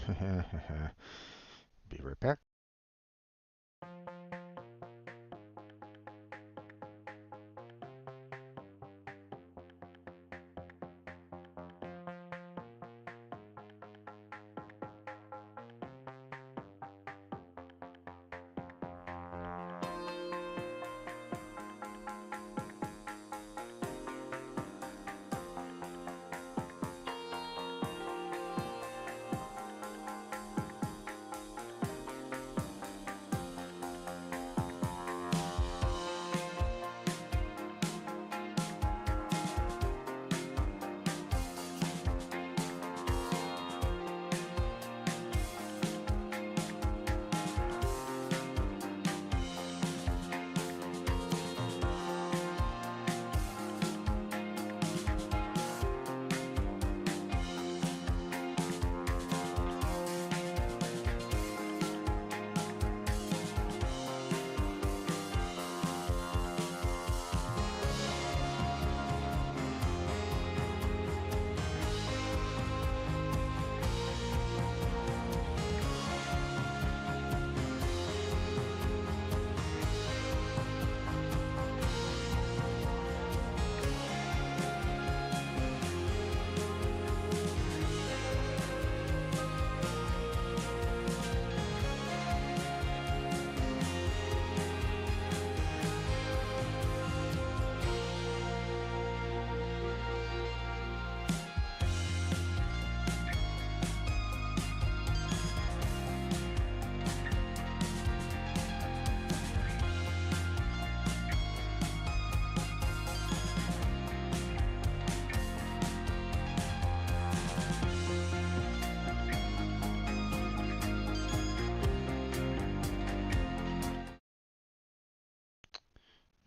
Be right back.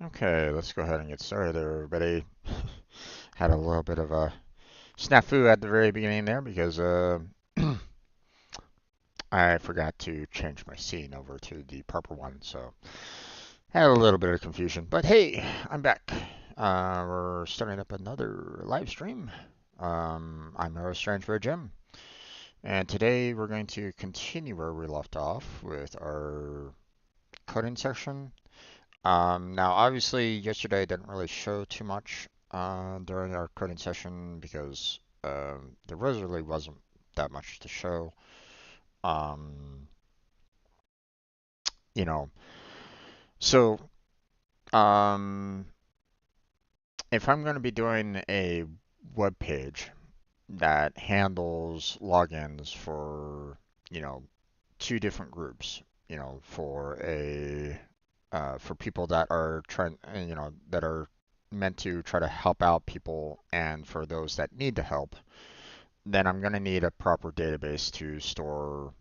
Okay, let's go ahead and get started there, everybody. Had a little bit of a snafu at the very beginning there because I forgot to change my scene over to the proper one, so had a little bit of confusion. But hey, I'm back. We're starting up another live stream. I'm your host, Strange for Jim, and today we're going to continue where we left off with our coding section. Now, obviously, yesterday I didn't really show too much during our coding session because there really wasn't that much to show. Um, you know, so um, if I'm going to be doing a web page that handles logins for, you know, two different groups, for people that are trying, that are meant to try to help out people and for those that need the help, then I'm going to need a proper database to store,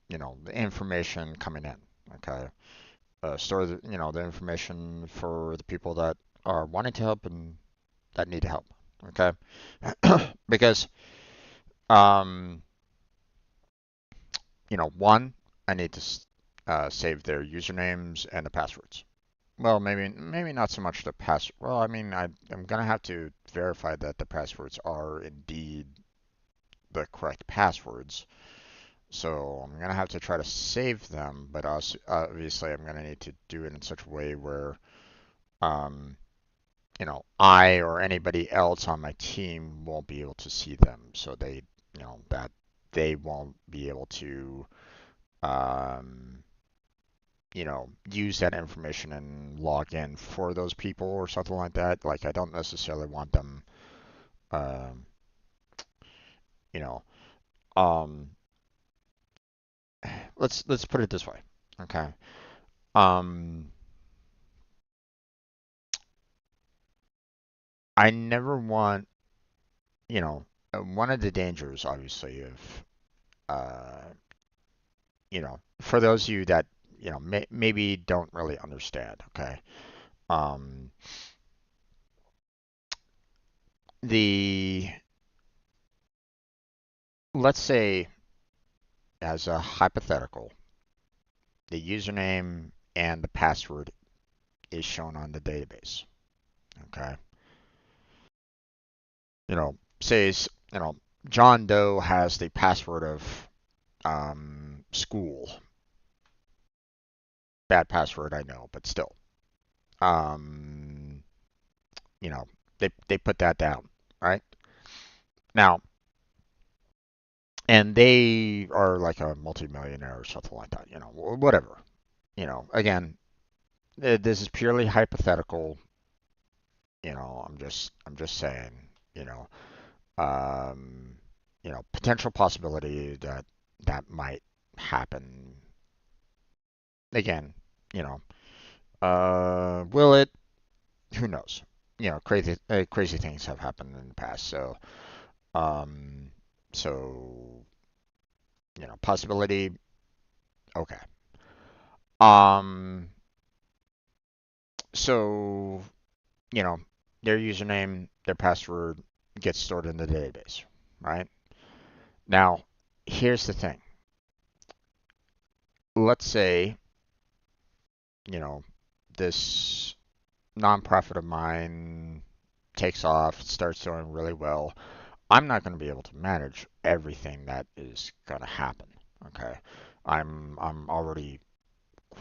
the information coming in. Okay. Store the information for the people that are wanting to help and that need help. Okay. Because, um, one, I need to save their usernames and the passwords. Well, maybe not so much the password. Well, I mean, I'm gonna have to verify that the passwords are indeed the correct passwords. So I'm gonna have to try to save them, but also, obviously I'm gonna need to do it in such a way where, um, I or anybody else on my team won't be able to see them. So that they won't be able to, um, use that information and log in for those people or something like that. Like I don't necessarily want them, um, you know, um, let's put it this way, okay? Um, I never want, one of the dangers, obviously, of, for those of you that, maybe don't really understand, okay? Um, the let's say as a hypothetical, the username and the password is shown on the database. Okay. Says, John Doe has the password of School. Bad password, I know, but still. Um, you know, they put that down, right? Now, and they are like a multimillionaire or something like that, whatever. Again, this is purely hypothetical. I'm just saying, you know, um, potential possibility that that might happen. Again, you know, will it? Who knows? Crazy things have happened in the past. Um, so, possibility. Okay. Um, so, you know, their username, their password gets stored in the database, right? Now, here's the thing. Let's say, you know, this nonprofit of mine takes off, starts doing really well. I'm not going to be able to manage everything that is going to happen. Okay, I'm already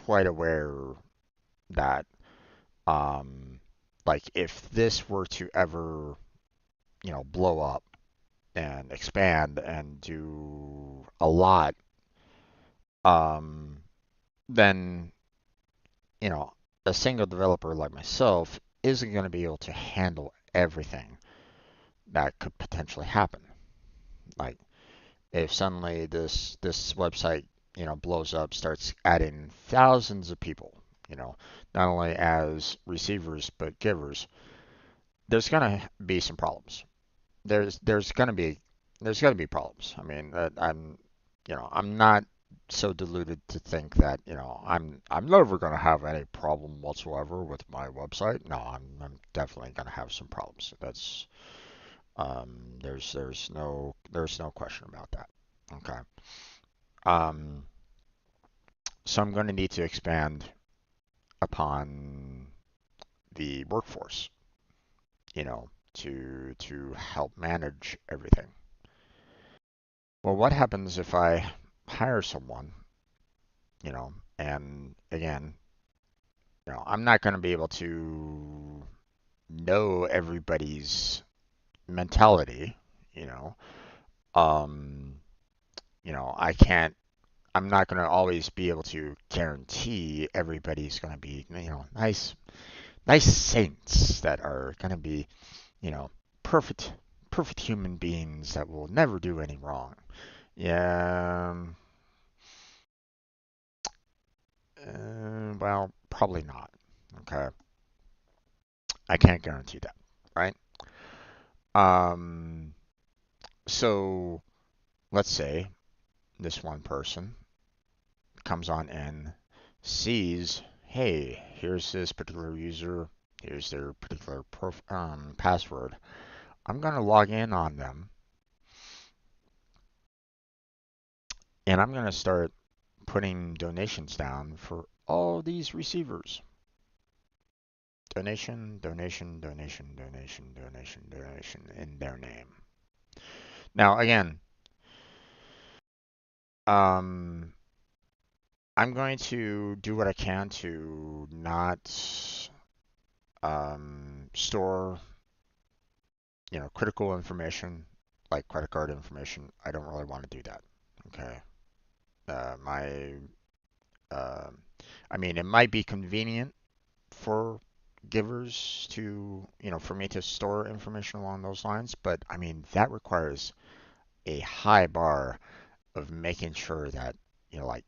quite aware that um like if this were to ever blow up and expand and do a lot, um then you know a single developer like myself isn't going to be able to handle everything that could potentially happen. Like if suddenly this website blows up, starts adding thousands of people, not only as receivers but givers, there's gonna be some problems. There's gonna be problems. I mean, I'm not so deluded to think that I'm never gonna have any problem whatsoever with my website. No, I'm definitely gonna have some problems. There's no question about that. Okay. Um, so I'm going to need to expand upon the workforce, to help manage everything. Well, what happens if I hire someone, and again, I'm not going to be able to know everybody's mentality, you know. Um, I can't I'm not going to always be able to guarantee everybody's going to be, nice saints that are going to be, you know, perfect, perfect human beings that will never do any wrong. Yeah, well, probably not. Okay, I can't guarantee that, right? Um, so let's say this one person comes on and sees, hey, here's this particular user, here's their particular password. I'm going to log in on them and I'm going to start putting donations down for all these receivers. Donation, donation, donation, donation, donation, donation in their name. Now, again, um, I'm going to do what I can to not store, critical information like credit card information. I don't really want to do that. Okay. My, uh, I mean, it might be convenient for givers to, for me to store information along those lines, but I mean, that requires a high bar of making sure that, like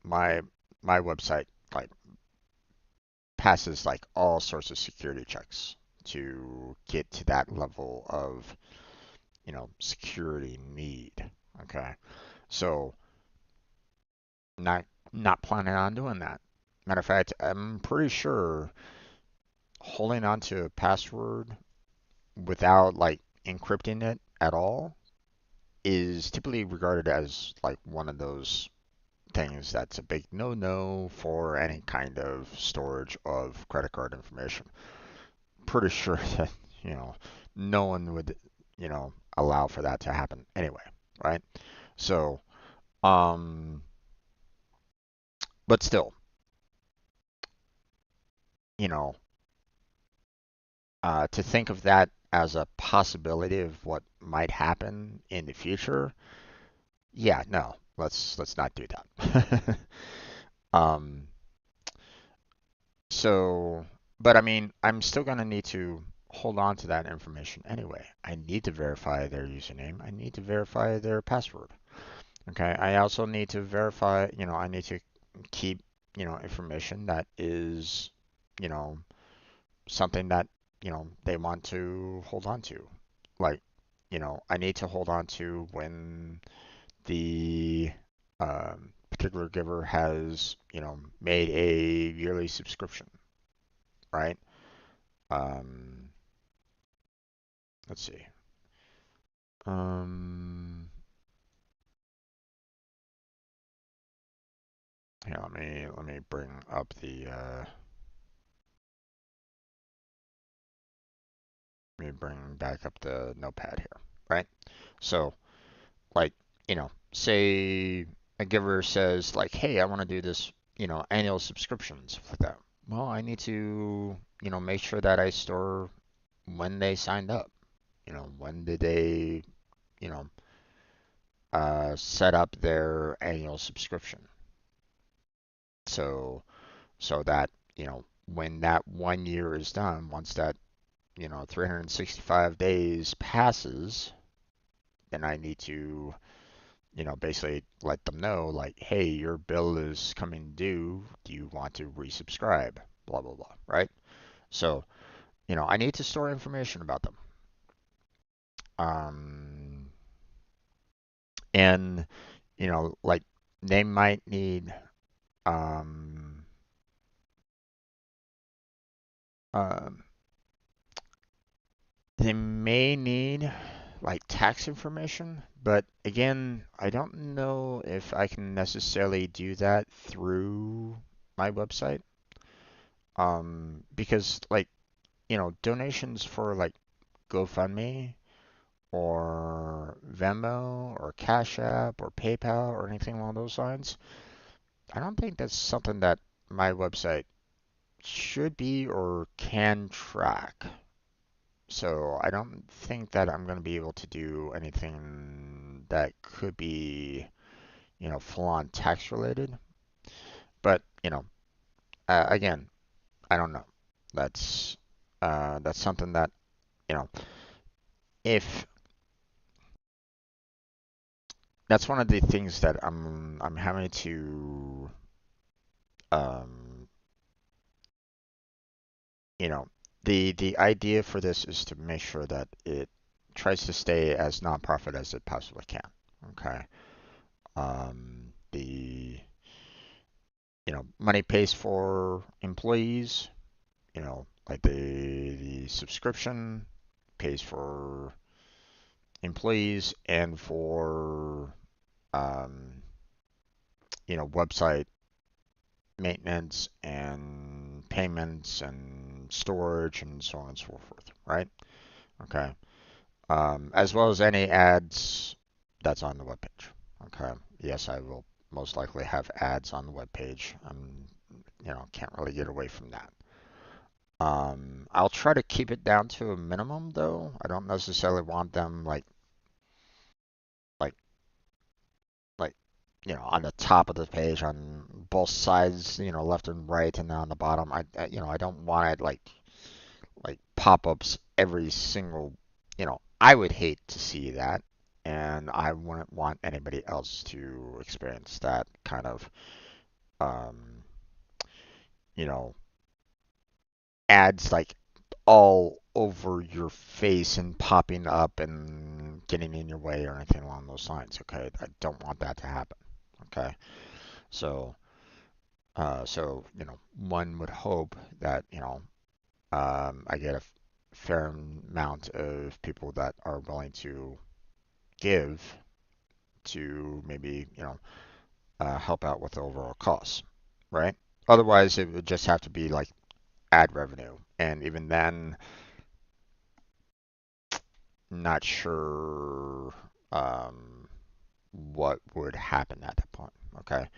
my my website like passes like all sorts of security checks to get to that level of, security need. Okay. So not not planning on doing that. Matter of fact, I'm pretty sure holding on to a password without like encrypting it at all is typically regarded as like one of those things that's a big no-no for any kind of storage of credit card information. Pretty sure that, no one would, allow for that to happen anyway, right? So, Um, but still, you know, to think of that as a possibility of what might happen in the future, yeah, no, let's not do that. um, so, but I mean, I'm still gonna need to hold on to that information anyway. I need to verify their username. I need to verify their password. Okay. I also need to verify, I need to keep, information that is, you know, something that, they want to hold on to. Like, I need to hold on to when the particular giver has, made a yearly subscription, right? Um, let's see. Um, Here, let me bring up the let me bring back up the notepad here, right? So, like, say a giver says like, "Hey, I want to do this, annual subscriptions for that." Well, I need to, make sure that I store when they signed up. When did they, you know, set up their annual subscription. So, so that, when that 1 year is done, once that, 365 days passes, then I need to, basically let them know, like, hey, your bill is coming due. Do you want to resubscribe? Blah, blah, blah, right? So, I need to store information about them. Um, and, like, they might need, um, um, they may need like tax information, but again, I don't know if I can necessarily do that through my website. Because like, donations for like GoFundMe or Venmo or Cash App or PayPal or anything along those lines, I don't think that's something that my website should be or can track. So I don't think that I'm going to be able to do anything that could be, full on tax related. But, again, I don't know. That's that's something that, you know, if that's one of the things that I'm having to, um, you know, the idea for this is to make sure that it tries to stay as nonprofit as it possibly can. Okay. The money pays for employees, like the subscription pays for employees and for, um, website maintenance and payments and storage and so on and so forth, right? Okay. As well as any ads that's on the webpage. Okay. Yes, I will most likely have ads on the webpage. Can't really get away from that. I'll try to keep it down to a minimum though. I don't necessarily want them like like on the top of the page on both sides, left and right, and then on the bottom. I don't want it like pop-ups every single. I would hate to see that, and I wouldn't want anybody else to experience that kind of um, you know ads like all over your face and popping up and getting in your way or anything along those lines. Okay, I don't want that to happen. Okay, so one would hope that I get a fair amount of people that are willing to give to maybe help out with the overall costs, right? Otherwise, it would just have to be like ad revenue, and even then, not sure. what would happen at that point. Okay.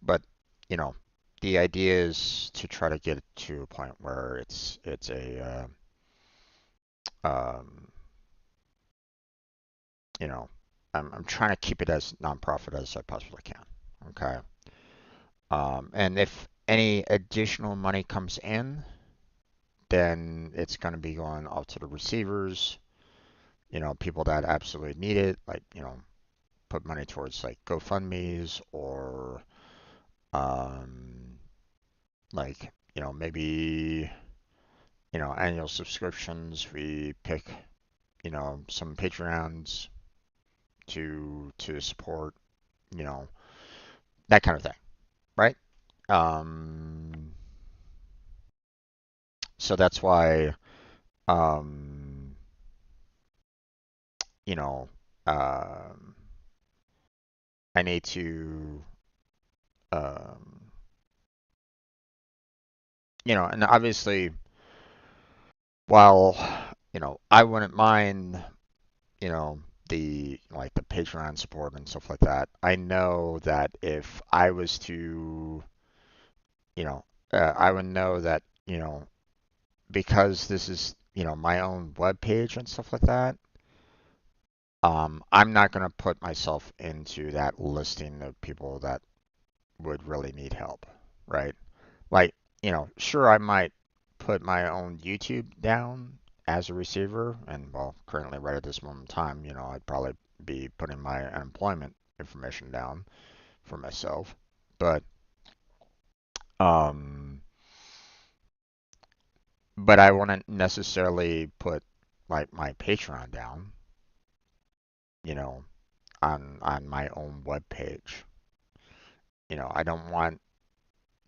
But, you know, the idea is to try to get it to a point where it's a um, you know, I'm trying to keep it as nonprofit as I possibly can. Okay. And if any additional money comes in, then it's going to be going out to the receivers, people that absolutely need it, like, put money towards like GoFundMe's or um, like, maybe, annual subscriptions. We pick, some Patreons to support, you know, that kind of thing, right? Um, so that's why, um, you know, um, I need to, um, and obviously, while, I wouldn't mind, you know, the Patreon support and stuff like that. I know that if I was to, I would know that, because this is, my own web page and stuff like that, I'm not going to put myself into that listing of people that would really need help, right? Like, sure, I might put my own YouTube down as a receiver, and well, currently, right at this moment in time, I'd probably be putting my unemployment information down for myself. But, um, but I wouldn't necessarily put like my Patreon down, you know, on my own web page. I don't want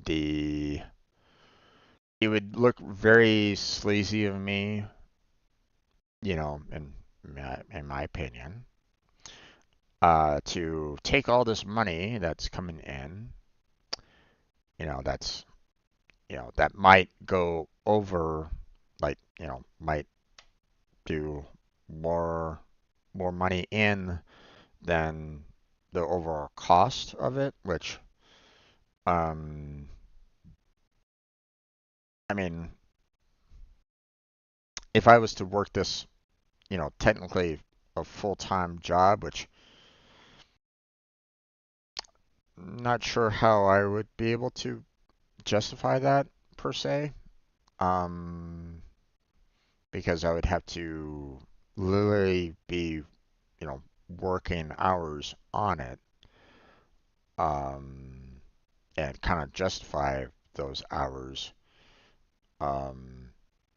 the it would look very sleazy of me, in my opinion, to take all this money that's coming in, that's, that might go over, like, might do more money in than the overall cost of it, which, um, I mean, if I was to work this, technically a full-time job, which I'm not sure how I would be able to justify that per se, um, because I would have to literally be, working hours on it, um, and kind of justify those hours. Um,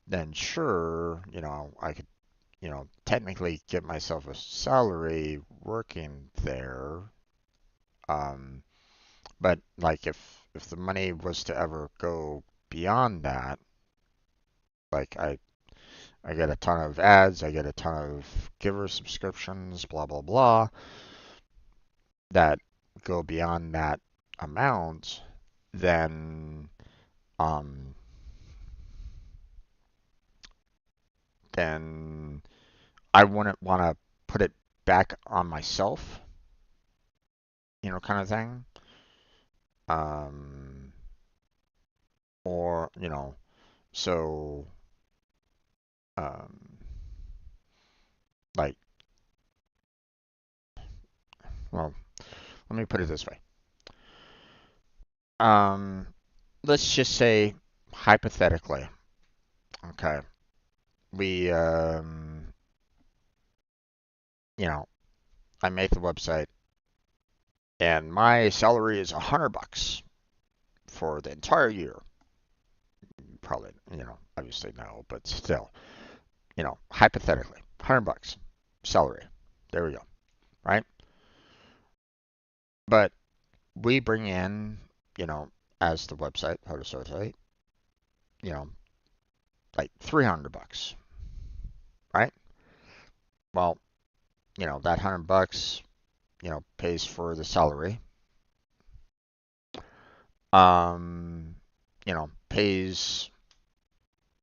then sure, I could, technically get myself a salary working there. Um, but like if the money was to ever go beyond that, like I get a ton of ads, I get a ton of giver subscriptions, blah blah blah, that go beyond that amount, then um then I wouldn't want to put it back on myself, kind of thing. Um, or, so, um, like, well, let me put it this way. Um, let's just say, hypothetically, okay, we, I make the website and my salary is $100 for the entire year. Probably, obviously no, but still, hypothetically, $100 salary. There we go, right? But we bring in, as the website, how to start site, you know, like $300, right? Well, that $100, pays for the salary. Pays,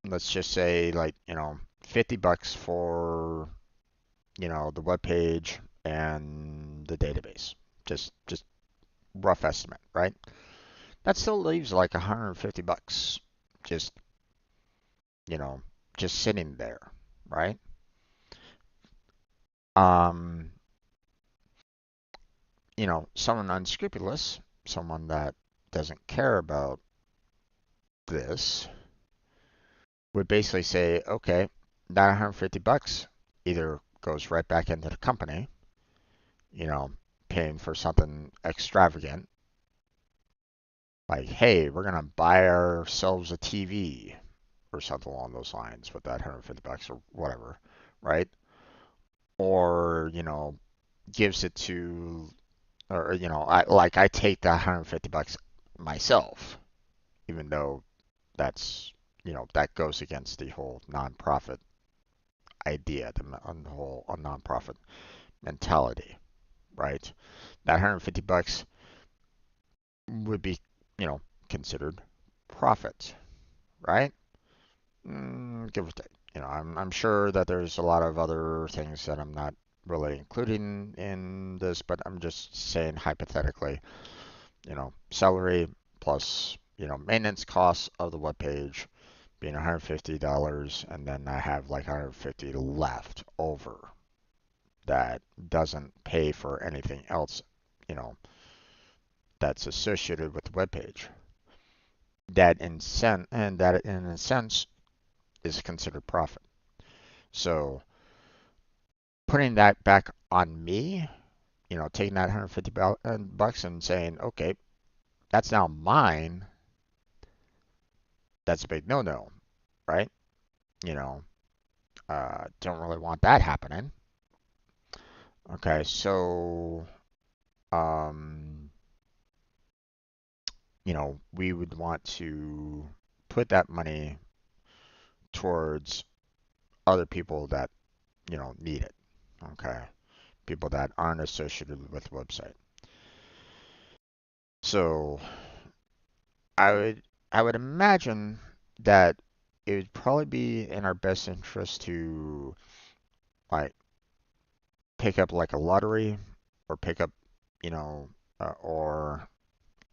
let's just say like, $50 for, the web page and the database. Just rough estimate, right? That still leaves like 150 bucks just, you know, just sitting there, right? Um, someone unscrupulous, someone that doesn't care about this would basically say, okay, that 150 bucks either goes right back into the company, you know, paying for something extravagant, like, hey, we're gonna buy ourselves a TV or something along those lines with that 150 bucks or whatever, right? Or, gives it to, or, I take that 150 bucks myself, even though that's, that goes against the whole nonprofit idea, the whole nonprofit mentality, right? That 150 bucks would be, you know, considered profit, right? Give or take. I'm sure that there's a lot of other things that I'm not really including in this, but I'm just saying hypothetically, salary plus, maintenance costs of the web page being $150, and then I have like 150 left over that doesn't pay for anything else, you know, that's associated with the web page. That in a sense is considered profit. So putting that back on me, taking that 150 bucks and saying, okay, that's now mine, that's a big no-no, right? You know, don't really want that happening. Okay, so, um, we would want to put that money towards other people that, need it. Okay, people that aren't associated with the website. So I would I would imagine that it would probably be in our best interest to like pick up like a lottery or pick up, or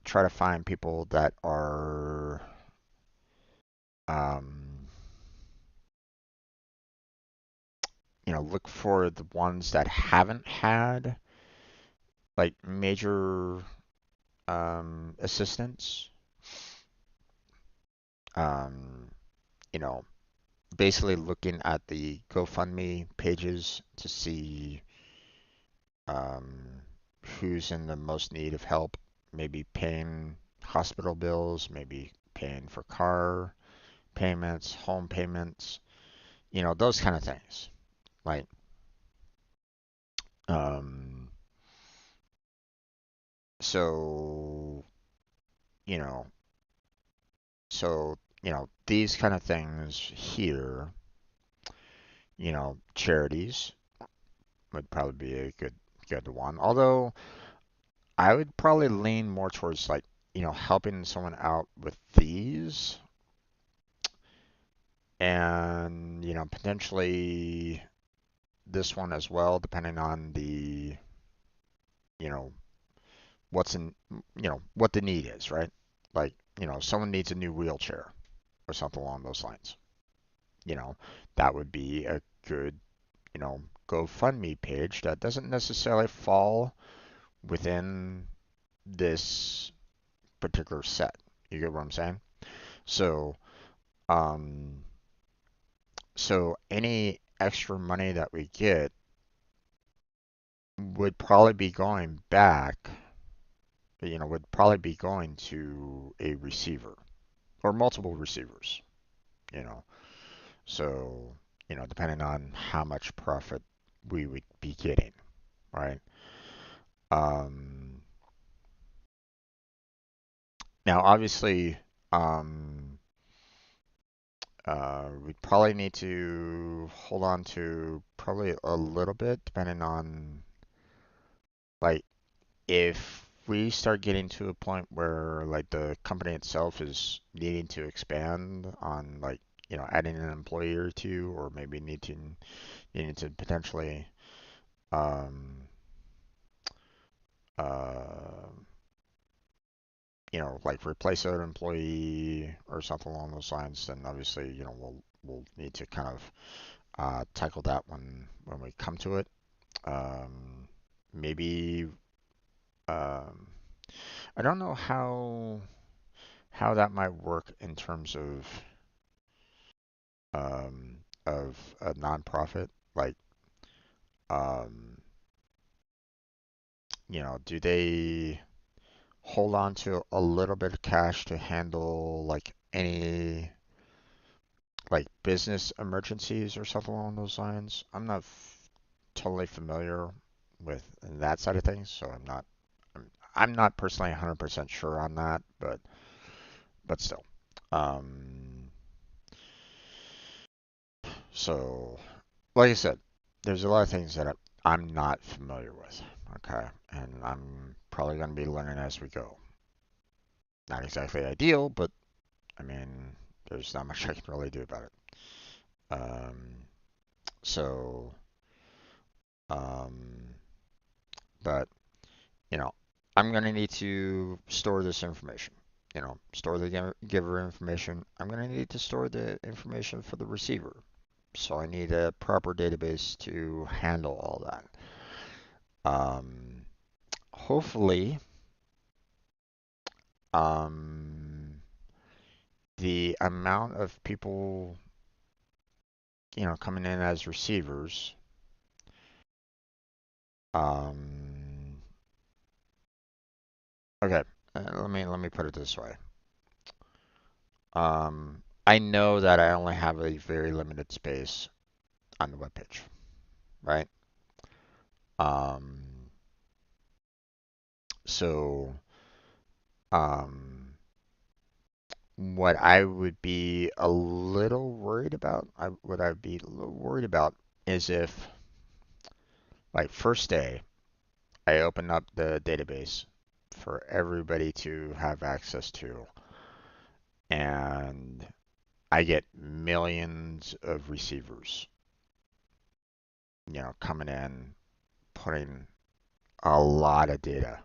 try to find people that are um, look for the ones that haven't had like major assistance. Um, you know, Basically looking at the GoFundMe pages to see um, who's in the most need of help, maybe paying hospital bills, maybe paying for car payments, home payments, those kind of things. Like, um, so, you know, these kind of things here, charities would probably be a good one. Although I would probably lean more towards like, helping someone out with these and, potentially this one as well, depending on the, you know, what's in, what the need is, right? Like, someone needs a new wheelchair or something along those lines. You know, that would be a good, GoFundMe page that doesn't necessarily fall within this particular set. You get what I'm saying? So, um, so any extra money that we get would probably be going back, would probably be going to a receiver or multiple receivers, you know. So, depending on how much profit we would be getting, right? Um, Now, obviously, um, we'd probably need to hold on to probably a little bit, depending on like if we start getting to a point where like the company itself is needing to expand on like adding an employee or two, or maybe needing to potentially uh, like replace an employee or something along those lines, then obviously, we'll need to kind of tackle that when we come to it. Maybe um, I don't know how that might work in terms of a nonprofit. Like, um, do they hold on to a little bit of cash to handle like any like business emergencies or something along those lines? I'm not totally familiar with that side of things, so I'm not personally 100% sure on that, but still. Um, so like I said, there's a lot of things that I'm not familiar with. Okay, and I'm probably going to be learning as we go. Not exactly ideal, but I mean, there's not much I can really do about it. Um, so, um, but you know, I'm going to need to store this information. Store the giver information. I'm going to need to store the information for the receiver. So I need a proper database to handle all that. Hopefully, um, the amount of people, coming in as receivers, um, okay, let me put it this way. I know that I only have a very limited space on the web page, right? Um, so, um, what I would be a little worried about, what I'd be a little worried about is if, like, first day, I open up the database for everybody to have access to, and I get millions of receivers, coming in, putting a lot of data,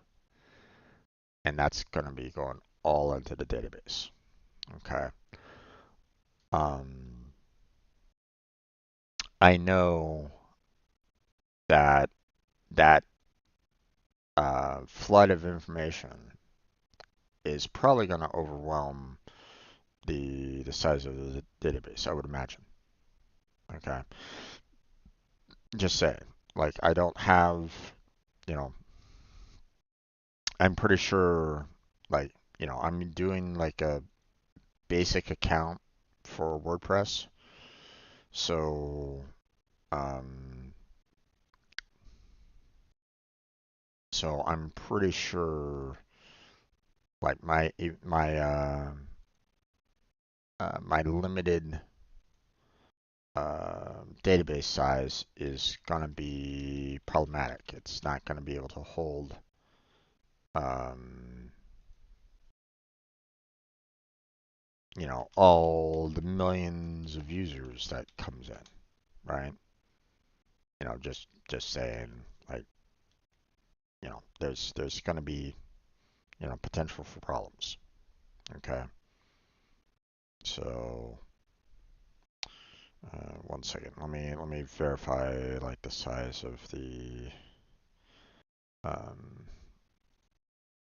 and that's going to be going all into the database. Okay. Um, I know that that flood of information is probably going to overwhelm the size of the database, I would imagine. Okay. Just saying. Like, I don't have, you know, I'm pretty sure, like, I'm doing like a basic account for WordPress. So, um, I'm pretty sure, like, my limited database size is gonna be problematic. It's not gonna be able to hold, um, all the millions of users that comes in, right? Just saying, like, there's gonna be, potential for problems. Okay, so one second. Let me verify like the size of um,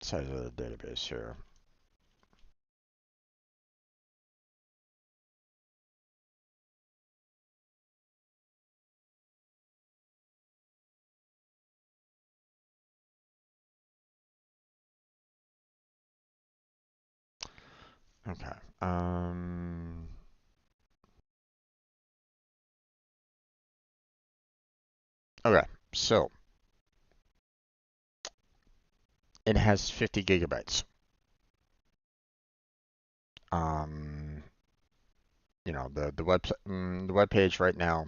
the database here. Okay. Okay. So it has 50 gigabytes. Um, the web page right now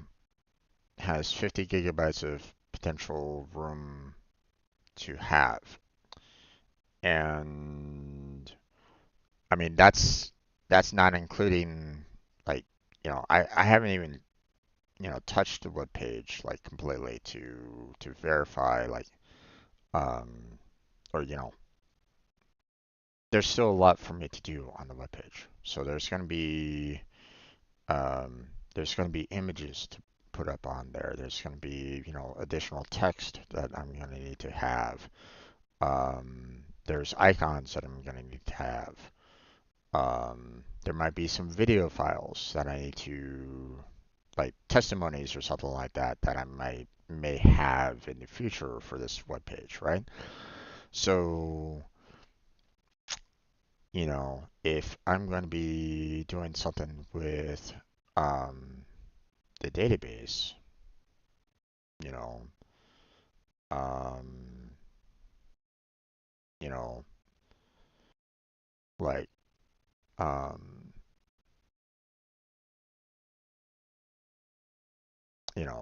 has 50 gigabytes of potential room to have, and I mean that's not including, like, I haven't even, touched the web page like completely to verify, like, um or there's still a lot for me to do on the web page. So um, there's going to be images to put up on there. There's going to be additional text that I'm going to need to have. There's icons that I'm going to need to have. There might be some video files that I need to, like testimonies or something like that, that I may have in the future for this web page, right? So, if I'm going to be doing something with um, the database, you know, um, you know, like, um,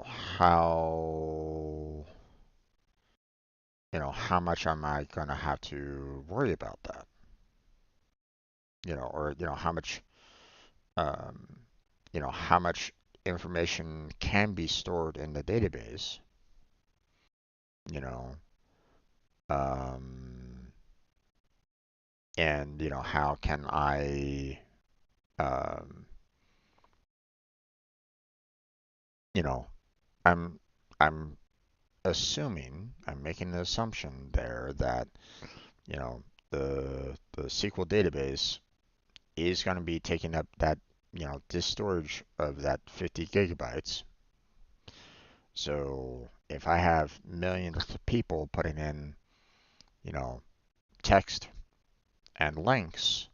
how, how much am I going to have to worry about that? Or, um, how much information can be stored in the database, you know, um, and, how can um, you know, I'm, I'm I'm making the assumption there that, you know, the SQL database is going to be taking up that, disk storage of that 50 gigabytes. So if I have millions of people putting in, you know, text and links,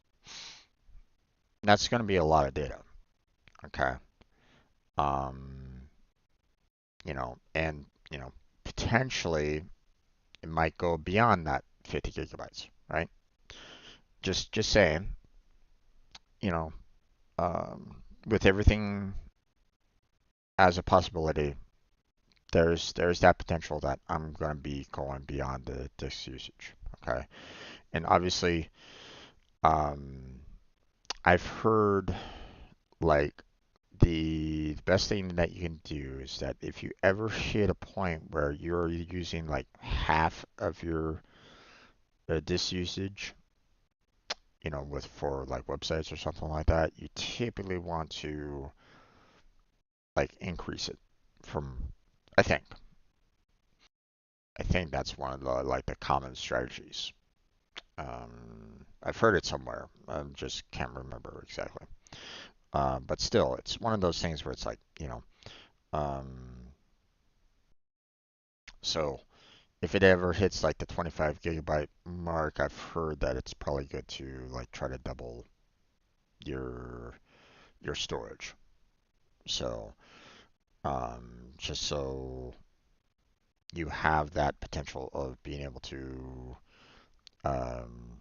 that's going to be a lot of data. Okay. Um, and, potentially it might go beyond that 50 gigabytes, right? Just saying, you know, with everything as a possibility, there's that potential that I'm going to be going beyond the disk usage. Okay. And obviously, um, I've heard like the best thing that you can do is that if you ever hit a point where you're using like half of your disk usage, with for like websites or something like that, you typically want to like increase it from, I think. I think that's one of the like the common strategies. I've heard it somewhere. I just can't remember exactly. But still, it's one of those things where it's like, um, so if it ever hits like the 25 gigabyte mark, I've heard that it's probably good to like try to double your storage. So, just so you have that potential of being able to, um,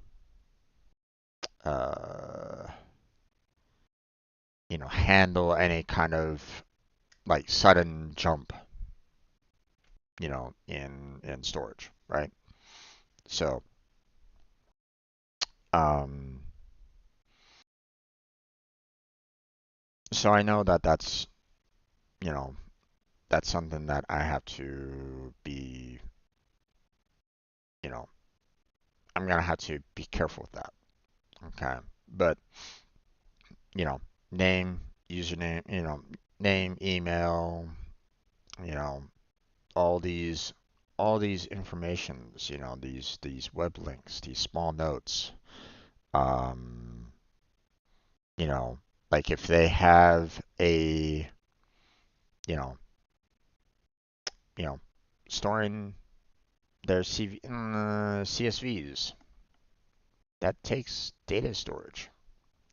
uh, handle any kind of like sudden jump, in storage, right? So, um, so I know that you know, that's something that I have to be, you know, I'm gonna have to be careful with that. Okay. But, you know, name, username, name, email, you know, all these informations, these web links, these small notes, um, you know, like if they have you know, you know, storing their CSVs, that takes data storage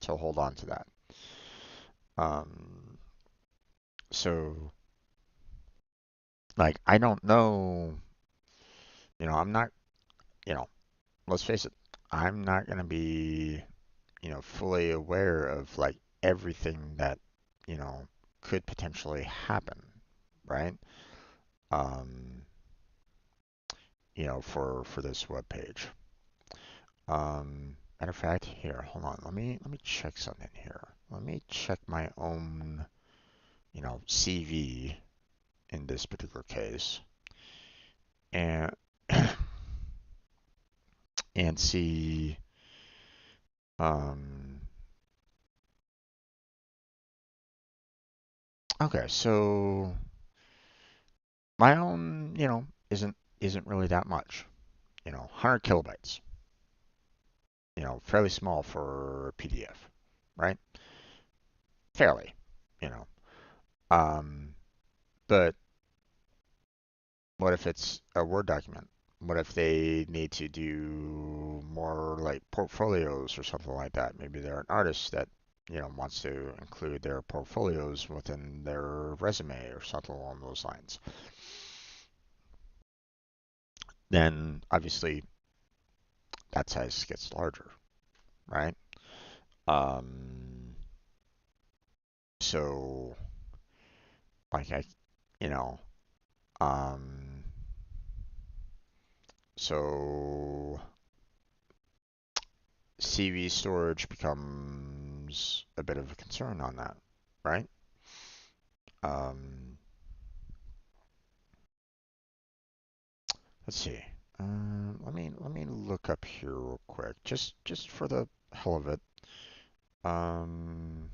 to hold on to that. Um, so like I don't know, I'm not, you know, let's face it, I'm not gonna be, fully aware of like everything that, you know, could potentially happen, right? Um, for this web page. Matter of fact, here, hold on, let me check something here. Let me check my own, CV in this particular case. And and see, um, okay, so my own, isn't really that much. 100 kilobytes. Fairly small for a PDF, right? Fairly, you know. Um, but what if it's a Word document? What if they need to do more like portfolios or something like that? Maybe they're an artist that, wants to include their portfolios within their resume or something along those lines. Then obviously that size gets larger, right? Um, so like you know, um, so CV storage becomes a bit of a concern on that, right? Um, let's see. Let me look up here real quick, just for the hell of it. Um,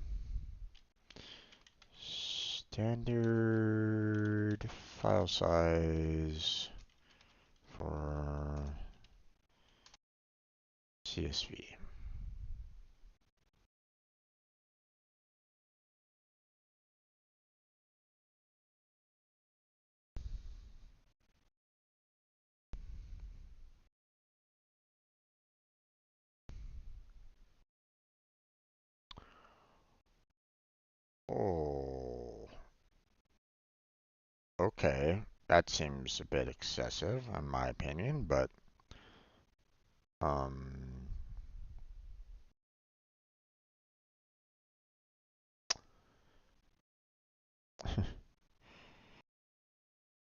standard file size for CSV. Oh, okay. That seems a bit excessive, in my opinion, but um,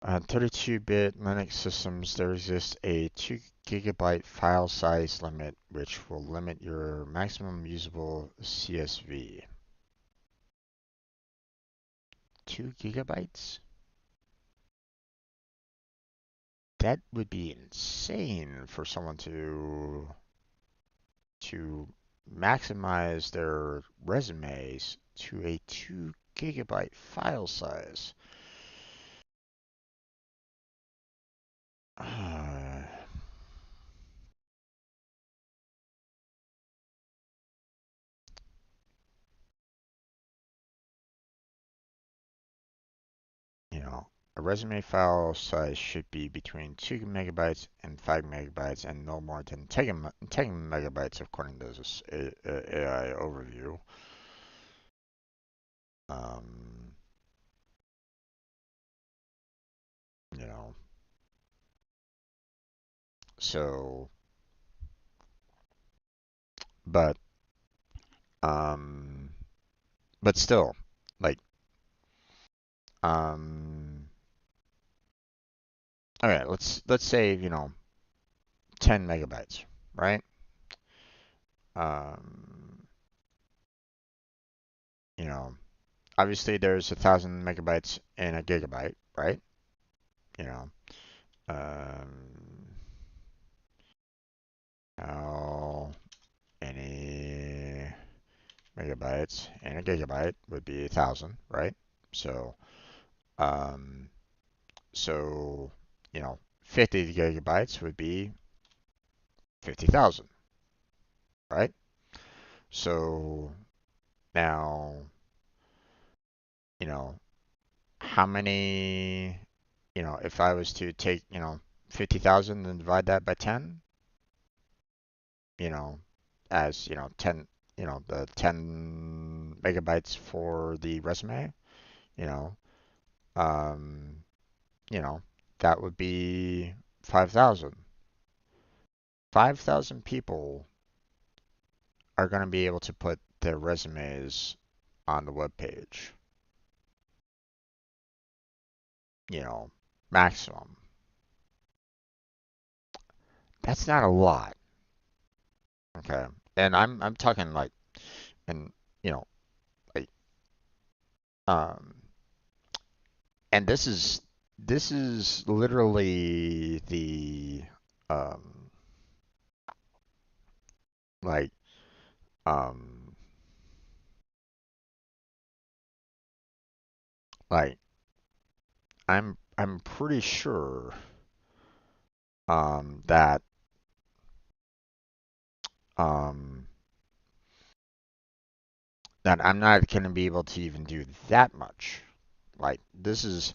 32-bit Linux systems, there exists a 2 gigabyte file size limit, which will limit your maximum usable CSV. 2 gigabytes? That would be insane for someone to maximize their resumes to a 2 gigabyte file size. Uh, a resume file size should be between 2 megabytes and 5 megabytes and no more than 10 megabytes according to this AI overview. Um, you know, so, but, um, but still, like, um, okay, let's say, 10 megabytes, right? Um, you know, obviously there's 1,000 megabytes in a gigabyte, right? You know, um, how any megabytes in a gigabyte would be 1,000, right? So, um, so 50 gigabytes would be 50,000, right? So now, you know, how many, if I was to take, 50,000 and divide that by 10, you know, as, 10, the 10 megabytes for the resume, you know, um, you know, that would be 5,000. 5,000 people are going to be able to put their resumes on the web page, you know, maximum. That's not a lot, okay? And I'm talking like, and you know, like, um, and this is literally the um Like, um, like I'm pretty sure that um, that I'm not going to be able to even do that much. Like this is,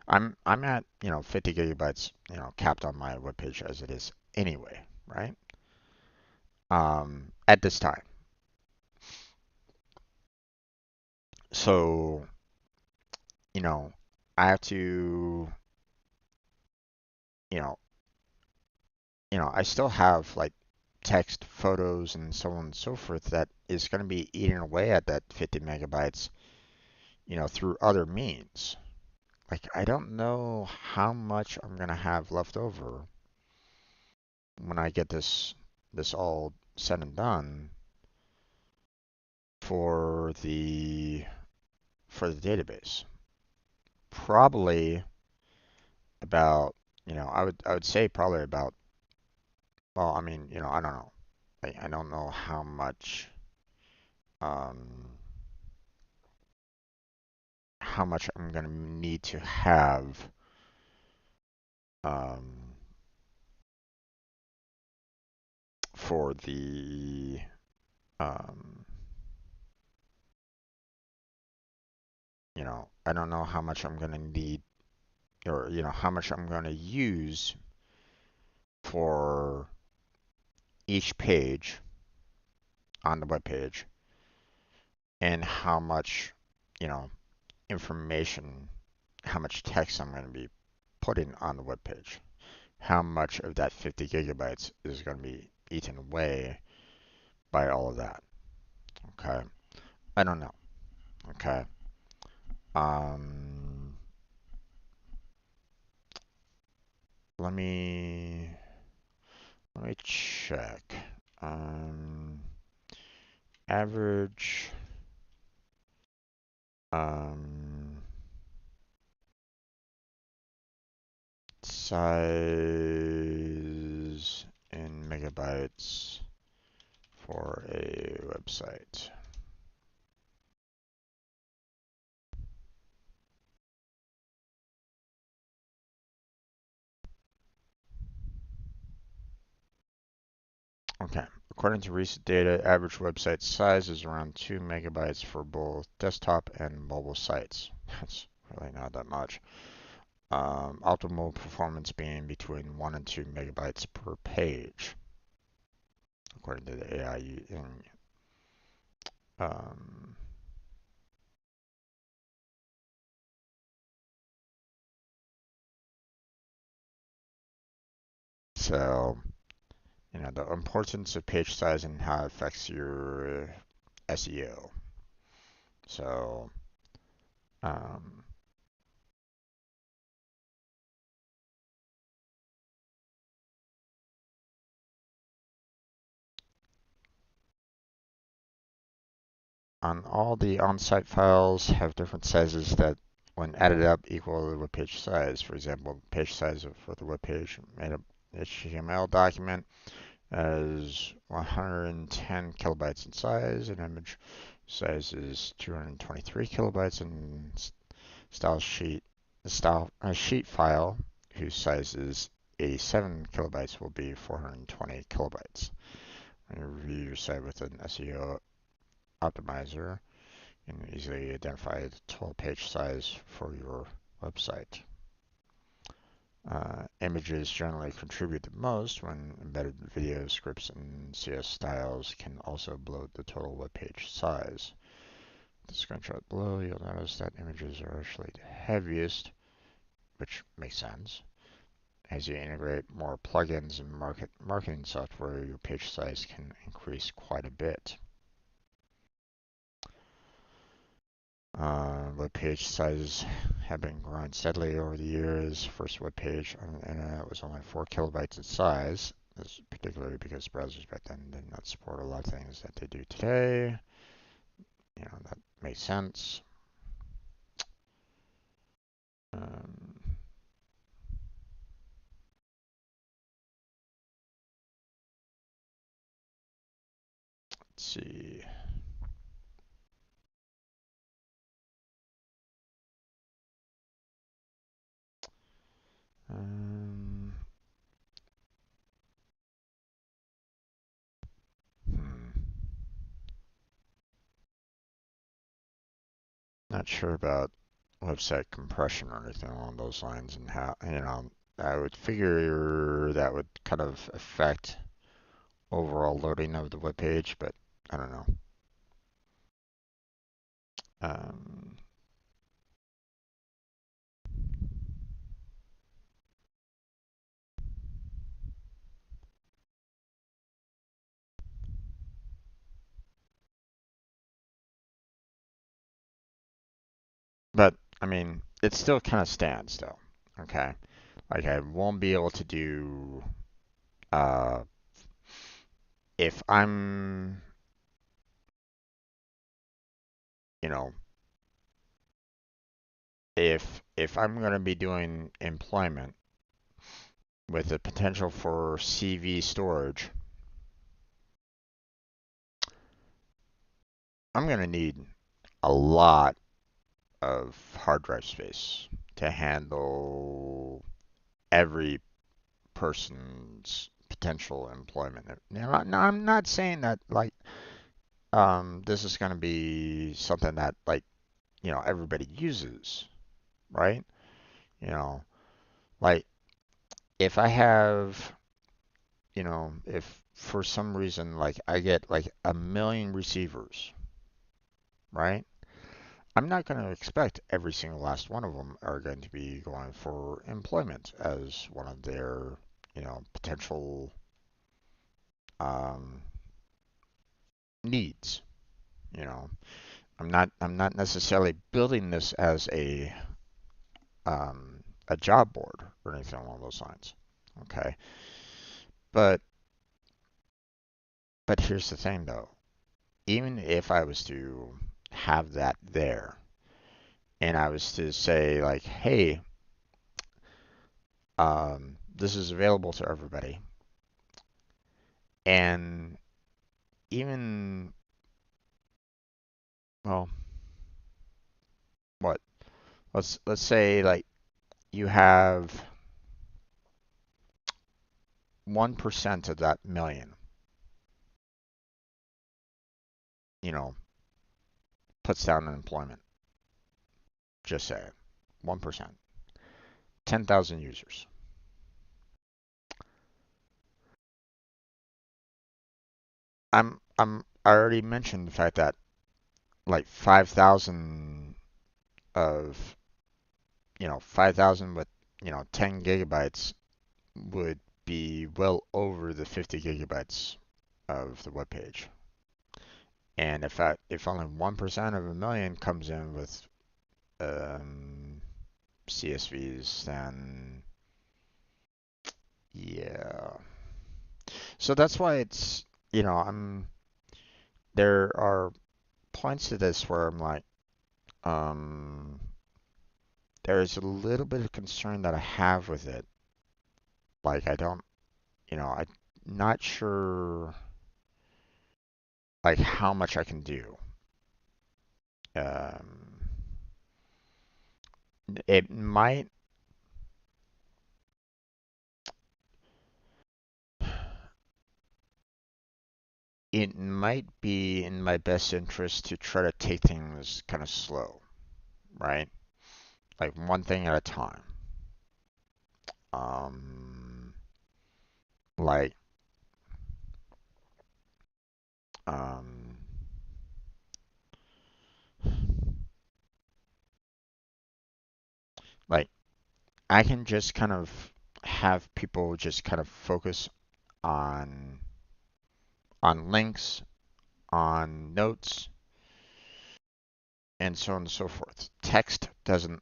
I'm at 50 gigabytes capped on my webpage as it is anyway, right? At this time, so you know I have to you know I still have like text, photos, and so on and so forth that is going to be eating away at that 50 megabytes, through other means. Like, I don't know how much I'm going to have left over when I get this all said and done for the database. Probably about, I would say probably about, well, I mean, I don't know. I don't know um how much I'm going to need to have um for the um I don't know how much I'm going to need, or how much I'm going to use for each page on the web page, and how much you know information, how much text I'm going to be putting on the web page. How much of that 50 gigabytes is going to be eaten away by all of that? Okay, I don't know. Okay, um, let me check. Um, average um size in megabytes for a website. Okay, according to recent data, average website size is around 2 megabytes for both desktop and mobile sites. That's really not that much. Optimal performance being between 1 and 2 megabytes per page, according to the AI. Um, so, the importance of page size and how it affects your SEO. So, um, on all the on-site files have different sizes that, when added up, equal the web page size. For example, page size for the web page made up HTML document as 110 kilobytes in size, and image size is 223 kilobytes, and style sheet sheet file whose size is 87 kilobytes will be 420 kilobytes. When you review your site with an SEO optimizer, you can easily identify the total page size for your website. Images generally contribute the most when embedded video scripts and CS styles can also bloat the total web page size. The screenshot below, you'll notice that images are actually the heaviest, which makes sense. As you integrate more plugins and marketing software, your page size can increase quite a bit. Web page sizes have been growing steadily over the years. First web page on the internet was only 4 kilobytes in size. This is particularly because browsers back then did not support a lot of things that they do today. That makes sense. Um, Let's see. Um, hmm. Not sure about website compression or anything along those lines, and how, I would figure that would kind of affect overall loading of the web page, but I don't know. Um, but I mean, it still kind of stands though. Okay, like I won't be able to do uh, if I'm, you know, if I'm going to be doing employment with the potential for CV storage, I'm going to need a lot of hard drive space to handle every person's potential employment. Now, I'm not saying that like this is going to be something that like everybody uses, right? You know, like if I have, if for some reason like I get like 1 million receivers, right? I'm not going to expect every single last one of them are going to be going for employment as one of their, potential um, needs. You know, I'm not necessarily building this as a job board or anything along those lines. Okay, but here's the thing though. Even if I was to have that there, and I was to say like, hey, this is available to everybody, and even well, what? Let's say like you have 1% of that million, you know, puts down unemployment. Just say it. 1%. 10,000 users. I already mentioned the fact that like 5,000 of, 5,000 with, 10 gigabytes would be well over the 50 gigabytes of the web page. And if only 1% of 1 million comes in with um, CSVs, then yeah. So that's why it's, there are points to this where I'm like, um, there's a little bit of concern that I have with it. Like I don't, I'm not sure like how much I can do. Um, it might, it might be in my best interest to try to take things kind of slow, right? Like one thing at a time. Um, like, um, like I can just kind of have people just kind of focus on links, on notes, and so on and so forth. Text doesn't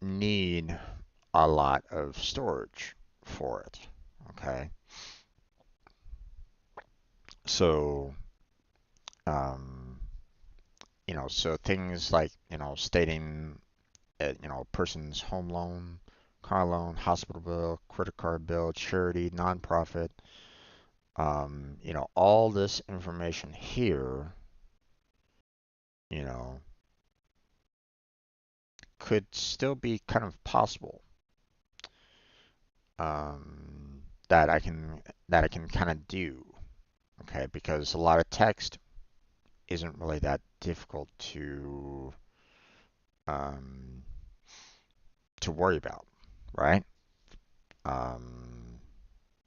need a lot of storage for it. Okay, so um, so things like stating person's home loan, car loan, hospital bill, credit card bill, charity, nonprofit, all this information here, you know, could still be kind of possible, um, that I can kind of do, okay? Because a lot of text isn't really that difficult um, to worry about, right? Um,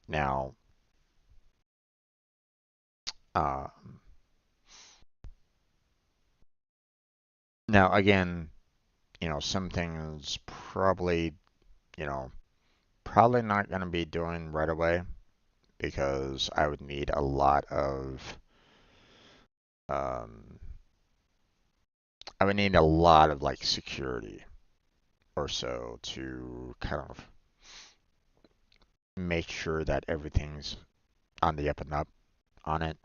now, um, now again, some things you know, probably not going to be doing right away because um, I would need a lot of like security or so to kind of make sure that everything's on the up and up on it.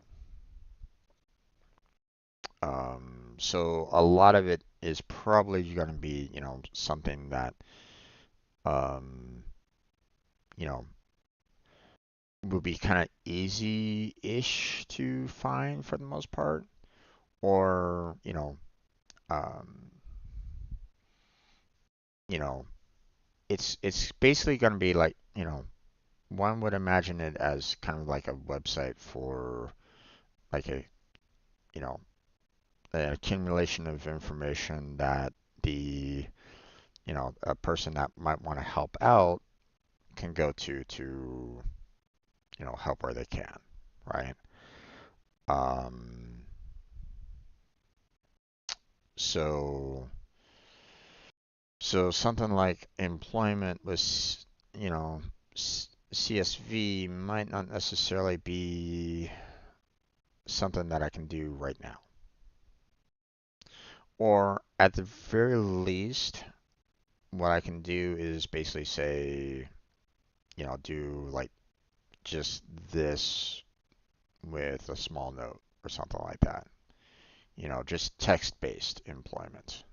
So a lot of it is probably going to be, something that, um, you know, will be kind of easy-ish to find for the most part, or, um, you know, it's basically going to be like, one would imagine it as kind of like a website for like you know, an accumulation of information that the, a person that might want to help out can go to, help where they can, right? Um, so, so something like employment was, CSV might not necessarily be something that I can do right now. Or at the very least, what I can do is basically say, do like just this with a small note or something like that. Just text-based employment.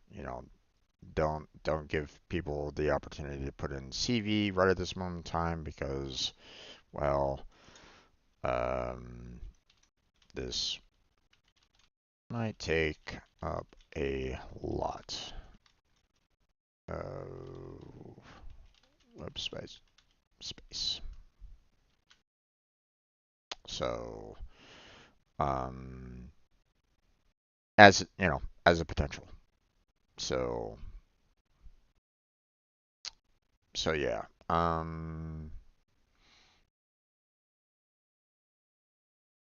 Don't give people the opportunity to put in CV right at this moment in time because, well, um, this might take up a lot of web space. So, um, as a potential. So, so yeah.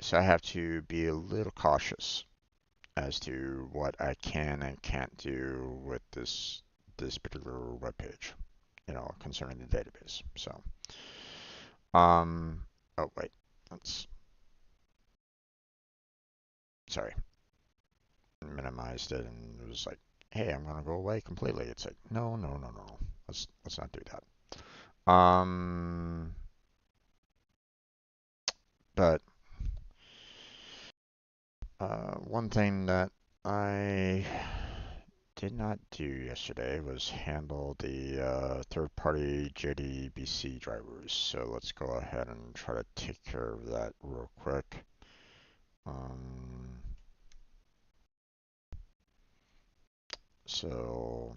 So I have to be a little cautious as to what I can and can't do with this particular web page, concerning the database. So, um, oh wait, that's sorry, minimized it and it was like, hey, I'm gonna go away completely. It's like, no, no, no, no, let's not do that. But one thing that I did not do yesterday was handle the third-party JDBC drivers. So let's go ahead and try to take care of that real quick. Um, so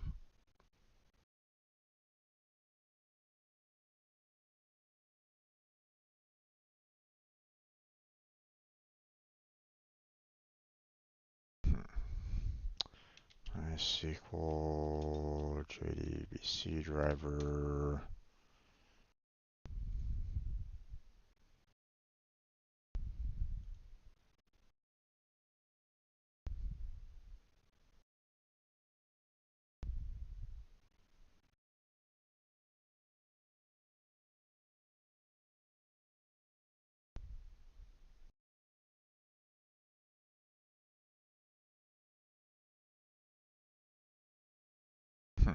MySQL JDBC driver. Hmm.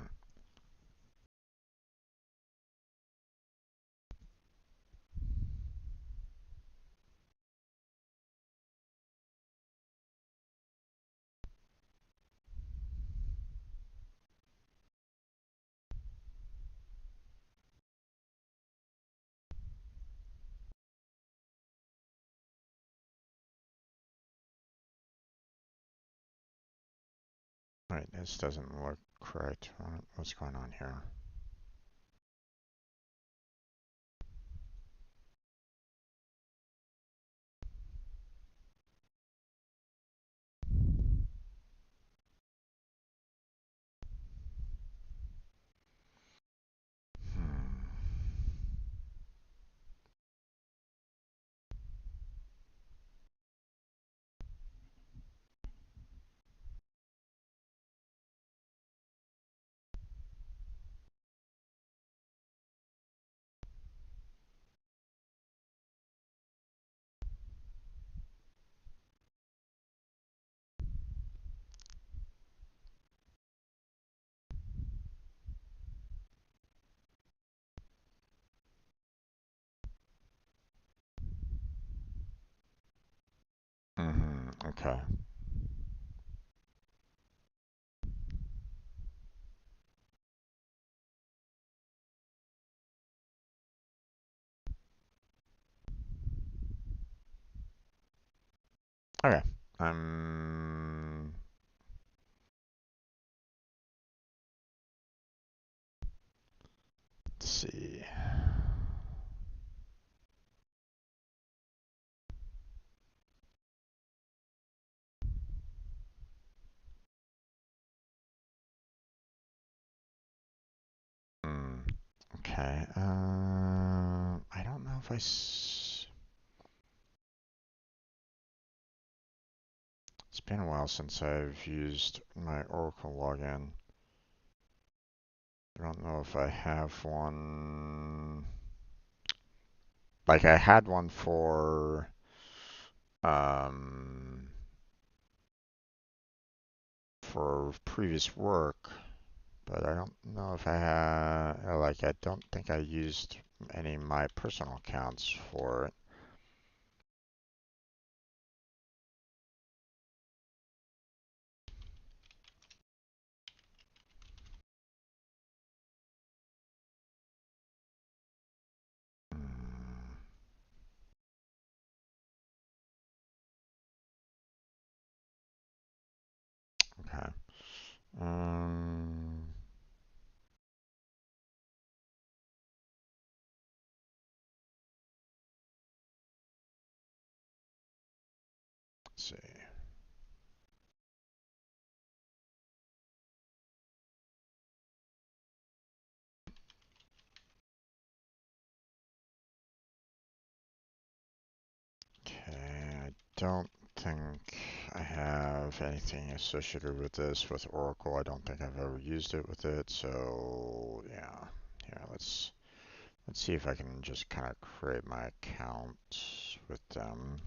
Wait, this doesn't look correct. What's going on here? Okay. Okay. Let's see. Hmm. Okay. I don't know if it's been a while since I've used my Oracle login. I don't know if I have one. Like I had one um, for previous work, but I don't know if I had, like, I don't think I used any of my personal accounts for it. Hmm, okay. Um, let's see. Okay, I don't think I have anything associated with this with Oracle. I don't think I've ever used it with it, so yeah. Yeah, let's see if I can just kind of create my account with them.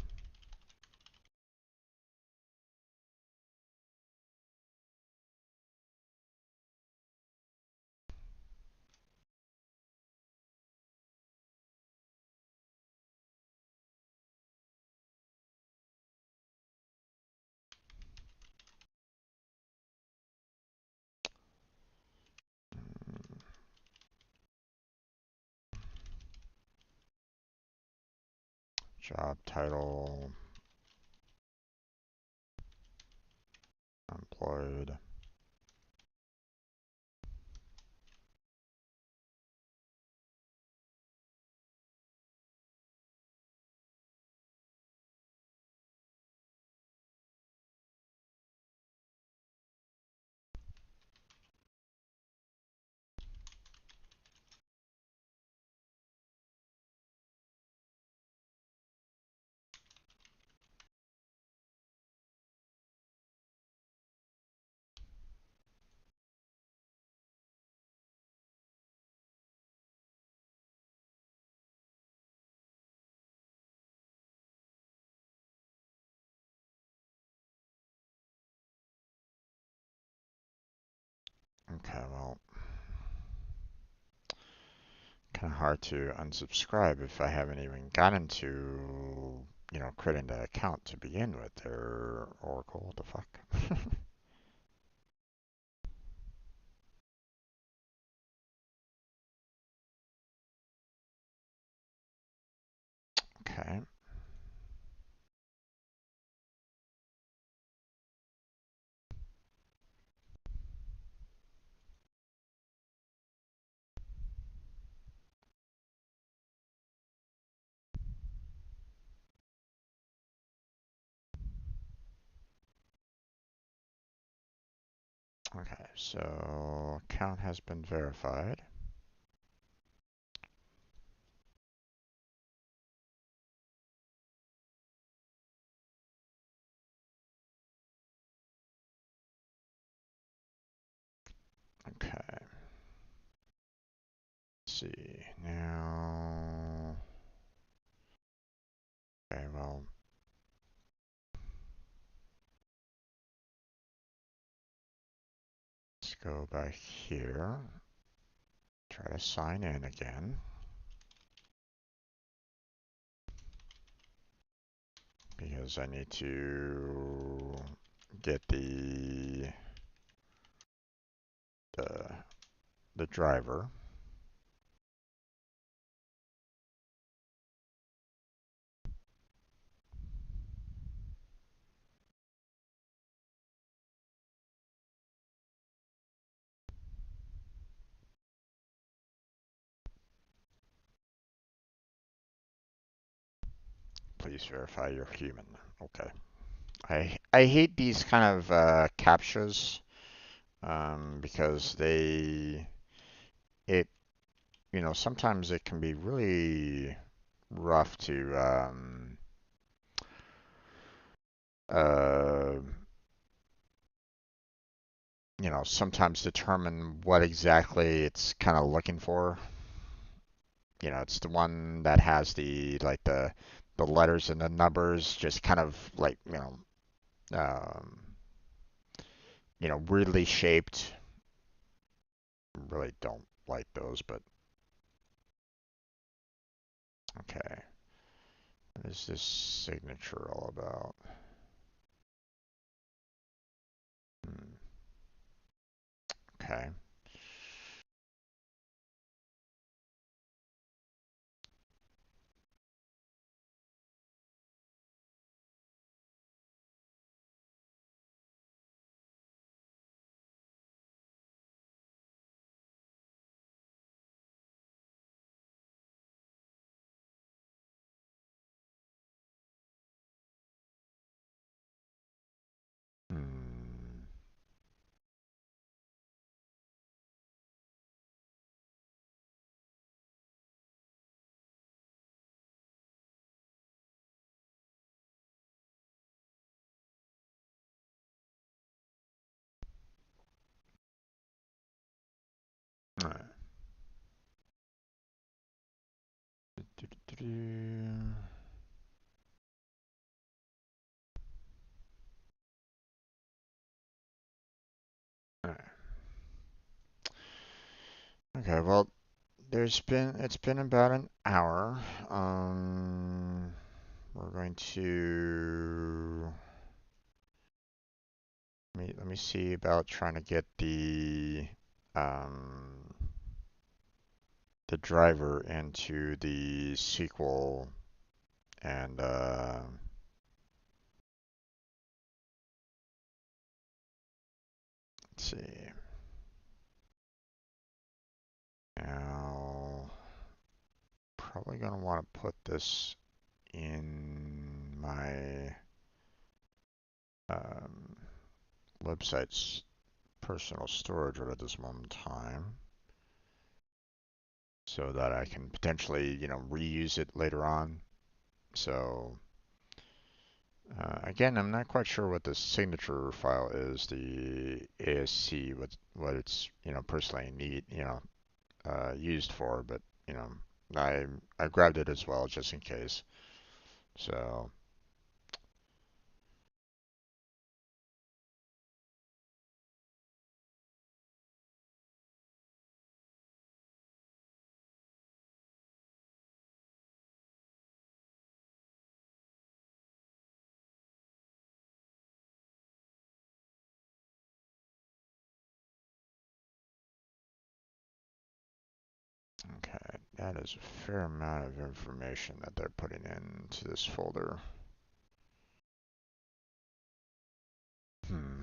Job title, employed. Okay, well, kind of hard to unsubscribe if I haven't even gotten to, creating the account to begin with there, Oracle. What the fuck? Okay. Okay, so account has been verified. Okay. Let's see. Now. Okay, well. Let's go back here. Try to sign in again. Because I need to get the, the driver. Please verify you're human. Okay. I hate these kind of captchas because it sometimes it can be really rough to uh, sometimes determine what exactly it's kind of looking for. It's the one that has the letters and the numbers just kind of like um, weirdly shaped. Really don't like those, but okay. What is this signature all about? Hmm. Okay. Hmm. All right. Do-do-do-do. All right. Okay, well, it's been about an hour. We're going to let me see about trying to get um the driver into the SQL and let's see. Now, probably gonna want to put this in my um, website's personal storage right at this moment in time, so that I can potentially, reuse it later on. So, again, I'm not quite sure what the signature file is, the ASC, what it's, personally used for, but, you know, I grabbed it as well just in case. So, okay, that is a fair amount of information that they're putting into this folder. Hmm.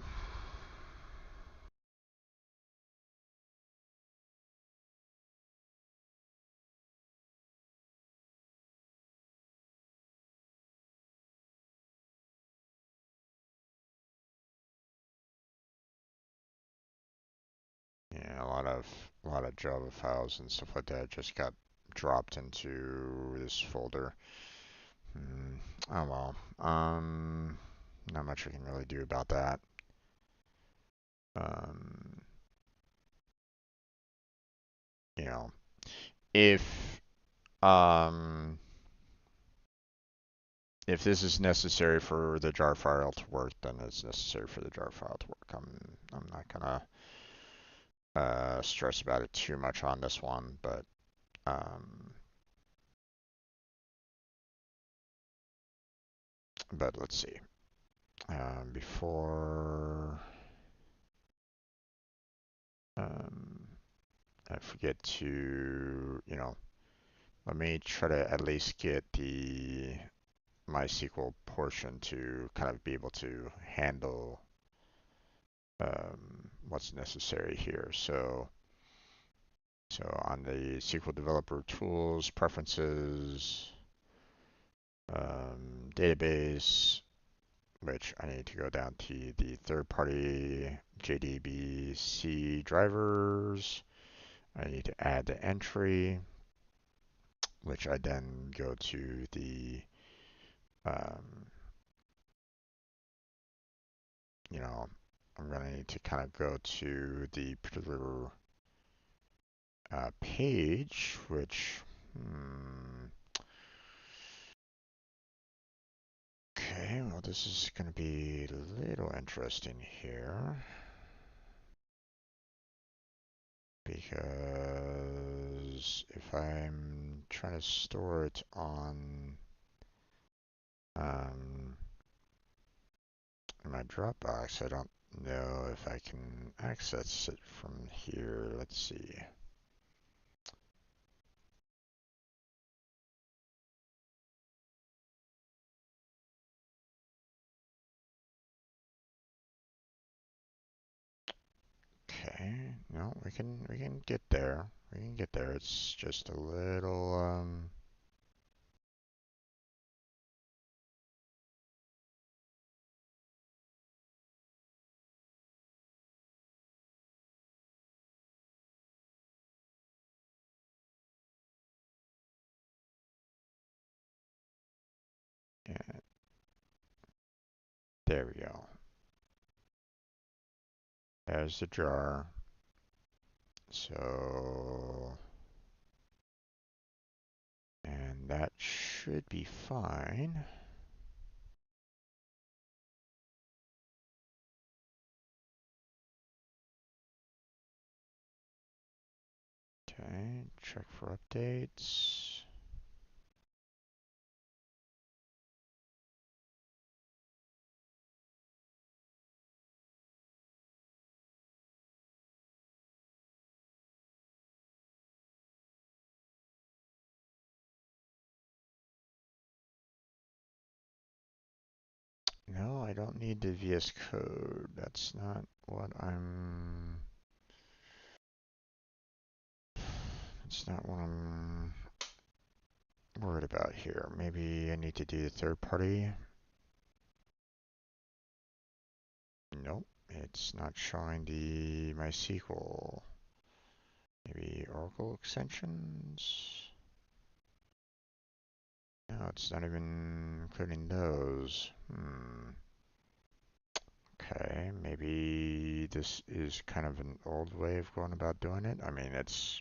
have a lot of Java files and stuff like that just got dropped into this folder. Oh well. Not much we can really do about that. Um, you know, if um, if this is necessary for the jar file to work, then it's necessary for the jar file to work. I'm not gonna stress about it too much on this one, but let's see. Before I forget to, let me try to at least get the MySQL portion to kind of be able to handle what's necessary here. So on the SQL Developer Tools, Preferences, Database, which I need to go down to the third-party JDBC drivers. I need to add the entry, which I then go to the, I'm going to need to kind of go to the particular page, which, okay, well, this is going to be a little interesting here. Because if I'm trying to store it on in my Dropbox, I don't know if I can access it from here. Let's see. Okay, no, we can get there. We can get there. It's just a little yeah, there we go. There's the jar. So, and that should be fine. Okay, check for updates. No, I don't need the VS Code. That's not what that's not what I'm worried about here. Maybe I need to do the third party. Nope, it's not showing the MySQL. Maybe Oracle extensions? No, it's not even including those. Okay, maybe this is kind of an old way of going about doing it. I mean, it's,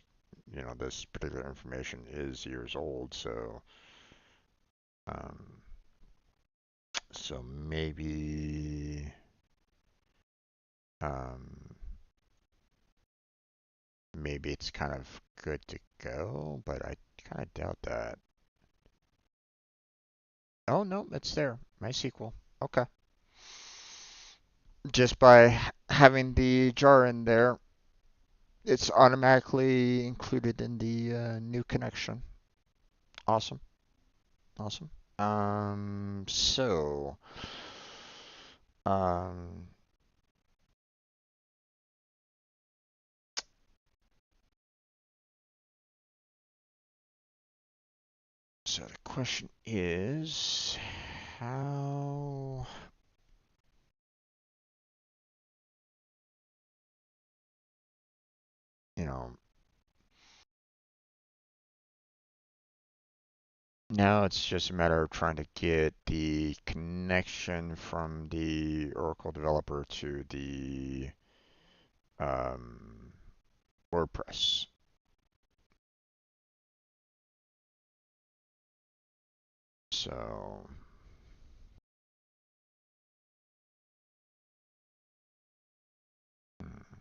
this particular information is years old, so um, maybe um, maybe it's kind of good to go, but I kind of doubt that. Oh no, it's there. MySQL. Okay. Just by having the jar in there, it's automatically included in the new connection. Awesome. Awesome. So, um, so the question is, how, you know, now it's just a matter of trying to get the connection from the Oracle developer to the um, WordPress. So, hmm,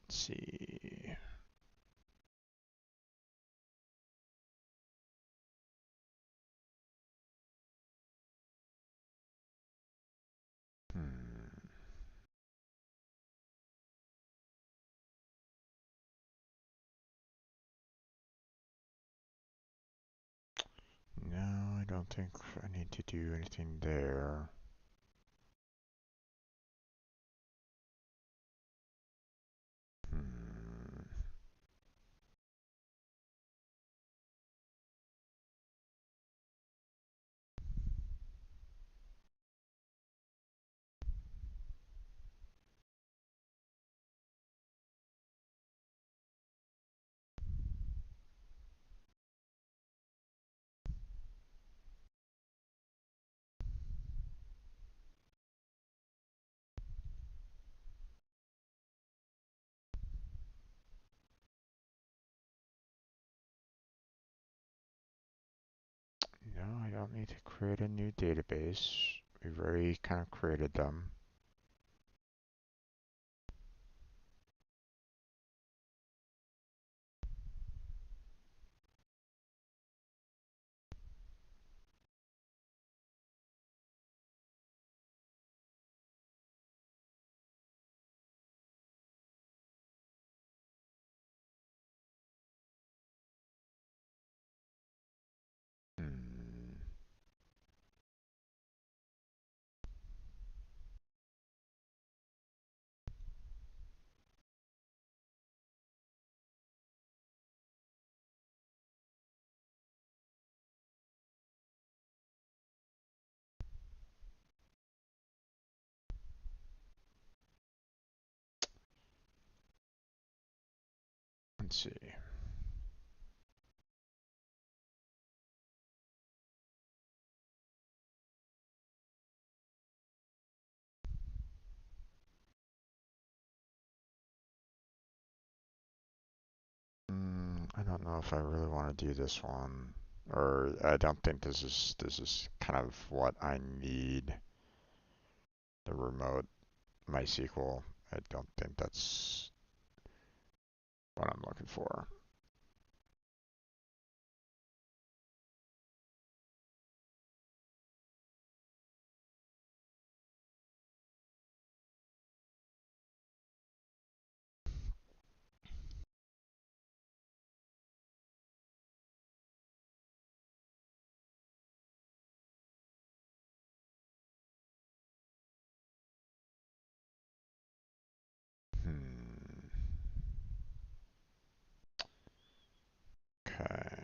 let's see. Hmm. No, I don't think I need to do anything there. Hmm. No, I don't need to create a new database. We've already kind of created them. Hmm. Let's see. I don't know if I really want to do this one, or I don't think this is kind of what I need. The remote MySQL. I don't think that's what I'm looking for. Hmm. Okay.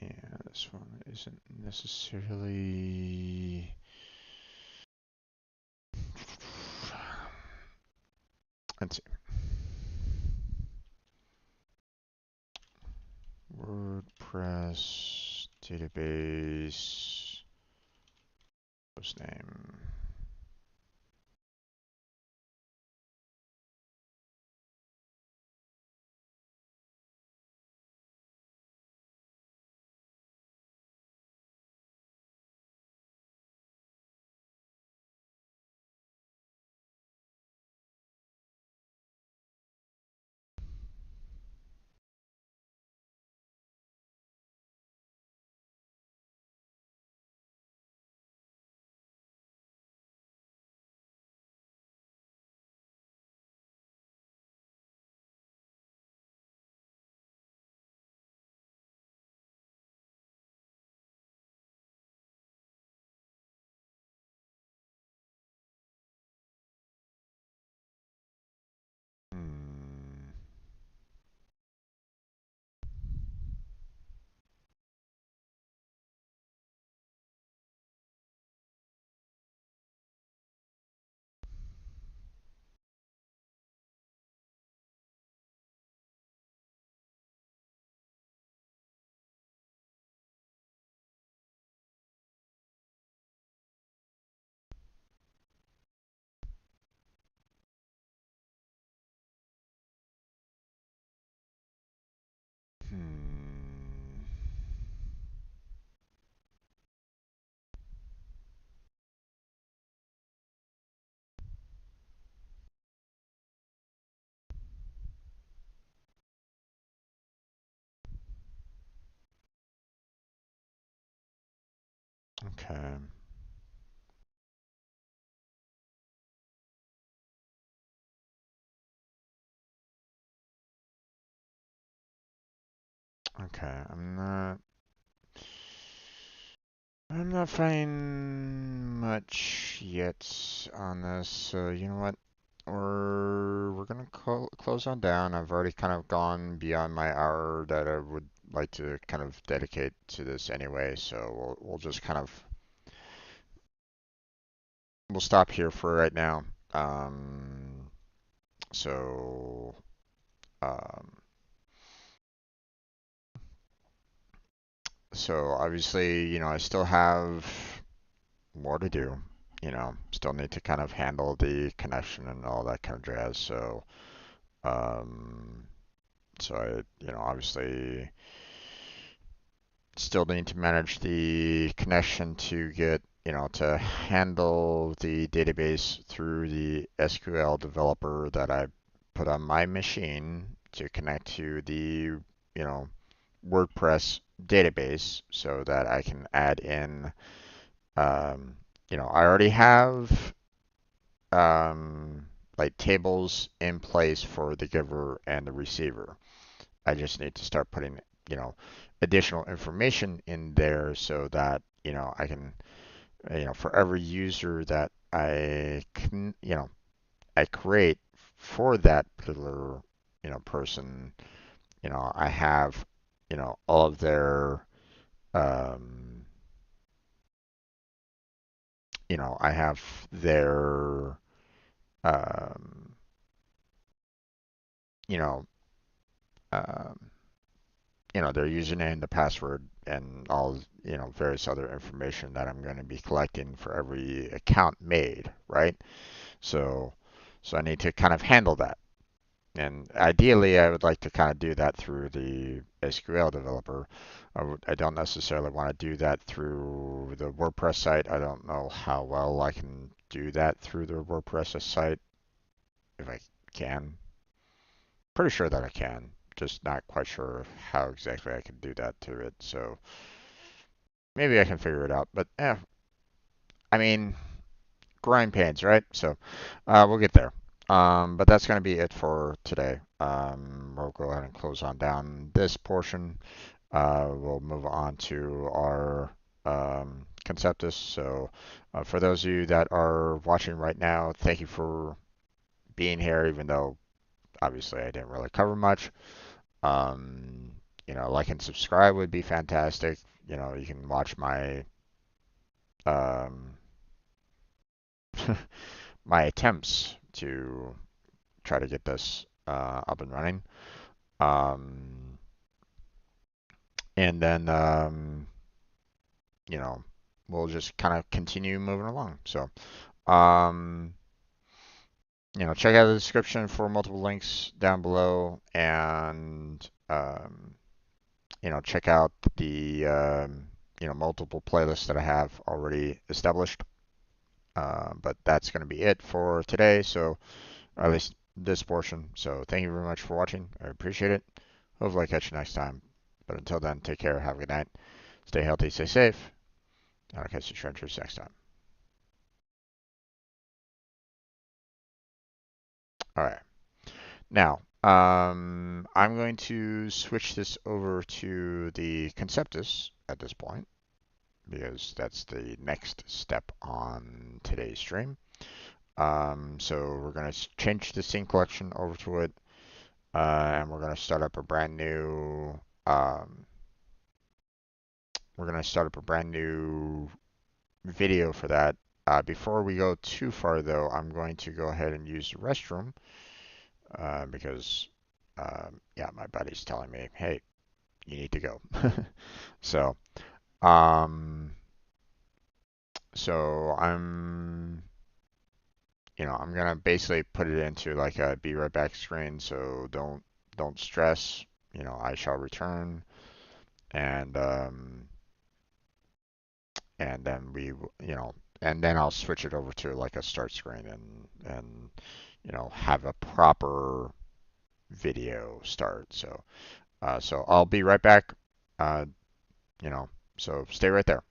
Yeah, this one isn't necessarily. Let's see. WordPress database host name. Okay. Okay. I'm not finding much yet on this. So you know what? We're gonna close on down. I've already kind of gone beyond my hour that I would like to kind of dedicate to this anyway. So we'll just kind of we'll stop here for right now. So um, so obviously, I still have more to do. Still need to kind of handle the connection and all that kind of jazz. Um, so obviously still need to manage the connection to get, to handle the database through the SQL developer that I put on my machine to connect to the, you know, WordPress database so that I can add in, um, I already have like tables in place for the giver and the receiver. I just need to start putting, you know, additional information in there so that, I can, for every user that I can, I create for that particular, person, I have, all of their, um, I have their, um, you know, um, their username, the password, and all, various other information that I'm going to be collecting for every account made, right? So, so I need to kind of handle that. And ideally, I would like to kind of do that through the SQL developer. I don't necessarily want to do that through the WordPress site. I don't know how well I can do that through the WordPress site, if I can. Pretty sure that I can, just not quite sure how exactly I can do that to it. So maybe I can figure it out. But I mean, grind pains, right? So we'll get there. But that's going to be it for today. We'll go ahead and close on down this portion. We'll move on to our Conceptus. So for those of you that are watching right now, thank you for being here, even though obviously I didn't really cover much. Um, like and subscribe would be fantastic. You can watch my um, my attempts to try to get this up and running. Um, and then you know we'll just kind of continue moving along. So um, check out the description for multiple links down below, and check out the multiple playlists that I have already established. But that's going to be it for today. So, or at least this portion. So, thank you very much for watching. I appreciate it. Hopefully, I catch you next time. But until then, take care. Have a good night. Stay healthy, stay safe. I'll catch you trenchers next time. All right. Now, I'm going to switch this over to the Conceptus at this point because that's the next step on today's stream. So we're going to change the scene collection over to it, and we're going to start up a brand new. Um, we're going to start up a brand new video for that. Before we go too far, though, I'm going to go ahead and use the restroom because, yeah, my buddy's telling me, hey, you need to go. So, um, so I'm gonna basically put it into like a be right back screen. So don't stress. I shall return, and and then and then I'll switch it over to like a start screen and have a proper video start. So I'll be right back. Uh, so stay right there.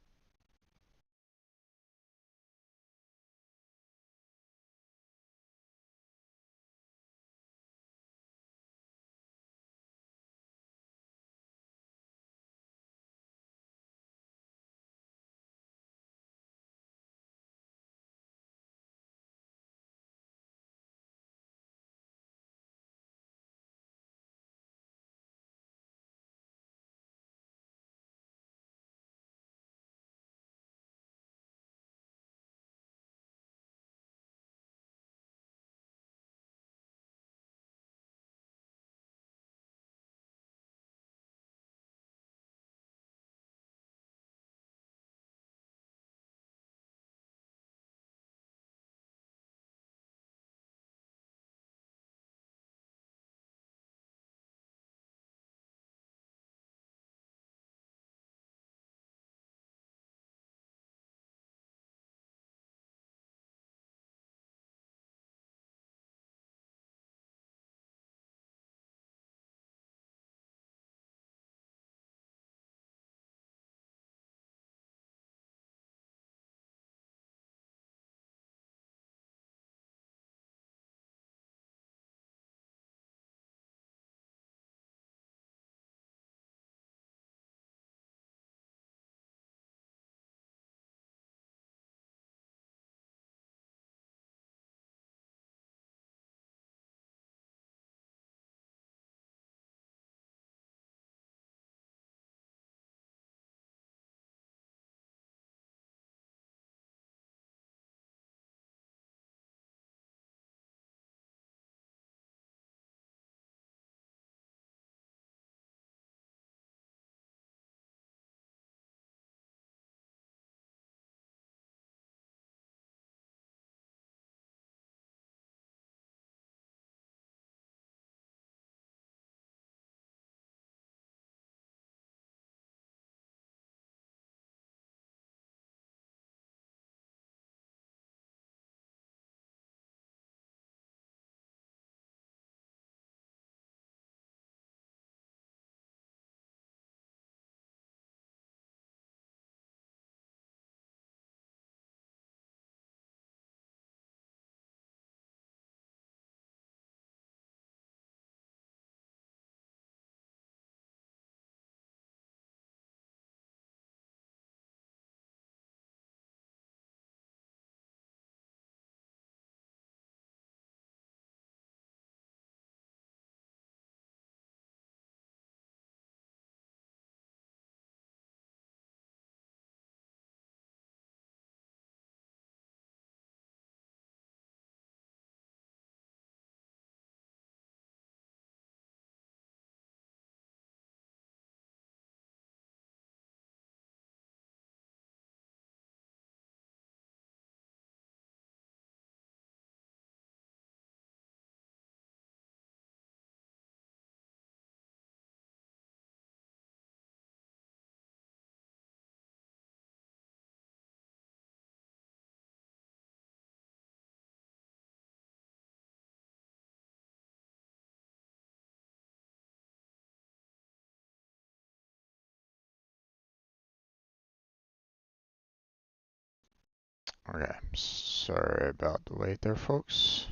Okay, sorry about the wait there, folks.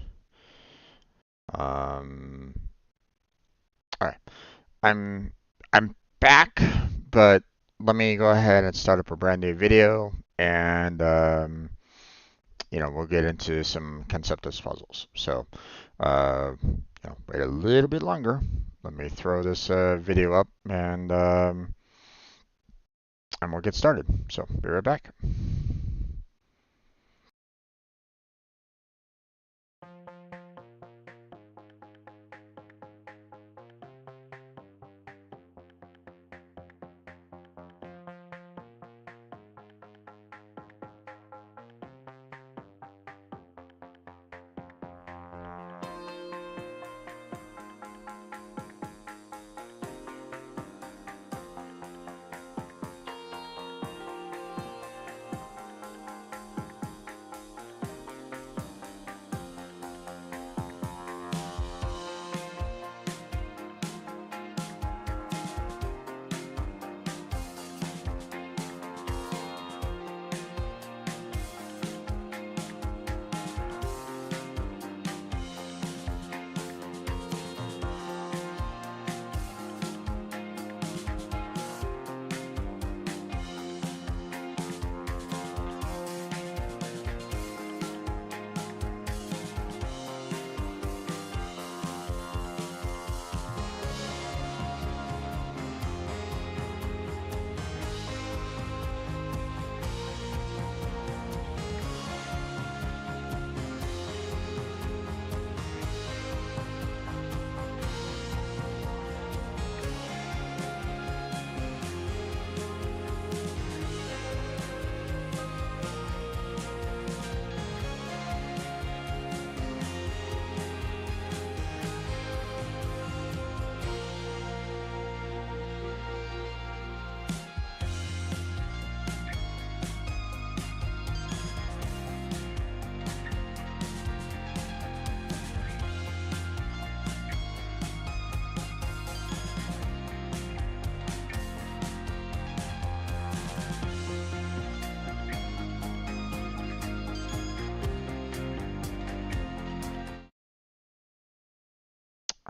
Um, all right, I'm I'm back, but let me go ahead and start up a brand new video, and we'll get into some Conceptus puzzles. So, wait a little bit longer. Let me throw this video up, and we'll get started. So, be right back.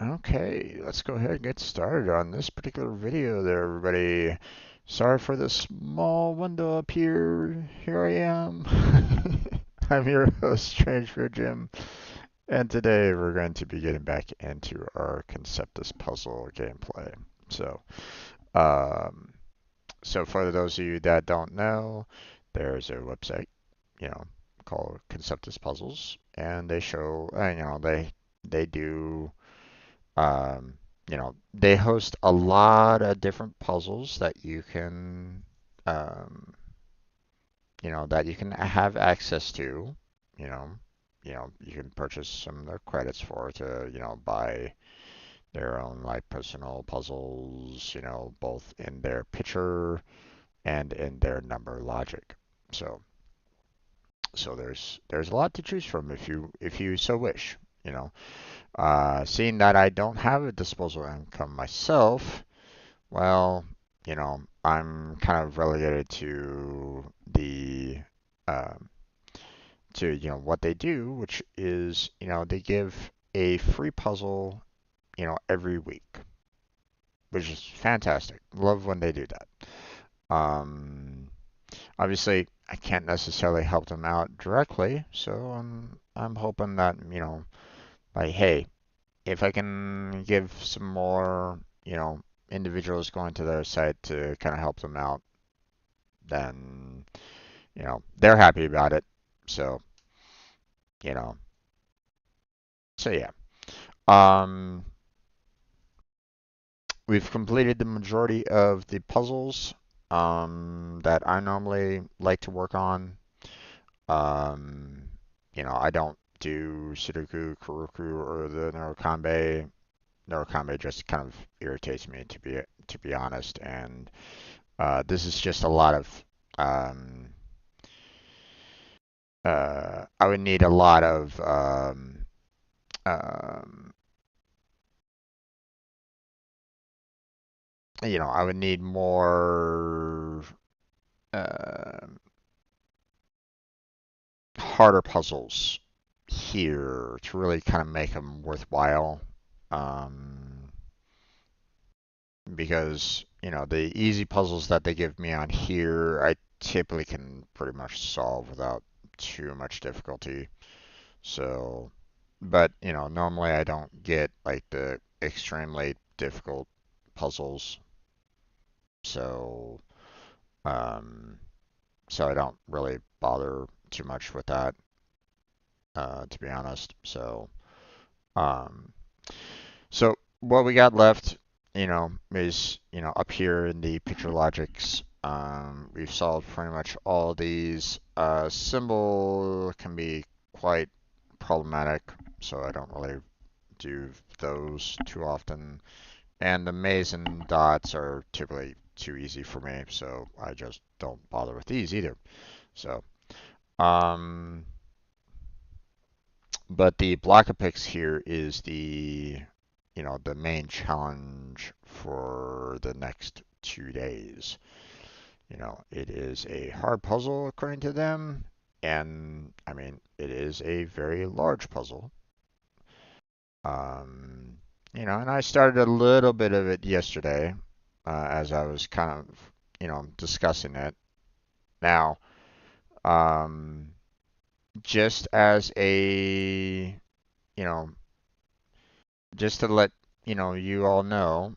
Okay, let's go ahead and get started on this particular video there, everybody. Sorry for the small window up here. Here I am. I'm your host, Strange for Jim, and today we're going to be getting back into our Conceptus puzzle gameplay. So, um, so for those of you that don't know, there's a website, you know, called Conceptus Puzzles, and they show, they do they host a lot of different puzzles that um, that you can have access to. You know, you can purchase some of their credits for to, buy their own like personal puzzles. Both in their picture and in their number logic. So, so there's a lot to choose from if you so wish. You know, seeing that I don't have a disposable income myself. Well, I'm kind of relegated um, to what they do, which is, they give a free puzzle, every week, which is fantastic. Love when they do that. Um, Obviously, I can't necessarily help them out directly, so I'm hoping that, like, hey, if I can give some more, individuals going to their site to kind of help them out, then, they're happy about it. So, you know, so yeah. Um, we've completed the majority of the puzzles that I normally like to work on. Um, I don't do Sudoku, Kuroku, or the Neurokambe. Neurokambe just kind of irritates me to be honest, and this is just a lot of I would need a lot of um, I would need more uh, harder puzzles here to really kind of make them worthwhile. Um, because, the easy puzzles that they give me on here, I typically can pretty much solve without too much difficulty. So, but, normally I don't get like the extremely difficult puzzles. So, um, so I don't really bother too much with that, to be honest. Um, so what we got left, is, up here in the picture logics. We've solved pretty much all these. Symbol can be quite problematic, so I don't really do those too often. And the maze and dots are typically too easy for me, so I just don't bother with these either. So, um, but the block of picks here is the main challenge for the next 2 days. It is a hard puzzle according to them, and I mean, it is a very large puzzle. And I started a little bit of it yesterday, as I was kind of, discussing it. Now, um, just as you know, just to let you all know.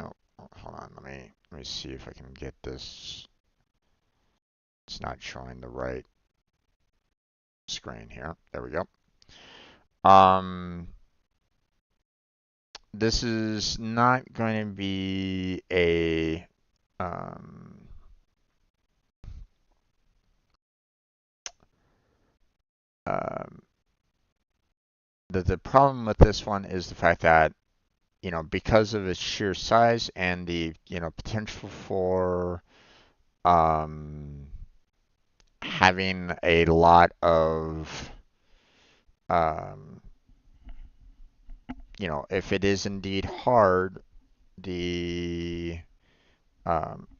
Oh, hold on. Let me see if I can get this. It's not showing the right screen here. There we go. This is not going to be a um, um, the problem with this one is the fact that because of its sheer size and the potential for um, having a lot of um, if it is indeed hard, the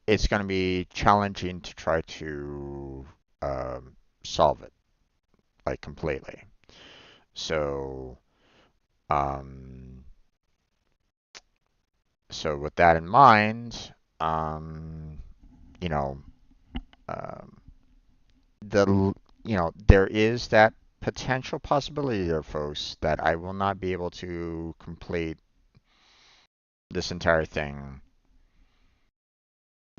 it's going to be challenging to try to solve it like completely. So, um, so with that in mind, you know, um, there is that potential possibility there, folks, that I will not be able to complete this entire thing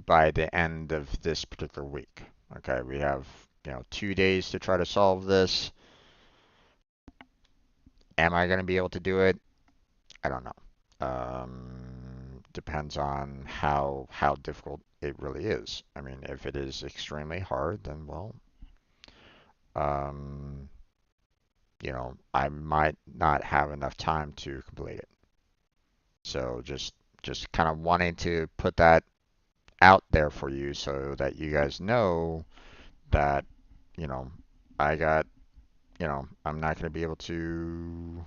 by the end of this particular week. Okay, we have 2 days to try to solve this. Am I going to be able to do it? I don't know. Depends on how difficult it really is. I mean, if it is extremely hard, then well, um, I might not have enough time to complete it. So just kind of wanting to put that out there for you so that you guys know that, you know, I got, I'm not going to be able to,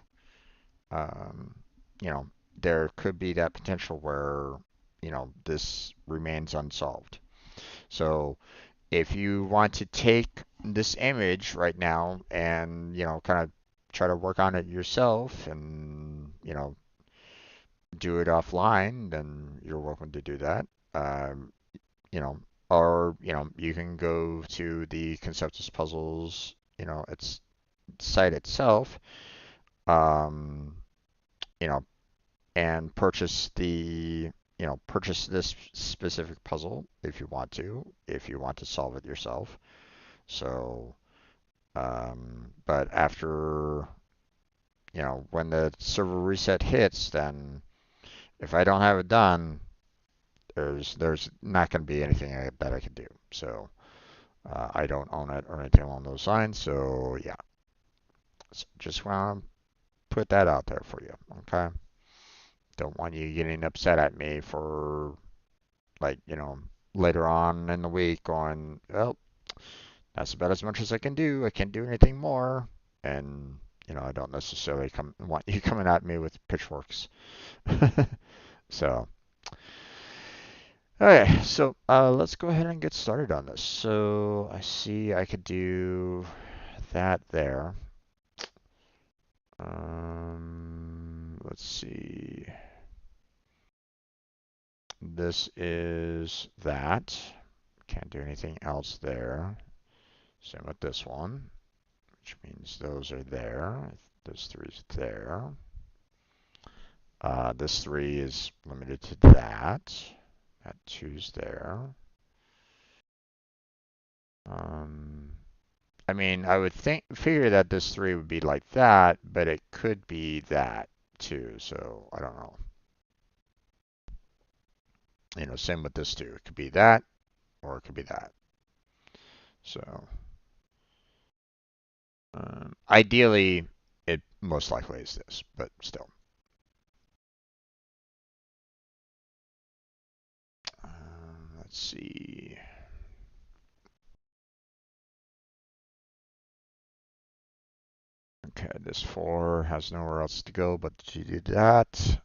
um, you know, there could be that potential where, this remains unsolved. So if you want to take this image right now and, kind of try to work on it yourself and, do it offline, then you're welcome to do that. Um, you know, or, you can go to the Conceptis puzzles, its site itself, um, you know, and purchase this specific puzzle if you want to solve it yourself. So, but after, when the server reset hits, then if I don't have it done, there's not going to be anything that I can do. So, I don't own it or anything along those lines. So yeah, so just want to put that out there for you. Okay. Don't want you getting upset at me for like, later on in the week going, well, that's about as much as I can do. I can't do anything more. And, I don't necessarily want you coming at me with pitchforks. So, okay, so let's go ahead and get started on this. So I see I could do that there. Let's see. This is that. Can't do anything else there. Same with this one, which means those are there. This 3 is there. This 3 is limited to that. That 2 is there. I mean, I would figure that this 3 would be like that, but it could be that too. So I don't know. You know, same with this 2. It could be that, or it could be that. So ideally, it most likely is this, but still. Let's see. Okay, this 4 has nowhere else to go but to do that.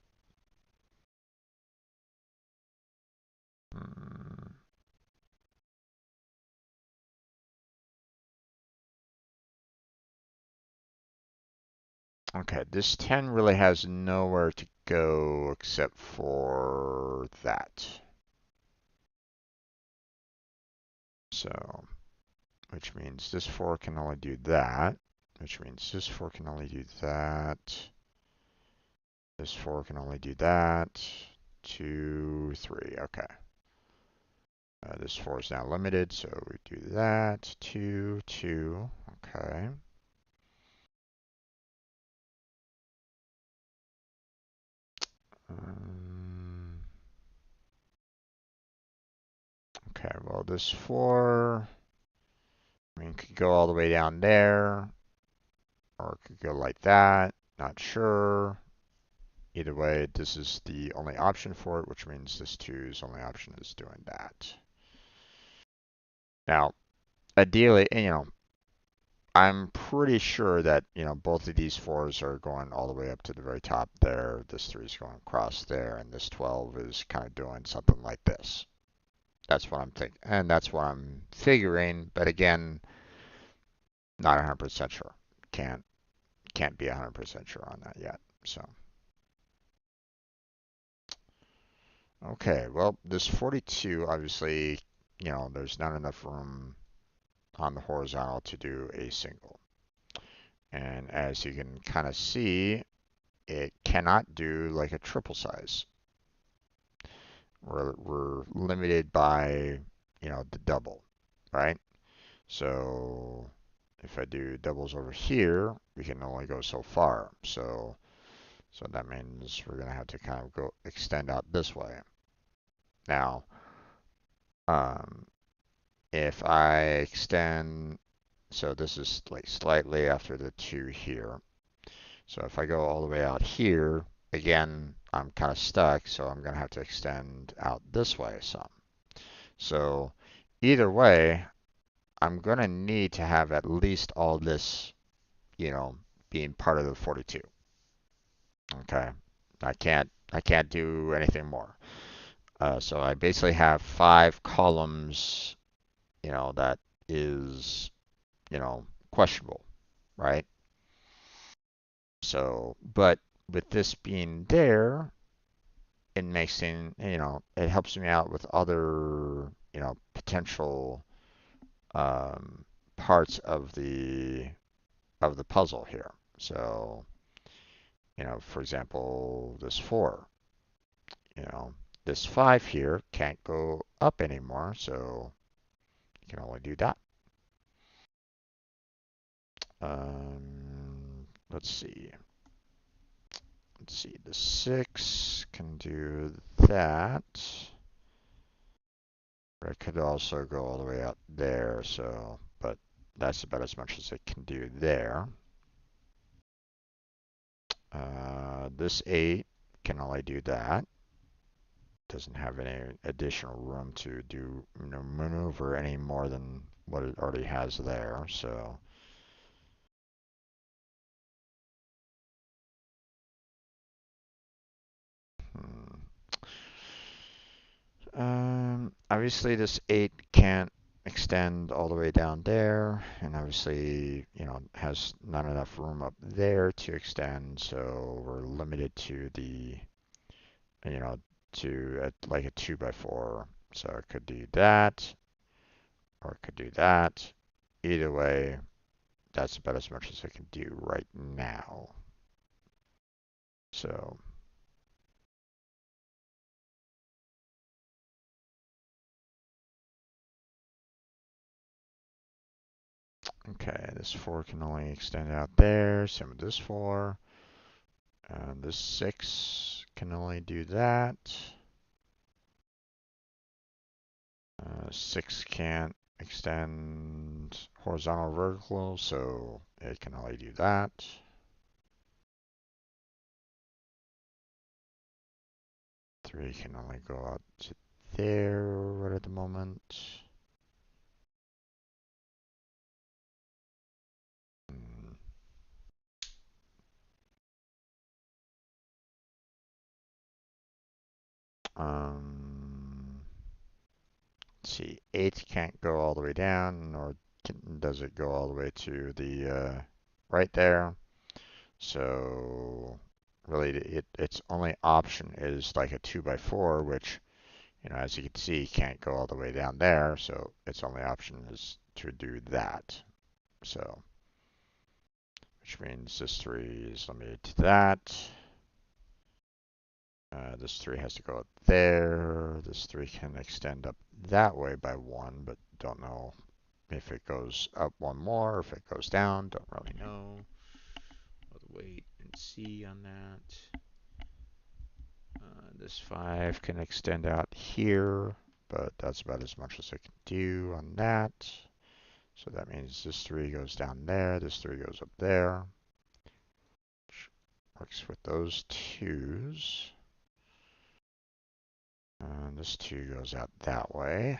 Okay, this 10 really has nowhere to go except for that. So, which means this 4 can only do that, which means this 4 can only do that. This 4 can only do that. 2, 3, okay. This 4 is now limited, so we do that. 2, 2, okay. Okay, well, this 4, I mean, could go all the way down there, or it could go like that. Not sure. Either way, this is the only option for it, which means this 2's only option is doing that. Now, ideally, you know, I'm pretty sure that, you know, both of these 4s are going all the way up to the very top there. This 3 is going across there, and this 12 is kind of doing something like this. That's what I'm thinking, and that's what I'm figuring. But again, not 100% sure. Can't be 100% sure on that yet. So, okay, well, this 42, obviously, you know, there's not enough room on the horizontal to do a single. And as you can kind of see, it cannot do like a triple size. We're limited by, you know, the double, right? So if I do doubles over here, we can only go so far. So that means we're going to have to kind of go extend out this way. Now, if I extend, so this is like slightly after the 2 here. So if I go all the way out here, again, I'm kind of stuck, so I'm going to have to extend out this way some. So either way, I'm going to need to have at least all this, you know, being part of the 42. Okay. I can't do anything more. So I basically have 5 columns, you know, that is, you know, questionable, right? So, but with this being there, it makes things, you know, it helps me out with other, you know, potential um, parts of the puzzle here. So, you know, for example, this 4, you know, this 5 here can't go up anymore, so you can only do that. Let's see. Let's see, the 6 can do that. It could also go all the way out there, so, but that's about as much as it can do there. This 8 can only do that. Doesn't have any additional room to do, you know, maneuver any more than what it already has there, so. Obviously this 8 can't extend all the way down there, and obviously, has not enough room up there to extend, so we're limited to the, you know, to like a 2x4. So it could do that, or it could do that. Either way, that's about as much as I can do right now. So, okay, this 4 can only extend out there. Same with this 4. And this 6 can only do that. 6 can't extend horizontal or vertical, so it can only do that. 3 can only go out to there right at the moment. Hmm. Let's see, 8 can't go all the way down, nor does it go all the way to the right there. So really, its only option is like a 2x4, which, as you can see, can't go all the way down there. So its only option is to do that. So, which means this 3 is limited to that. This 3 has to go up there. This 3 can extend up that way by 1, but don't know if it goes up 1 more or if it goes down. Don't really know. I'll wait and see on that. This 5 can extend out here, but that's about as much as I can do on that. So that means this 3 goes down there, this 3 goes up there. Which works with those 2s. And this 2 goes out that way.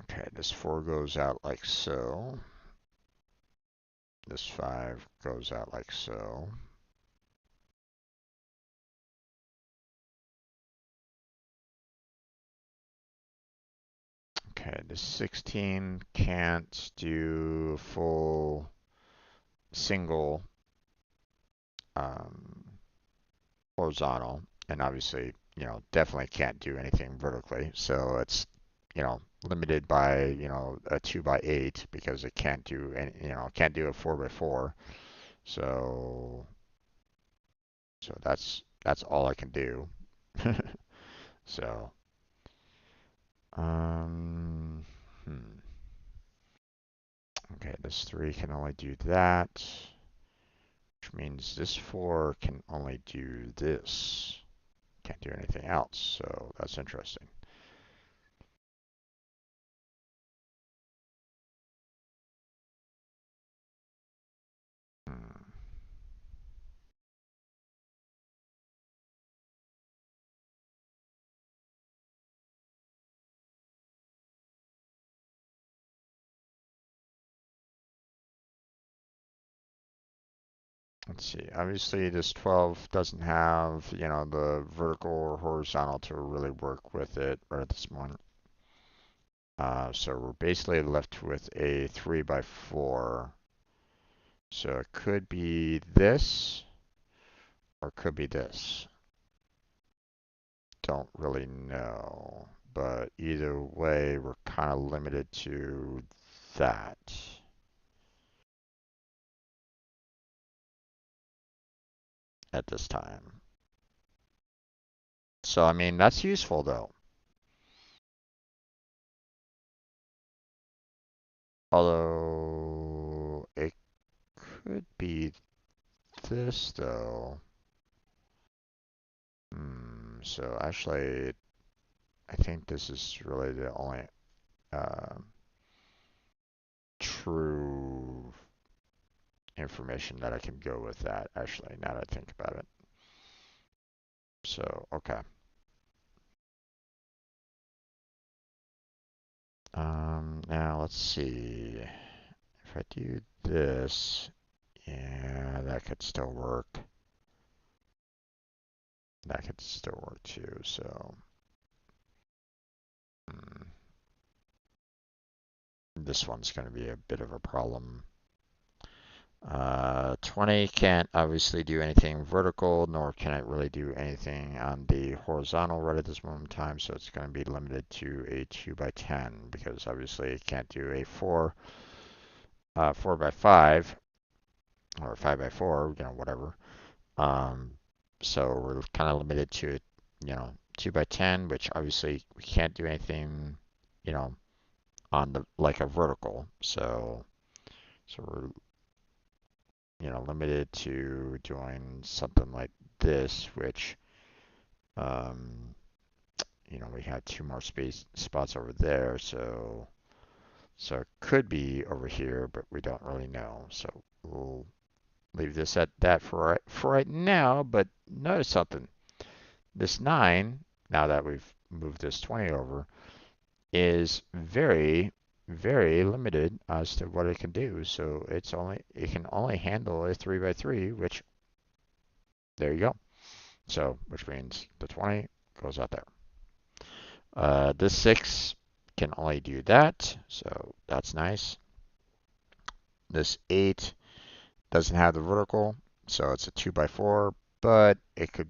Okay, this 4 goes out like so. This 5 goes out like so. Okay, this 16 can't do a full single horizontal, and obviously, definitely can't do anything vertically. So it's, limited by, a 2x8 because it can't do any, can't do a 4x4. So, that's all I can do. So, um, hmm. Okay, this 3 can only do that, which means this 4 can only do this. Can't do anything else, so that's interesting. Hmm. Let's see. Obviously, this 12 doesn't have, the vertical or horizontal to really work with it right at this moment. So we're basically left with a 3x4. So it could be this, or it could be this. Don't really know. But either way, we're kind of limited to that at this time. So, I mean, that's useful though. Although it could be this though. So actually, I think this is really the only uh, true information that I can go with that, actually, now that I think about it. So, okay. Now let's see. If if I do this, yeah, that could still work. That could still work too, so. This one's going to be a bit of a problem. 20 can't obviously do anything vertical, nor can it really do anything on the horizontal right at this moment in time, so it's going to be limited to a 2 by 10 because obviously it can't do a 4 by 5 or 5 by 4, whatever. So we're kind of limited to, 2 by 10, which obviously we can't do anything, on the like a vertical. So we're limited to doing something like this, which, we had 2 more spots over there, so it could be over here, but we don't really know. So we'll leave this at that for right now. But notice something: this 9, now that we've moved this 20 over, is very, very limited as to what it can do. So it can only handle a 3 by 3, which there you go. So which means the 20 goes out there. This 6 can only do that, so that's nice. This 8 doesn't have the vertical, so it's a 2 by 4, but it could,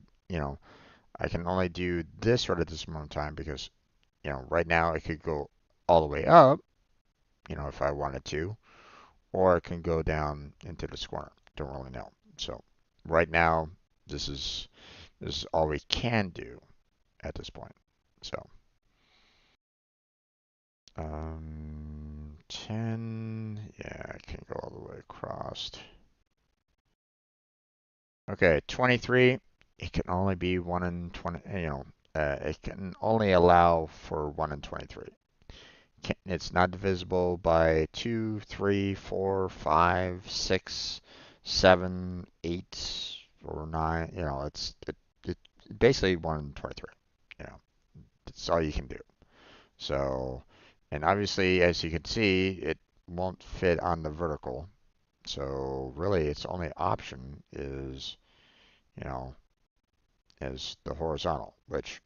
I can only do this right at this moment in time because, right now it could go all the way up, if I wanted to, or it can go down into this corner. Don't really know. So right now, this is all we can do at this point. So 10, yeah, I can go all the way across. Okay, 23, it can only be 1 in 20, it can only allow for 1 in 23. It's not divisible by 2, 3, 4, 5, 6, 7, 8, or 9. It basically 1 in 23. That's all you can do. So, and obviously, as you can see, it won't fit on the vertical. So really, its only option is, is the horizontal, which,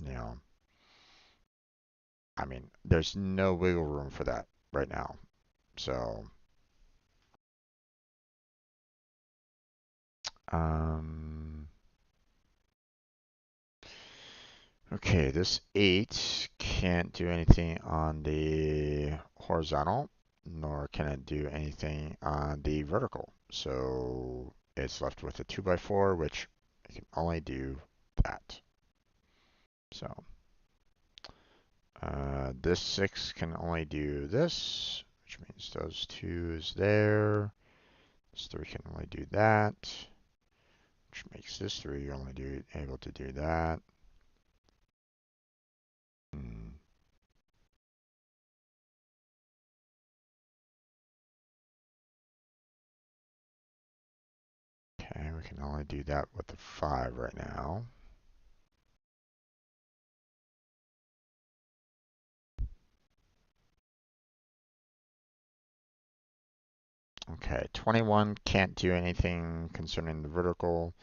you know, I mean, there's no wiggle room for that right now. So, okay, this 8 can't do anything on the horizontal, nor can it do anything on the vertical. So it's left with a 2 by 4, which it can only do that. So this 6 can only do this, which means those 2 is there. This 3 can only do that, which makes this 3 only able to do that. Okay, we can only do that with the 5 right now. Okay, 21 can't do anything concerning the vertical.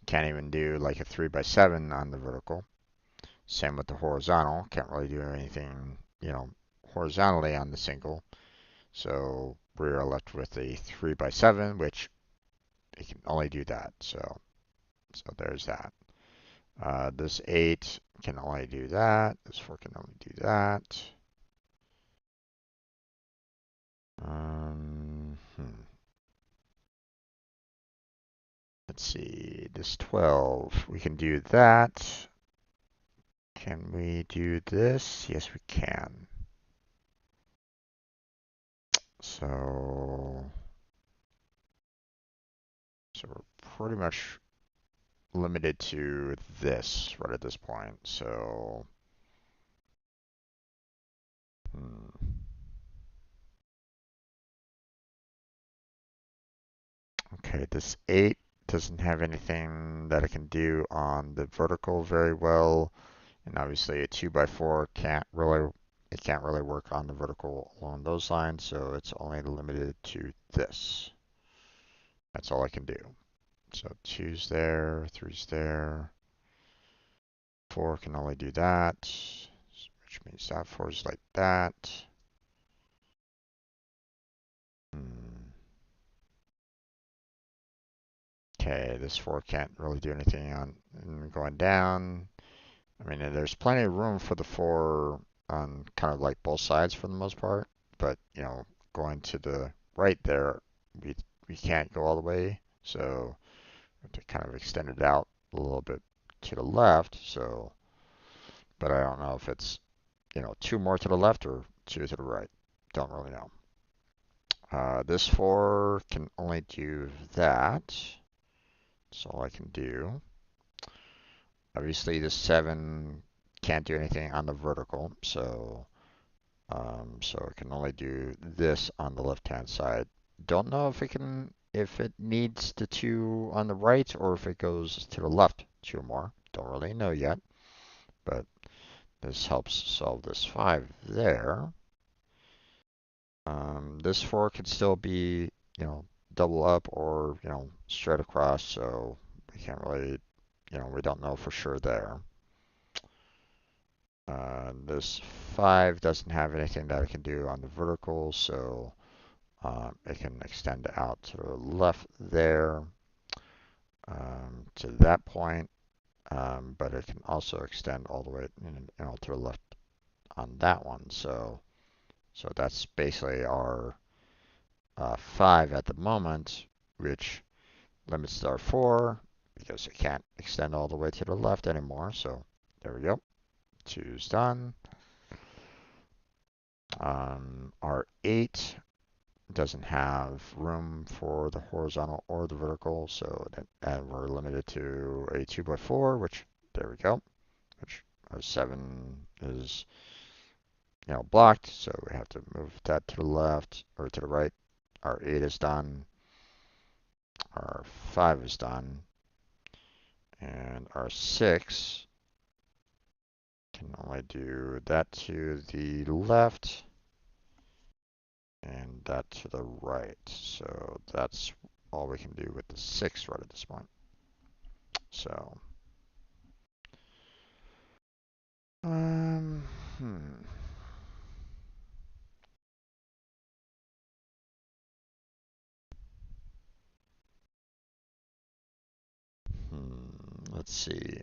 Can't even do like a 3 by 7 on the vertical. Same with the horizontal. Can't really do anything, horizontally on the single. So we are left with a 3 by 7, which it can only do that. So there's that. This 8 can only do that. This 4 can only do that. Let's see, this 12, we can do that. Can we do this? Yes, we can. So we're pretty much limited to this right at this point. So, okay, this 8 doesn't have anything that it can do on the vertical very well. And obviously a 2 by 4 can't really it can't really work on the vertical along those lines, so it's only limited to this. That's all I can do. So 2's there, 3's there. 4 can only do that, which means that 4's like that. Okay, this 4 can't really do anything on going down. I mean, there's plenty of room for the 4 on kind of like both sides for the most part, but you know, going to the right there, we we can't go all the way, so we have to kind of extend it out a little bit to the left. So, but I don't know if it's, you know, 2 more to the left or 2 to the right. Don't really know. This 4 can only do that. That's all I can do. Obviously, the 7 can't do anything on the vertical, so it can only do this on the left-hand side. Don't know if it needs the 2 on the right or if it goes to the left 2 more. Don't really know yet, but this helps solve this 5 there. This 4 could still be, you know, double up or, you know, straight across, so we can't really, you know, we don't know for sure there. This 5 doesn't have anything that it can do on the vertical, so it can extend out to the left there to that point, but it can also extend all the way, you know, to the left on that one. So that's basically our 5 at the moment, which limits our 4 because it can't extend all the way to the left anymore. So there we go. 2's done. Our 8 doesn't have room for the horizontal or the vertical, so we're limited to a 2x4, which there we go. Which our 7 is, you know, blocked, so we have to move that to the left or to the right. Our 8 is done. Our 5 is done. And our 6 can only do that to the left and that to the right. So that's all we can do with the 6 right at this point. So, um, hmm. Let's see.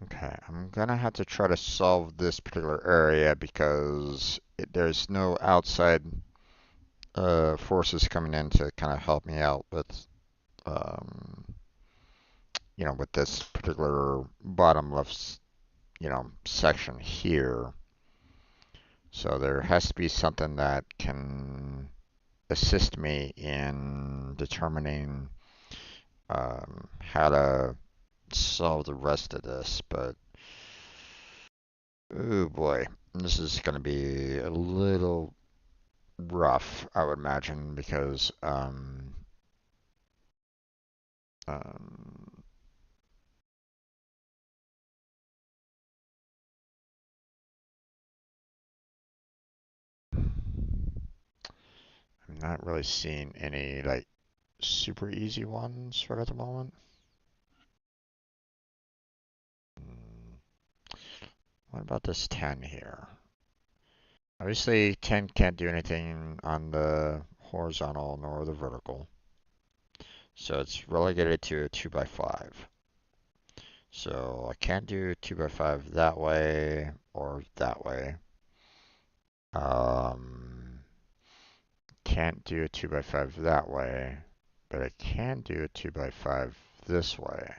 Okay, I'm gonna have to try to solve this particular area because there's no outside forces coming in to kind of help me out with, um, you know, with this particular bottom left, you know, section here. So there has to be something that can assist me in determining how to solve the rest of this, but oh boy, this is going to be a little rough, I would imagine, because um, I'm not really seeing any like super easy ones right at the moment. Hmm, What about this 10 here? Obviously, 10 can't do anything on the horizontal nor the vertical. So it's relegated to a 2x5. So I can't do 2x5 that way or that way. Um, can't do a 2x5 that way, but I can do a 2x5 this way.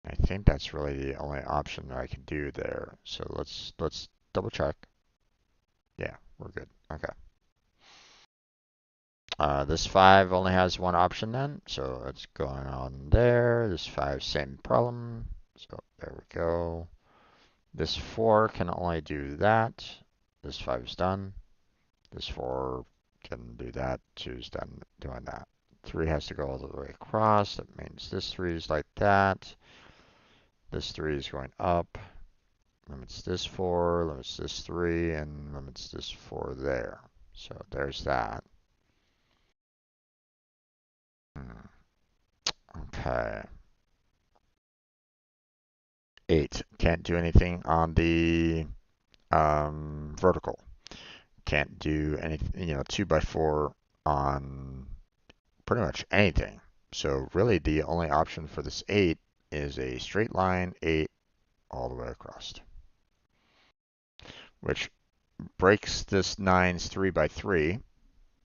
I think that's really the only option that I can do there. So let's double check. Yeah, we're good. Okay. This 5 only has one option then, so it's going on there. This 5, same problem. So there we go. This 4 can only do that. This 5 is done. This 4 can do that. 2 is done doing that. 3 has to go all the way across. That means this 3 is like that. This 3 is going up. Limits this 4, limits this 3, and limits this 4 there. So there's that. Okay. 8. Can't do anything on the vertical. Can't do anything, 2 by 4 on pretty much anything. So really the only option for this 8 is a straight line 8 all the way across, which breaks this 9's 3 by 3.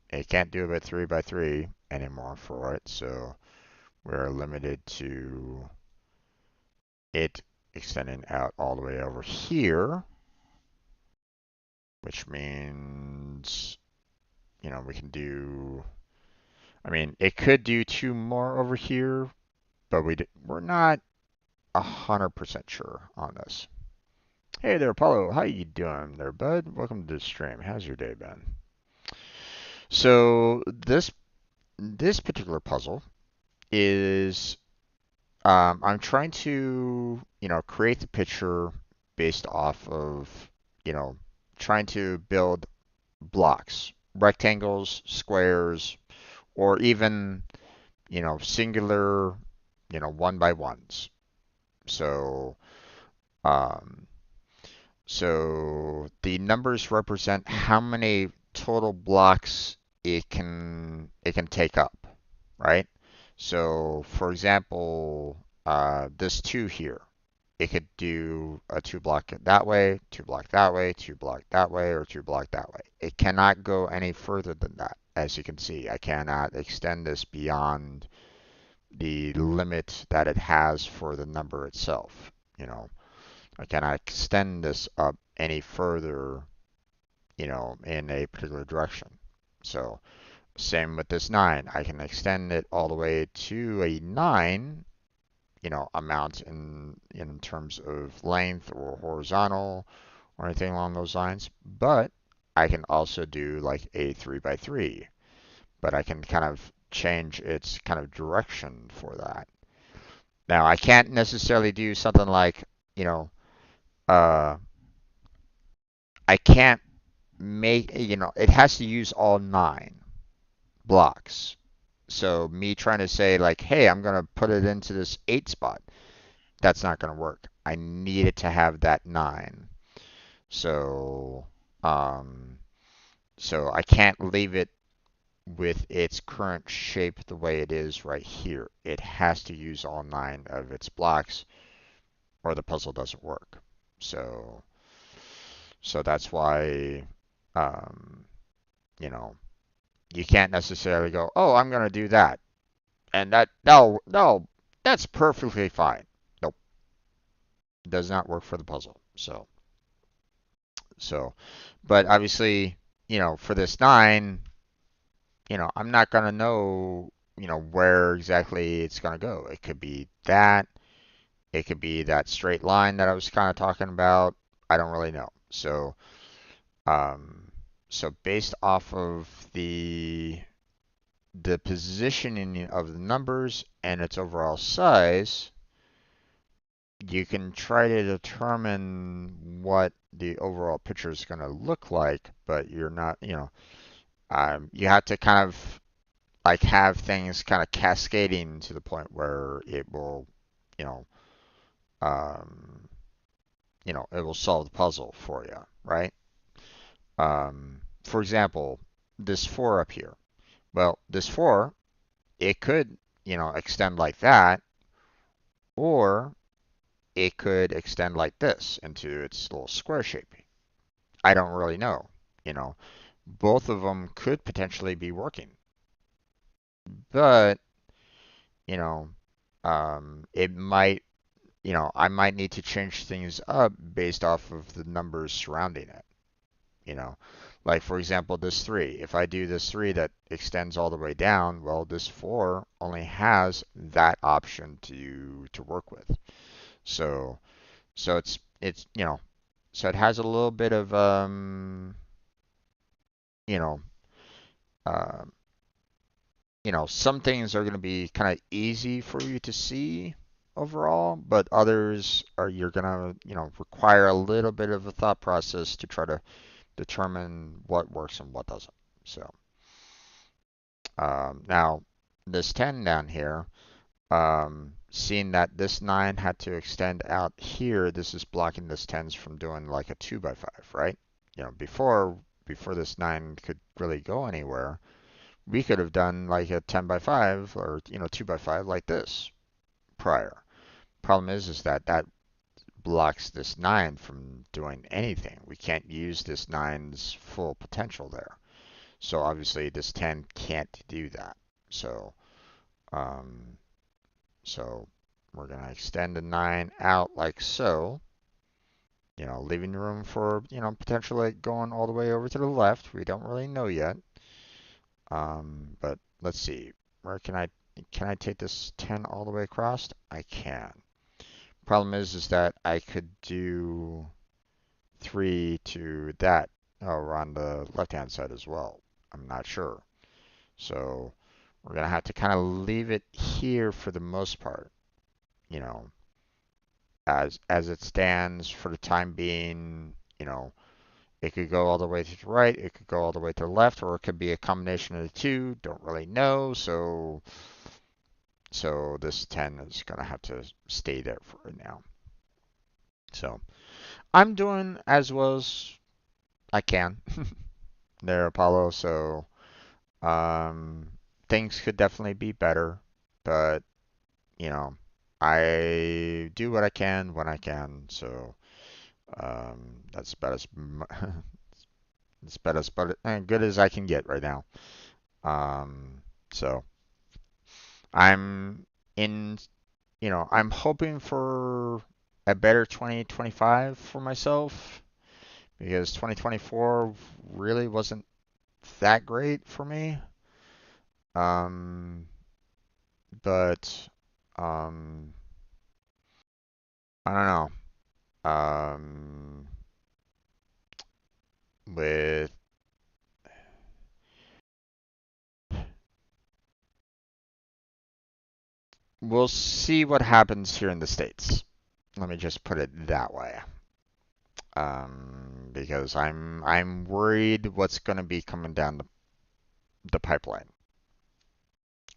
It can't do it at 3 by 3 anymore for it, so we're limited to it extending out all the way over here, which means, we can do, it could do 2 more over here, but we're not 100% sure on this. Hey there, Apollo. How you doing there, bud? Welcome to the stream. How's your day been? So this particular puzzle is I'm trying to create the picture based off of trying to build blocks, rectangles, squares, or even singular 1 by 1s. So um, so the numbers represent how many total blocks it can take up, right? So for example, this 2 here, it could do a 2 block that way, 2 block that way, 2 block that way, or 2 block that way. It cannot go any further than that. As you can see, I cannot extend this beyond the limit that it has for the number itself. I cannot extend this up any further, in a particular direction. So same with this 9. I can extend it all the way to a 9, amount in terms of length or horizontal or anything along those lines. But I can also do like a 3 by 3. But I can kind of change its kind of direction for that. Now I can't necessarily do something like, uh, I can't make, it has to use all 9 blocks. So me trying to say like, hey, I'm going to put it into this 8 spot, that's not going to work. I need it to have that 9. So, um, so I can't leave it with its current shape the way it is right here. It has to use all 9 of its blocks or the puzzle doesn't work. So that's why, um, you know, you can't necessarily go, oh, I'm going to do that. And no, that's perfectly fine. Nope. It does not work for the puzzle. So, but obviously, for this 9, I'm not going to know, where exactly it's going to go. It could be that. It could be that straight line that I was kind of talking about. I don't really know. Um, so based off of the positioning of the numbers and its overall size, you can try to determine what the overall picture is going to look like, but you're not, you have to kind of like have things kind of cascading to the point where it will, you know, um, it will solve the puzzle for you, right? For example, this 4 up here. Well, this 4, it could, extend like that, or it could extend like this into its little square shape. I don't really know. You know, both of them could potentially be working, but you know, it might, I might need to change things up based off of the numbers surrounding it. You know, like for example, this 3. If I do this 3 that extends all the way down, well, this 4 only has that option to work with. So it's so it has a little bit of you know um, some things are going to be kind of easy for you to see, overall, but others are you're gonna, require a little bit of a thought process to try to determine what works and what doesn't. So now this 10 down here, seeing that this 9 had to extend out here, this is blocking this 10s from doing like a 2 by 5, right? Before this 9 could really go anywhere, we could have done like a 10 by 5 or 2 by 5 like this prior. Problem is that that blocks this 9 from doing anything. We can't use this 9's full potential there. So obviously this 10 can't do that. So um, so we're going to extend the 9 out like so, leaving room for, potentially going all the way over to the left. We don't really know yet. But let's see. Where can I take this 10 all the way across? I can. Problem is that I could do 3 to that or on the left-hand side as well. I'm not sure. So we're going to have to kind of leave it here for the most part, you know, as it stands for the time being, it could go all the way to the right, it could go all the way to the left, or it could be a combination of the two. Don't really know. So this 10 is going to have to stay there for right now. So I'm doing as well as I can there, Apollo. So um, things could definitely be better, but you know, I do what I can when I can. So that's about as it's about as good as I can get right now. So I'm in, I'm hoping for a better 2025 for myself because 2024 really wasn't that great for me. Um, but um, I don't know. With We'll see what happens here in the States. Let me just put it that way. Because I'm worried what's going to be coming down the pipeline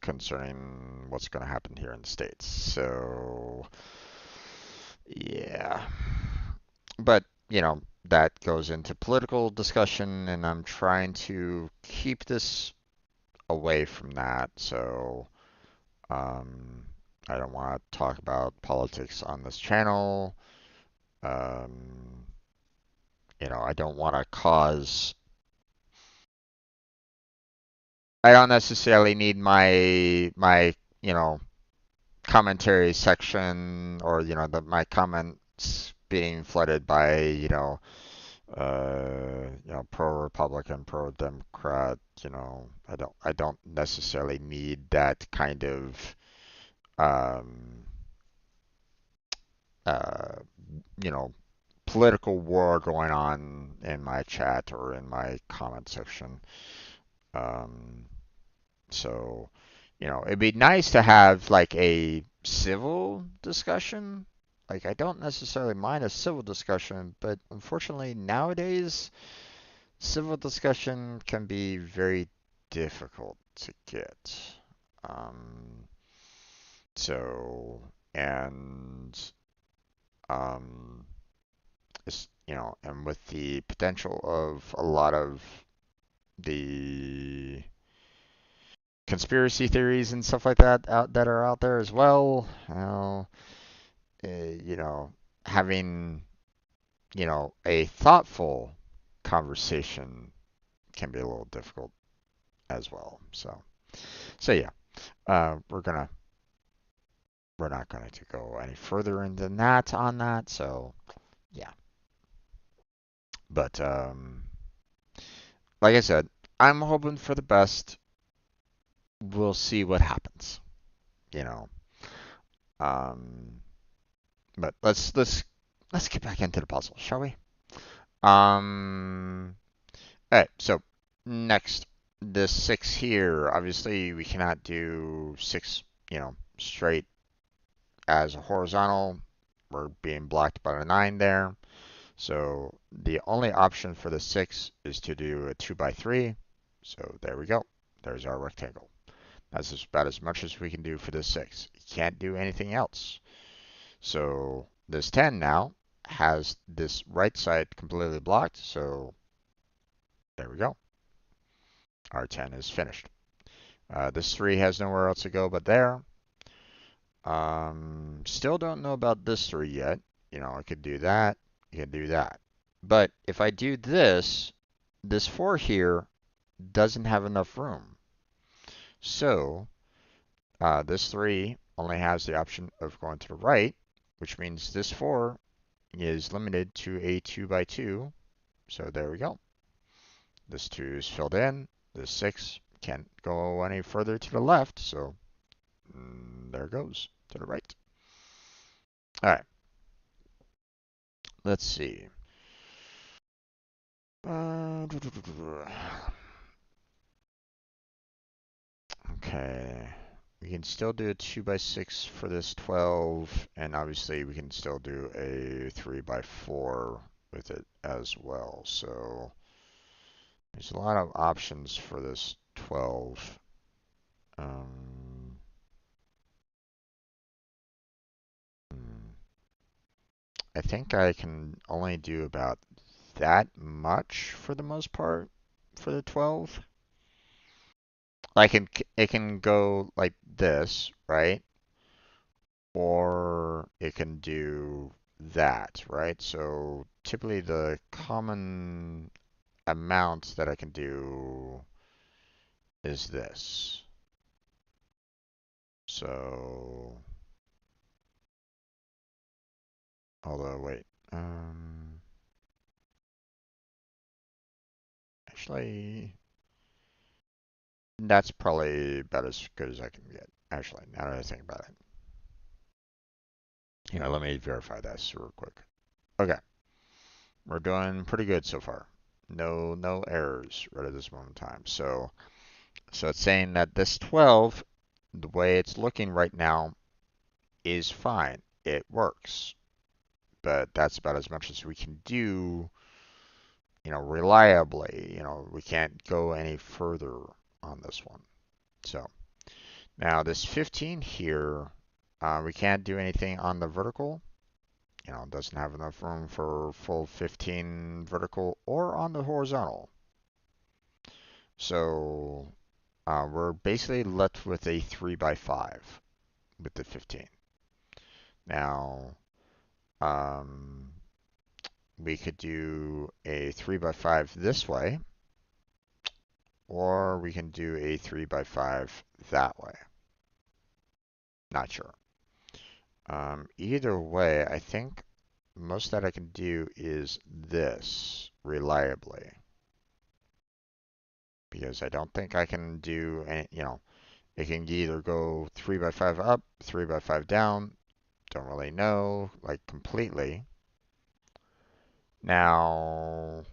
concerning what's going to happen here in the States. So, yeah. But, that goes into political discussion, and I'm trying to keep this away from that. So, um, I don't want to talk about politics on this channel. Um, I don't want to cause. I don't necessarily need my commentary section or my comments being flooded by pro Republican, pro Democrat. I don't necessarily need that kind of um, uh, you know political war going on in my chat or in my comment section. Um, so, it'd be nice to have like a civil discussion. Like, I don't necessarily mind a civil discussion, but unfortunately nowadays, civil discussion can be very difficult to get. Um, so, and um, and with the potential of a lot of the conspiracy theories and stuff like that are out there as well. You know, having a thoughtful conversation can be a little difficult as well. So yeah, we're not going to go any further into that on that. So yeah, but like I said, I'm hoping for the best. We'll see what happens. You know, um, but let's get back into the puzzle, shall we? Um, all right. So next, this 6 here. Obviously, we cannot do 6, straight as a horizontal, we're being blocked by a 9 there. So the only option for the 6 is to do a 2 by 3. So there we go. There's our rectangle. That's about as much as we can do for this 6. You can't do anything else. So this 10 now has this right side completely blocked. So there we go. Our 10 is finished. This 3 has nowhere else to go but there. Still don't know about this 3 yet. You know, I could do that. You could do that. But if I do this, this 4 here doesn't have enough room. So this 3 only has the option of going to the right, which means this 4 is limited to a 2 by 2. So there we go. This 2 is filled in. This 6 can't go any further to the left, so there it goes to the right. All right. Let's see. Okay. We can still do a 2 by 6 for this 12, and obviously we can still do a 3 by 4 with it as well. So there's a lot of options for this 12. I think I can only do about that much for the most part for the 12. Like it can go like this, right? Or it can do that, right? So typically the common amount that I can do is this. So, although wait, actually, that's probably about as good as I can get. Actually, now that I think about it. You know, let me verify this real quick. Okay, we're doing pretty good so far. No errors right at this moment in time. So it's saying that this 12, the way it's looking right now, is fine. It works. But that's about as much as we can do, you know, reliably. You know, we can't go any further on this one. So now this 15 here, we can't do anything on the vertical. You know, it doesn't have enough room for full 15 vertical or on the horizontal. So we're basically left with a 3 by 5 with the 15. Now, we could do a 3 by 5 this way, or we can do a 3 by 5 that way. Not sure. Either way, I think most that I can do is this reliably. Because I don't think I can do any, you know, it can either go 3 by 5 up, 3 by 5 down. Don't really know, like completely. Now,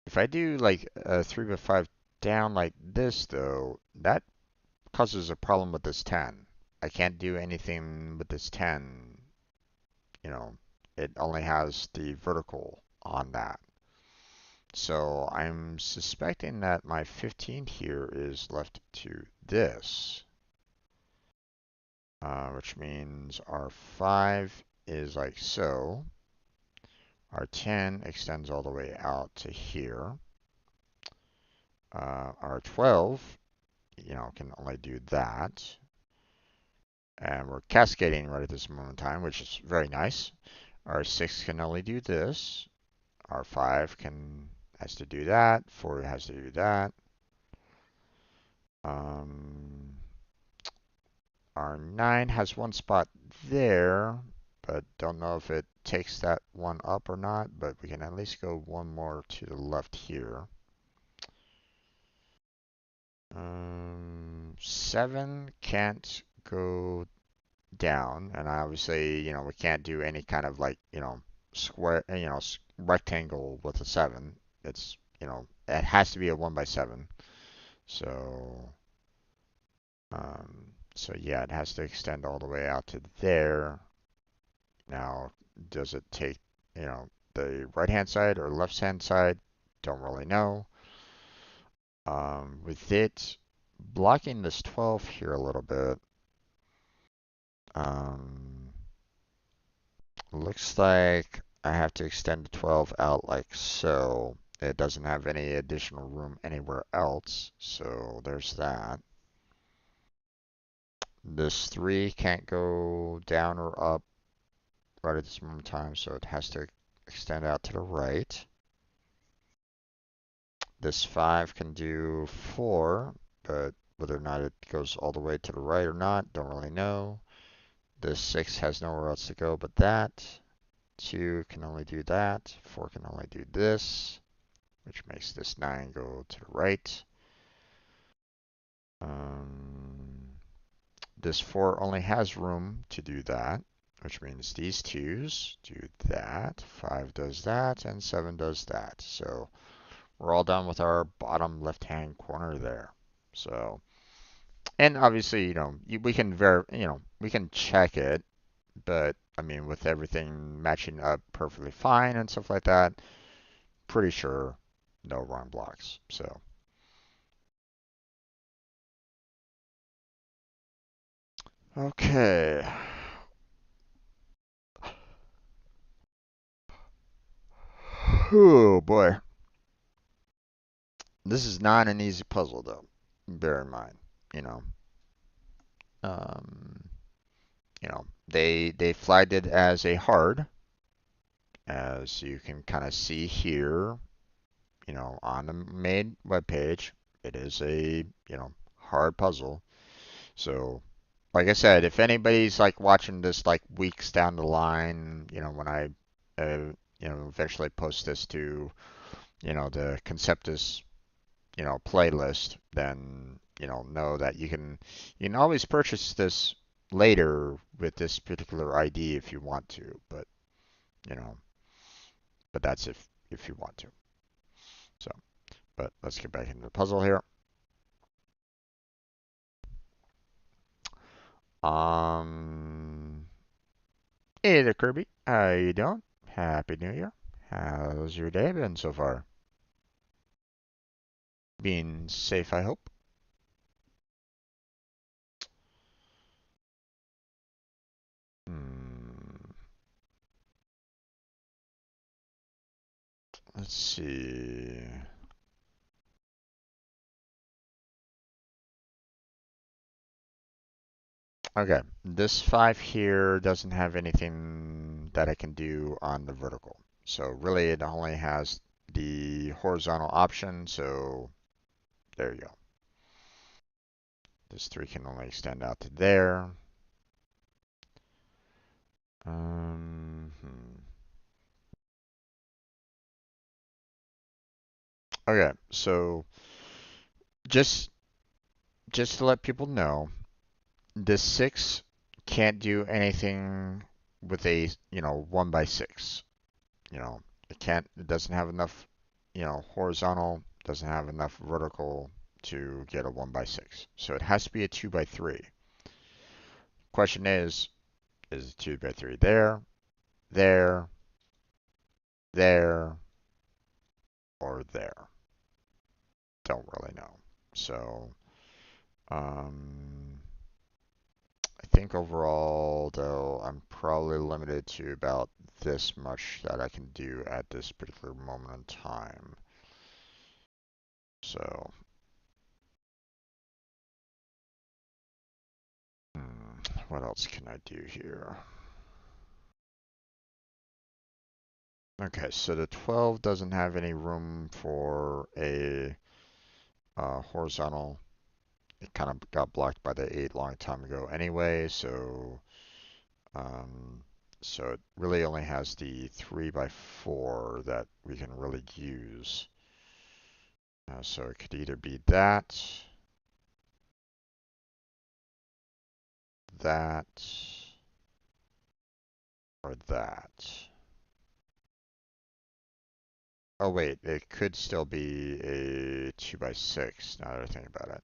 if I do like a 3 by 5 down like this though, that causes a problem with this 10. I can't do anything with this 10. You know, it only has the vertical on that. So I'm suspecting that my 15 here is left to this, which means our 5 is like so. Our 10 extends all the way out to here. Our 12, you know, can only do that. And we're cascading right at this moment in time, which is very nice. Our 6 can only do this. Our 5 has to do that. 4 has to do that. Our 9 has one spot there, but don't know if it takes that one up or not, but we can at least go one more to the left here. 7 can't go down, and obviously, you know, we can't do any kind of like, you know, square, you know, rectangle with a 7. It's, you know, it has to be a 1 by 7. So, so yeah, it has to extend all the way out to there. Now, does it take, the right-hand side or left-hand side? Don't really know. With it blocking this 12 here a little bit, um, looks like I have to extend the 12 out like so. It doesn't have any additional room anywhere else, so there's that. This 3 can't go down or up right at this moment in time, so it has to extend out to the right. This 5 can do 4, but whether or not it goes all the way to the right or not, don't really know. This 6 has nowhere else to go but that. 2 can only do that. 4 can only do this, which makes this 9 go to the right. This 4 only has room to do that, which means these 2's do that, 5 does that, and 7 does that. So we're all done with our bottom left-hand corner there. So, and obviously, we can we can check it, but I mean, with everything matching up perfectly fine and stuff like that, pretty sure no wrong blocks. So, okay. Oh boy. This is not an easy puzzle though. Bear in mind, you know. Um, they flagged it as a hard, as you can kind of see here, on the main web page. It is a, hard puzzle. So, like I said, if anybody's like watching this like weeks down the line, when I, eventually post this to, the Conceptis, playlist, then, know that you can always purchase this later with this particular ID if you want to, you know, but that's if you want to. So, but let's get back into the puzzle here. Um, Hey there, Kirby. How you doing? Happy New Year. How's your day been so far? Being safe, I hope. Hmm, let's see. Okay, this 5 here doesn't have anything that I can do on the vertical. So really it only has the horizontal option, so there you go. This 3 can only extend out to there. Okay, so just just to let people know, this 6 can't do anything with a, 1 by 6. It doesn't have enough, horizontal, doesn't have enough vertical to get a 1 by 6. So it has to be a 2 by 3. Question is 2 by 3 there, there, there, or there? Don't really know. So, um, I think overall, though, I'm probably limited to about this much that I can do at this particular moment in time. So, what else can I do here? Okay, so the 12 doesn't have any room for a horizontal. It kind of got blocked by the 8 long time ago anyway, um, so it really only has the 3 by 4 that we can really use. So it could either be that, that, or that. Oh wait, it could still be a 2 by 6 now that I think about it.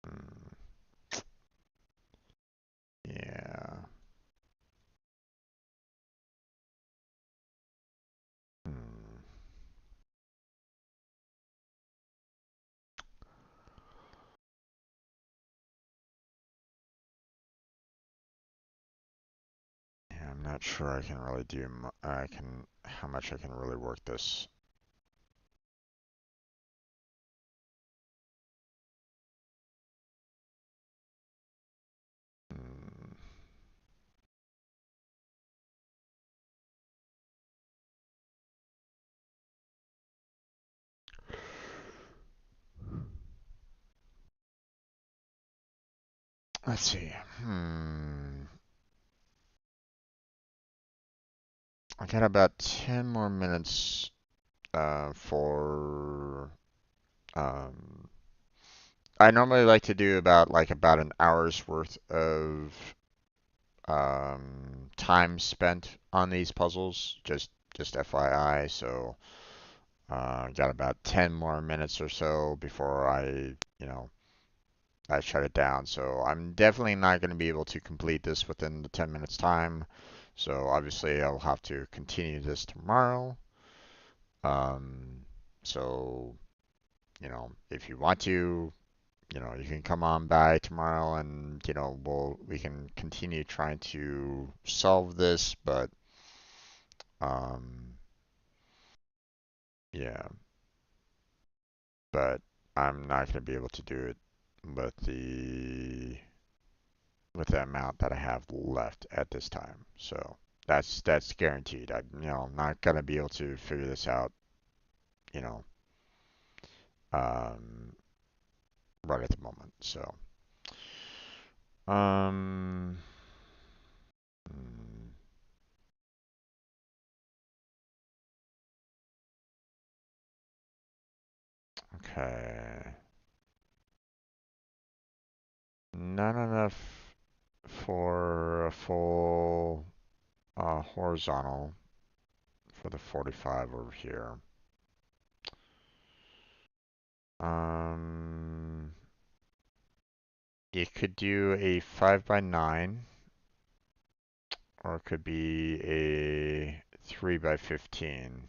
Hmm, yeah. Hmm. Yeah, I'm not sure I can really do. I can how much I can really work this. Hmm. Let's see. Hmm. I got about 10 more minutes for um I normally like to do about an hour's worth of time spent on these puzzles, just FYI. So got about 10 more minutes or so before I shut it down. So I'm definitely not going to be able to complete this within the 10 minutes time. So obviously I'll have to continue this tomorrow. Um, so if you want to, you can come on by tomorrow and, we can continue trying to solve this, but um, yeah, but I'm not going to be able to do it with the amount that I have left at this time. So that's guaranteed. I'm not going to be able to figure this out, you know, um, right at the moment. So, um, mm, okay. Not enough for a full horizontal for the 45 over here. Um, it could do a 5 by 9, or it could be a 3 by 15.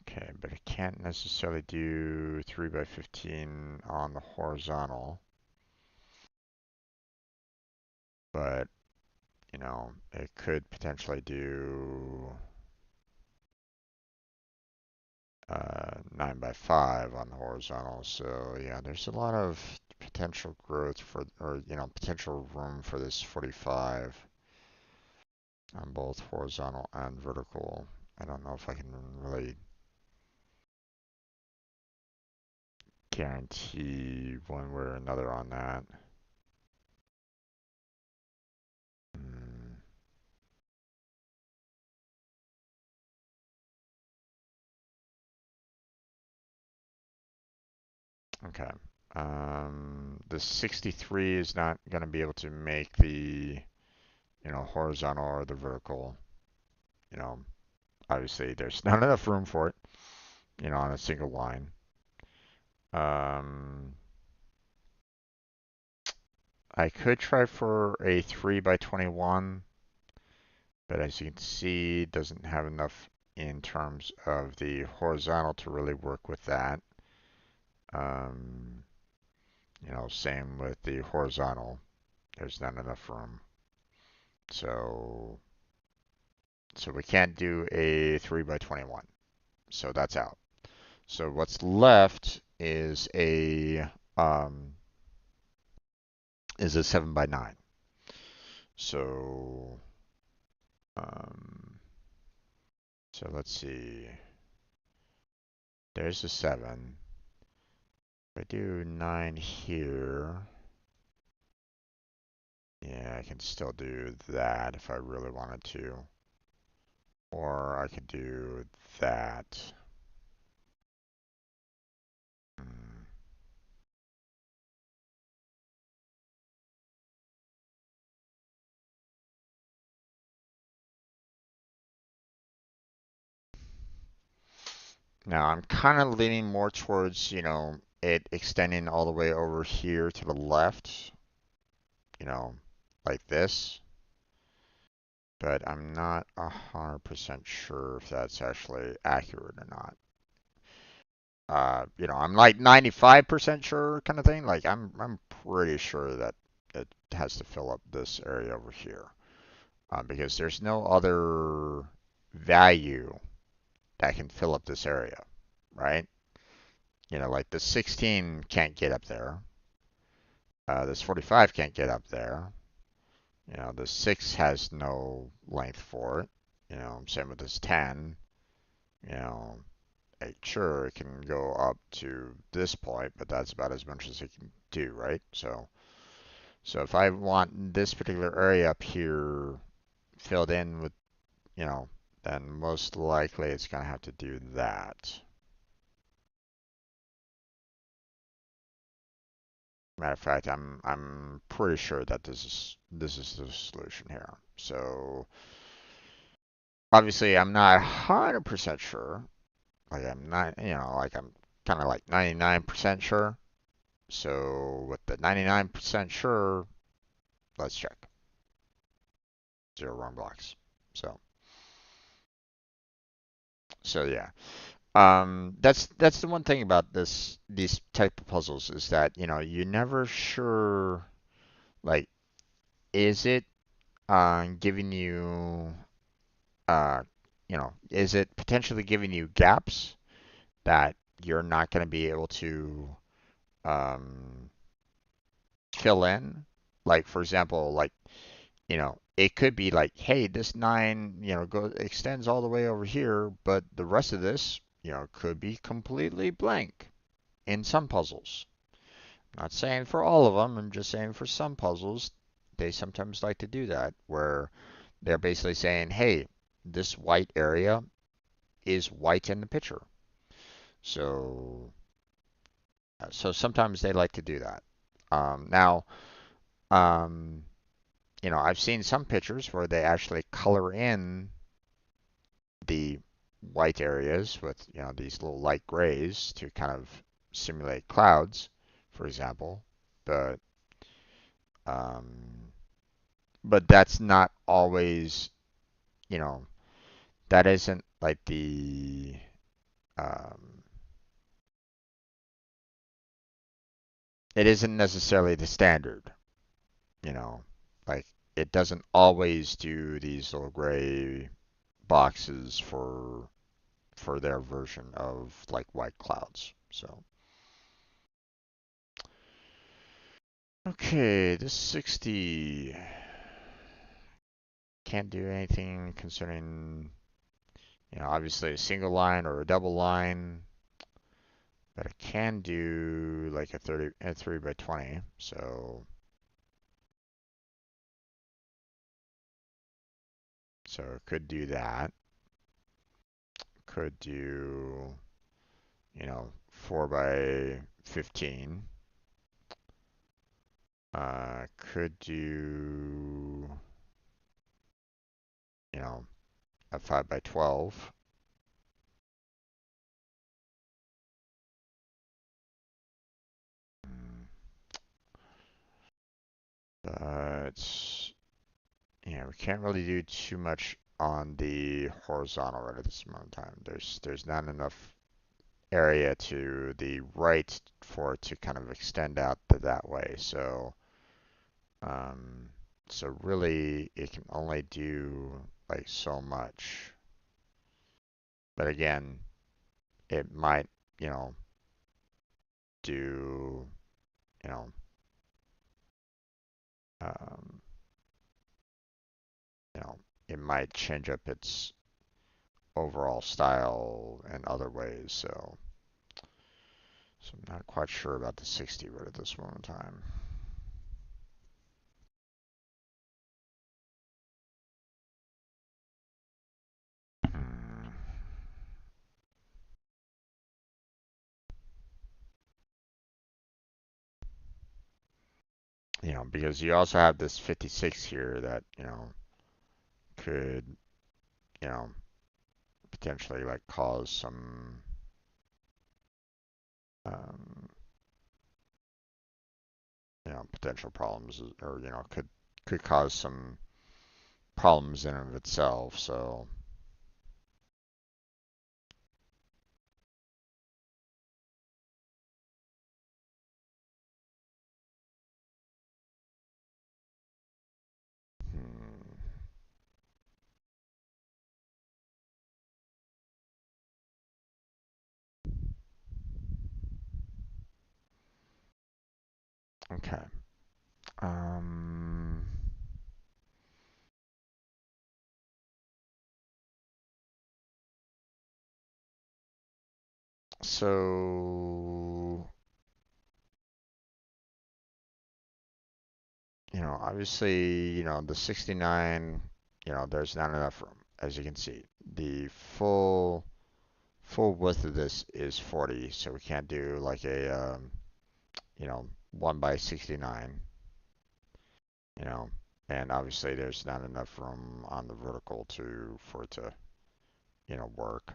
Okay, but it can't necessarily do 3 by 15 on the horizontal, but it could potentially do 9 by 5 on the horizontal. So yeah, there's a lot of potential growth for, or potential room for this 45 on both horizontal and vertical. I don't know if I can really guarantee one way or another on that. Hmm, okay. The 63 is not going to be able to make the, horizontal or the vertical. You know, Obviously there's not enough room for it, on a single line. Um, I could try for a 3 by 21, but as you can see, it doesn't have enough in terms of the horizontal to really work with that. Um, Same with the horizontal. There's not enough room. So, so we can't do a 3 by 21. So that's out. So what's left um, is a 7 by 9. So, um, so let's see. There's a 7. If I do 9 here, yeah, I can still do that if I really wanted to. Or I could do that. Hmm. Now I'm kind of leaning more towards, it extending all the way over here to the left, you know, like this. But I'm not 100% sure if that's actually accurate or not. I'm like 95% sure kind of thing. Like I'm pretty sure that it has to fill up this area over here. Because there's no other value that can fill up this area, right? Like the 16 can't get up there. This 45 can't get up there. The 6 has no length for it. Same with this 10. You know, sure, it can go up to this point, but that's about as much as it can do, right? So if I want this particular area up here filled in with, you know, then most likely it's going to have to do that. Matter of fact, I'm pretty sure that this is the solution here. So obviously I'm not 100% sure. Like I'm not, like I'm kind of like 99% sure. So with the 99% sure, let's check. 0 wrong blocks. So yeah. That's the one thing about these type of puzzles is that, you're never sure, like, is it giving you is it potentially giving you gaps that you're not going to be able to um fill in? Like, for example, like, it could be like, hey, this 9, extends all the way over here, but the rest of this, could be completely blank in some puzzles. Not saying for all of them, I'm just saying for some puzzles, they sometimes like to do that, where they're basically saying, hey, this white area is white in the picture. So, so sometimes they like to do that. Now, um, I've seen some pictures where they actually color in the white areas with, these little light grays to kind of simulate clouds, for example. But um, but that's not always, you know, that isn't like um, it isn't necessarily the standard, you know, like it doesn't always do these little gray boxes for their version of like white clouds. So, okay, this 60 can't do anything concerning, obviously a single line or a double line, but it can do like a 3 by 20. So it could do that. Could do, 4 by 15. Could do, you know, a 5 by 12. Mm, But, we can't really do too much on the horizontal right at this moment in time. There's not enough area to the right for it to kind of extend out that way. Um, so really, it can only do like so much. But again, it might, you know, do, you know, um, you know, it might change up its overall style in other ways. So I'm not quite sure about the 60 right at this moment in time. Hmm. Because you also have this 56 here that, could, you know, potentially like cause some. um, potential problems, or could cause some problems in and of itself. So, hmm, okay. Um, so, obviously, the 69, there's not enough room, as you can see. The full width of this is 40, so we can't do like a 1 by 69, you know, and obviously there's not enough room on the vertical for it to, work.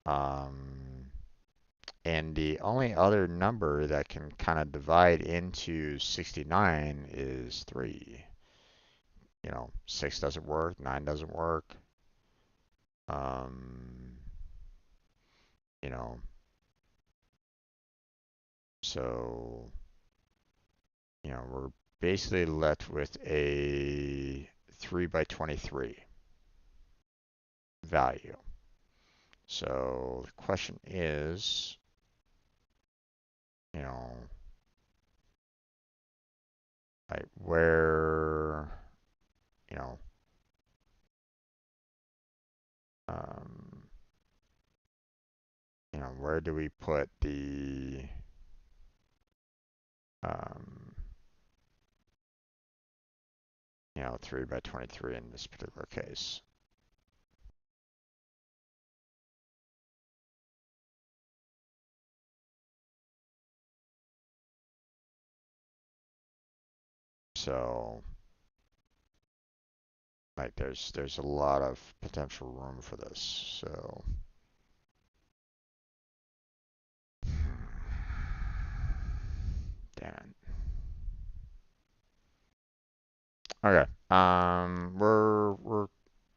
Um, and the only other number that can kind of divide into 69 is 3. 6 doesn't work, 9 doesn't work. Um, you know, so, we're basically left with a 3 by 23 value. So the question is, you know, like where, you know, um, where do we put the, um, 3 by 23 in this particular case? So, like, there's a lot of potential room for this. So, damn it. Okay. We're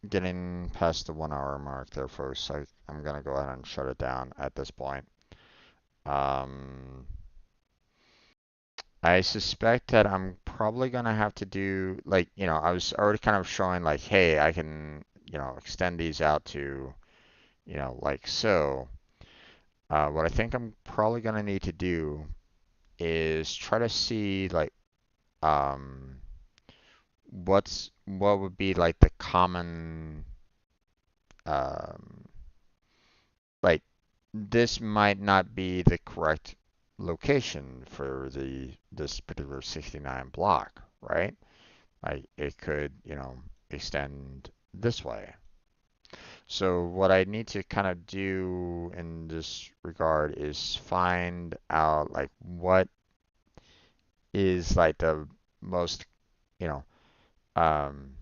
getting past the 1 hour mark there, folks. I'm gonna go ahead and shut it down at this point. Um, I suspect that I'm probably gonna have to do like, I was already kind of showing like, hey, I can, extend these out to, like so. What I think I'm probably gonna need to do is try to see like, um, what would be like the common, um, like this might not be the correct location for this particular 69 block, right? Like it could, extend this way. So what I need to kind of do in this regard is find out like what is like the most, you know, um,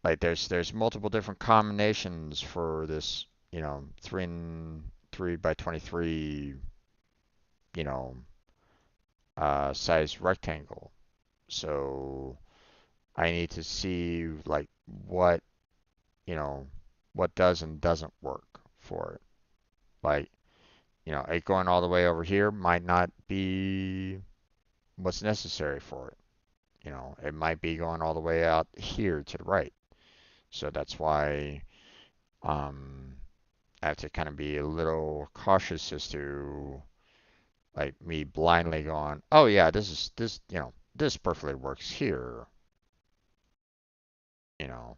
like there's multiple different combinations for this, 3 by 23, you know, size rectangle. So I need to see like you know, what does and doesn't work for it. Like, it going all the way over here might not be what's necessary for it. It might be going all the way out here to the right. So that's why um, I have to kind of be a little cautious as to like me blindly going, oh yeah, this perfectly works here. You know,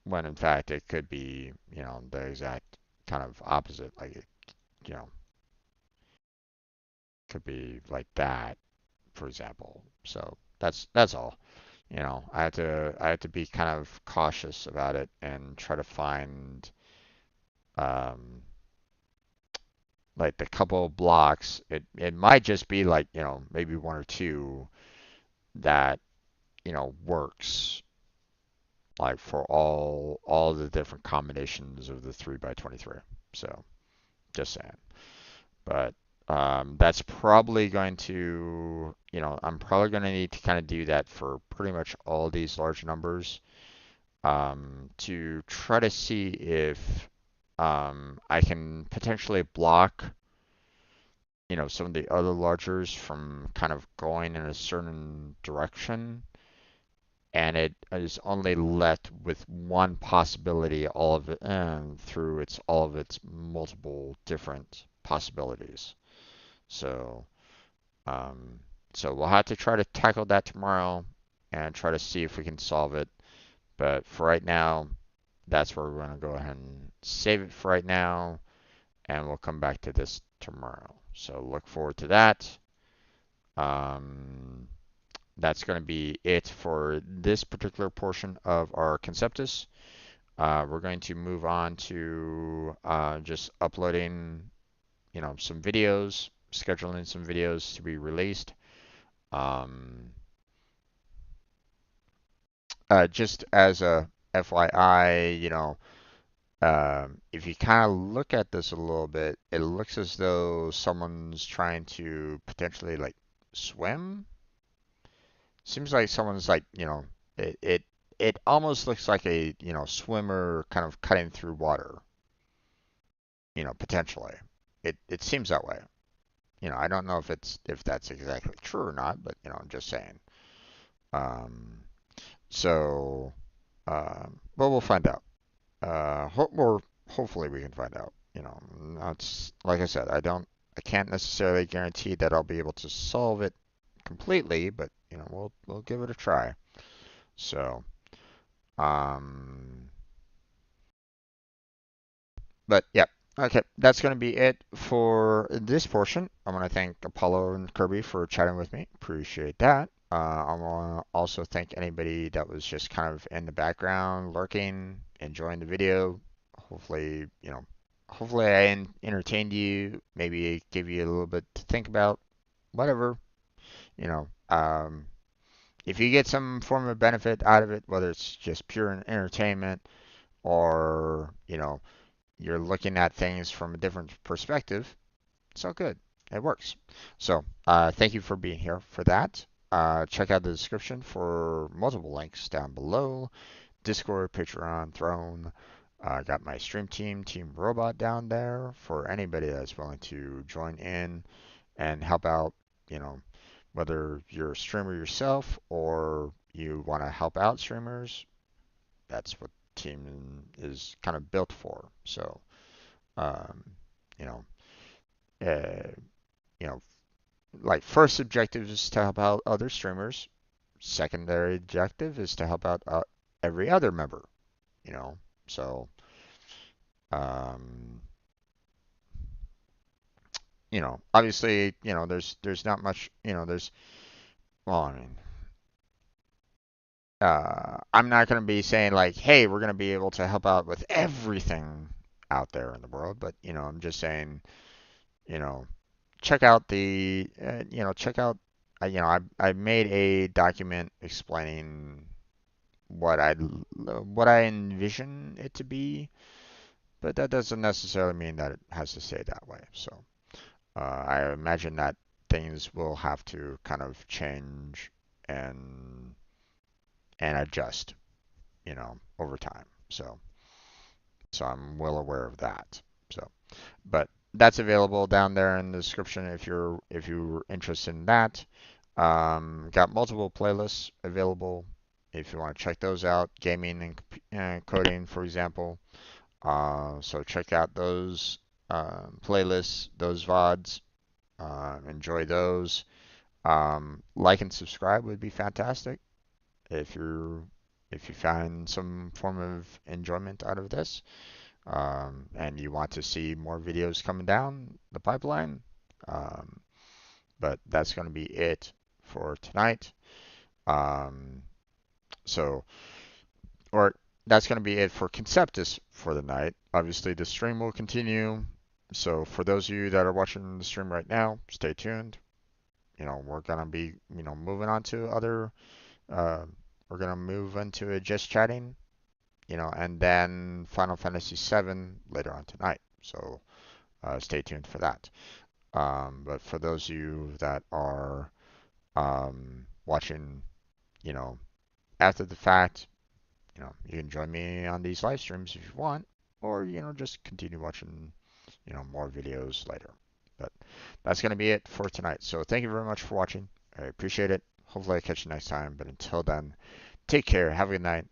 when in fact it could be, the exact kind of opposite. Like it, you know, could be like that, for example. So that's all. I have to be kind of cautious about it and try to find um like the couple of blocks. It might just be like, maybe one or two that, works like for all the different combinations of the 3 by 23. So just saying. But that's probably going to, I'm probably going to need to kind of do that for pretty much all these large numbers to try to see if I can potentially block, some of the other largers from kind of going in a certain direction, and it is only left with one possibility, all of it, and through all of its multiple different possibilities. So, um, so we'll have to try to tackle that tomorrow and try to see if we can solve it. But for right now, that's where we're going to go ahead and save it for right now, and we'll come back to this tomorrow. So look forward to that. Um, that's going to be it for this particular portion of our Conceptus. We're going to move on to just uploading, some videos, scheduling some videos to be released. Um, just as a FYI, if you kind of look at this a little bit, it looks as though someone's trying to potentially like swim. Seems like someone's like, it almost looks like a, swimmer kind of cutting through water, potentially. It seems that way. I don't know if that's exactly true or not, but I'm just saying. Um, so, but we'll find out. Or hopefully we can find out. That's like I said, I can't necessarily guarantee that I'll be able to solve it completely, but we'll give it a try. So, um, but yeah, okay, that's gonna be it for this portion. I want to thank Apollo and Kirby for chatting with me. Appreciate that. I want to also thank anybody that was just kind of in the background, lurking, enjoying the video. Hopefully, hopefully I entertained you, maybe give you a little bit to think about, whatever, you know. If you get some form of benefit out of it, whether it's just pure entertainment or, you're looking at things from a different perspective, it's all good. It works. So, thank you for being here for that. Check out the description for multiple links down below. Discord, Patreon, Throne. Got my stream team, Team Robot down there for anybody that's willing to join in and help out, whether you're a streamer yourself or you want to help out streamers. That's what team is kind of built for. So, um, you know, uh, you know, like first objective is to help out other streamers. Secondary objective is to help out every other member. You know, so um, obviously, there's not much, well, I mean, I'm not going to be saying like, hey, we're going to be able to help out with everything out there in the world, but I'm just saying, you know, check out check out, I made a document explaining what I envision it to be, but that doesn't necessarily mean that it has to stay that way. So I imagine that things will have to kind of change and adjust, over time. So I'm well aware of that. So, but that's available down there in the description if you're interested in that. Got multiple playlists available if you want to check those out. Gaming and coding, for example. So check out those playlists, those VODs. Enjoy those. Like and subscribe would be fantastic if you find some form of enjoyment out of this, and you want to see more videos coming down the pipeline. Um, but that's going to be it for tonight. Um, so, or that's going to be it for Conceptus for the night. Obviously, the stream will continue. So, for those of you that are watching the stream right now, stay tuned. We're going to be, moving on to other, uh, we're going to move into a just chatting, and then Final Fantasy VII later on tonight. So, stay tuned for that. But for those of you that are watching, you know, after the fact, you can join me on these live streams if you want, or, just continue watching, more videos later. But that's going to be it for tonight. So thank you very much for watching. I appreciate it. Hopefully I catch you next time. But until then, take care. Have a good night.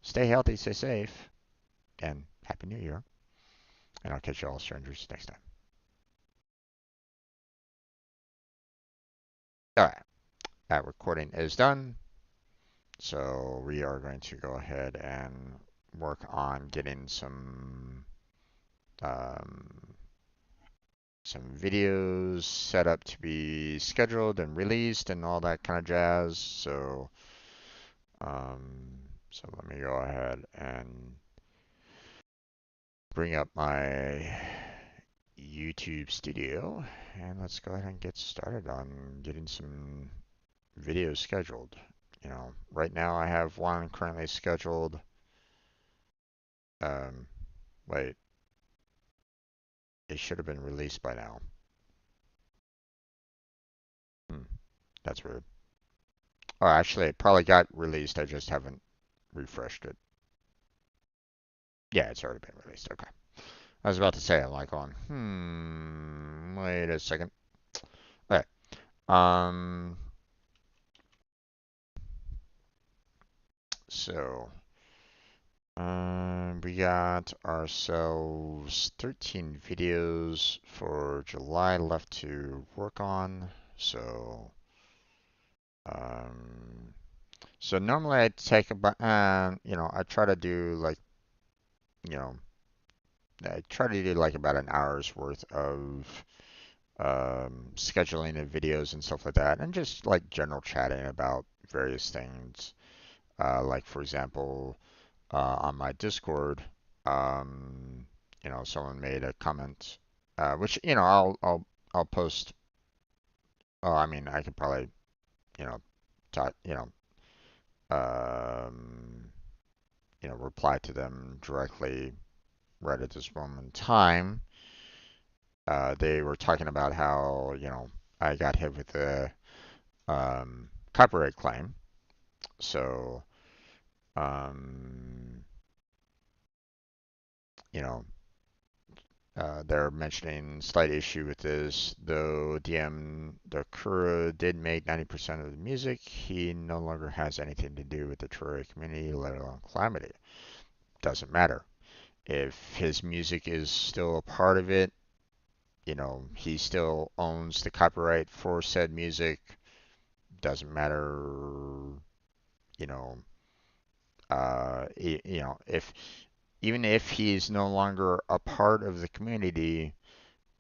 Stay healthy, stay safe, and Happy New Year. And I'll catch you all strangers next time. All right. That recording is done. So we are going to go ahead and work on getting um, some videos set up to be scheduled and released and all that kind of jazz. So let me go ahead and bring up my YouTube studio and let's go ahead and get started on getting some videos scheduled. Right now I have one currently scheduled. Um, wait, it should have been released by now. Hmm, that's weird. Oh, actually, it probably got released. I just haven't refreshed it. Yeah, it's already been released. Okay. I was about to say, I'm like on, wait a second. Okay. Um, so, we got ourselves 13 videos for July left to work on. Um, so normally I take about, I try to do like, you know, I try to do like about an hour's worth of scheduling of videos and stuff like that, and just like general chatting about various things. Like for example, on my Discord, um, someone made a comment, which I'll post. Oh, I mean, I could probably you know talk, um, reply to them directly right at this moment in time. They were talking about how I got hit with a copyright claim. So, um, you know, they're mentioning slight issue with this, though DM Dakura did make 90% of the music. He no longer has anything to do with the Troy community, let alone Calamity. Doesn't matter. If his music is still a part of it, he still owns the copyright for said music. Doesn't matter, you know, if even if he's no longer a part of the community,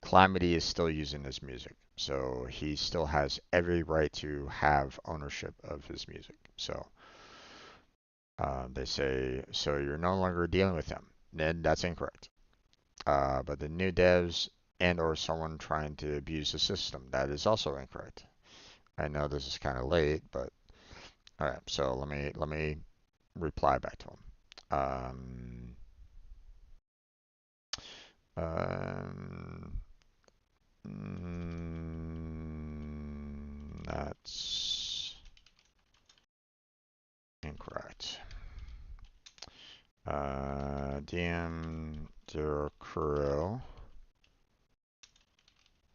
Calamity is still using his music. So he still has every right to have ownership of his music. So they say, so you're no longer dealing with him. Then that's incorrect. But the new devs and or someone trying to abuse the system, that is also incorrect. I know this is kind of late, but all right. So let me reply back to him. Um, Um, that's incorrect. DM Kuro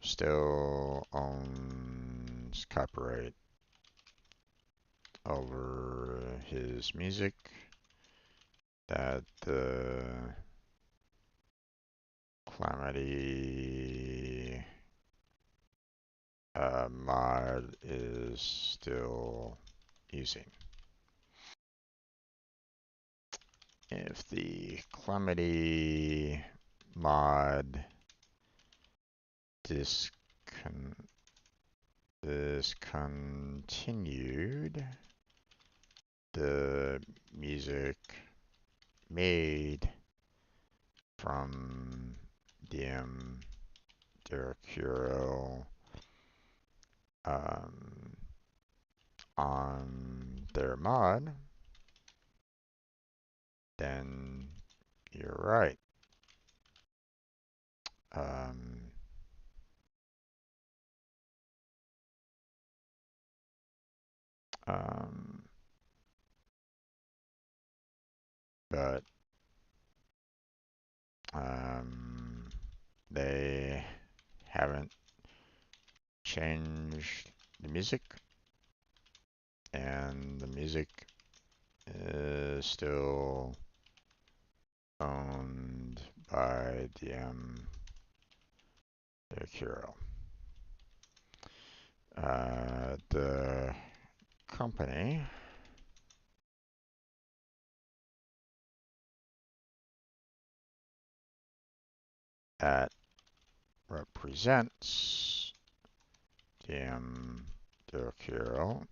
still owns copyright over his music. That the Calamity mod is still using. If the Calamity mod discontinued, the music made from DM Derek um, on their mod, then you're right. Um, Um, but they haven't changed the music, and the music is still owned by DM Curo. The company that represents DM Curo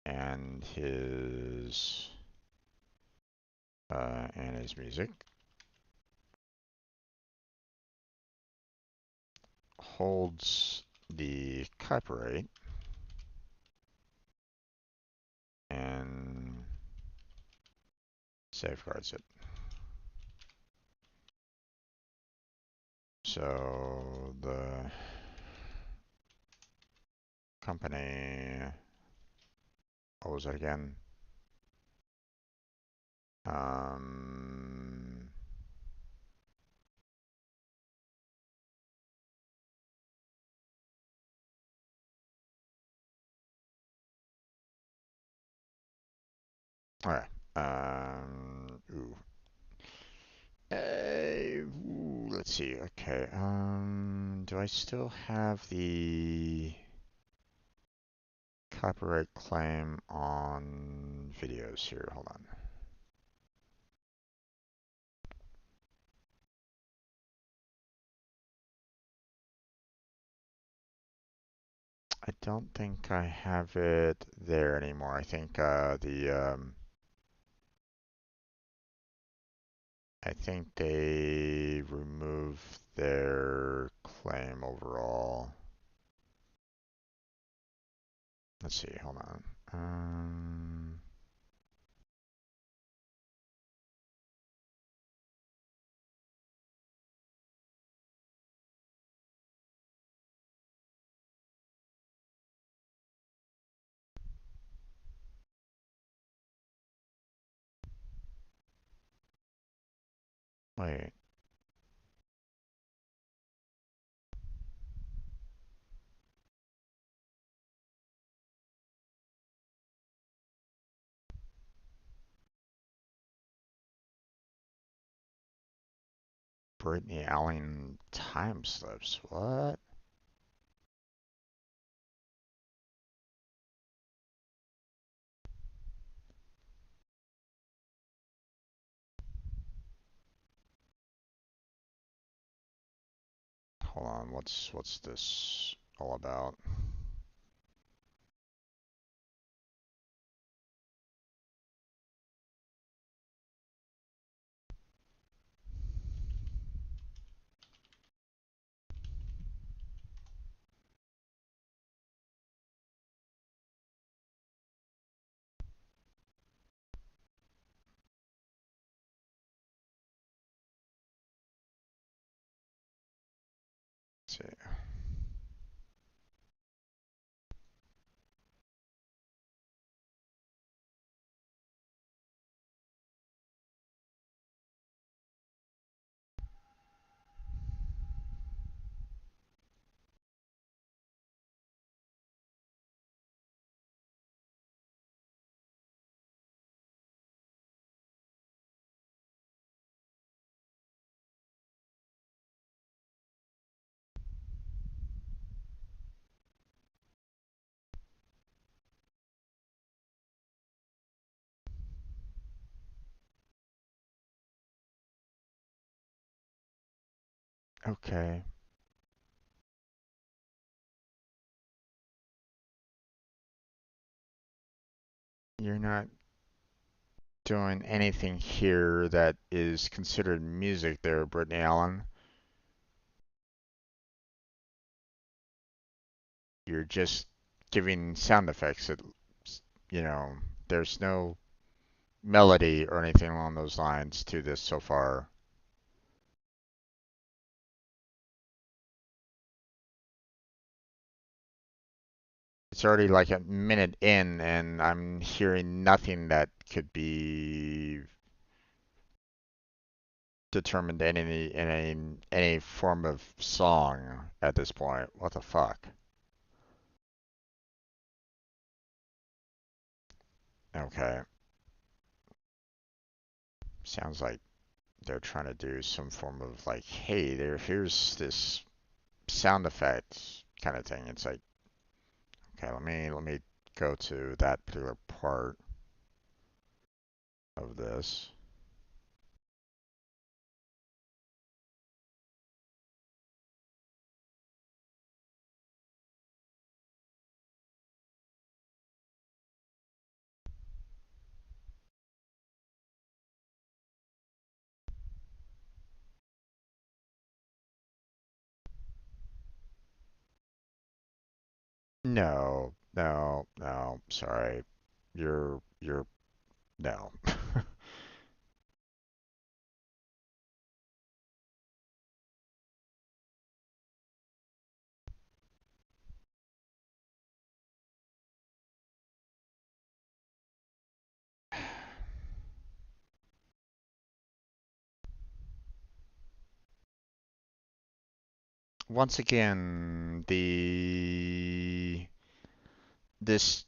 and his music holds the copyright and safeguards it. So the company, what was it again? All right. Ooh. Let's see. Okay. Do I still have the copyright claim on videos here? Hold on. I don't think I have it there anymore. I think I think they removed their claim overall. Let's see, hold on. Wait. Brittany Allen time slips. What? Hold on. What's this all about? Let's see. Okay. You're not doing anything here that is considered music there, Brittany Allen. You're just giving sound effects. You know, there's no melody or anything along those lines to this so far. it's already like a minute in, and I'm hearing nothing that could be determined in any form of song at this point. What the fuck? Okay, sounds like they're trying to do some form of like, hey, here's this sound effect kind of thing. It's like, okay, let me go to that particular part of this. No, no, no, sorry. You're no. Once again, this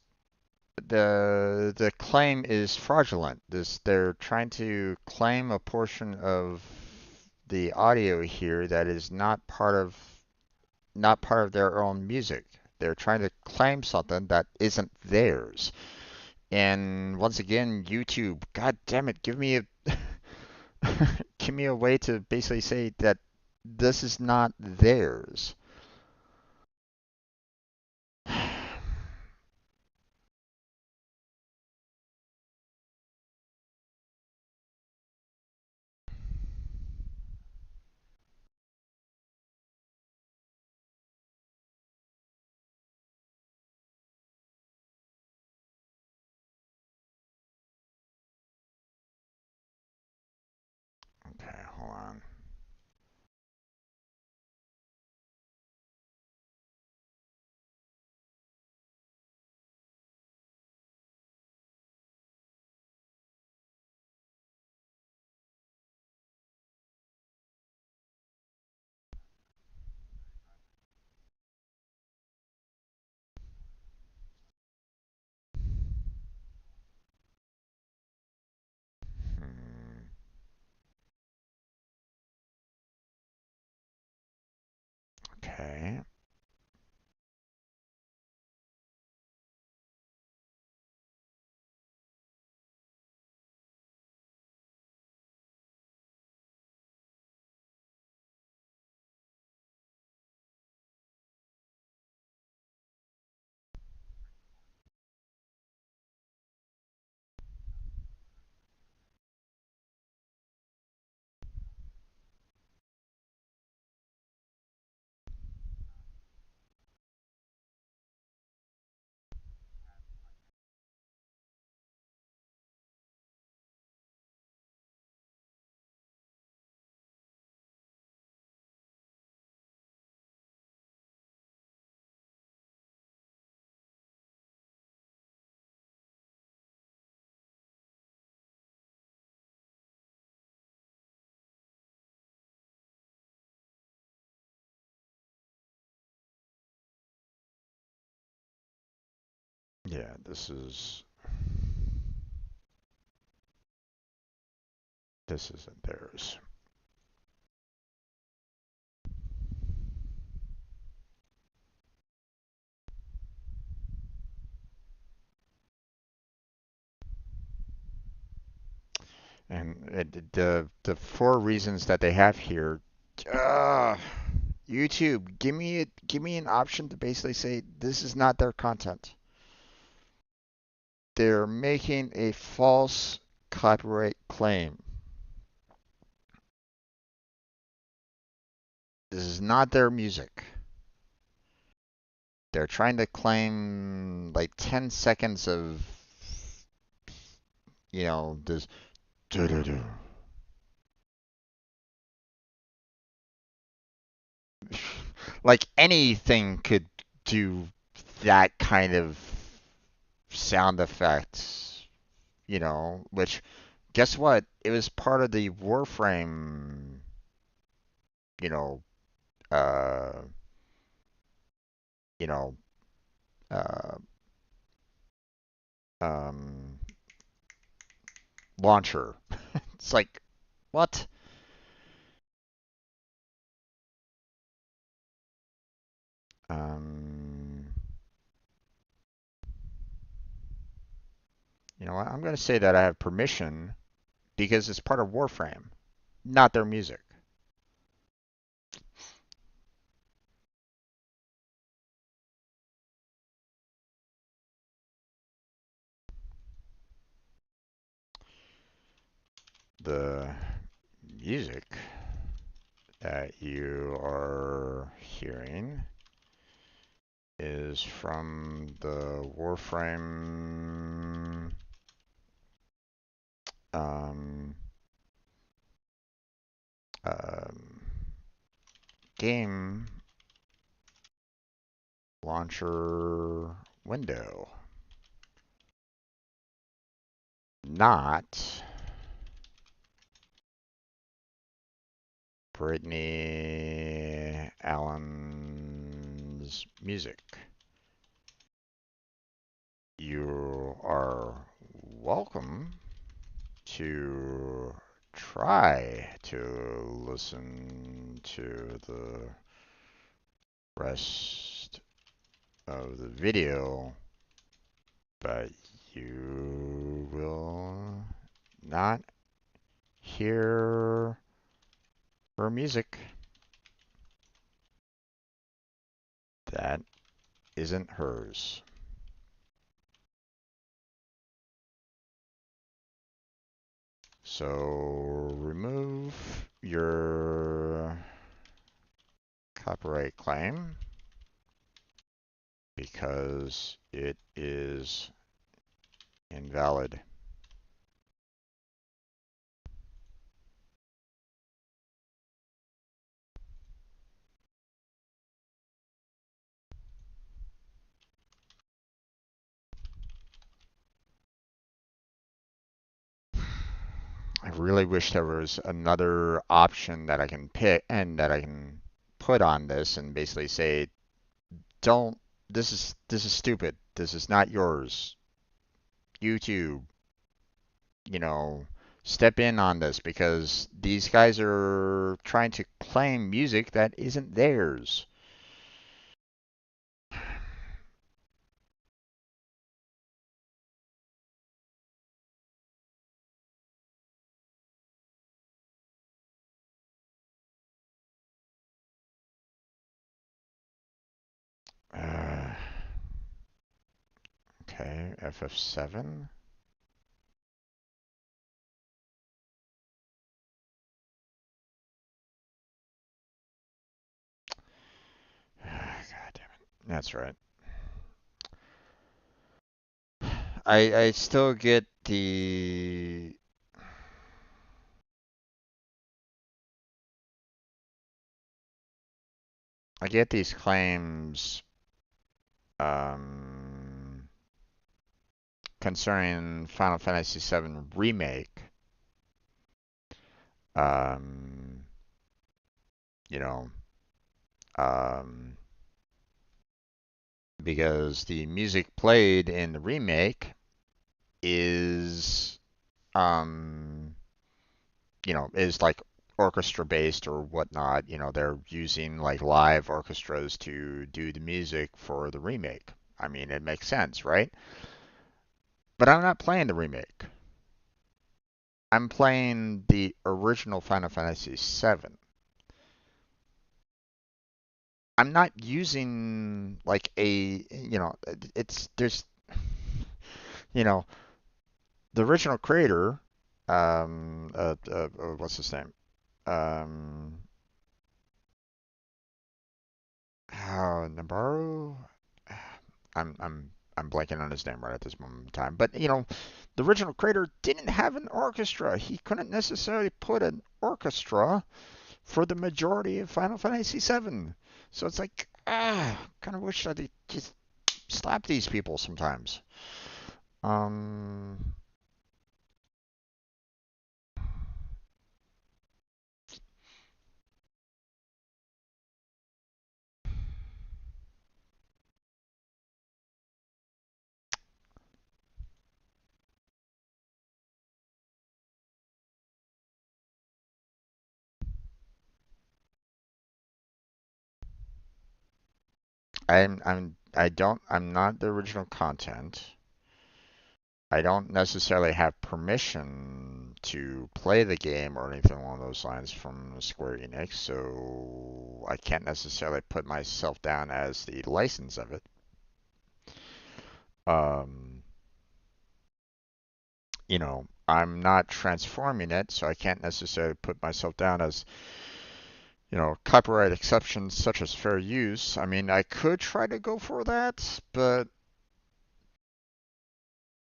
the claim is fraudulent. They're trying to claim a portion of the audio here that is not part of their own music. They're trying to claim something that isn't theirs. And once again, YouTube, god damn it, give me a give me a way to basically say that this is not theirs. Okay, hold on. Hmm, okay. Yeah, this isn't theirs. And the four reasons that they have here, uh, YouTube, give me an option to basically say this is not their content. They're making a false copyright claim. This is not their music. They're trying to claim like 10 seconds of, this. Doo-doo-doo. Like anything could do that kind of sound effect, which guess what? It was part of the Warframe, you know, uh, you know, uh, um, launcher. It's like, what? Um, you know what? I'm going to say that I have permission because it's part of Warframe, not their music. The music that you are hearing is from the Warframe um, um, game launcher window, not Brittany Allen's music. You are welcome to try to listen to the rest of the video, but you will not hear her music. That isn't hers. So remove your copyright claim because it is invalid. I really wish there was another option that I can pick and that I can put on this and basically say, don't, this is stupid. This is not yours. YouTube, you know, step in on this because these guys are trying to claim music that isn't theirs. Uh, okay, FF7. God damn it. That's right. I still get I get these claims um, concerning Final Fantasy VII Remake. Um, you know, um, because the music played in the remake is um, is like orchestra based or whatnot. They're using like live orchestras to do the music for the remake. I mean, it makes sense, right? But I'm not playing the remake. I'm playing the original Final Fantasy VII. I'm not using like it's there's, you know, the original creator, what's his name? Um, Nabaru? I'm I'm I'm blanking on his name right at this moment in time. But the original creator didn't have an orchestra. He couldn't necessarily put an orchestra for the majority of Final Fantasy VII. So it's like, kind of wish that they just slap these people sometimes. Um, I'm not the original content. I don't necessarily have permission to play the game or anything along those lines from Square Enix, so I can't necessarily put myself down as the license of it. Um, I'm not transforming it, so I can't necessarily put myself down as, copyright exceptions such as fair use. I mean, I could try to go for that,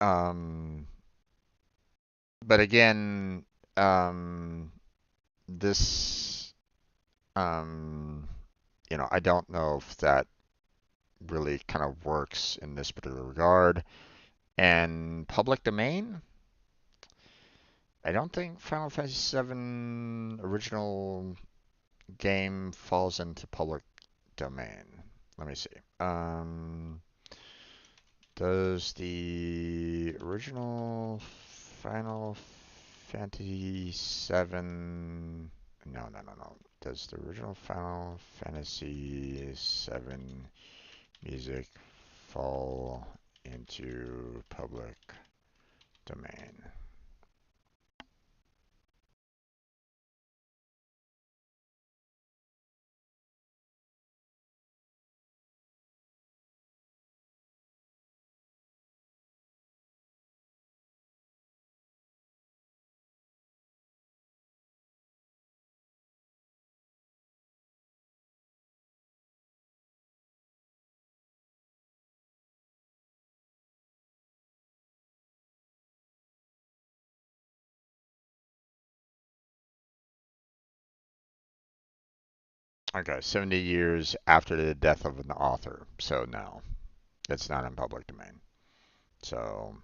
um, but again, um, this, um, I don't know if that really kind of works in this particular regard. And public domain, I don't think Final Fantasy VII original game falls into public domain. Let me see. Does the original Final Fantasy VII? No, no, no, no. Does the original Final Fantasy VII music fall into public domain? Okay, 70 years after the death of an author. So no, it's not in public domain. So,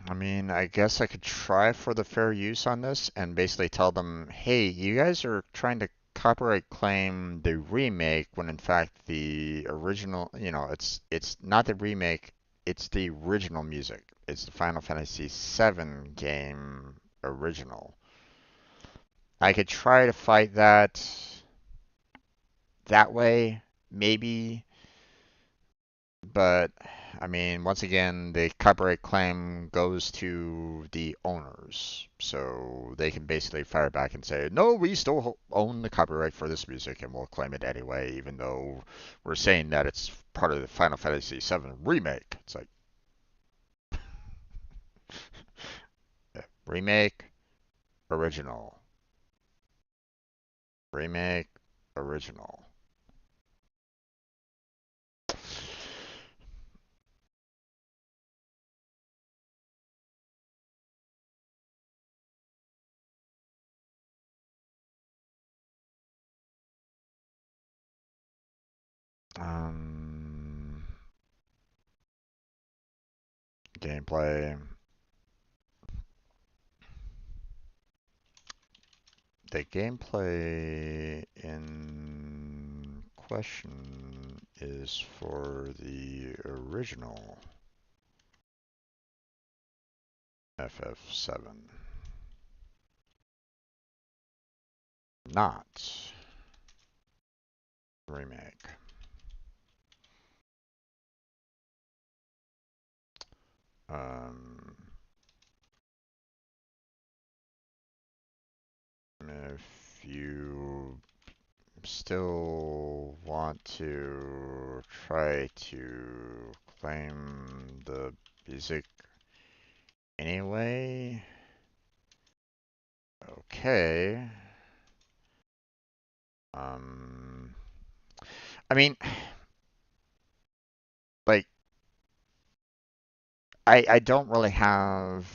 I mean, I guess I could try for the fair use on this and basically tell them, hey, you guys are trying to copyright claim the remake when in fact the original, it's not the remake, it's the original music. It's the Final Fantasy VII game original. I could try to fight that way, maybe, but I mean, once again, the copyright claim goes to the owners, so they can basically fire back and say, "No, we still own the copyright for this music, and we'll claim it anyway, even though we're saying that it's part of the Final Fantasy VII remake." It's like remake, original, remake, original. Um, gameplay. The gameplay in question is for the original FF7, not remake. Um, if you still want to try to claim the music anyway, okay. I mean, like, I don't really have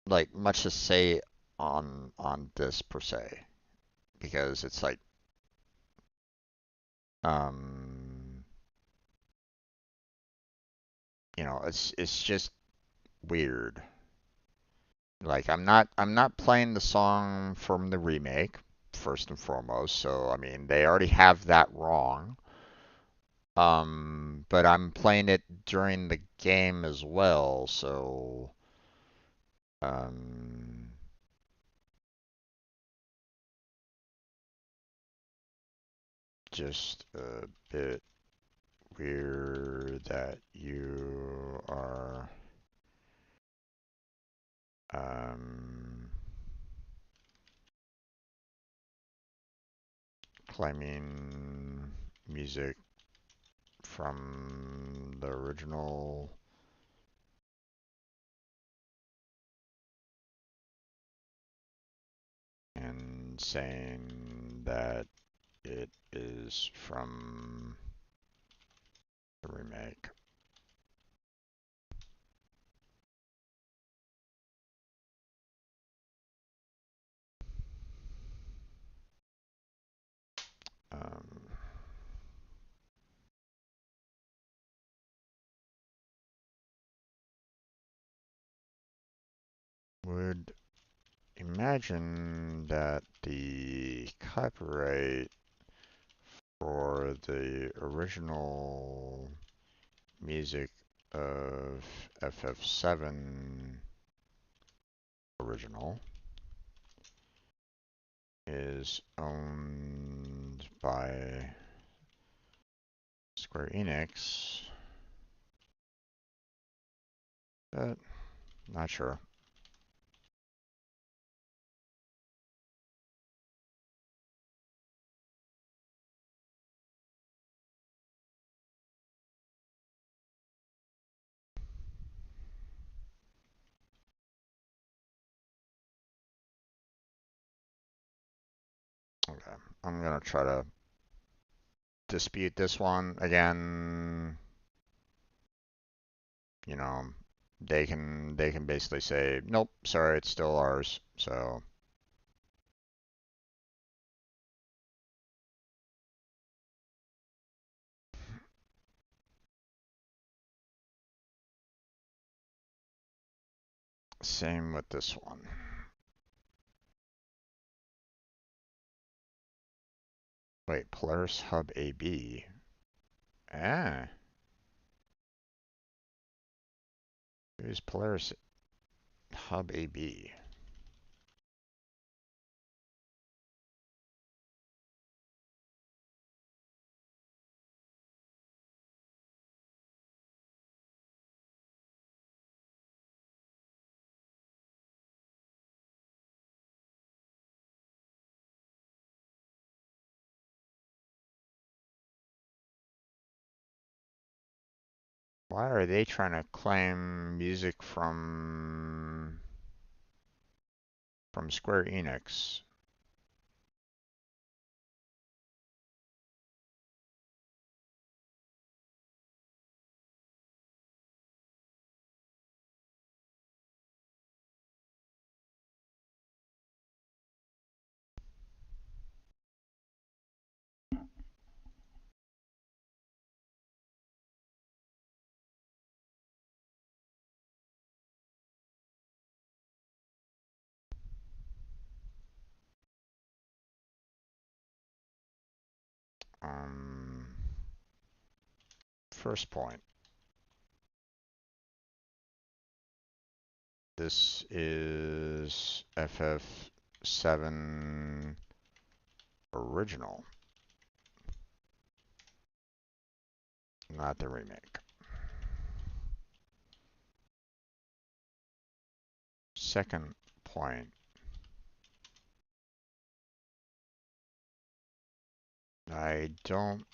like much to say on this per se because it's like um it's just weird. Like I'm not playing the song from the remake first and foremost, so I mean they already have that wrong. But I'm playing it during the game as well, so um just a bit weird that you are um claiming music from the original and saying that it is from the remake. Um, would imagine that the copyright for the original music of FF7 original is owned by Square Enix, but not sure. Okay, I'm gonna try to dispute this one again. You know, they can basically say, nope, sorry, it's still ours. So same with this one. Wait, Polaris Hub AB. Ah, who's Polaris Hub AB? Why are they trying to claim music from Square Enix? Um, First point. This is FF7 original, not the remake. Second point, I don't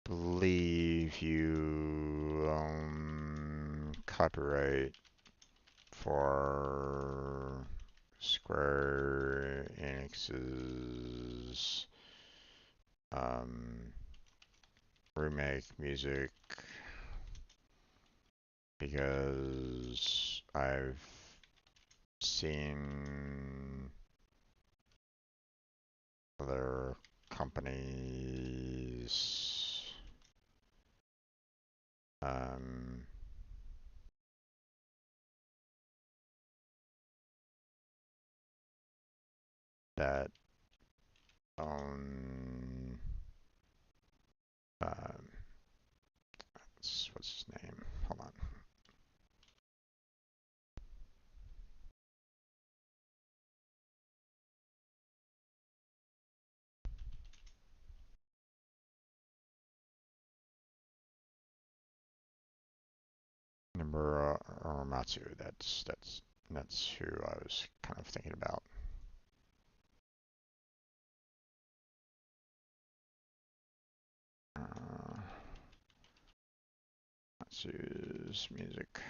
believe you own copyright for Square Enix's remake music because I've seen other companies um, that own what's his name? Hold on. Nomura Matsu. That's who I was kind of thinking about. Matsu's music.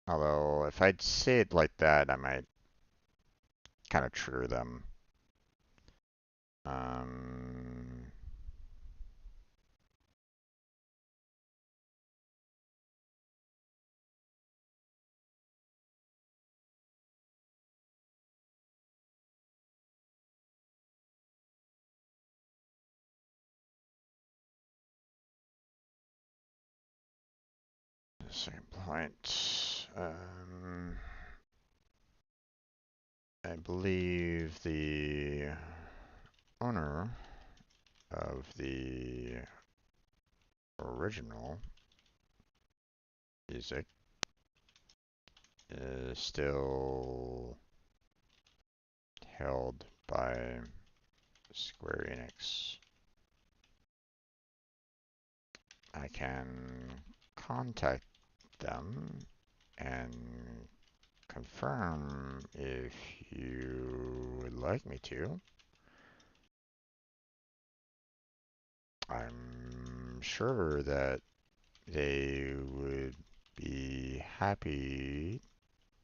Although if I'd say it like that, I might kind of trigger them. Um, Second point. I believe the owner of the original music is still held by Square Enix. I can contact them and confirm if you would like me to. I'm sure that they would be happy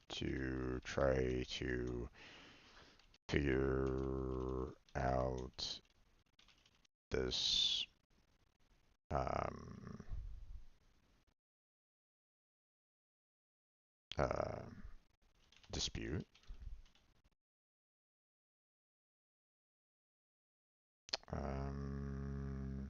to try to figure out this um, uh, dispute. Um,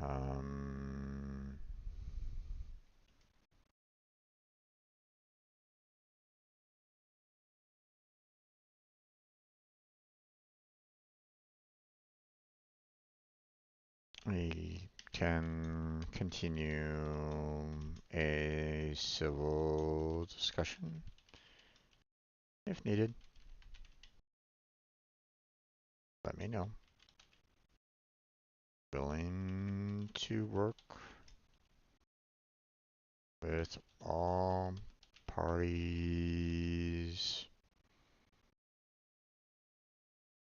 um, we can continue a civil discussion if needed. Let me know. Willing to work with all parties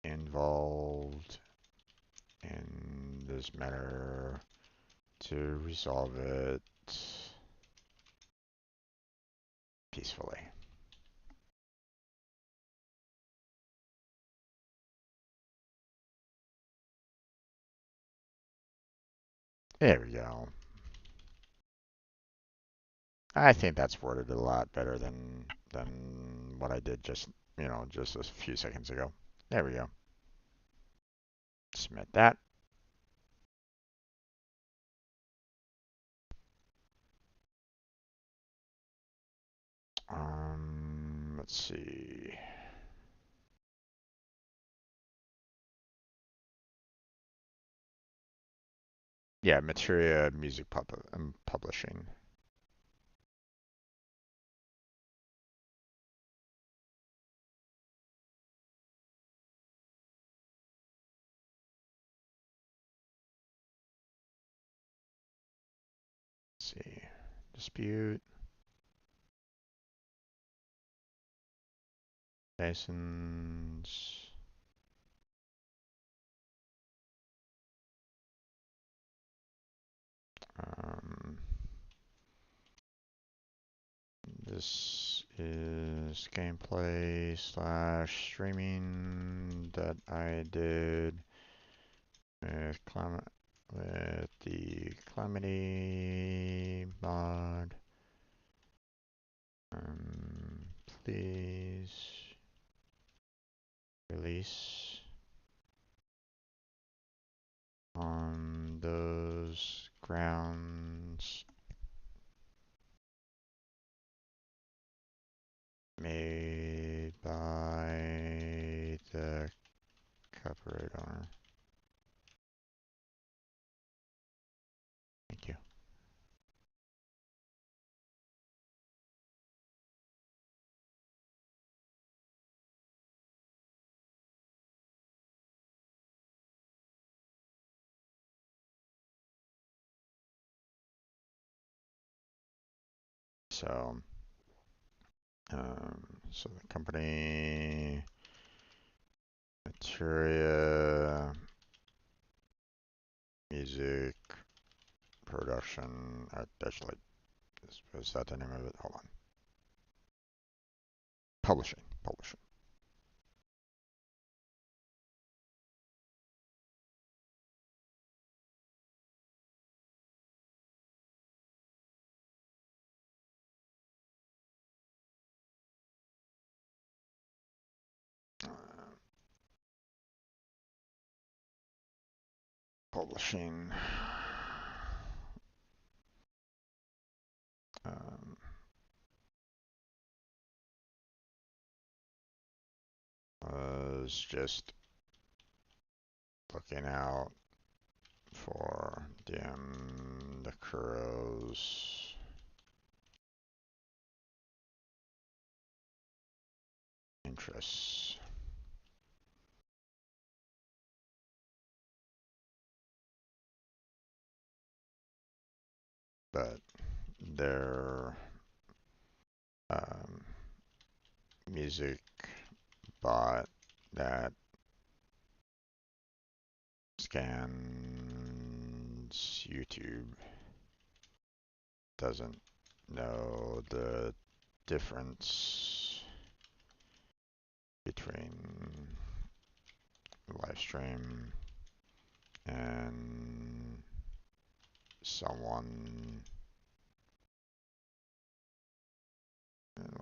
involved in this matter to resolve it peacefully. There we go. I think that's worded a lot better than what I did just a few seconds ago. There we go. Submit that. Let's see. Yeah, Materia Music Publishing. Let's see. Dispute. License. This is gameplay slash streaming that I did with the Calamity mod. Please release on those grounds made by the copyright owner. Thank you. So, so the company Materia Music Production. Actually, is that the name of it? Hold on. Publishing. Publishing. Was just looking out for the Kuro's interests. But their music bot that scans YouTube doesn't know the difference between live stream and someone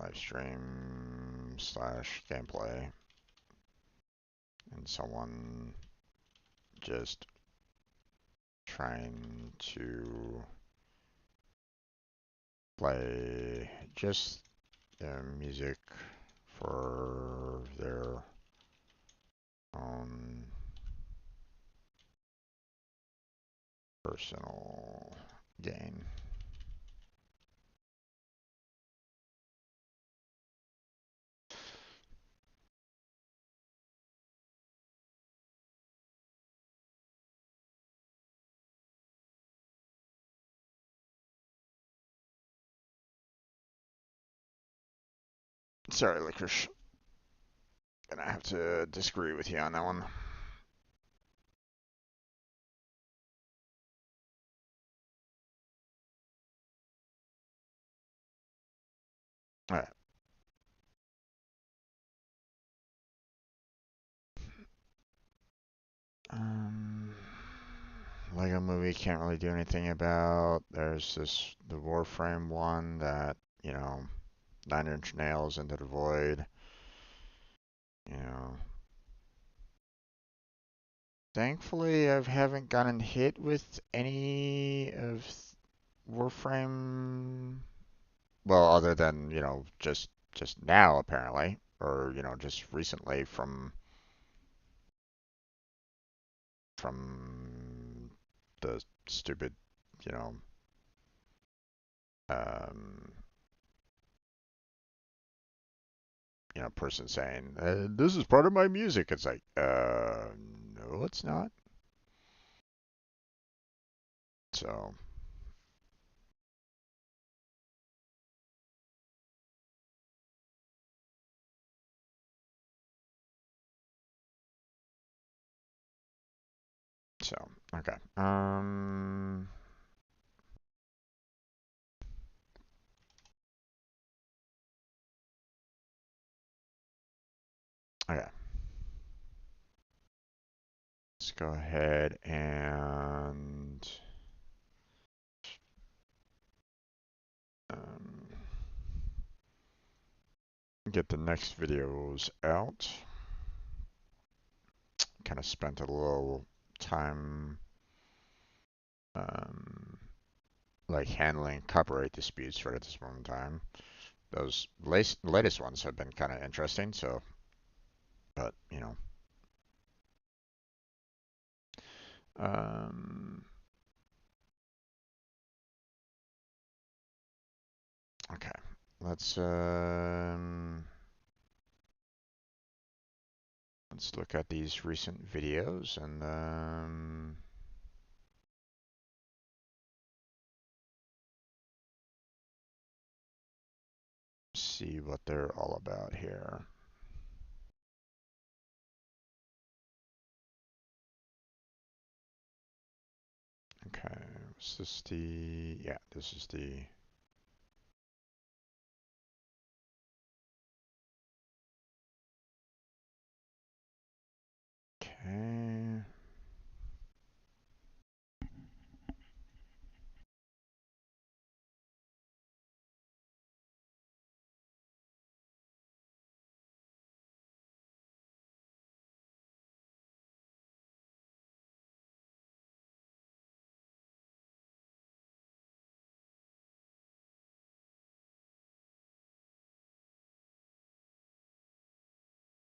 live stream slash gameplay and someone just trying to play just music for their own personal gain. Sorry, Licorice. Gonna have to disagree with you on that one. All right. Lego Movie can't really do anything about. There's the Warframe one that, 9-inch nails into the void. You know, thankfully I haven't gotten hit with any of Warframe. Well, other than, just now apparently, or, just recently from the stupid, you know, um, person saying, "This is part of my music." It's like, no, it's not. So, so okay. Okay. Let's go ahead and um, get the next videos out. Kind of spent a little time um, like handling copyright disputes right at this moment in time. Those latest ones have been kind of interesting, so, but you know. Um, okay, let's let's look at these recent videos and see what they're all about here. Okay, is this the, yeah, this is the, okay.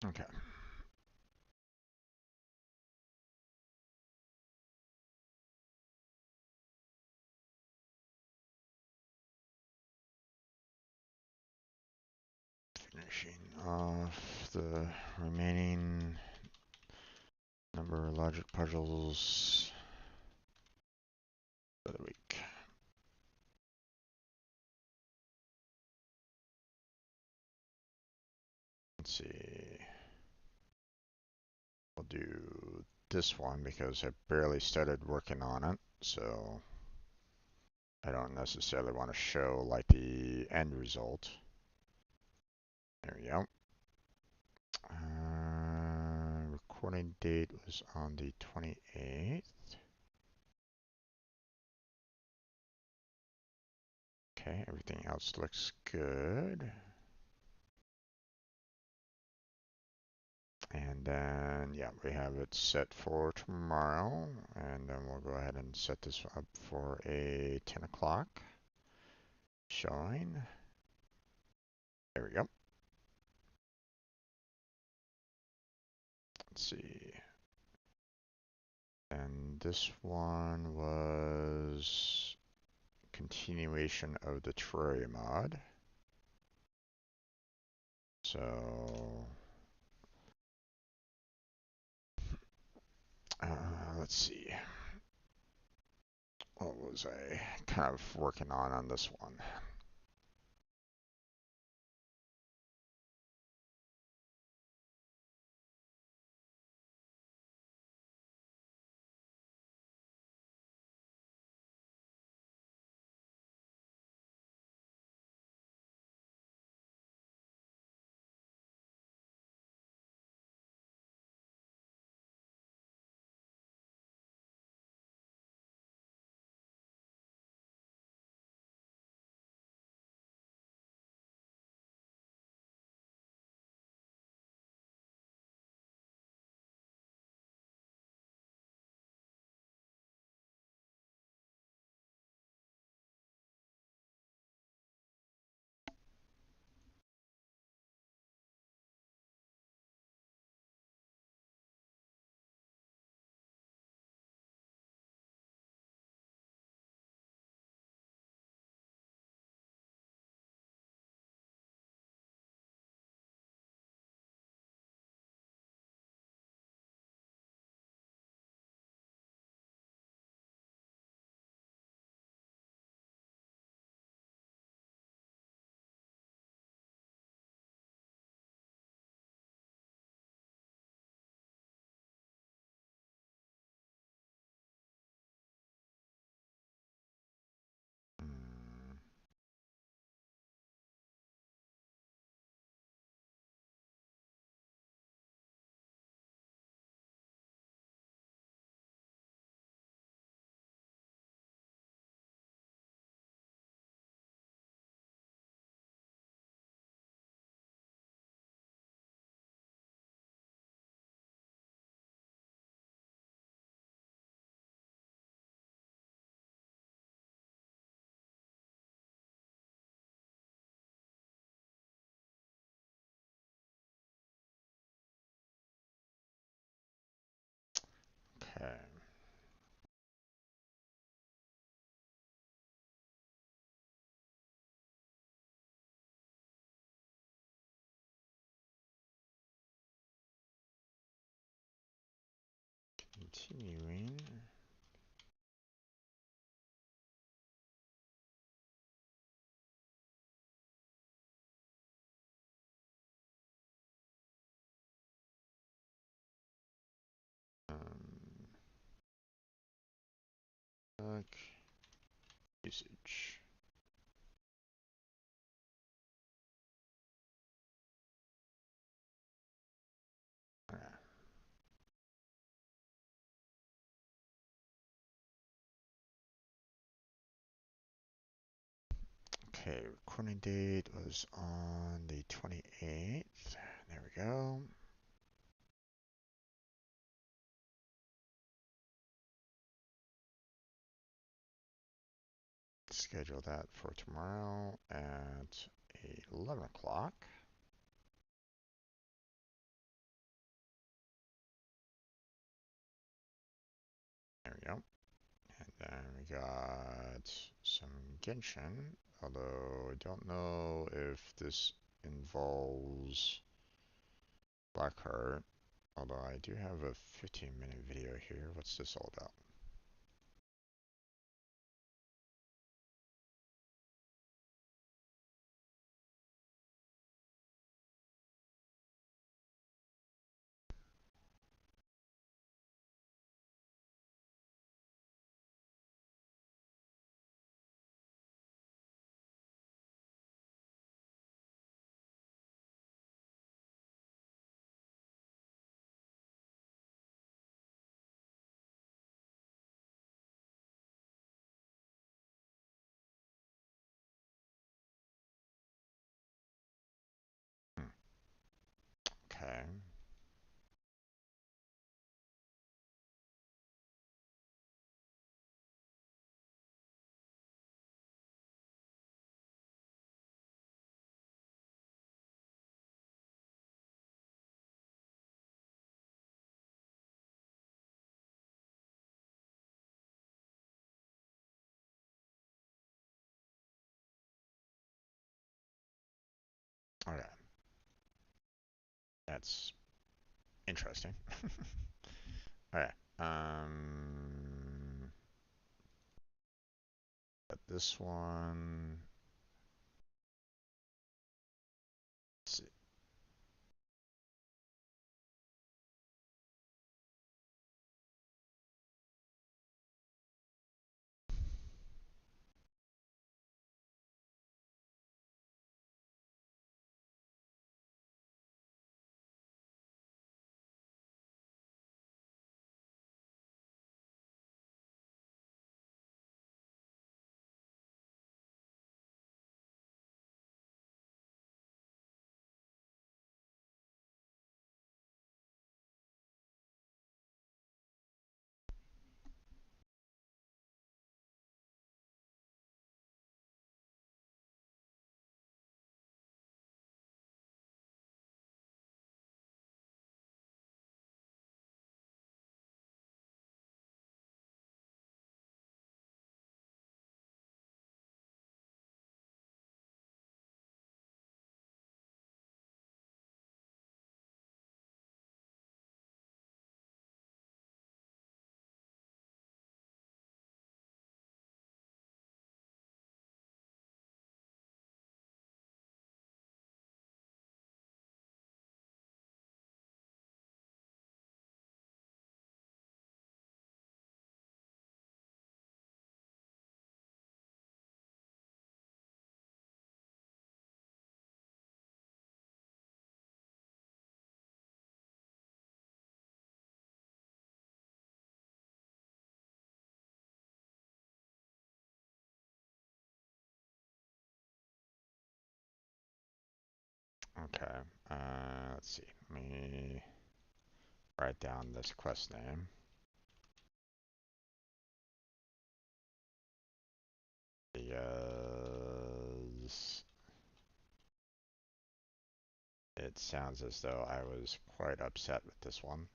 Okay. Finishing off the remaining number of logic puzzles for the week. Let's see. We'll do this one because I barely started working on it, so I don't necessarily want to show like the end result. There we go. Recording date was on the 28th. Okay, everything else looks good. And then, yeah, we have it set for tomorrow. And then we'll go ahead and set this up for a 10 o'clock showing. There we go. Let's see. And this one was continuation of the Terraria mod. So, let's see. What was I kind of working on this one? Continuing. Look, usage. Okay, recording date was on the 28th. There we go. Schedule that for tomorrow at 11 o'clock. There we go. And then we got some Genshin, although I don't know if this involves Blackheart, although I do have a 15-minute video here. What's this all about? Hmm. Okay. Okay. That's interesting. Okay. Got this one. Let's see. Okay. Let's see. Let me write down this quest name. Because it sounds as though I was quite upset with this one.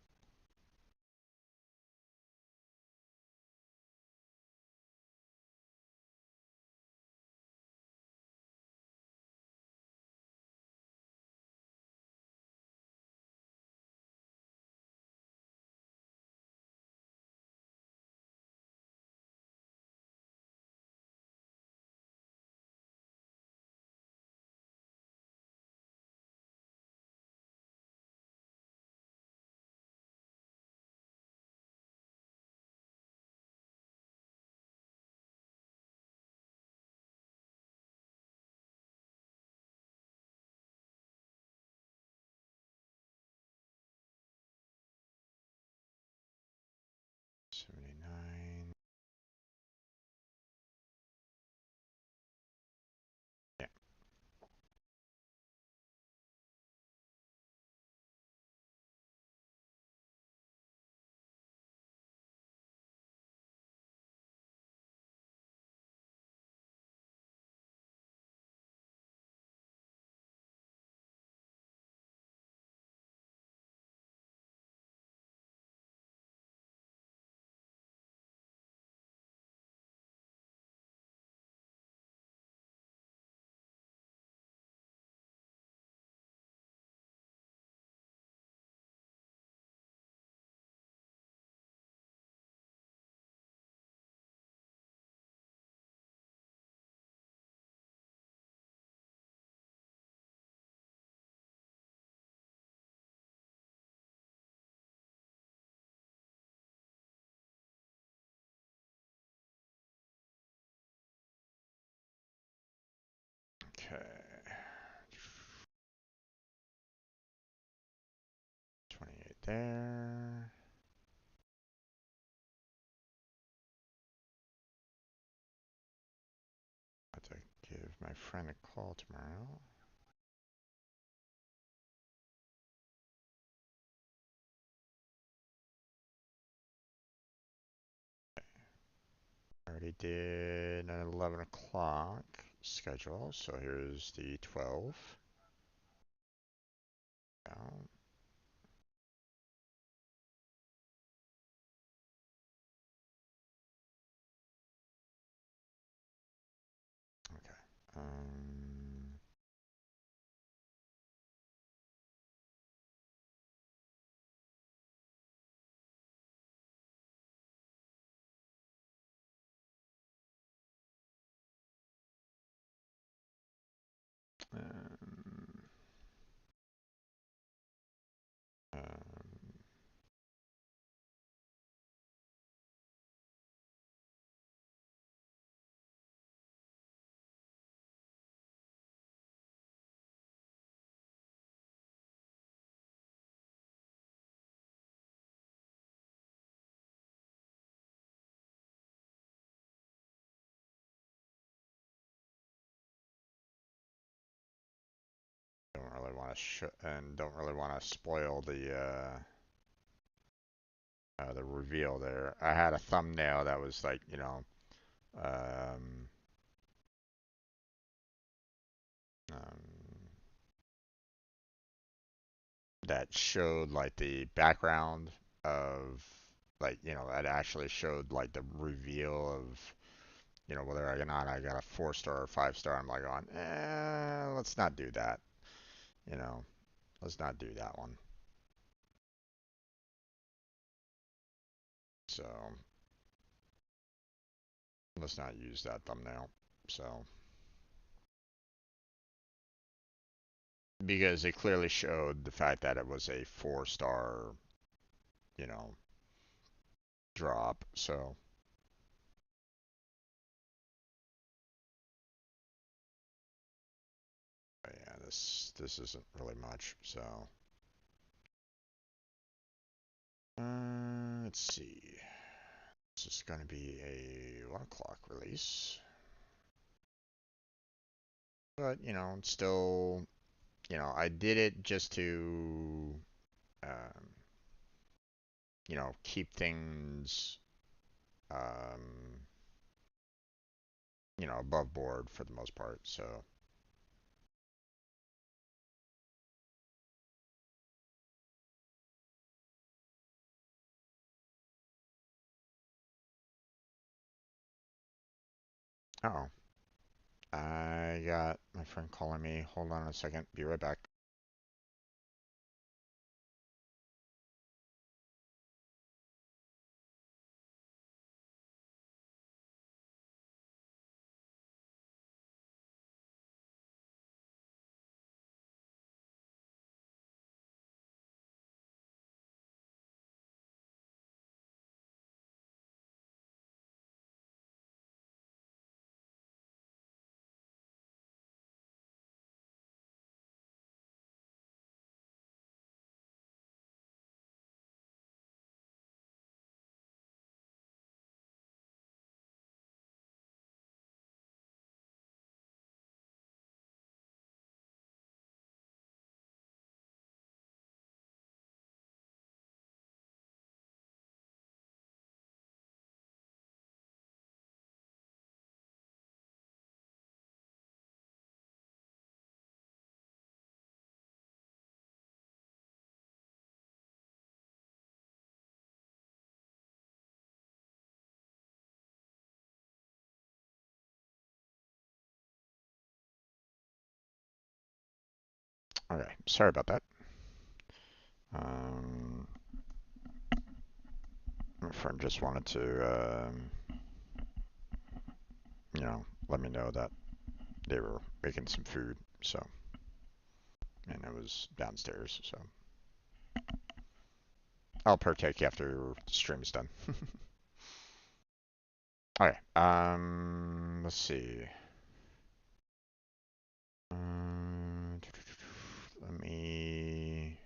there. I have to give my friend a call tomorrow. I already did an 11 o'clock schedule, so here's the 12. Down. Okay. Um, um, don't really want to don't really want to spoil the reveal there. I had a thumbnail that was like, um, um, that showed like the background of like, that actually showed like the reveal of, whether or not I got a 4-star or 5-star. I'm like going, let's not do that. You know, let's not do that one. So let's not use that thumbnail. So because it clearly showed the fact that it was a 4-star, you know, drop. So yeah, this isn't really much. So let's see. This is going to be a 1 o'clock release. But, still, I did it just to, um, keep things, um, above board for the most part. So, oh, I got my friend calling me. Hold on a second. Be right back. Okay, sorry about that. Um, my friend just wanted to, let me know that they were making some food. So, and it was downstairs. So, I'll partake after the stream is done. Okay. Let's see. Let me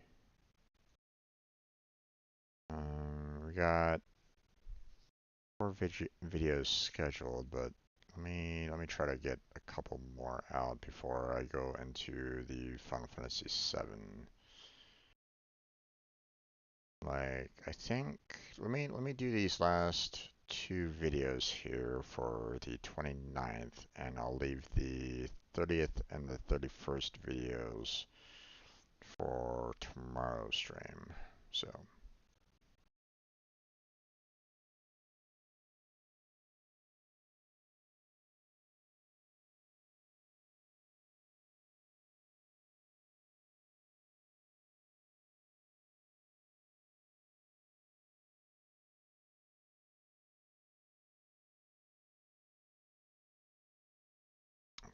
We got four videos scheduled, but let me try to get a couple more out before I go into the Final Fantasy VII. Like, I think let me do these last two videos here for the 29th, and I'll leave the 30th and the 31st videos for tomorrow's stream. So,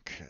okay.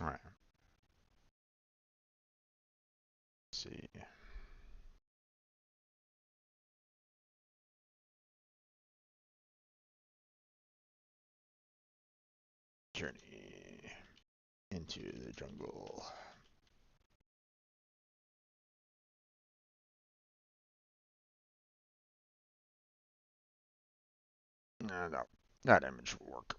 All right. Let's see. Journey into the jungle. No, that image will work.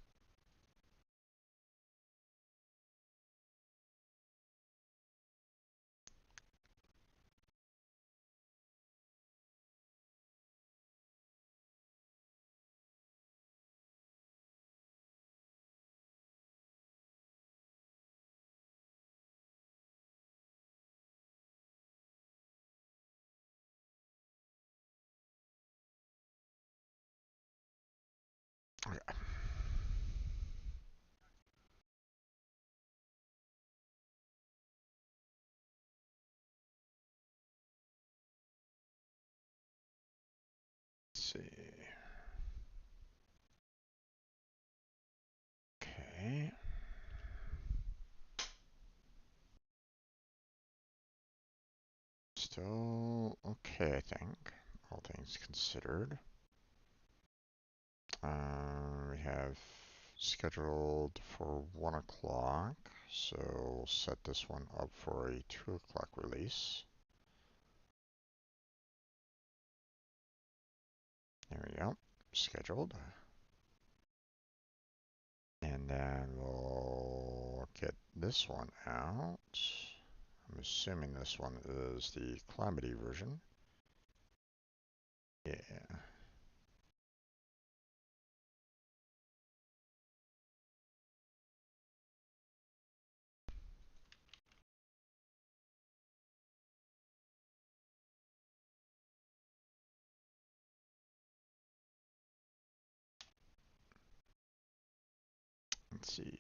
Okay. Let's see. Okay. Still okay, I think. All things considered. We have scheduled for 1 o'clock, so we'll set this one up for a 2 o'clock release. we go. Scheduled. And then we'll get this one out. I'm assuming this one is the Calamity version. Yeah. Let's see.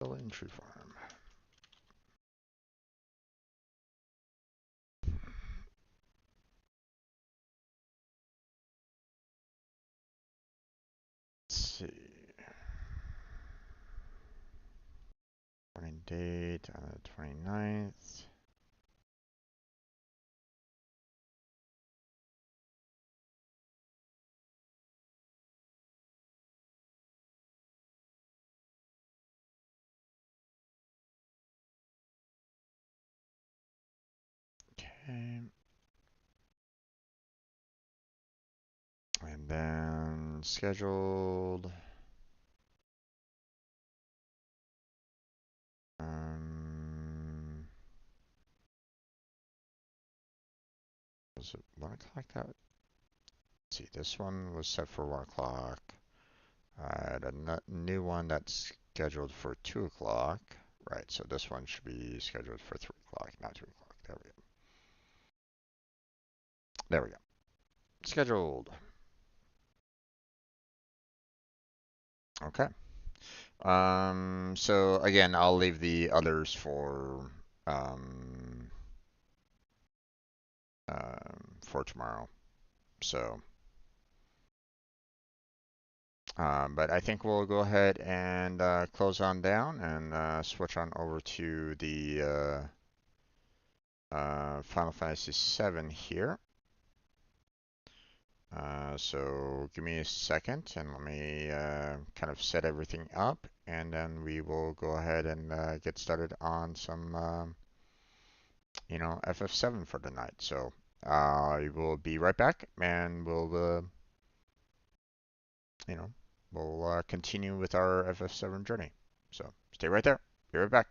Still in Tree Farm. Let's see. Morning date on the 29th. Okay. And then scheduled. Was it 1 o'clock that? Let's see, this one was set for 1 o'clock. I had a new one that's scheduled for 2 o'clock. Right, so this one should be scheduled for 3 o'clock, not 2 o'clock. There we go. There we go. Scheduled. Okay. So again, I'll leave the others for tomorrow. So, but I think we'll go ahead and close on down and switch on over to the Final Fantasy VII here. So give me a second and let me kind of set everything up, and then we will go ahead and get started on some, FF7 for tonight. So I will be right back, and we'll continue with our FF7 journey. So stay right there. Be right back.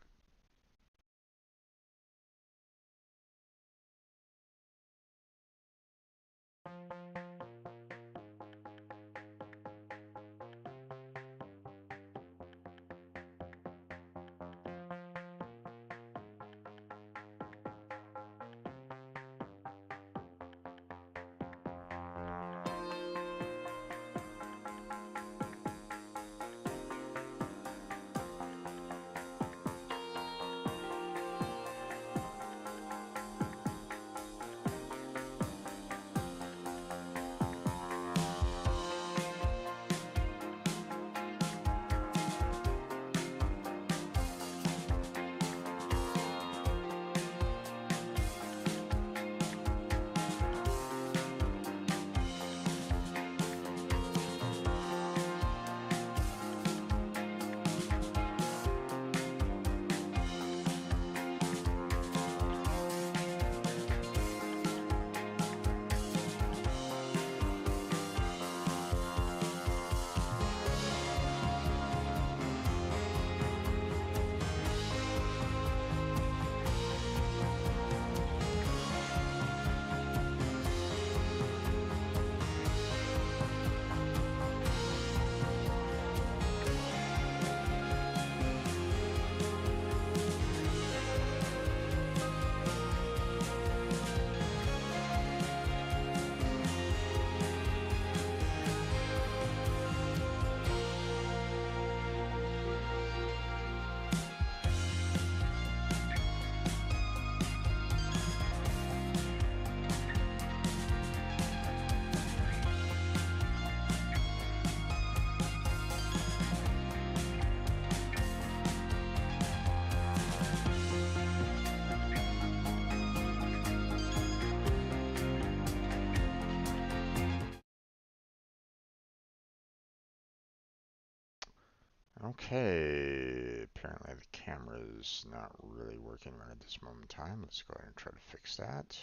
Okay, apparently the camera is not really working right at this moment in time. Let's go ahead and try to fix that.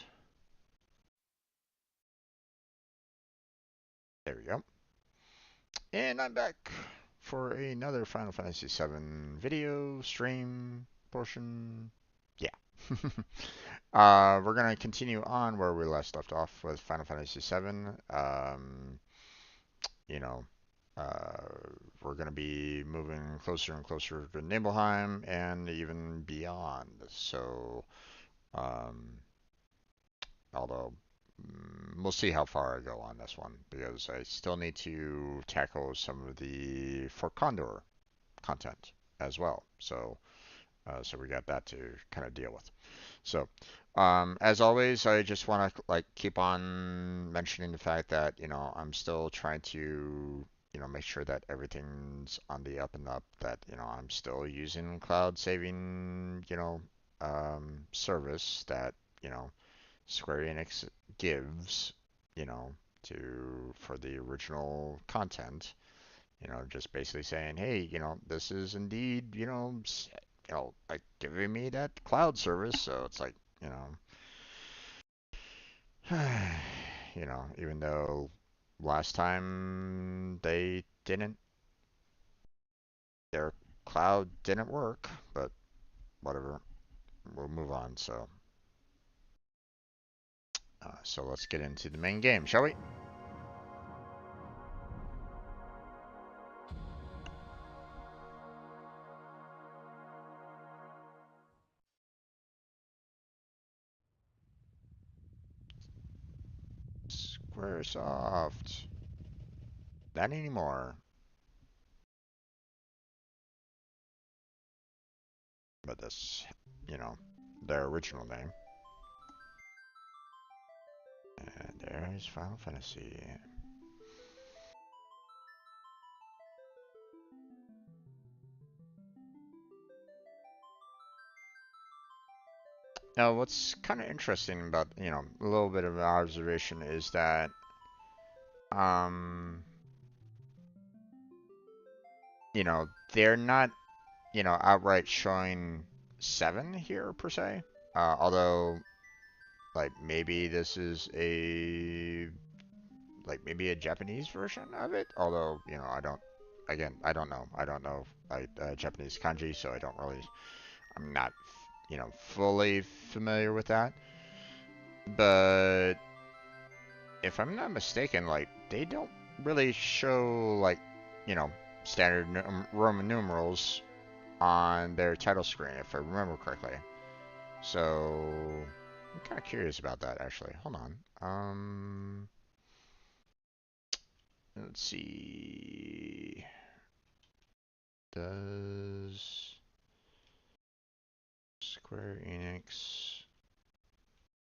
There we go. And I'm back for another Final Fantasy VII video stream portion. Yeah. We're gonna continue on where we last left off with Final Fantasy VII. You know, uh, we're gonna be moving closer and closer to Nibelheim and even beyond. So, um, although we'll see how far I go on this one because I still need to tackle some of the For Condor content as well. So we got that to kind of deal with. So, as always, I just want to like keep on mentioning the fact that I'm still trying to make sure that everything's on the up and up. That I'm still using cloud saving service that you know Square Enix gives you know for the original content. Just basically saying, hey, this is indeed, like giving me that cloud service. So it's like, even though last time their cloud didn't work, but whatever, we'll move on. So let's get into the main game, shall we? Squaresoft. Not anymore, but that's, you know, their original name. And there's Final Fantasy. Now, what's kind of interesting about, a little bit of an observation is that, um, they're not, outright showing 7 here per se. Although, like, maybe this is maybe a Japanese version of it. Although, I don't know. I don't know, Japanese kanji, so I'm not, fully familiar with that. But if I'm not mistaken, like they don't really show like you know standard Roman numerals on their title screen, if I remember correctly. So I'm kind of curious about that actually. Hold on. Let's see. Does Square Enix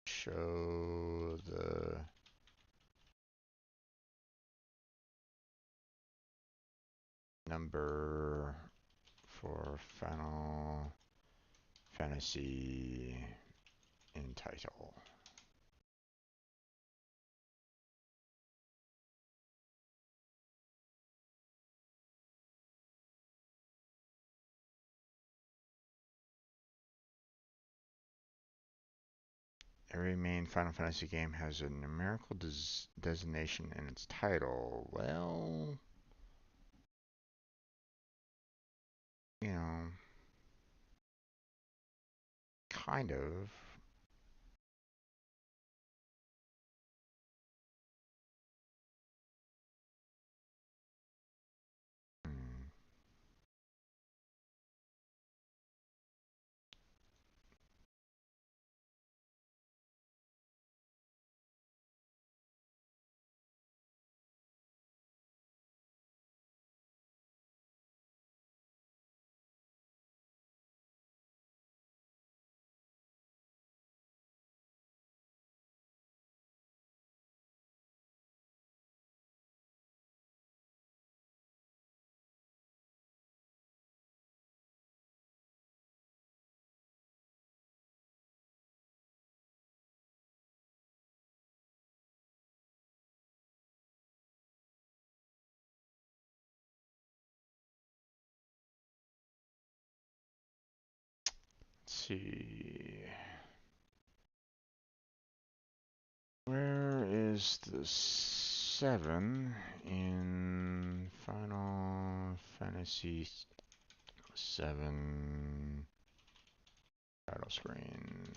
show the number for Final Fantasy in title? Every main Final Fantasy game has a numerical designation in its title. Well, you know, kind of. Hmm. see. Where is the 7 in Final Fantasy 7 title screen?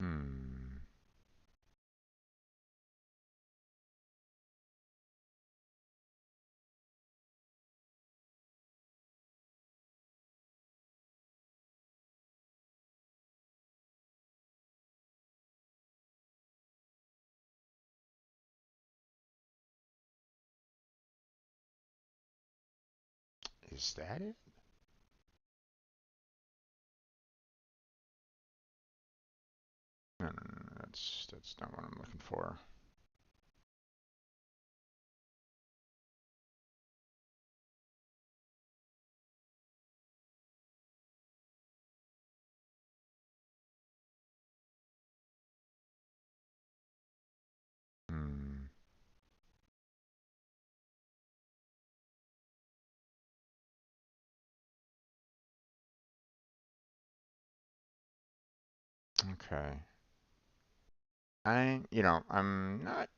Hmm. Is that it? No, no, no, that's not what I'm looking for. Hmm. Okay. I'm not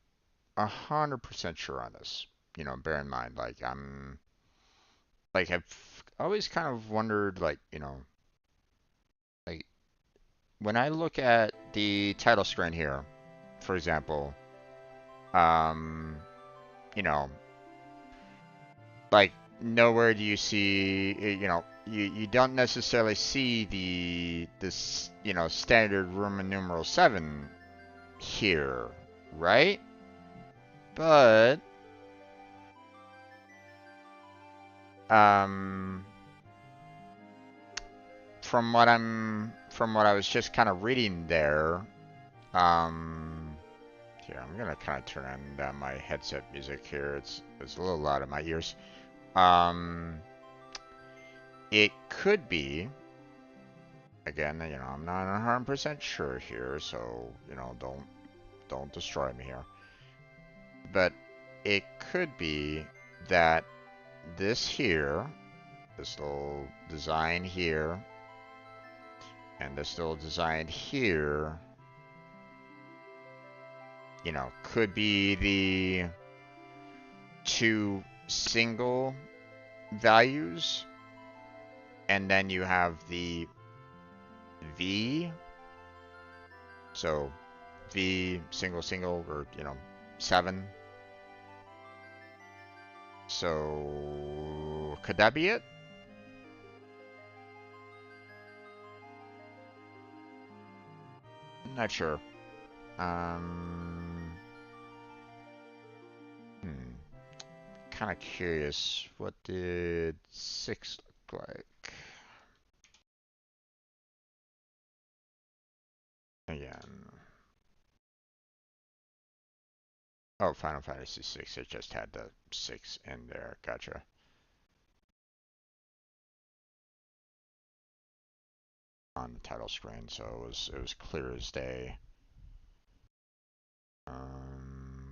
100% sure on this. Bear in mind, I've always kind of wondered, like when I look at the title screen here, for example, um, you know, like nowhere do you see, you don't necessarily see this, standard Roman numeral 7 here, right? But, um, from what I was just kind of reading there, um, here, I'm gonna kind of turn on my headset music here. It's a little loud in my ears. Um, it could be, again, I'm not 100% sure here, so, don't destroy me here. But it could be that this here, this little design here, and this little design here, could be the two single values, and then you have the V, so V single single, or 7. So could that be it? I'm not sure. Um, hmm. Kind of curious. What did 6 look like? Again. Oh, Final Fantasy 6. It just had the 6 in there. Gotcha. On the title screen, so it was clear as day.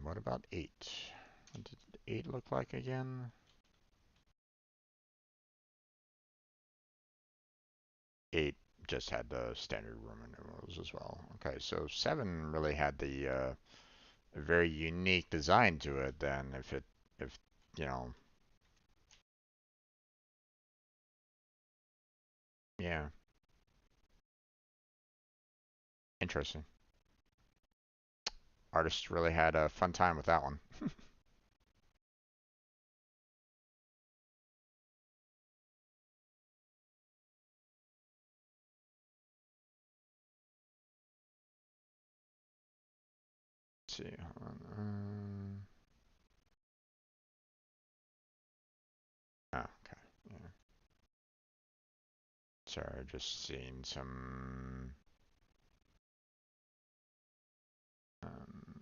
What about 8? What did 8 look like again? 8 just had the standard Roman numerals as well. Okay, so 7 really had the a very unique design to it then, if you know yeah, interesting. Artists really had a fun time with that one. Let's see. Hold on. Oh, okay. Yeah. Sorry, just seeing some um,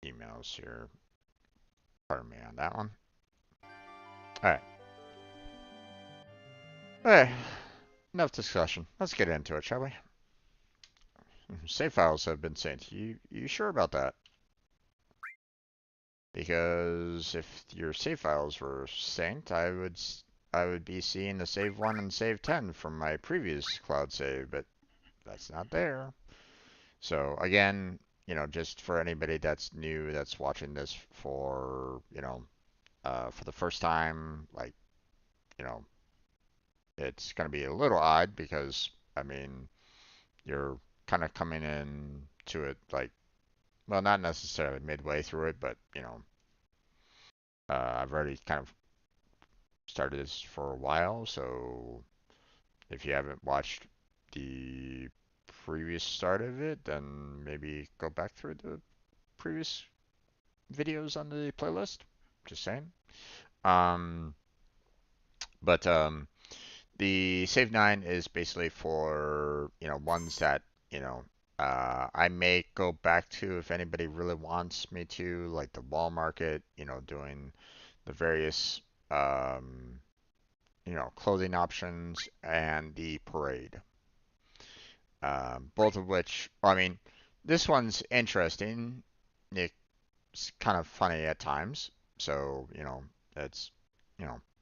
emails here. Pardon me on that one. All right. Hey, enough discussion. Let's get into it, shall we? Save files have been synced. You sure about that? Because if your save files were synced, I would be seeing the save 1 and save 10 from my previous cloud save, but that's not there. So again, just for anybody that's new that's watching this for, for the first time, like, you know, it's going to be a little odd because, I mean, you're kind of coming in to it like, well, not necessarily midway through it, but, I've already kind of started this for a while, so if you haven't watched the previous start of it, then maybe go back through the previous videos on the playlist. Just saying. Um, but the Save 9 is basically for, ones that, I may go back to if anybody really wants me to, like the wall market, doing the various, um, clothing options and the parade. Both of which, I mean, this one's interesting. It's kind of funny at times. So, it's,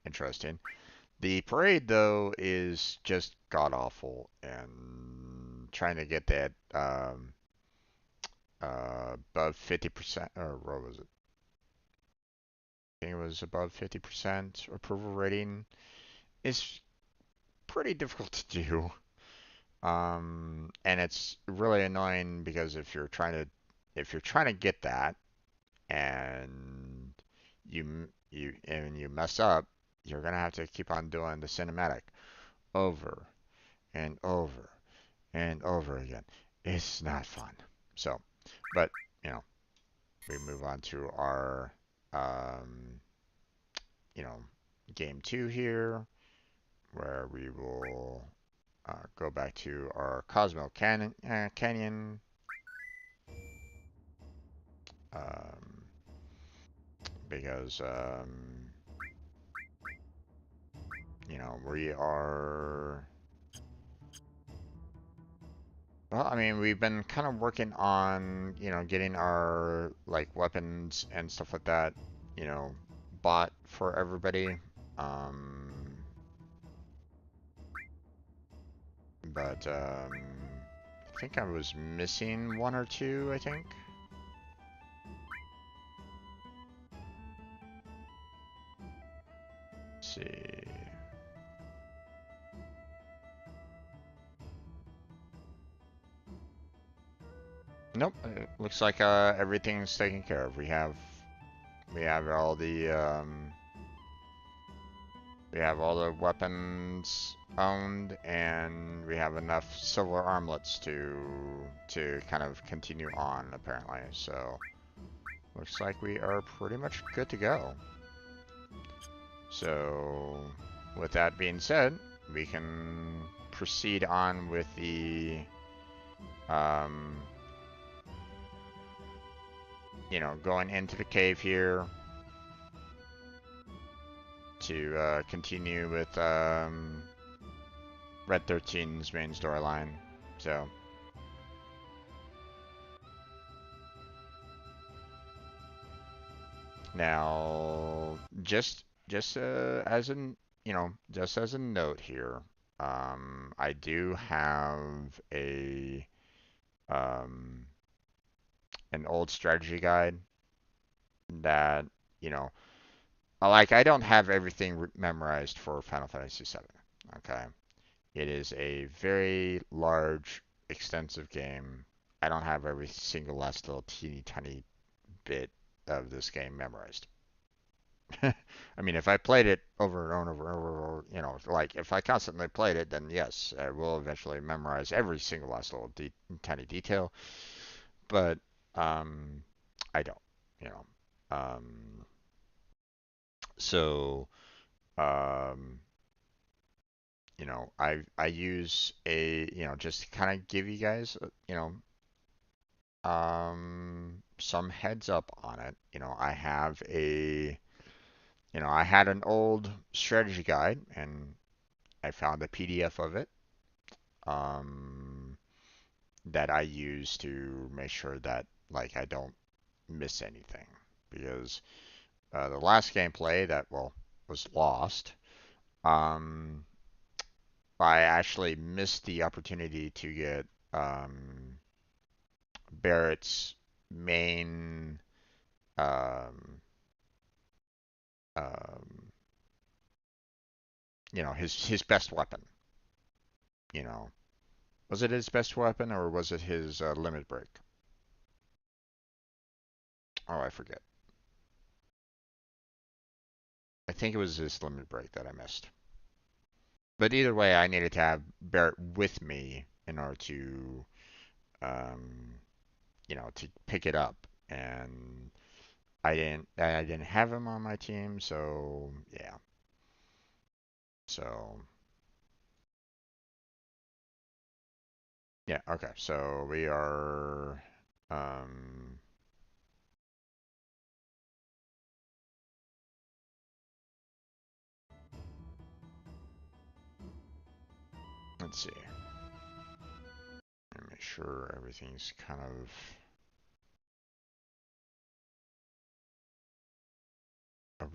interesting. The parade, though, is just god awful, and trying to get that above 50%, or what was it? I think it was above 50% approval rating is pretty difficult to do. And it's really annoying because if you're trying to get that and you mess up, you're gonna have to keep on doing the cinematic over and over and over again. It's not fun. So, but you know, we move on to our um, you know game two here, where we will go back to our Canyon um, because we are. Well, I mean, we've been kind of working on, getting our like weapons and stuff like that, you know, bought for everybody. Um, but I think I was missing one or two, I think. Let's see. Nope, it looks like everything's taken care of. We have all the we have all the weapons owned, and we have enough silver armlets to kind of continue on, apparently. So looks like we are pretty much good to go. So with that being said, we can proceed on with the um, going into the cave here to continue with Red 13's main storyline. So now, just as a note here, I do have um, an old strategy guide that you know, like I don't have everything memorized for Final Fantasy VII. Okay, it is a very large, extensive game. I don't have every single last little teeny tiny bit of this game memorized. I mean, if I played it over and over and over, like if I constantly played it, then yes, I will eventually memorize every single last little tiny detail. But Um, I don't, you know. So, um, I use a, just to kind of give you guys, some heads up on it. I had an old strategy guide and I found a PDF of it, um, that I use to make sure that like I don't miss anything because the last gameplay that was lost, um, I actually missed the opportunity to get Barrett's main um, um, his best weapon. You know, was it his best weapon or was it his limit break? Oh, I forget. I think it was his limit break that I missed. But either way, I needed to have Barrett with me in order to, um, to pick it up, and I didn't have him on my team, so yeah. So yeah, okay. So we are, um, let's see. Let me make sure everything's kind of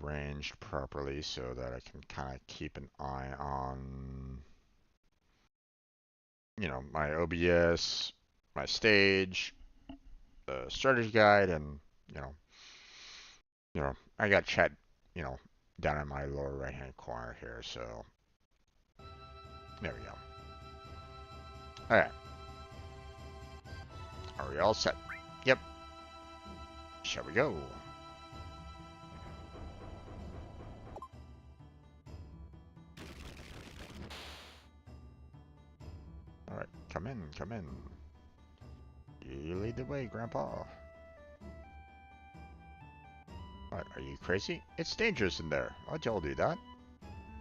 arranged properly so that I can kind of keep an eye on, my OBS, my stage, the strategy guide, and you know, I got chat, you know, down in my lower right hand corner here. So there we go. All right, are we all set? Yep. Shall we go? All right, come in, come in. You lead the way, Grandpa. What, are you crazy? It's dangerous in there. I told you that.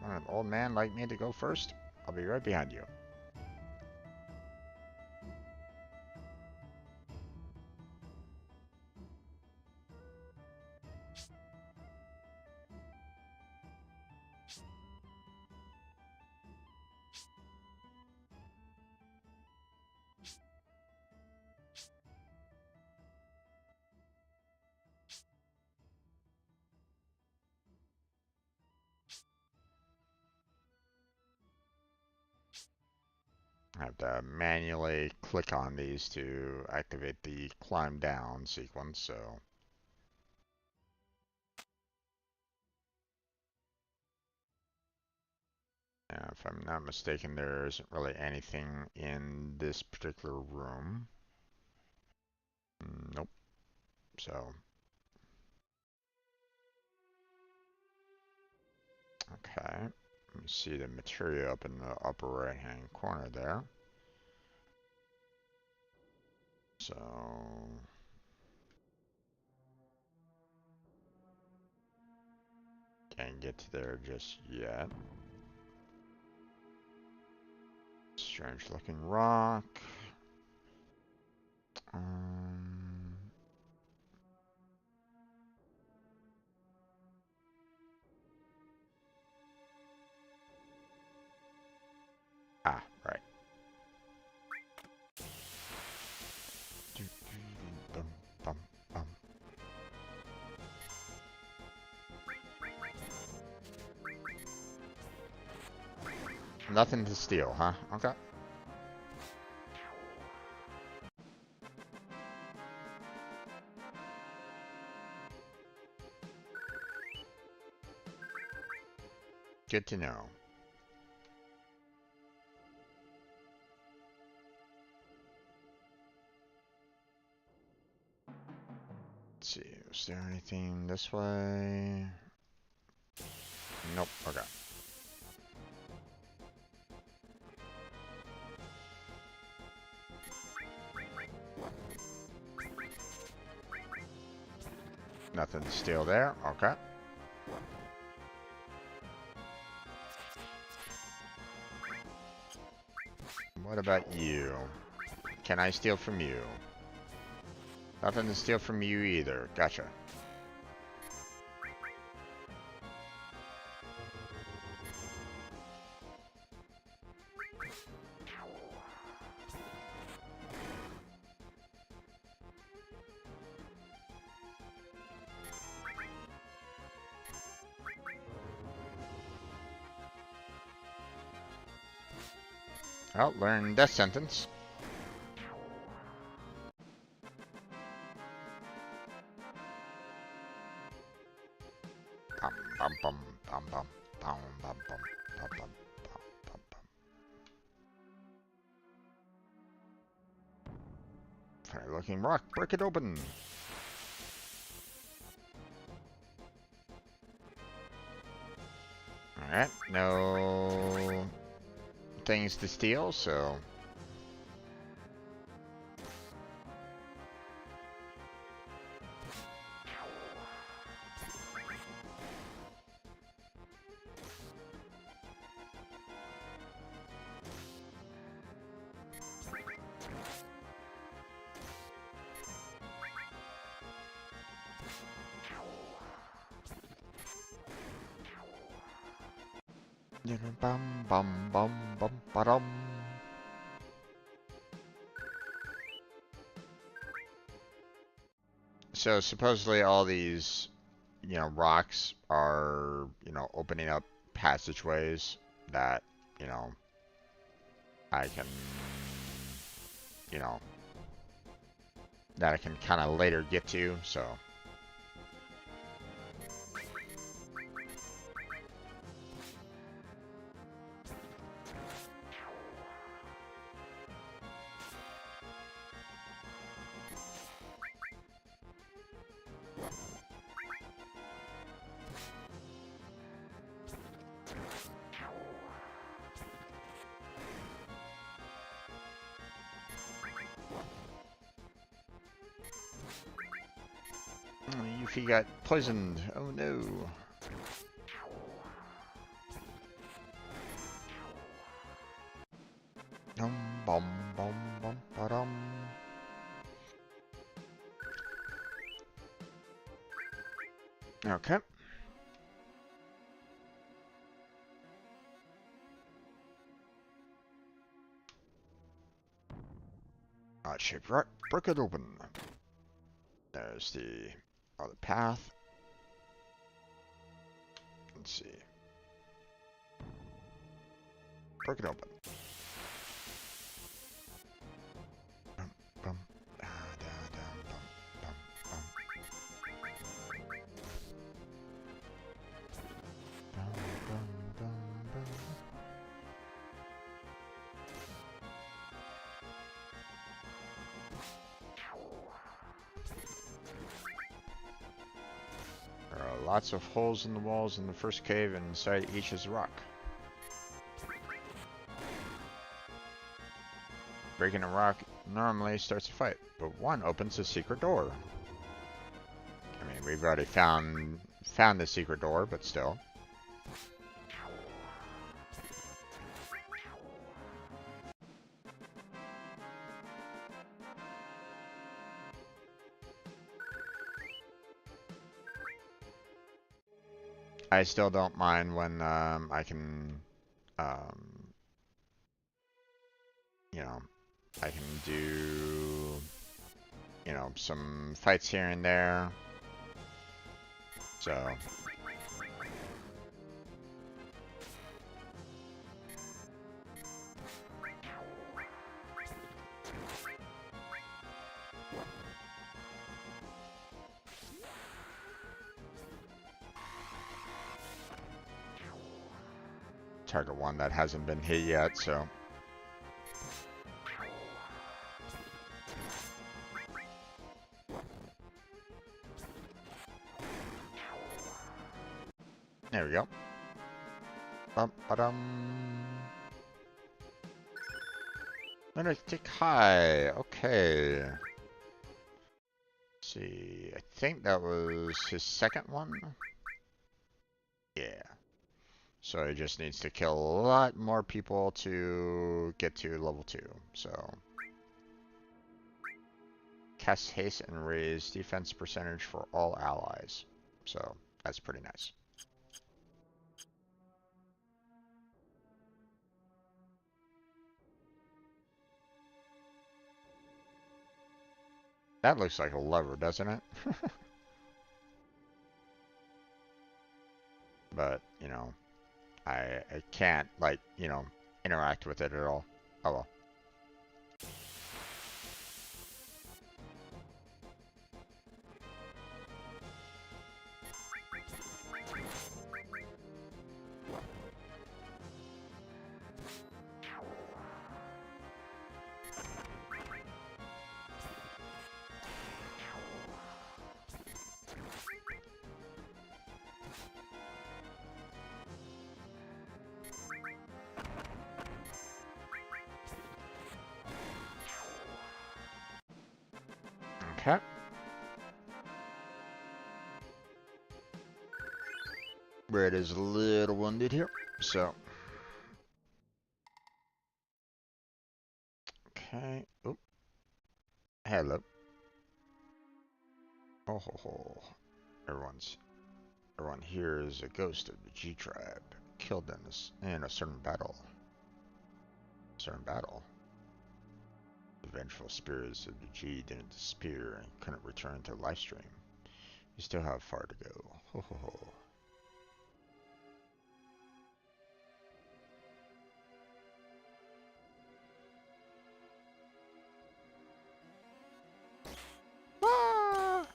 Want an old man like me to go first? I'll be right behind you. I have to manually click on these to activate the climb down sequence, so. If I'm not mistaken, there isn't really anything in this particular room. Nope. So, okay. Let me see the material up in the upper right hand corner there. So, can't get to there just yet. Strange looking rock. Right. Nothing to steal, huh? Okay. Good to know. Let's see, is there anything this way? Nope, okay. nothing to steal there. Okay. What about you? Can I steal from you? Nothing to steal from you either. Gotcha. Well, learn death sentence. Bum bum bum bum bum bum bum bum bum bum bum bum. Funny looking rock. Break it open. Alright, no things to steal, so... Bum bum bum bum ba-dum. So supposedly all these, rocks are, opening up passageways that, I can, that I can kind of later get to, so. Yuffie got poisoned. Oh no. Bum bum bum bum ba-dum. Okay. Odd-shaped rock. Break it open. There's the other path. Let's see. Break it open. Bum, bum, da, da, da, bum, bum, bum. Bum, bum, bum, bum. There are lots of holes in the walls in the first cave, and inside each is a rock. Breaking a rock normally starts a fight, but one opens a secret door. I mean, we've already found the secret door, but still. I still don't mind when I can, I can do, some fights here and there. So. Target one that hasn't been hit yet, so. There we go. Bum ba-dum. Lunatic high. Okay. see. I think that was his second one. Yeah. So he just needs to kill a lot more people to get to level 2. So cast haste and raise defense percentage for all allies. So that's pretty nice. That looks like a lever, doesn't it? But, you know, I can't, like, you know, interact with it at all. Oh well. Okay. Red is a little wounded here, so. Okay. Oh. Hello. Oh ho ho. Everyone here is a ghost of the G tribe, killed in a certain battle. The vengeful spirits of the G didn't disappear and couldn't return to the live stream. You still have far to go. Ho ho ho. Ah!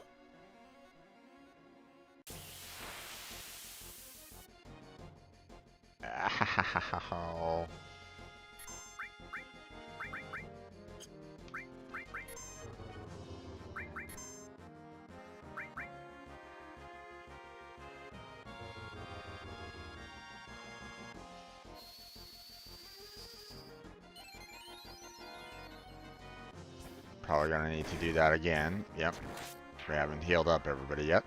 Ow. Probably gonna need to do that again. Yep. We haven't healed up everybody yet.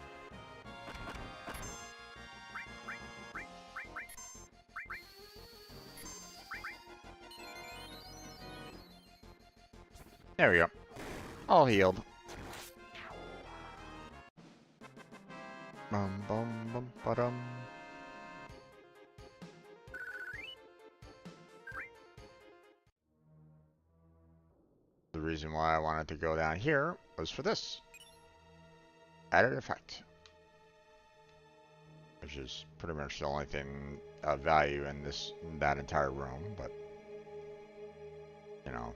There we go. All healed. Bum bum bum ba-dum. The reason why I wanted to go down here was for this. Added effect. Which is pretty much the only thing of value in that entire room, but you know.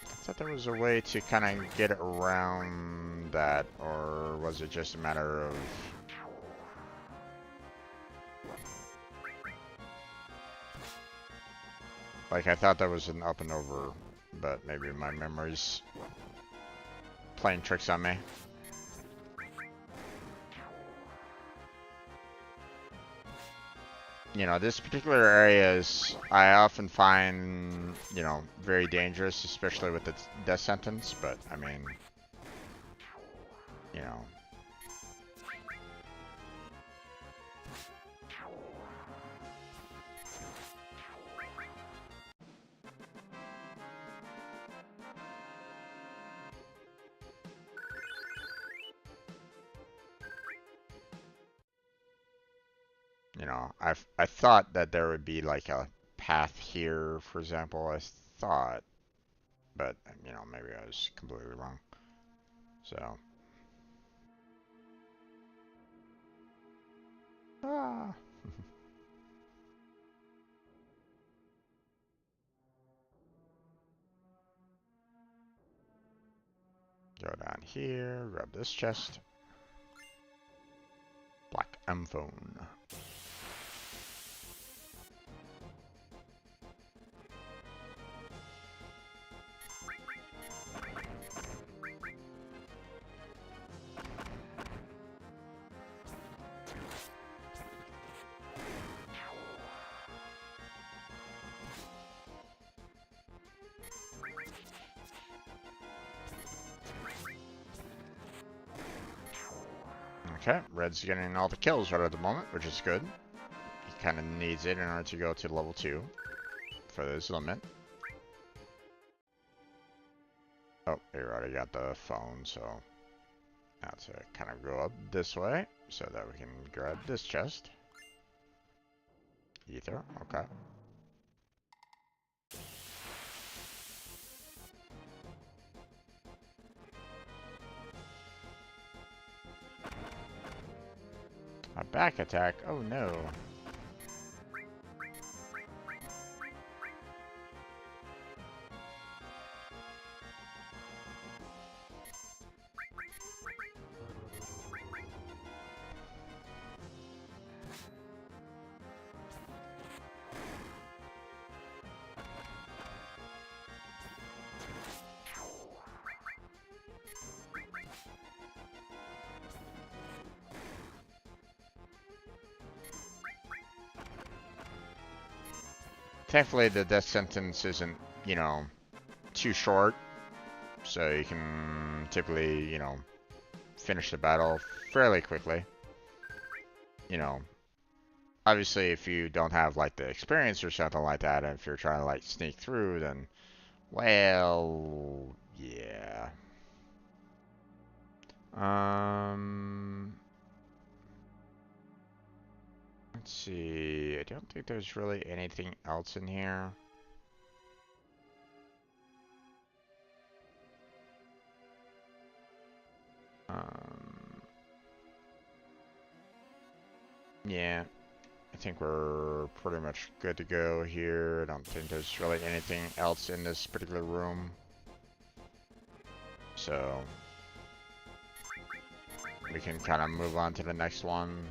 I thought there was a way to kind of get around that, or was it just a matter of... Like, I thought that was an up and over, but maybe my memory's playing tricks on me. You know, this particular area is, I often find, you know, very dangerous, especially with the death sentence, but, I mean, you know. You know, I thought that there would be like a path here, for example. I thought, but you know, maybe I was completely wrong. So, ah. Go down here, grab this chest. Black M phone. Okay, Red's getting all the kills right at the moment, which is good. He kind of needs it in order to go to level 2 for this limit. Oh, we already got the phone, so now to kind of go up this way so that we can grab this chest. Ether, okay. A back attack, oh no. Thankfully, the death sentence isn't, you know, too short, so you can typically, you know, finish the battle fairly quickly. You know, obviously, if you don't have, like, the experience or something like that, and if you're trying to, like, sneak through, then, well, yeah. Let's see. I don't think there's really anything else in here. Yeah, I think we're pretty much good to go here. I don't think there's really anything else in this particular room. So we can kind of move on to the next one.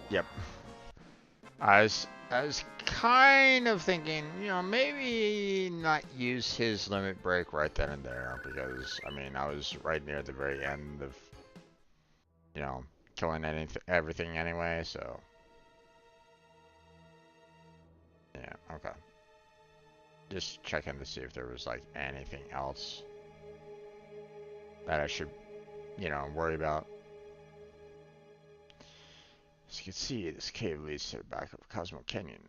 Yep. I was kind of thinking, you know, maybe not use his limit break right then and there, because I mean I was right near the very end of, you know, killing everything anyway, so yeah, okay. Just checking to see if there was like anything else that I should, you know, worry about. As you can see, this cave leads to the back of Cosmo Canyon.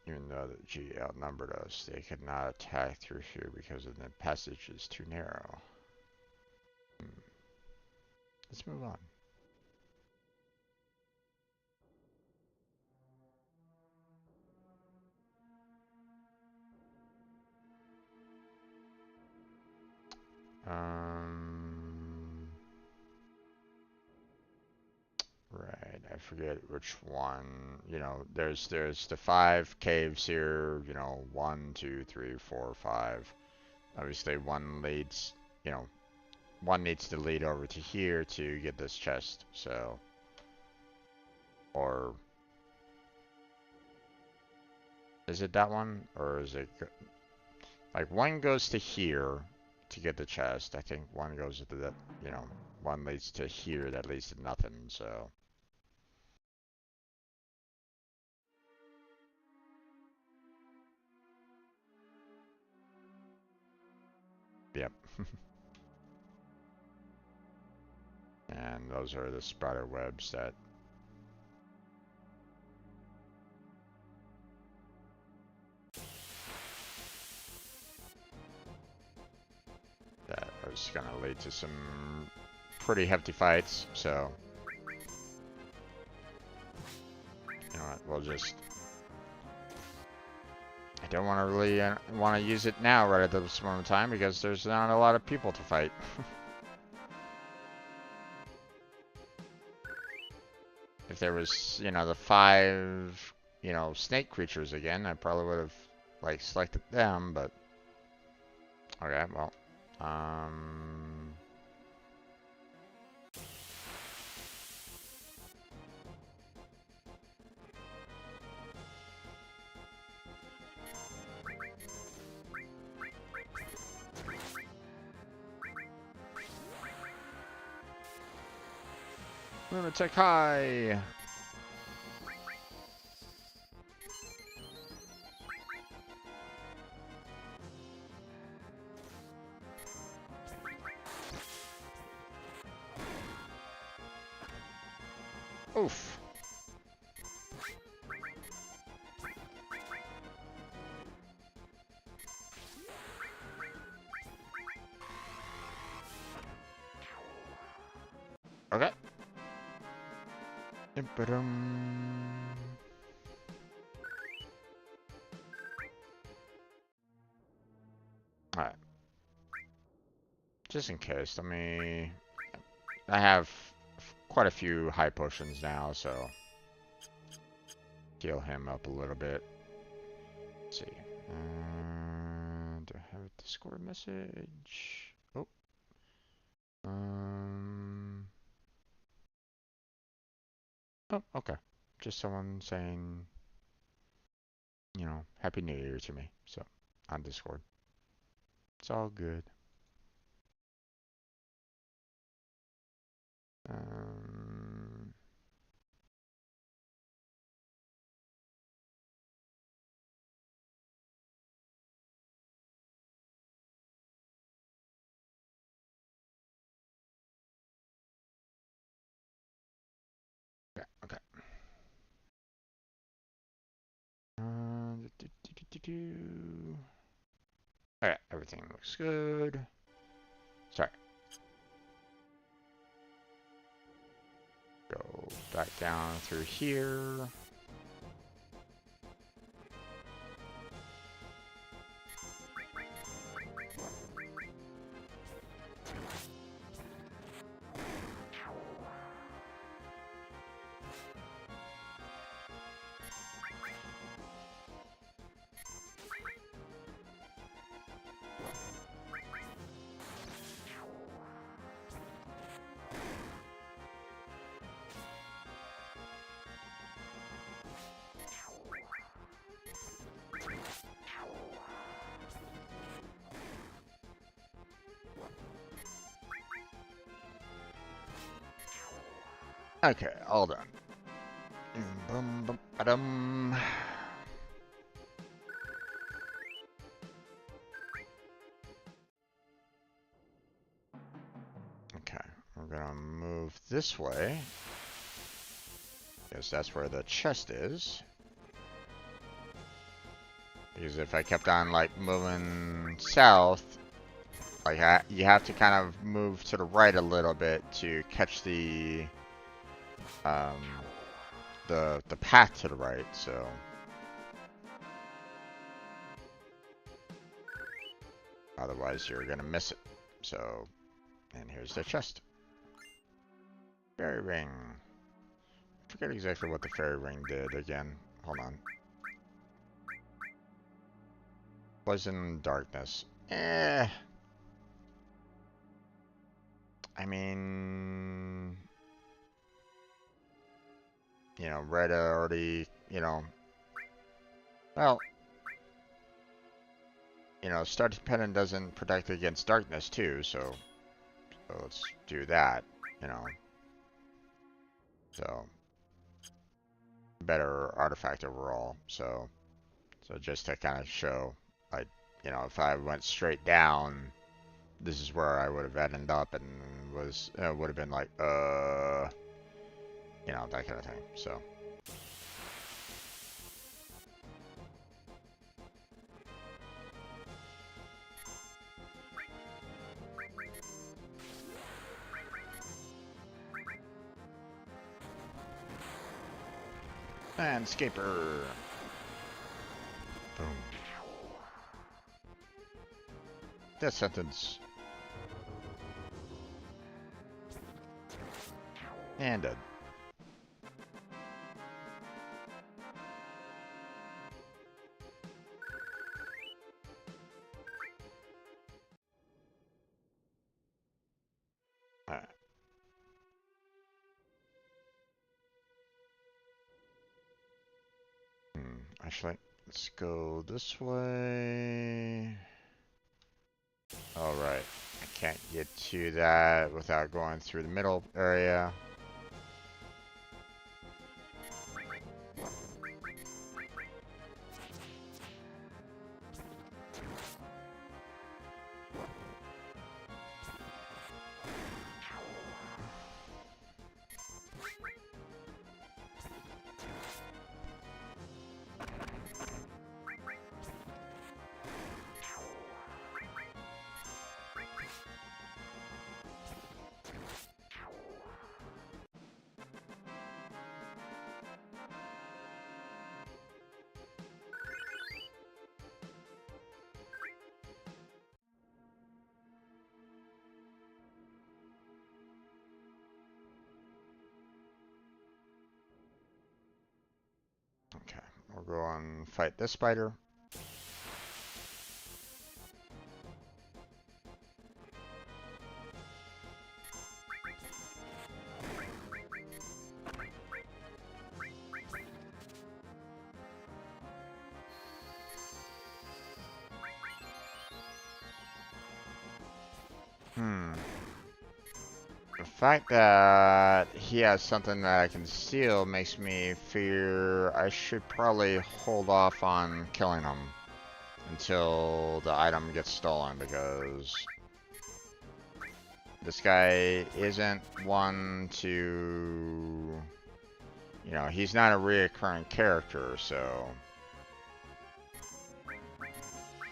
Even though the G outnumbered us, they could not attack through here because the passage is too narrow. Let's move on. Right, I forget which one. You know, there's the 5 caves here. You know, 1, 2, 3, 4, 5. Obviously, one leads. You know, one needs to lead over to here to get this chest. So, or is it that one, or is it like one goes to here to get the chest? I think one goes to the, you know, one leads to here that leads to nothing. So. Yep. And those are the spider webs that is gonna lead to some pretty hefty fights, so you know what, we'll just, I don't want to really want to use it now right at this moment in time because there's not a lot of people to fight. If there was, you know, the 5, you know, snake creatures again, I probably would have, like, selected them, but... Okay, well... Lunatic High! Oof. Okay. Alright. Just in case, let me... I have quite a few high potions now, so... Heal him up a little bit. Let's see. Do I have a Discord message? Oh. Oh, okay. Just someone saying, you know, Happy New Year to me. So, on Discord. It's all good. Okay, okay. Alright, everything looks good. Sorry. Go back down through here. Okay, all done. Bum, bum, ba-dum. Okay, we're gonna move this way. Because that's where the chest is. Because if I kept on, like, moving south, like, you have to kind of move to the right a little bit to catch the path to the right, so. Otherwise, you're gonna miss it. So, and here's the chest. Fairy ring. I forget exactly what the fairy ring did again. Hold on. Poison darkness. I mean, you know, red already, you know, well, you know, Star Dependent doesn't protect against darkness too, so let's do that, you know. So, better artifact overall, so just to kind of show, like, you know, if I went straight down, this is where I would have ended up and was, would have been like, you know, that kind of thing, so. Landscaper. Boom. Death sentence. And dead. Actually, let's go this way. All right. I can't get to that without going through the middle area. Okay, we'll go and fight this spider. The fact that he has something that I can steal makes me fear I should probably hold off on killing him until the item gets stolen, because this guy isn't one to, you know, he's not a reoccurring character, so,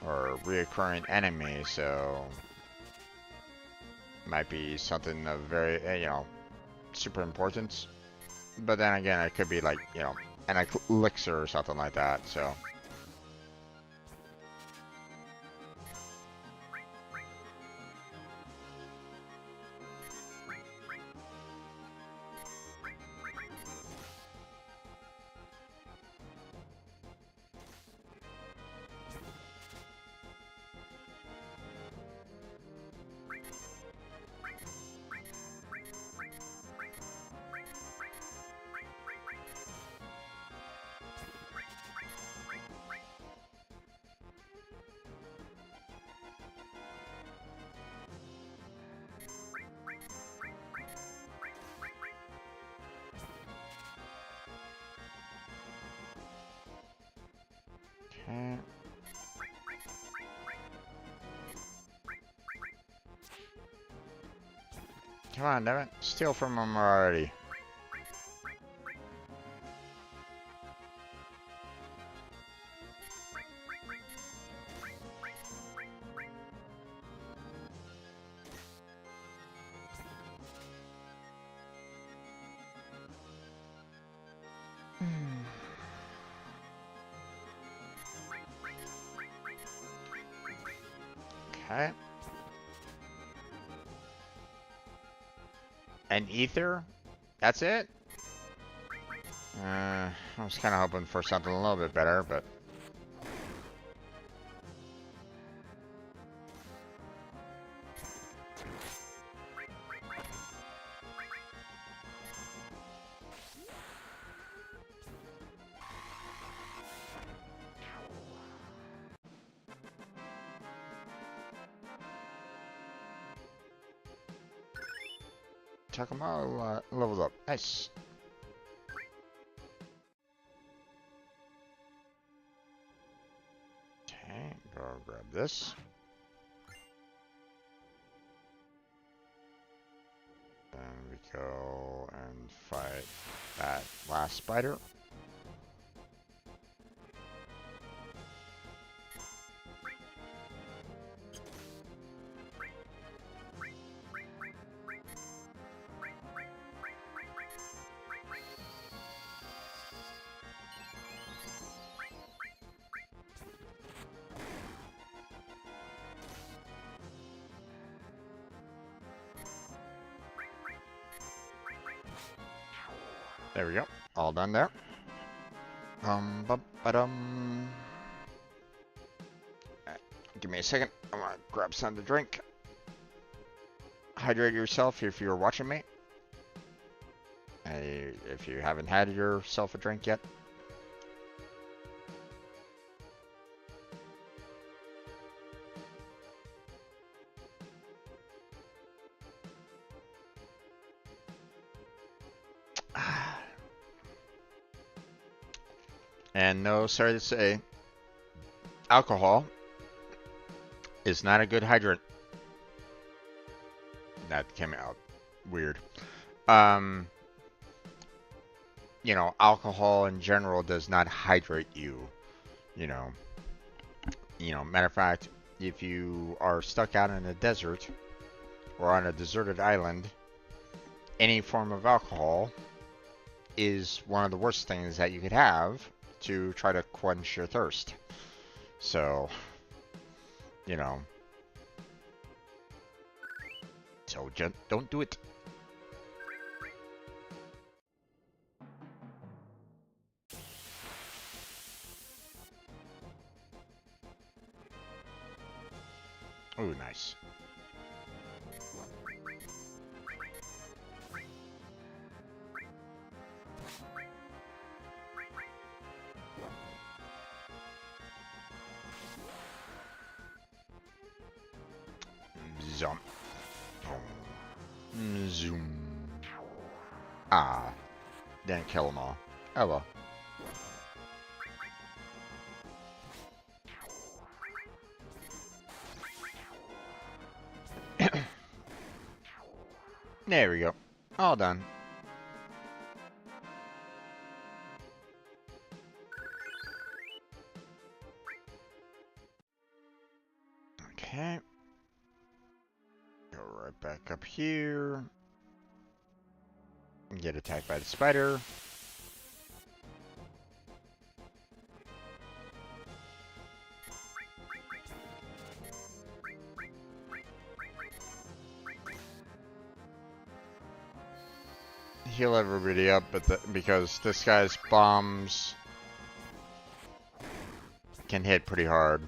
or a reoccurring enemy, so might be something of very, you know, super importance. But then again, it could be like, you know, an elixir or something like that, so. Okay. Come on, damn it. Steal from him already. Okay. An ether? That's it? I was kind of hoping for something a little bit better, but... Takuma leveled up. Nice. Okay, go grab this. Then we go and fight that last spider. There we go. All done there. Bum, ba-dum. Give me a second. I'm gonna grab something to drink. Hydrate yourself if you're watching me. If you haven't had yourself a drink yet. And no, sorry to say, alcohol is not a good hydrant. That came out weird. Um, you know, alcohol in general does not hydrate you. You know, matter of fact, if you are stuck out in a desert or on a deserted island, any form of alcohol is one of the worst things that you could have to try to quench your thirst. So, you know, so just don't do it. Oh, nice. Zoom. Zoom. Ah, didn't kill them all. Oh well. There we go. All done. Okay. Go right back up here. Get attacked by the spider. Heal everybody up, but because this guy's bombs can hit pretty hard.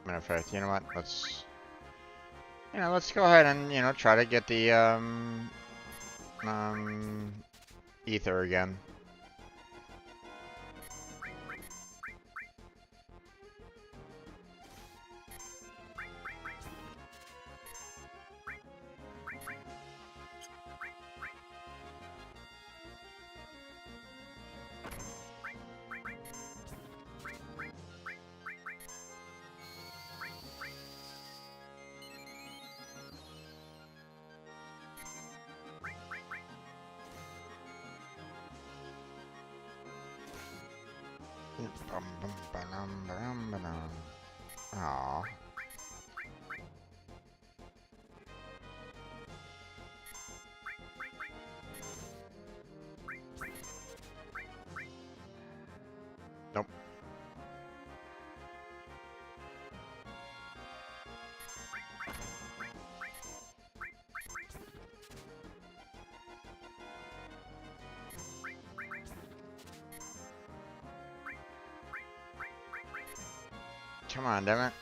Matter of fact, you know what? Let's go ahead and try to get the ether again. Aww. Nope. Come on, damn it.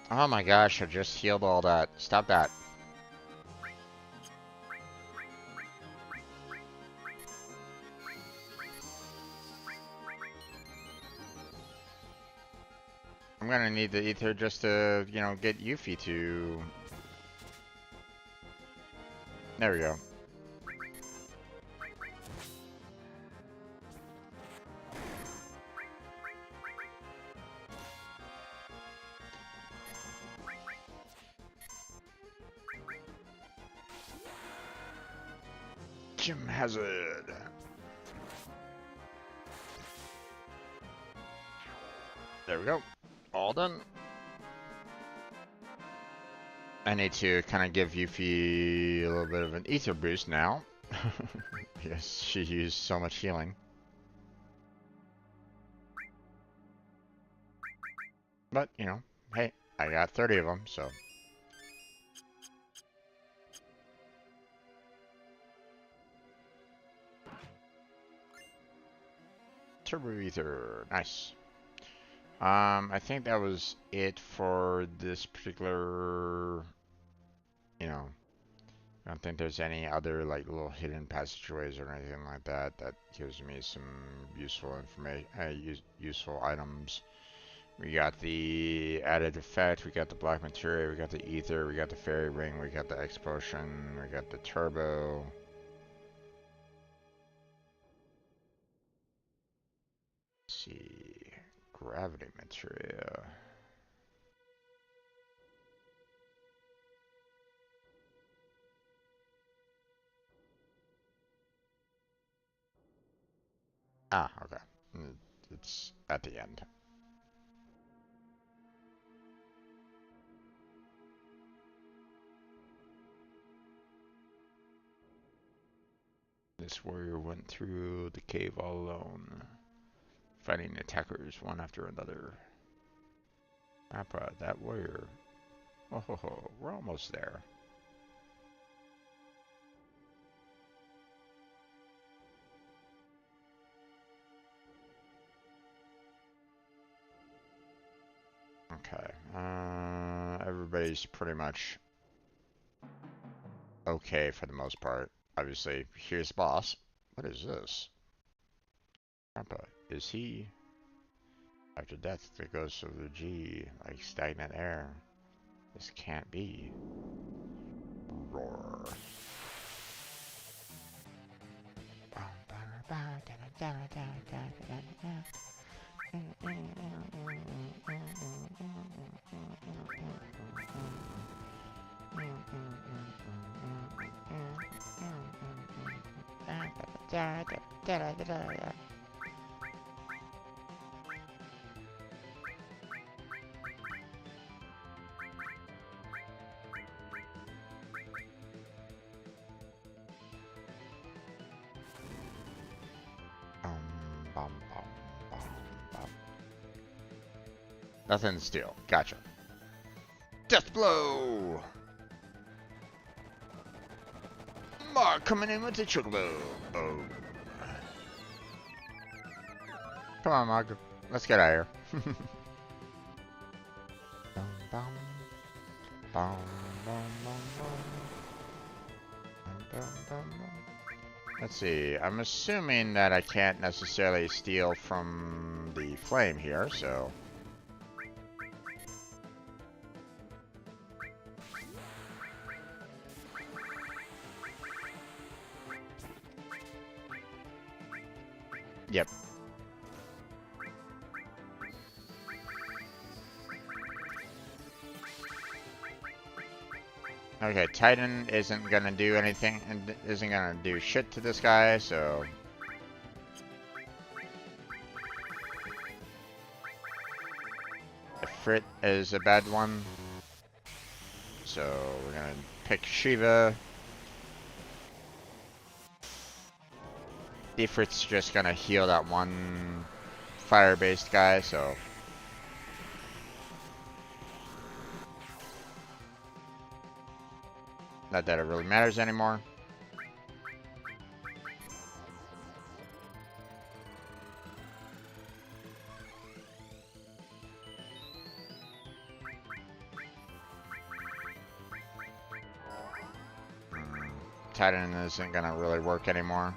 Oh my gosh, I just healed all that. Stop that. I'm gonna need the ether just to, get Yuffie to... There we go. Jim Hazard. There we go. All done. I need to kind of give Yuffie a little bit of an ether boost now. Yes, she used so much healing. But, hey, I got 30 of them, so... turbo ether. Nice. I think that was it for this particular, you know, I don't think there's any other like little hidden passageways or anything like that that gives me some useful information, useful items. We got the added effect, we got the black materia, we got the ether, we got the fairy ring, we got the X potion, we got the turbo. Let's see, gravity materia. Ah, okay. It's at the end. This warrior went through the cave all alone, fighting attackers one after another. Appa, that warrior. Oh ho ho, we're almost there. Okay, everybody's pretty much okay for the most part. Obviously, here's the boss. What is this? Appa, is he? After death, the ghost of the G, like stagnant air. This can't be. Roar. Nothing to steal. Gotcha. Death blow! Mark coming in with the chocobo. Oh. Come on, Mark. Let's get out of here. Let's see. I'm assuming that I can't necessarily steal from the flame here, so... Yep. Okay, Titan isn't gonna do anything, and isn't gonna do shit to this guy, so... Ifrit is a bad one. So, we're gonna pick Shiva. Ifrit's just gonna heal that one fire-based guy, so... Not that it really matters anymore. Titan isn't gonna really work anymore.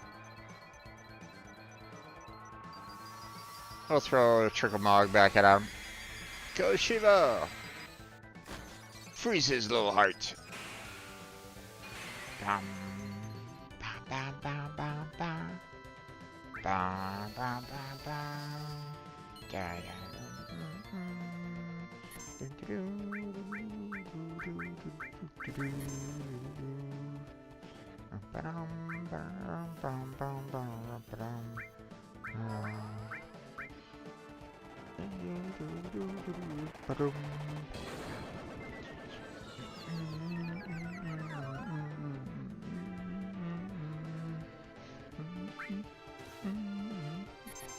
We'll throw a Trickle Mog back at him. Go Shiva! Freeze his little heart. Bam, bam, bam, bam, bam, bam. Bam, bam, bam, bam. Da, da,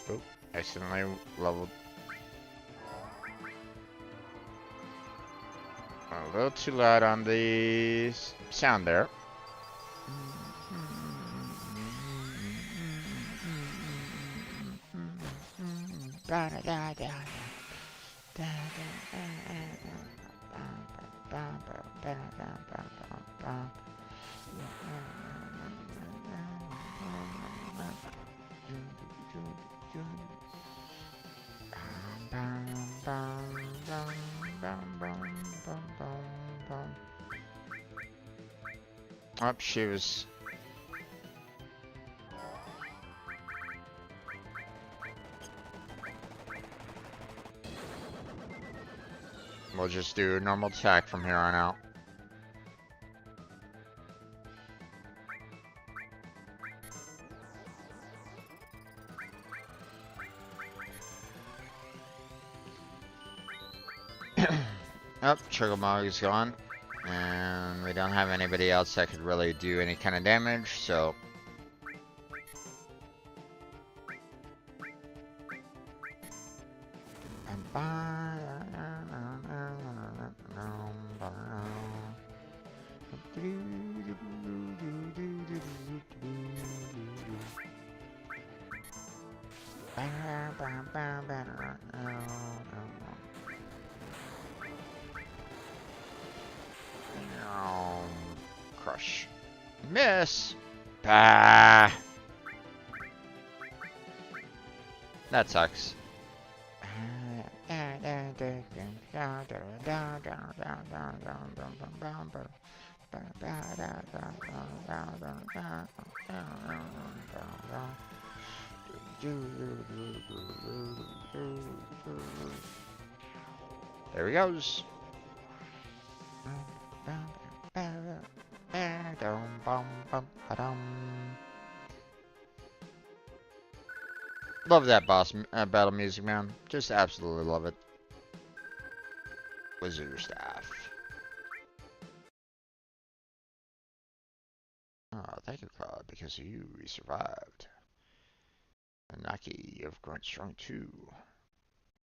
Oh, accidentally leveled. A little too loud on the sound there. Oh, she was. We'll just do a normal attack from here on out. Oh, Chugomog is gone. And we don't have anybody else that could really do any kind of damage, so... Crush. Miss! Bah! That sucks. There he goes. Love that boss battle music, man. Just absolutely love it. Wizard staff. Oh, thank you, Claude. Because of you, we survived. Naki, you've grown strong too.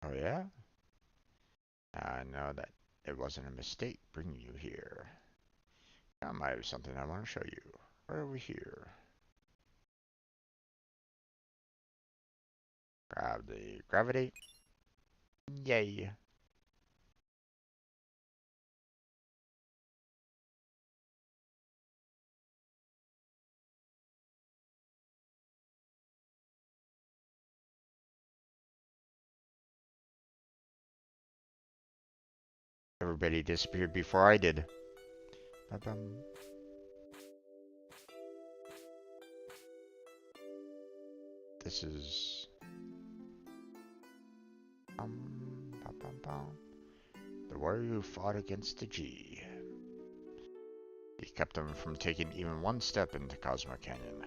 Oh yeah? I know that it wasn't a mistake bringing you here. I might have something I want to show you. Right over here. Grab the gravity. Yay. Everybody disappeared before I did. Ba-bum. This is... the warrior who fought against the G. He kept them from taking even one step into Cosmo Canyon.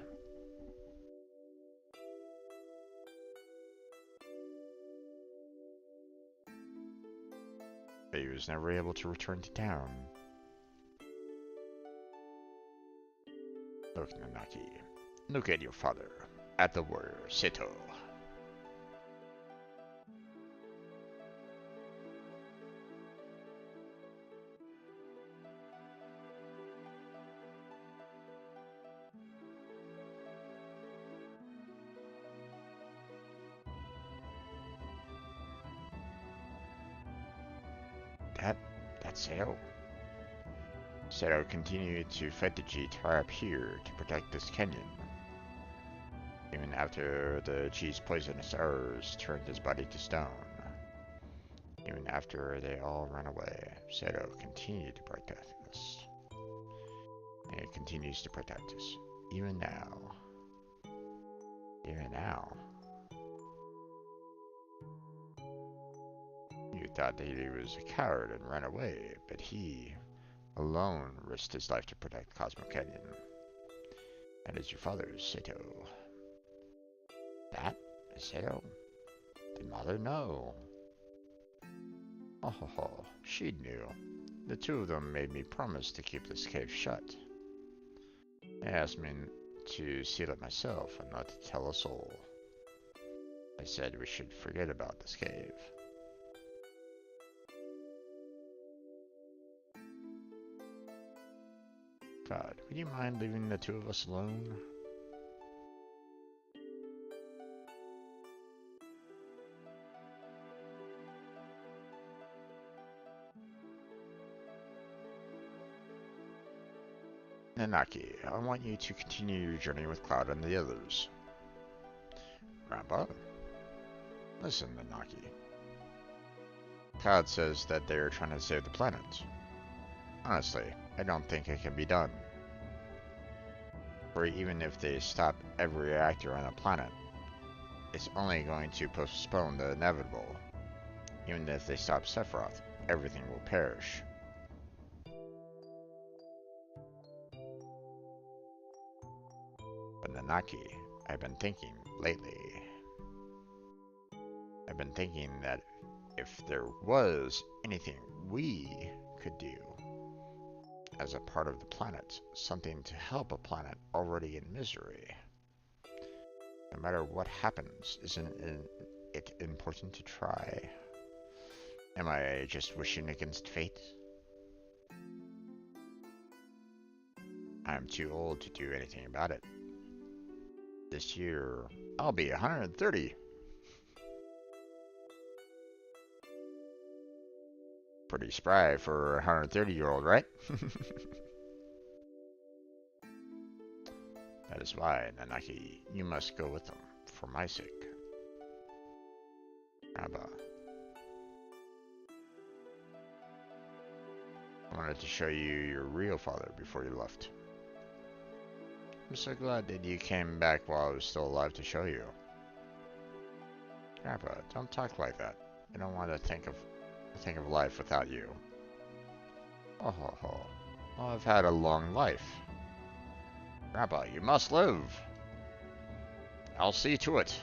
But he was never able to return to town. Look, Nanaki. Look at your father. At the warrior, Seto. That's Seto. Seto continued to fight the G high up here to protect this canyon. Even after the G's poisonous arrows turned his body to stone. Even after they all ran away, Seto continued to protect us. And it continues to protect us. Even now. Even now. You thought that he was a coward and ran away, but he alone risked his life to protect Cosmo Canyon. That is your father, Seto. That is Seto? Did mother know? Oh, she knew. The two of them made me promise to keep this cave shut. They asked me to seal it myself and not to tell a soul. I said we should forget about this cave. God, would you mind leaving the two of us alone? Nanaki, I want you to continue your journey with Cloud and the others. Grandpa? Listen, Nanaki. Cloud says that they're trying to save the planet. Honestly, I don't think it can be done. For even if they stop every reactor on the planet, it's only going to postpone the inevitable. Even if they stop Sephiroth, everything will perish. But Nanaki, I've been thinking that if there was anything we could do as a part of the planet, something to help a planet already in misery. No matter what happens, isn't it important to try? Am I just wishing against fate? I'm too old to do anything about it. This year, I'll be 130. Pretty spry for a 130-year-old, right? That is why, Nanaki, you must go with them, for my sake. Abba. I wanted to show you your real father before you left. I'm so glad that you came back while I was still alive to show you. Grandpa, don't talk like that. I don't want to think of life without you. Oh ho ho. Well, I've had a long life. Grandpa, you must live. I'll see to it.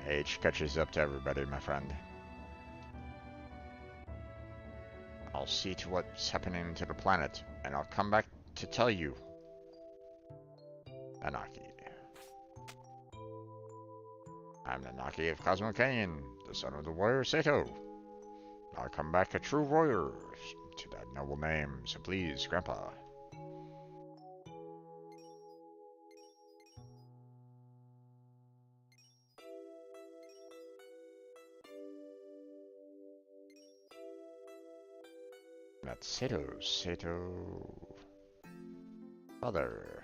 Age catches up to everybody, my friend. I'll see to what's happening to the planet, and I'll come back to tell you. Nanaki. I'm Nanaki of Cosmo Canyon, the son of the warrior Sato. I'll come back a true warrior to that noble name, so please, Grandpa. That's Sato. Father.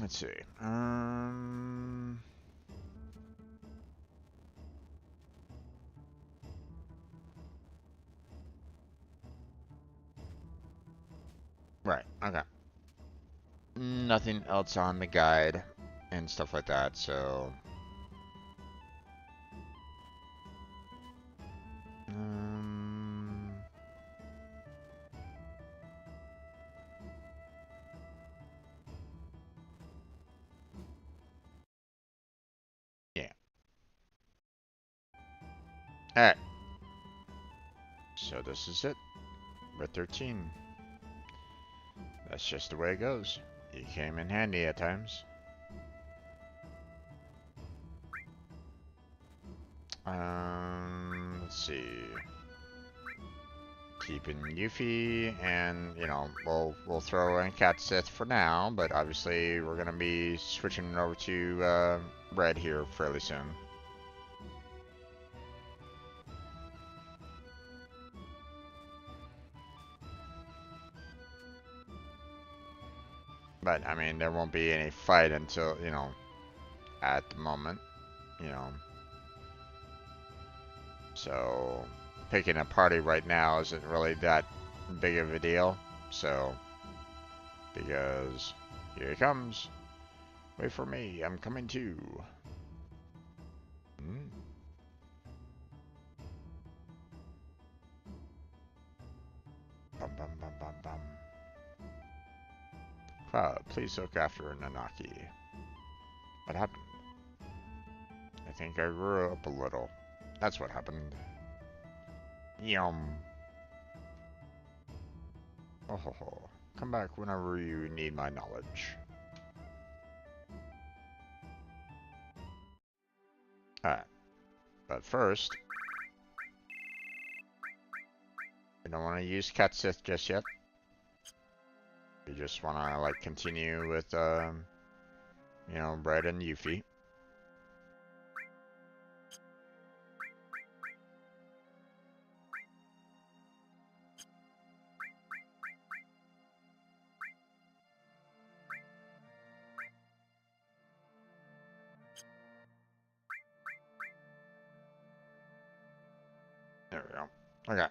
Let's see. Right, okay. Nothing else on the guide and stuff like that, so... yeah. Alright. So this is it. We're 13. That's just the way it goes. You came in handy at times. Let's see. Keeping Yuffie, and you know, we'll throw in Cat Sith for now, but obviously we're gonna be switching over to Red here fairly soon. But I mean, there won't be any fight until, you know, at the moment, you know. So picking a party right now isn't really that big of a deal. So, because here he comes. Wait for me, I'm coming too. Bum bum bum bum bum. Please look after Nanaki. What happened? I think I grew up a little. That's what happened. Yum. Oh ho ho. Come back whenever you need my knowledge. Alright. But first, we don't want to use Conceptis just yet. We just want to like continue with, you know, Brett and Yuffie. There we go. Okay.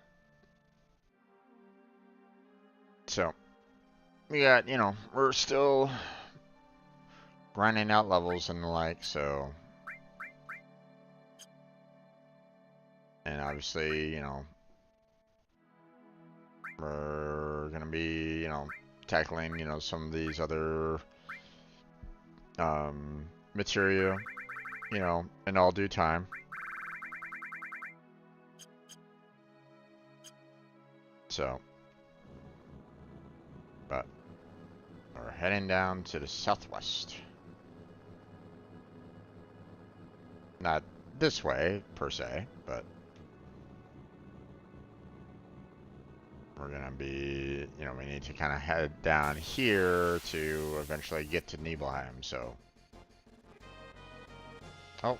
So, we got, you know, we're still grinding out levels and the like, so. And obviously, you know, we're gonna be, you know, tackling, you know, some of these other material, you know, in all due time. So, but we're heading down to the southwest. Not this way, per se, but we're gonna be, you know, we need to kind of head down here to eventually get to Nibelheim, so. Oh,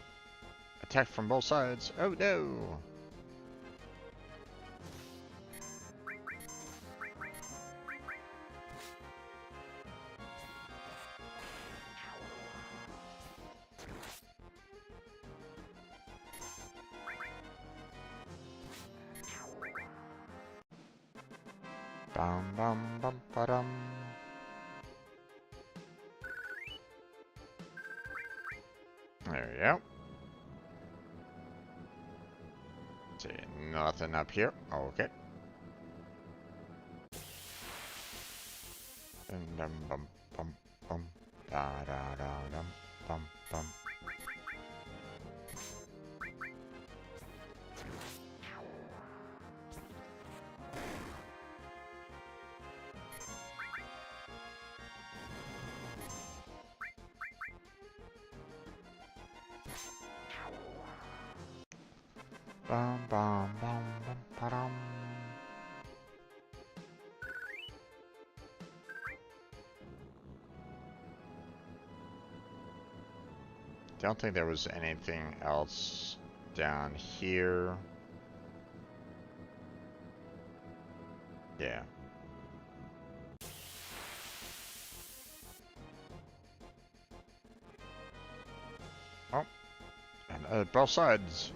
attack from both sides. Oh no! Bum bum bum ba dum. There we go. See, nothing up here. Okay. Dum bum bum bum da da da dum bum bum. Bum bum bum bum ba dum. Don't think there was anything else down here. Yeah. Oh, and both sides.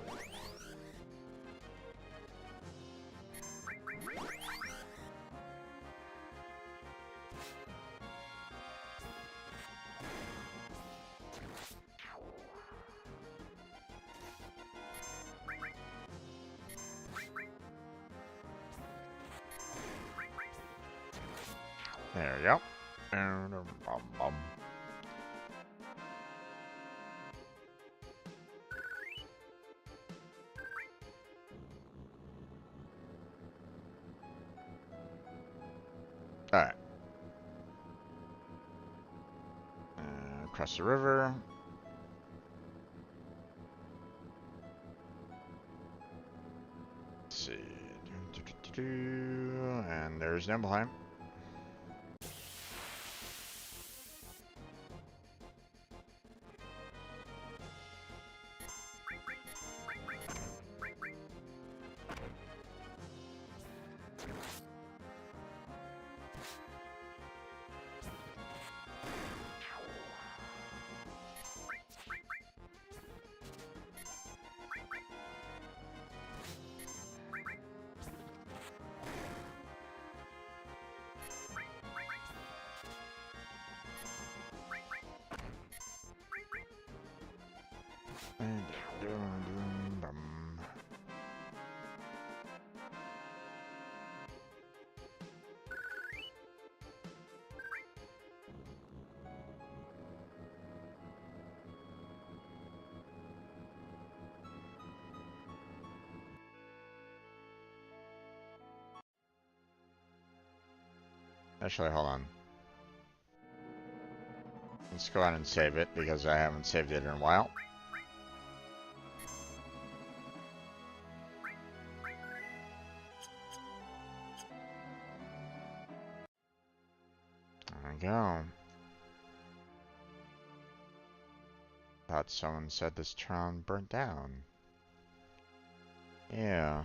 There we go. Bum, bum. Alright. Across the river. Let's see. And there's Nibelheim. Actually, hold on. Let's go ahead and save it because I haven't saved it in a while. There we go. Thought someone said this town burnt down. Yeah.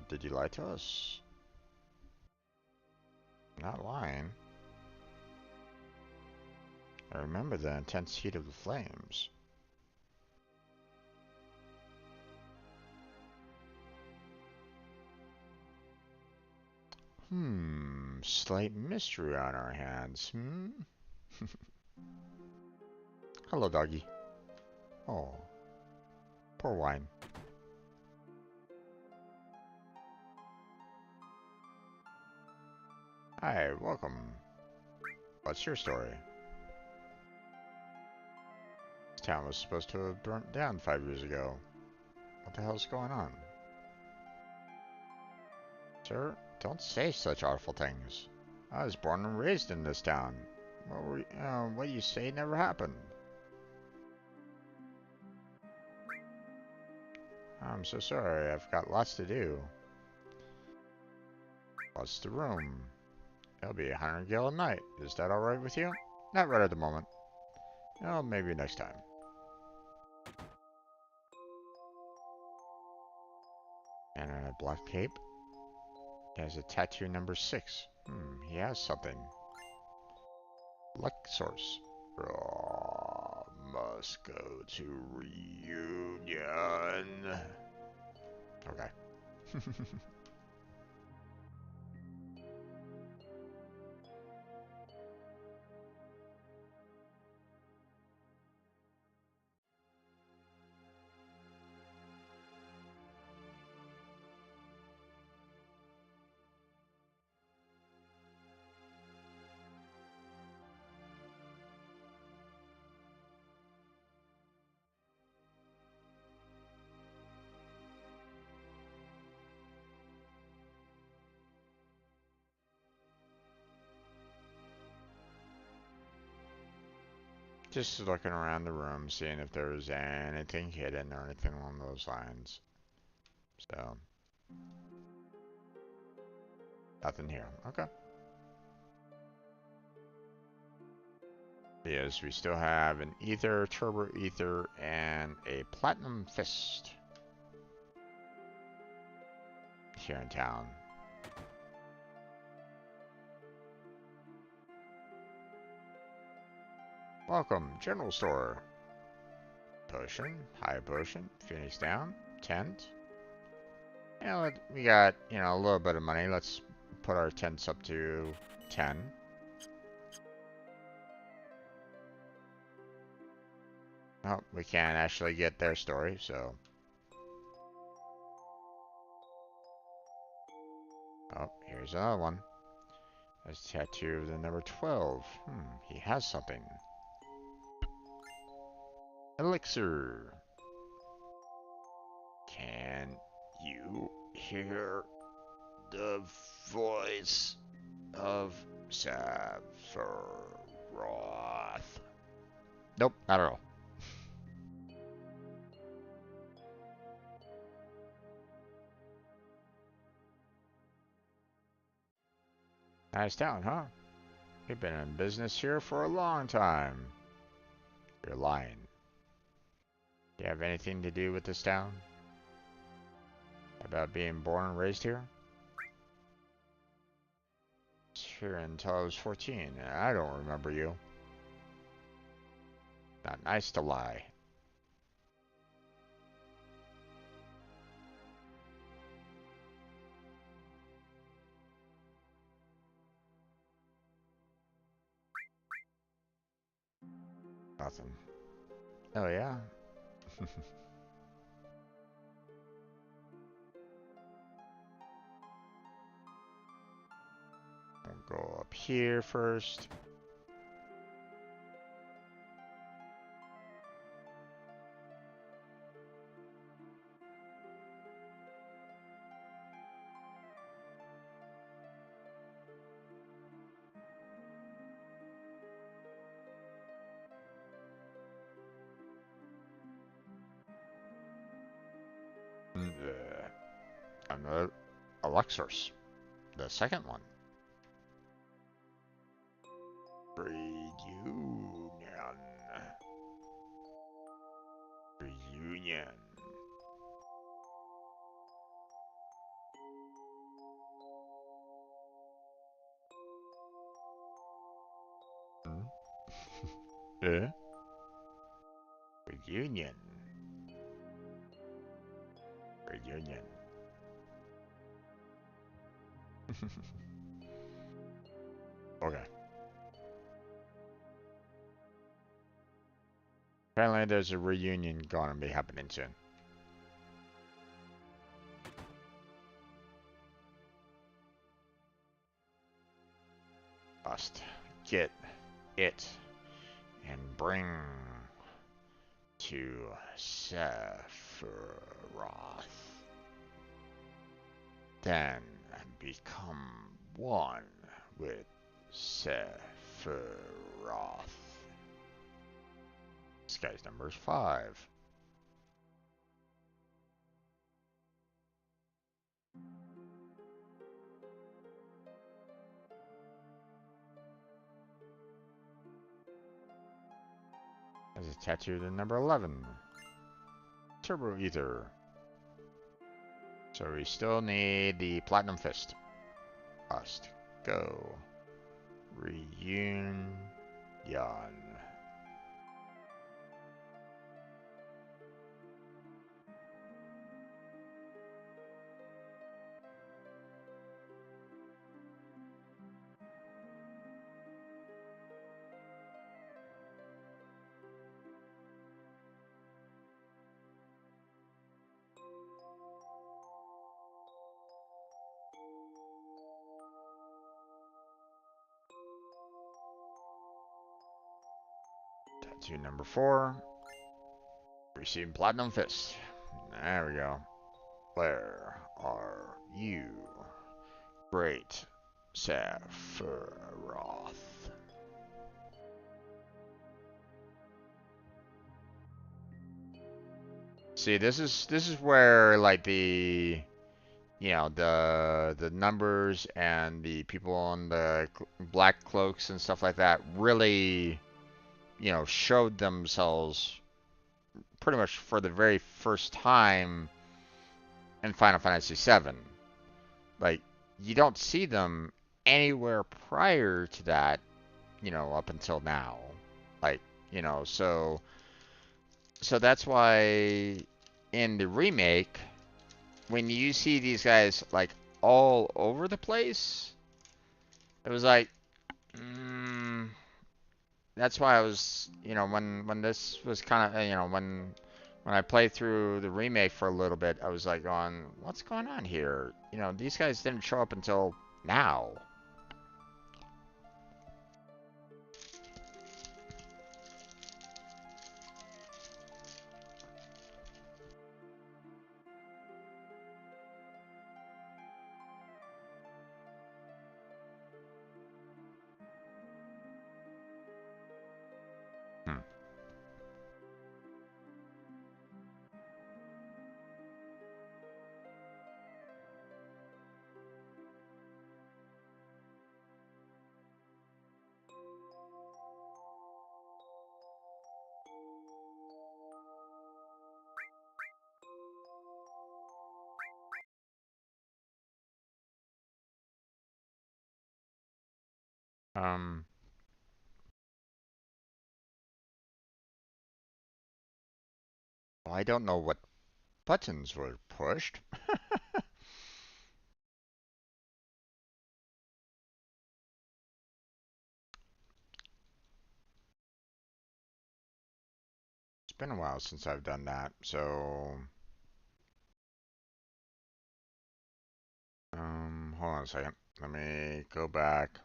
Did you lie to us? Not lying. I remember the intense heat of the flames. Slight mystery on our hands, Hello, doggy. Oh, poor wine. Hi, welcome. What's your story? This town was supposed to have burnt down 5 years ago. What the hell's going on? Sir, don't say such awful things. I was born and raised in this town. What you say never happened. I'm so sorry, I've got lots to do. What's the room? It'll be 100 gil a night. Is that alright with you? Not right at the moment. Oh, maybe next time. And a black cape. He has a tattoo number 6. He has something. Luck source. Oh, must go to reunion. Okay. Just looking around the room, seeing if there was anything hidden or anything along those lines. So, nothing here. Okay. Yes, we still have an ether, turbo ether, and a platinum fist here in town. Welcome, general store. Potion, high potion, Phoenix down, tent. We got, a little bit of money. Let's put our tents up to 10. Oh, we can't actually get their story, so. Oh, here's another one. There's a tattoo of the number 12. He has something. Elixir. Can you hear the voice of Sephiroth? Nope, not at all. Nice town, huh? We've been in business here for a long time. You're lying. Do you have anything to do with this town? About being born and raised here? I was here until I was 14, and I don't remember you. Not nice to lie. Nothing. Oh, yeah? We'll go up here first. Another Alexors, the second one. Reunion. Reunion. Hmm? Yeah. Reunion. Reunion. Okay. Apparently there's a reunion gonna be happening soon. Must get it and bring to Sephiroth. Then become one with Sephiroth. This guy's number is 5. Has a tattoo to number 11. Turbo Ether. So we still need the Platinum Fist. Must go. Reunion. Tattoo number 4. Receive Platinum Fist. There we go. Where are you, great Sephiroth? See, this is where like the the numbers and the people on the black cloaks and stuff like that really showed themselves pretty much for the very first time in Final Fantasy VII. Like, you don't see them anywhere prior to that, up until now. Like, so that's why in the remake, when you see these guys like all over the place, it was like, that's why I was, when this was kind of, when I played through the remake for a little bit, I was like going, what's going on here? These guys didn't show up until now. Hmm. Um, well, I don't know what buttons were pushed. It's been a while since I've done that, so hold on a second. Let me go back.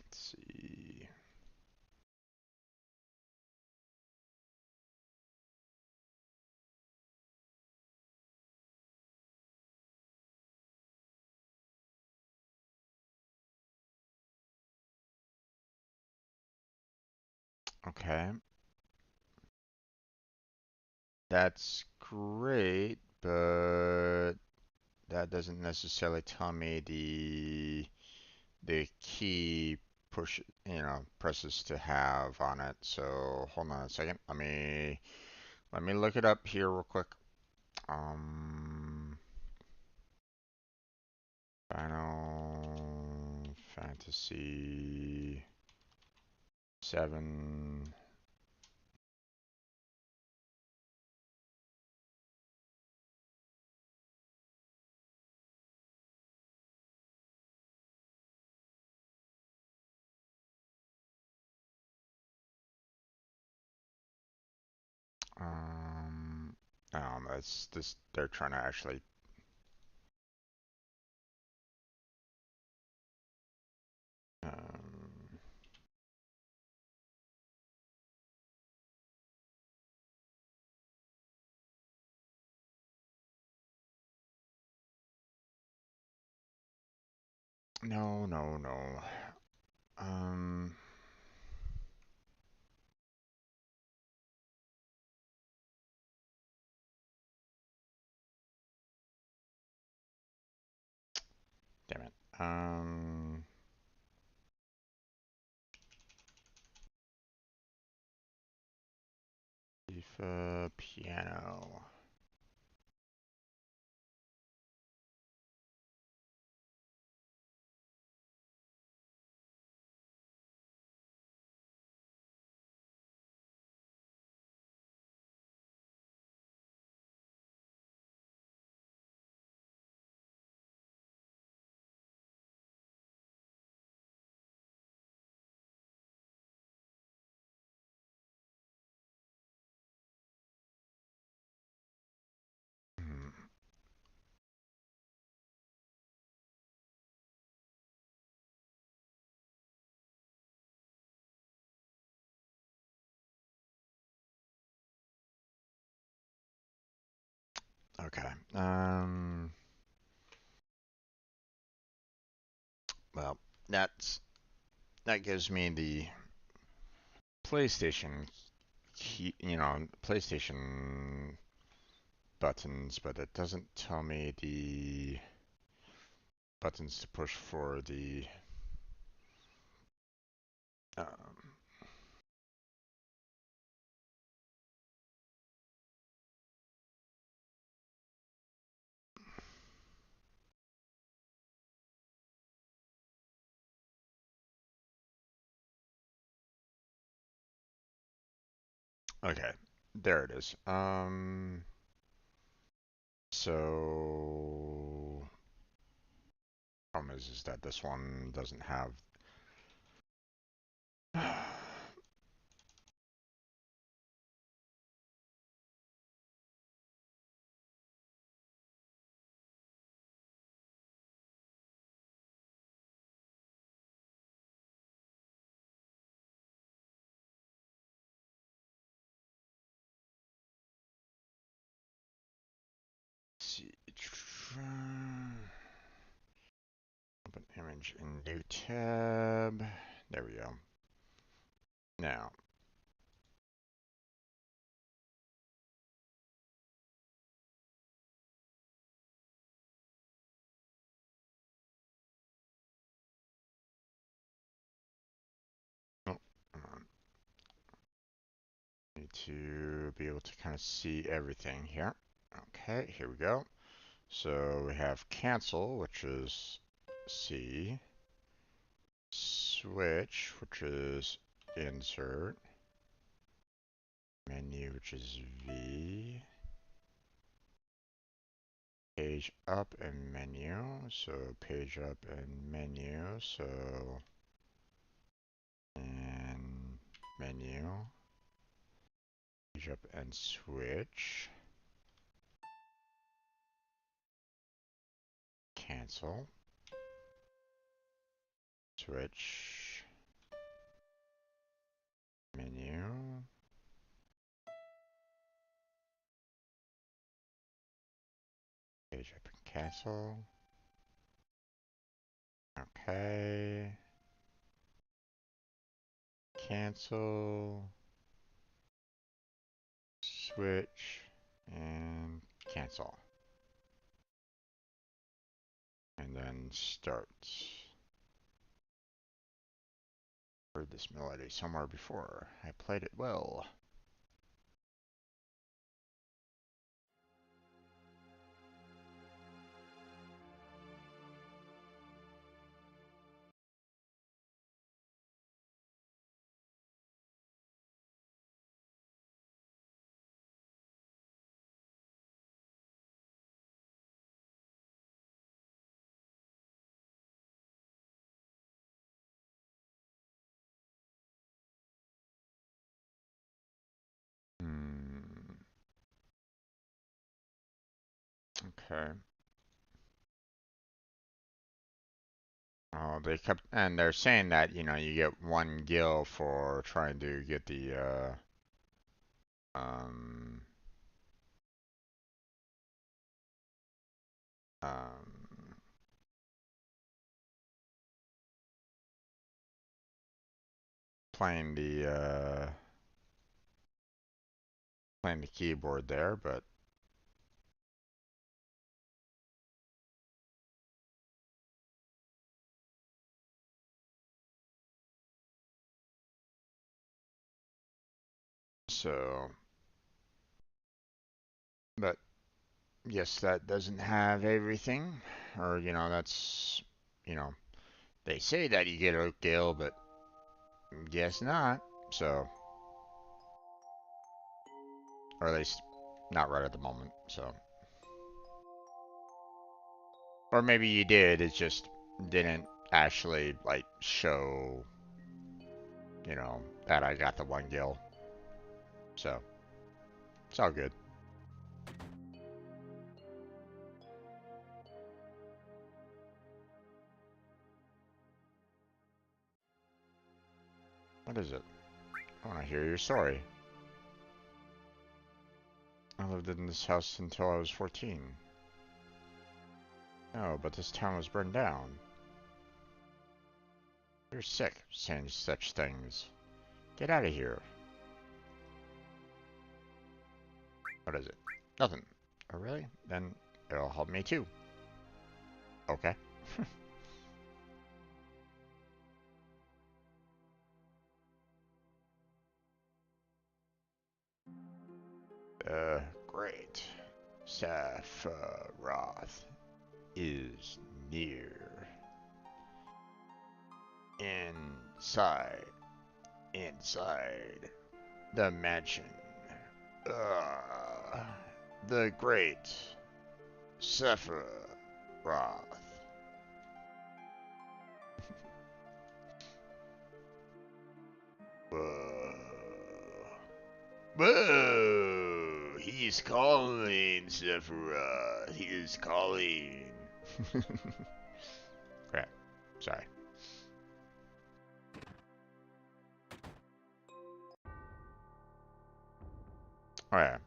Let's see. Okay. That's great, but that doesn't necessarily tell me the key push, presses to have on it. So hold on a second. Let me look it up here real quick. Um, Final Fantasy 7. Um, that's this. They're trying to actually. Um, no, no, no. Um, Damn it. FIFA piano. Hmm. Okay. Well, that gives me the PlayStation key, PlayStation buttons, but it doesn't tell me the buttons to push for the. Um, okay, there it is. So problem is that this one doesn't have. See, open image in new tab. There we go. Now, oh, need to be able to kind of see everything here. Okay, here we go. So we have cancel, which is C, switch, which is insert, menu, which is V, page up and menu. So page up and menu. So and menu, page up and switch, cancel, switch, menu, page up and cancel. Okay. Cancel. Switch. And cancel. And then start. Heard this melody somewhere before. I played it well. Okay. Oh, they kept, and they're saying that, you know, you get 1 gil for trying to get the, um, um, playing the keyboard there, but so, but yes, that doesn't have everything, or, you know, that's, you know, they say that you get a gil, but guess not, so, or at least not right at the moment, so. Or maybe you did, it just didn't actually, like, show, you know, that I got the 1 gil. So, it's all good. What is it? I want to hear your story. I lived in this house until I was 14. Oh, but this town was burned down. You're sick, saying such things. Get out of here. What is it? Nothing. Oh, really? Then it'll help me too. Okay. Great. Sephiroth is near. Inside the mansion. Uh, the great Sephiroth. Whoa. Whoa! He's calling, Sephiroth. He is calling. Crap. Sorry. Alright.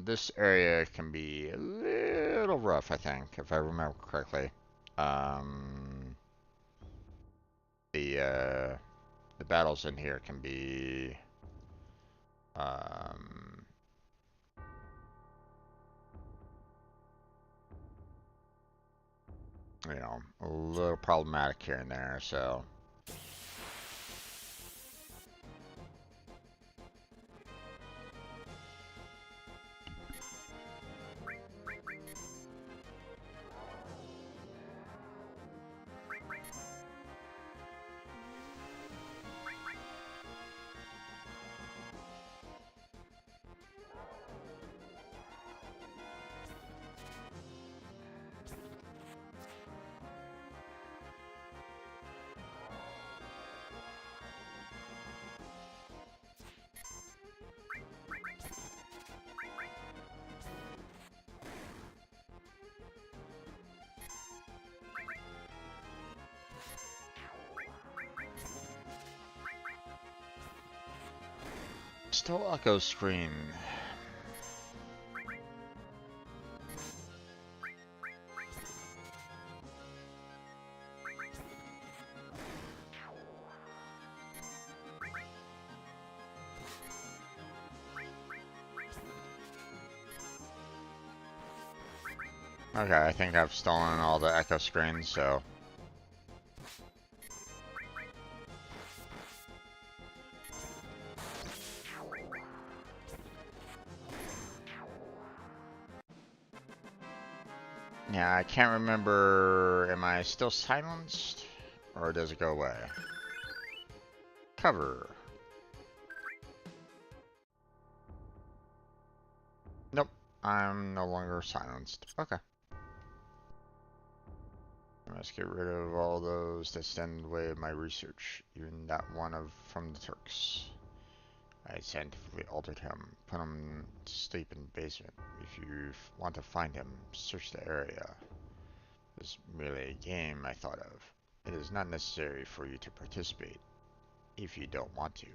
This area can be a little rough, I think, if I remember correctly. Um, the battles in here can be, um, you know, a little problematic here and there, so. Still echo screen. Okay, I think I've stolen all the echo screens, so... Yeah, I can't remember... Am I still silenced? Or does it go away? Cover. Nope, I'm no longer silenced. Okay. I must get rid of all those that stand in the way of my research, even that one from the Turks. I scientifically altered him, put him to sleep in the basement. If you want to find him, search the area. This is merely a game I thought of. It is not necessary for you to participate, if you don't want to.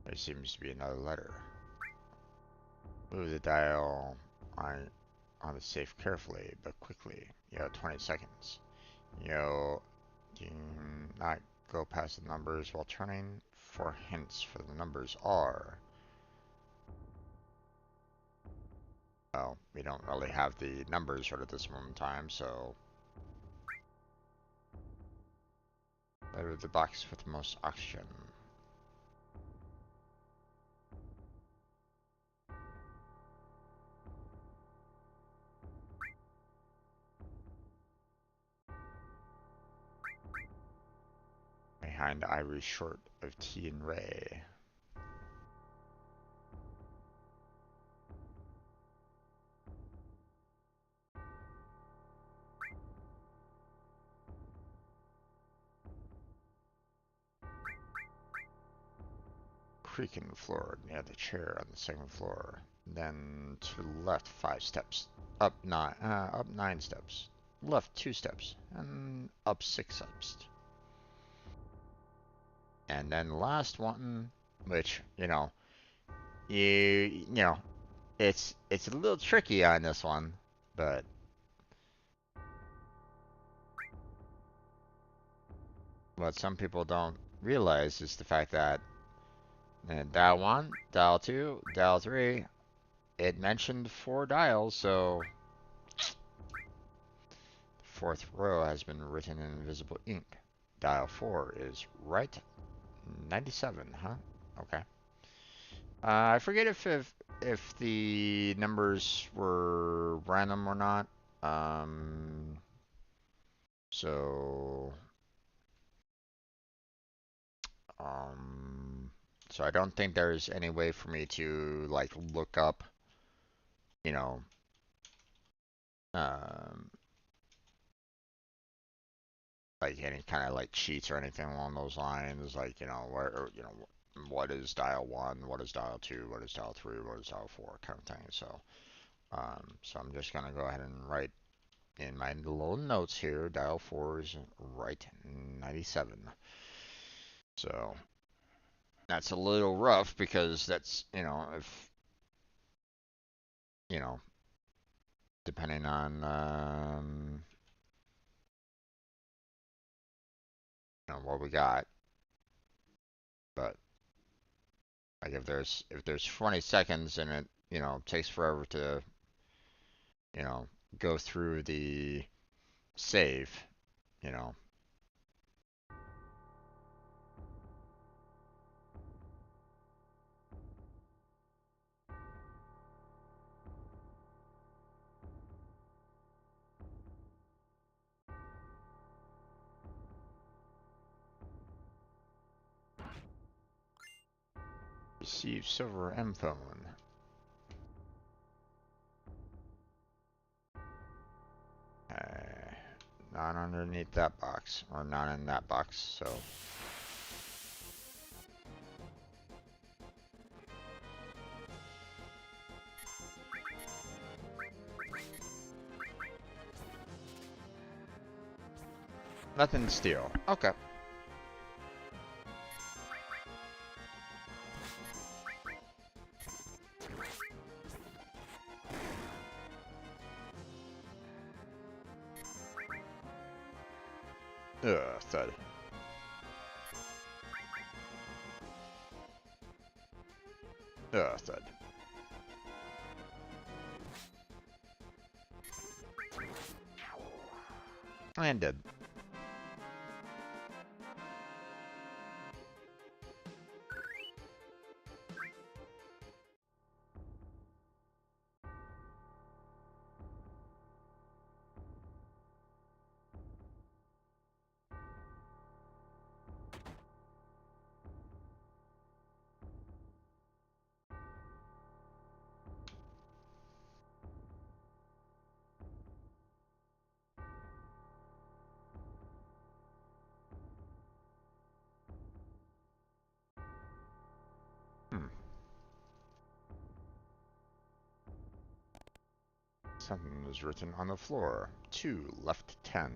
There seems to be another letter. Move the dial on the safe carefully, but quickly. You have 20 seconds. Do not go past the numbers while turning. For hints for the numbers are... Well, we don't really have the numbers right at this moment in time, so... Letter the box with the most oxygen. Behind Ivory short of T and Ray. Creak in the floor near the chair on the second floor. Then to the left 5 steps. Up 9 steps. Left 2 steps. And up 6 steps. And then the last one, which, it's a little tricky on this one, but what some people don't realize is the fact that dial 1, dial 2, dial 3, it mentioned 4 dials, so the 4th row has been written in invisible ink. Dial 4 is right 97, huh? Okay. I forget if the numbers were random or not. So Um, so I don't think there's any way for me to like look up, you know, um, like any kind of like cheats or anything along those lines. Like what is dial 1, what is dial 2, what is dial 3, what is dial 4, kind of thing. So I'm just gonna go ahead and write in my little notes here. Dial 4 is right 97. So that's a little rough because that's if you know depending on what we got. But like if there's 20 seconds and it takes forever to you know go through the save, you know. Receive silver M phone. Not underneath that box, or not in that box, so. Nothing to steal. Okay. Thud. Thud. And did. Hmm. Something is written on the floor. 2 left 10.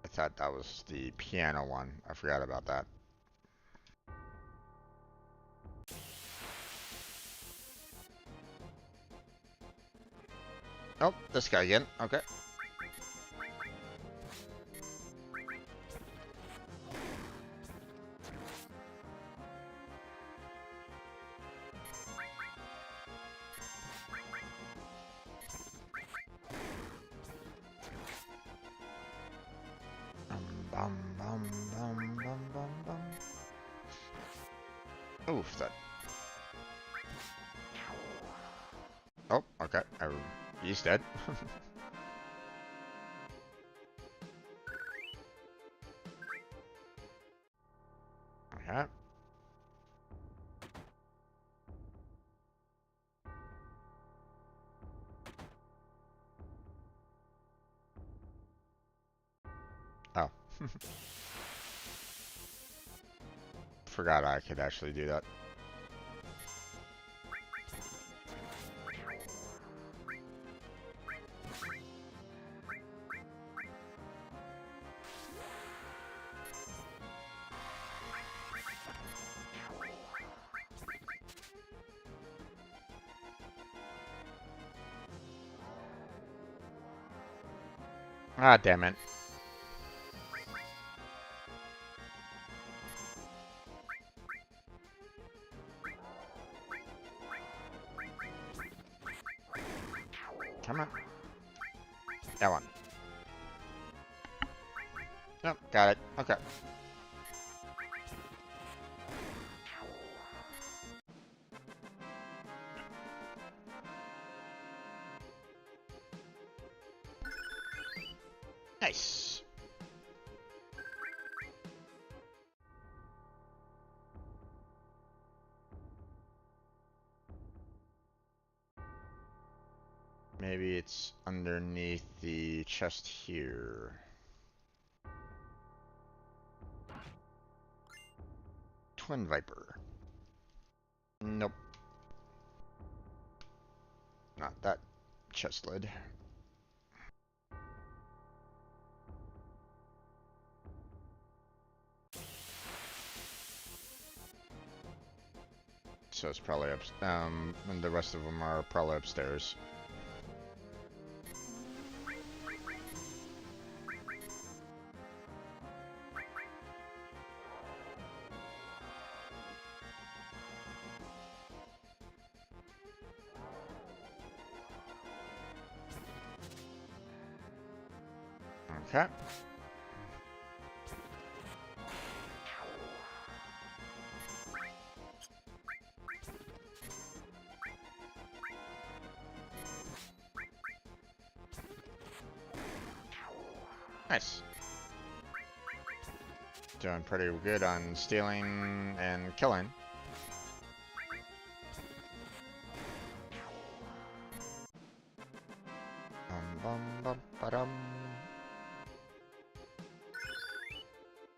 I thought that was the piano one. I forgot about that. Oh, this guy again. Okay. Bum, bum, bum, bum, bum, bum. Oof, that. Oh, okay. Oh, he's dead. Okay. Oh. Forgot I could actually do that. Ah, damn it. Come on. That one. Yep, got it. Okay. Nice. Maybe it's underneath the chest here. Twin Viper. Nope. Not that chest lid. So it's probably up. And the rest of them are probably upstairs. Okay. Nice. Doing pretty good on stealing and killing. Bum, bum, ba-dum.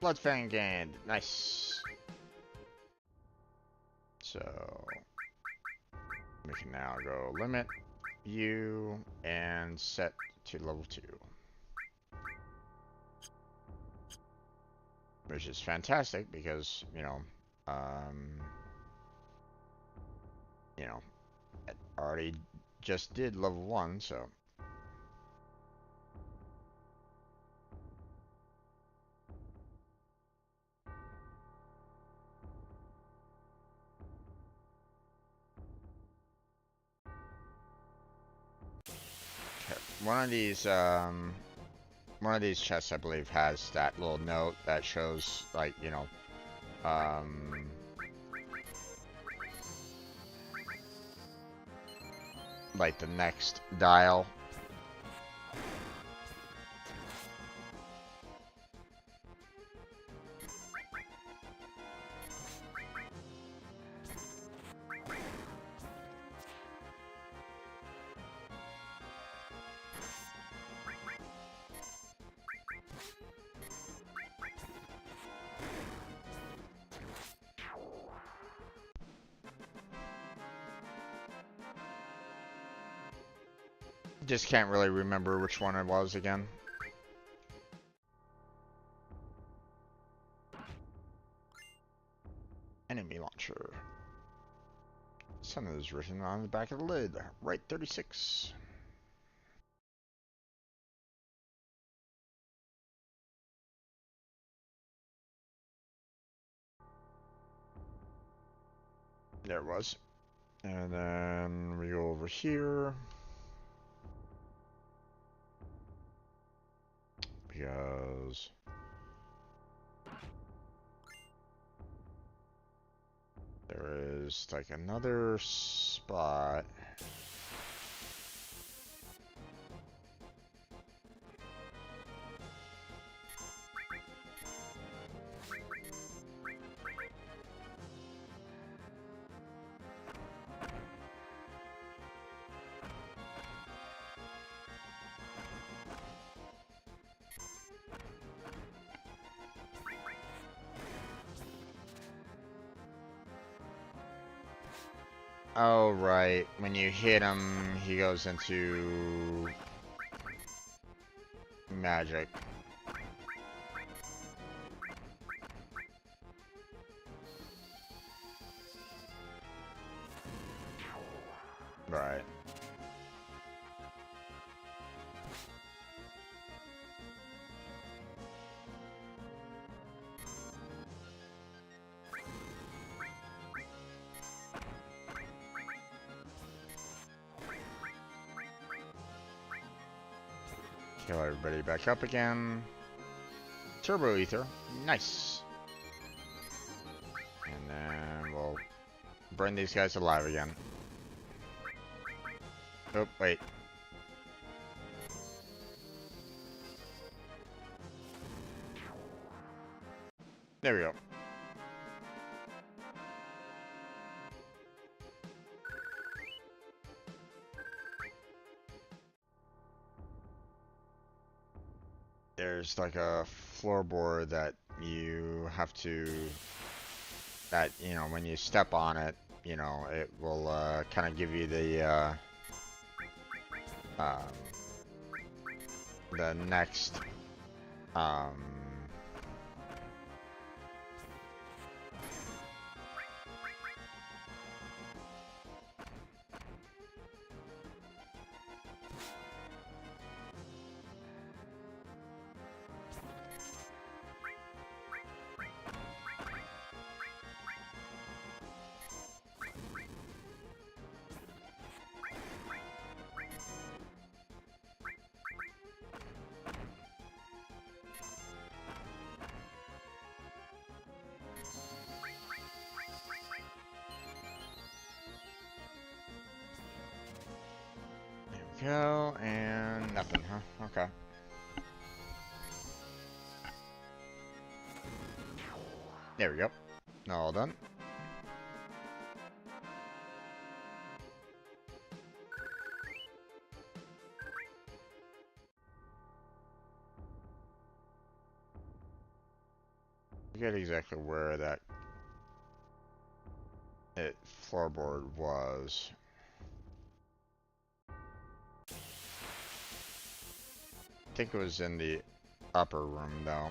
Blood Fang gained. Nice. So we can now go limit you and set to level 2. Which is fantastic because, um, you know, I already just did level 1, so. one of these chests, I believe, has that little note that shows, like, you know, like the next dial. Just can't really remember which one it was again. Enemy launcher. Something is written on the back of the lid. Right 36. There it was. And then we go over here. Because there is like another spot. Oh, right. When you hit him, he goes into magic. Right. Heal everybody back up again. Turbo ether. Nice. And then we'll burn these guys alive again. Oh, wait. There we go. There's like a floorboard that you have to, that, you know, when you step on it, you know, it will kind of give you um, the next um, go, and nothing, huh? Okay. There we go. All done. I forget exactly where that floorboard was. I think it was in the upper room, though.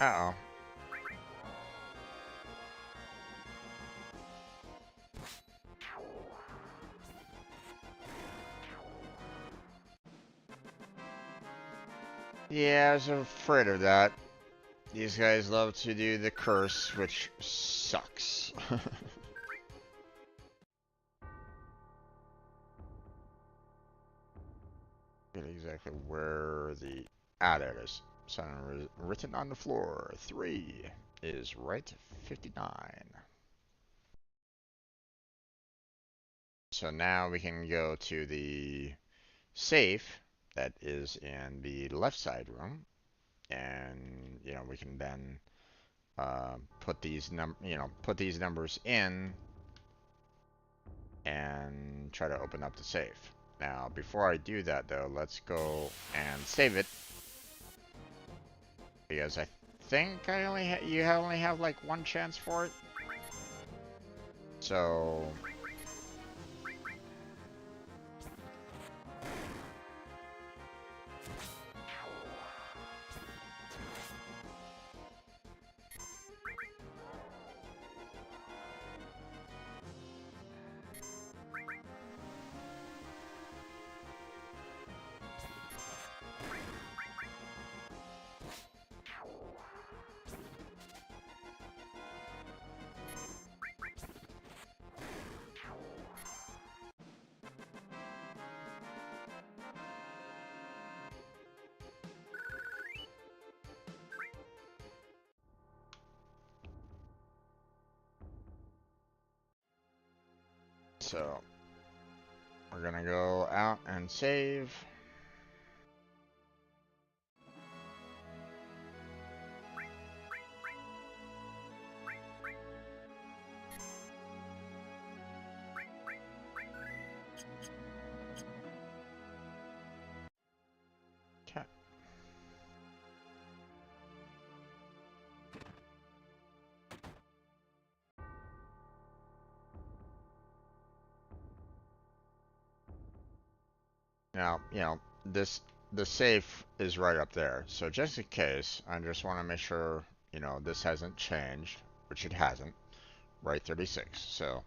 Uh-oh. Yeah, I was afraid of that. These guys love to do the curse, which sucks. Get exactly where the... Ah, there it is. Something written on the floor. 3 is right 59. So now we can go to the safe that is in the left side room, and we can then put these put these numbers in and try to open up the safe. Now, before I do that though, let's go and save it because I think you only have like one chance for it. So so we're gonna go out and save. Okay. Now, the safe is right up there. So just in case, I just want to make sure, this hasn't changed, which it hasn't. Right 36. So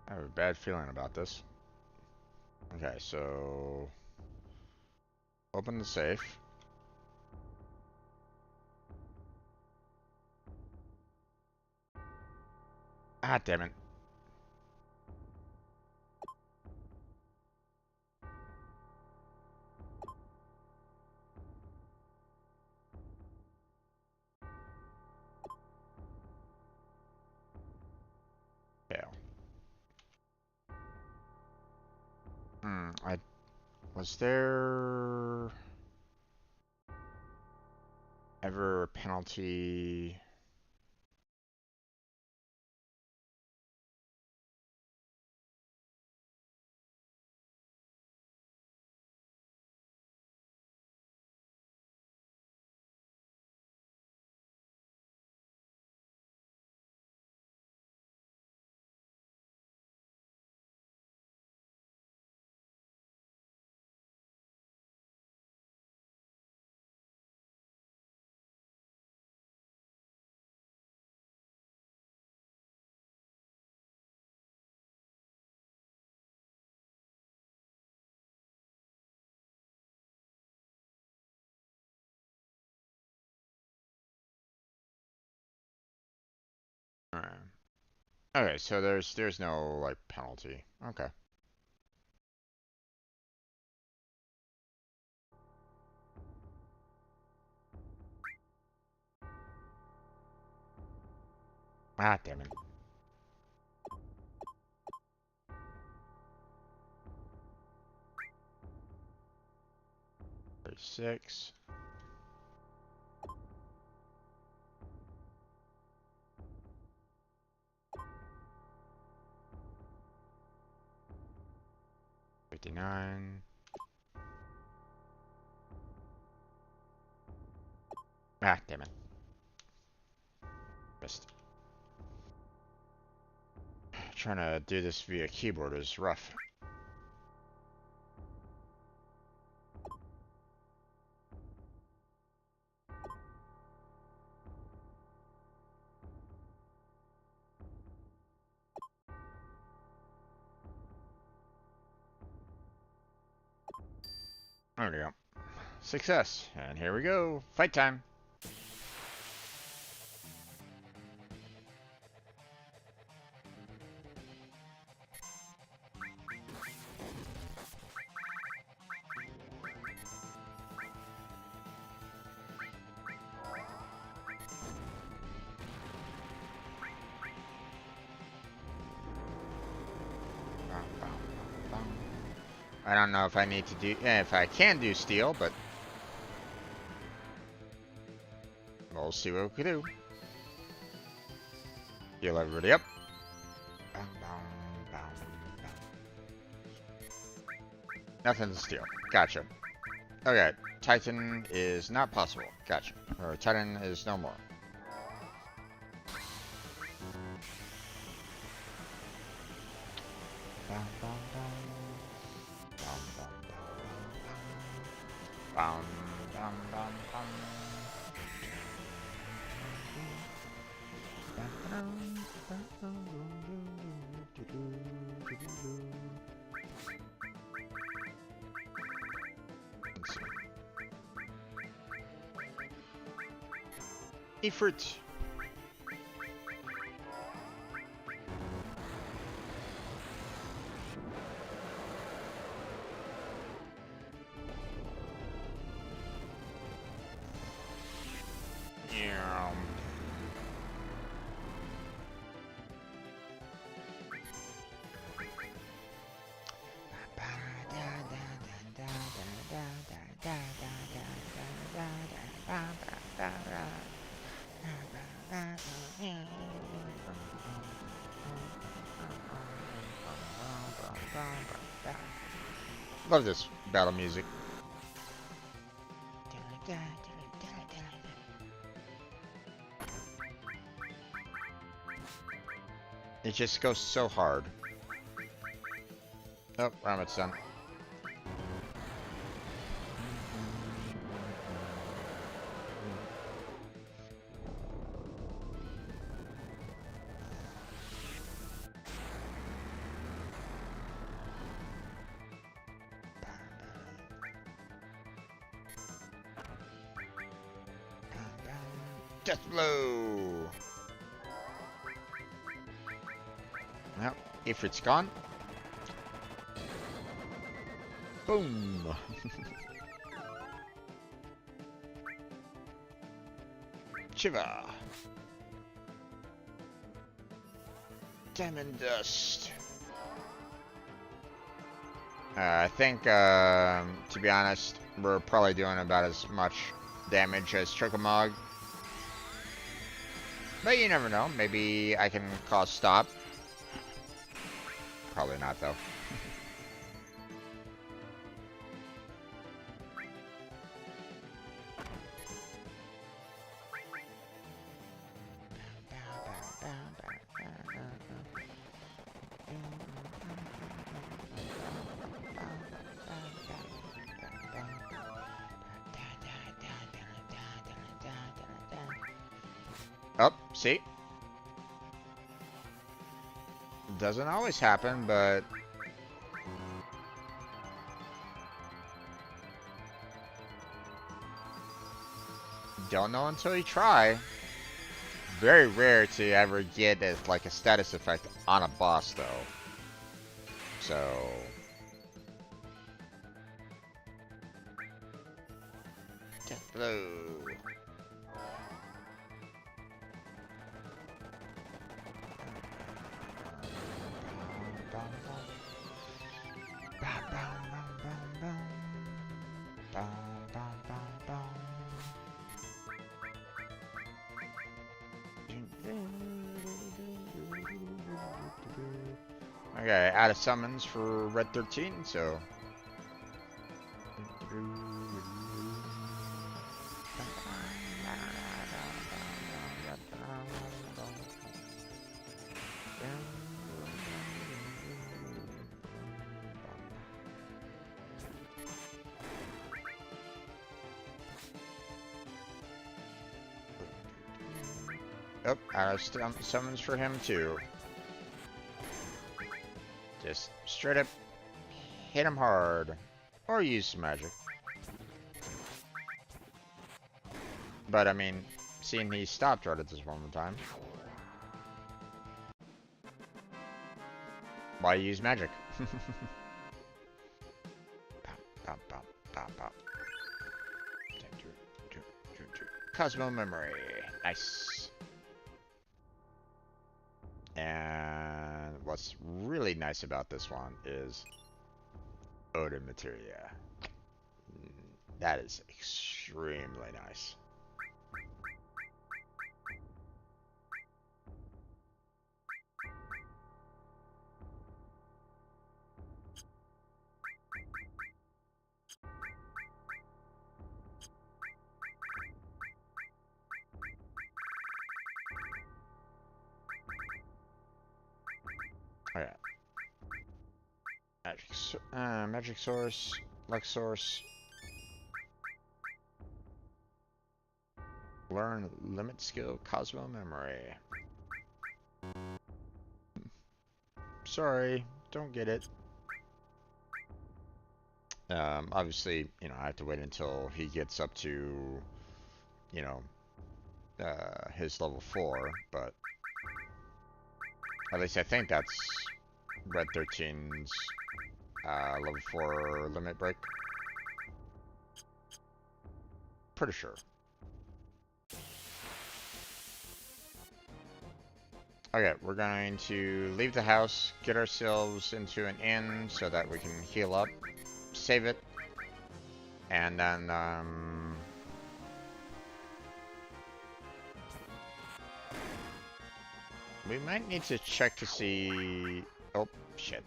I have a bad feeling about this. Okay, so open the safe. Ah, damn it. Fail. I was there ever a penalty? Alright. Okay, so there's no like penalty. Okay. Ah, damn it. 36. $59. Ah, damn it. Missed. Trying to do this via keyboard is rough. There we go. Success. And here we go. Fight time. I don't know if I need to do, if I can do steel, but we'll see what we can do. Heal everybody up. Nothing to steal. Gotcha. Okay, Titan is not possible. Gotcha. Or Titan is no more. Fruit. Love this battle music. It just goes so hard. Oh, Ramit's done. Death blow. Well, if it's gone. Boom. Shiva. Diamond dust. I think, to be honest, we're probably doing about as much damage as Chocomog. But you never know. Maybe I can cause stop. Probably not, though. Oh, see? Doesn't always happen, but... don't know until you try. Very rare to ever get as like a status effect on a boss, though. So... Death blow. Okay, out of summons for Red 13, so... Oh, out of summons for him too. Just straight up hit him hard. Or use some magic. But I mean, seeing he stopped right at this moment in time, why use magic? Bop, bop, bop, bop. Cosmo memory. Nice. And what's really nice about this one is Odin materia. That is extremely nice. Okay. Magic source, luck source. Learn limit skill, Cosmo memory. Sorry, don't get it. Obviously, you know, I have to wait until he gets up to, you know, his level 4, but at least I think that's Red 13's level 4 limit break. Pretty sure. Okay, we're going to leave the house, get ourselves into an inn so that we can heal up, save it, and then, we might need to check to see... Oh, shit.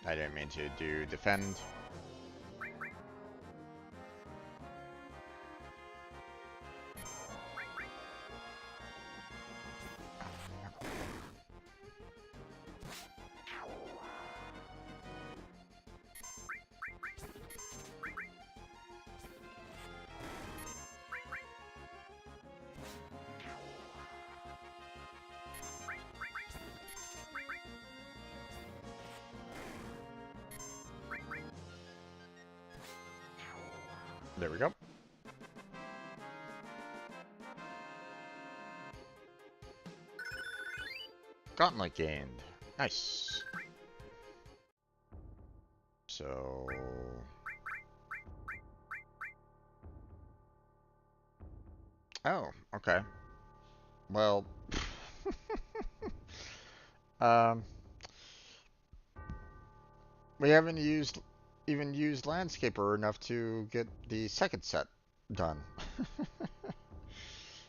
I didn't mean to do defend. There we go. Gauntlet gained. Nice. So... Oh, okay. Well... um... We haven't even used Landscaper enough to get the second set done.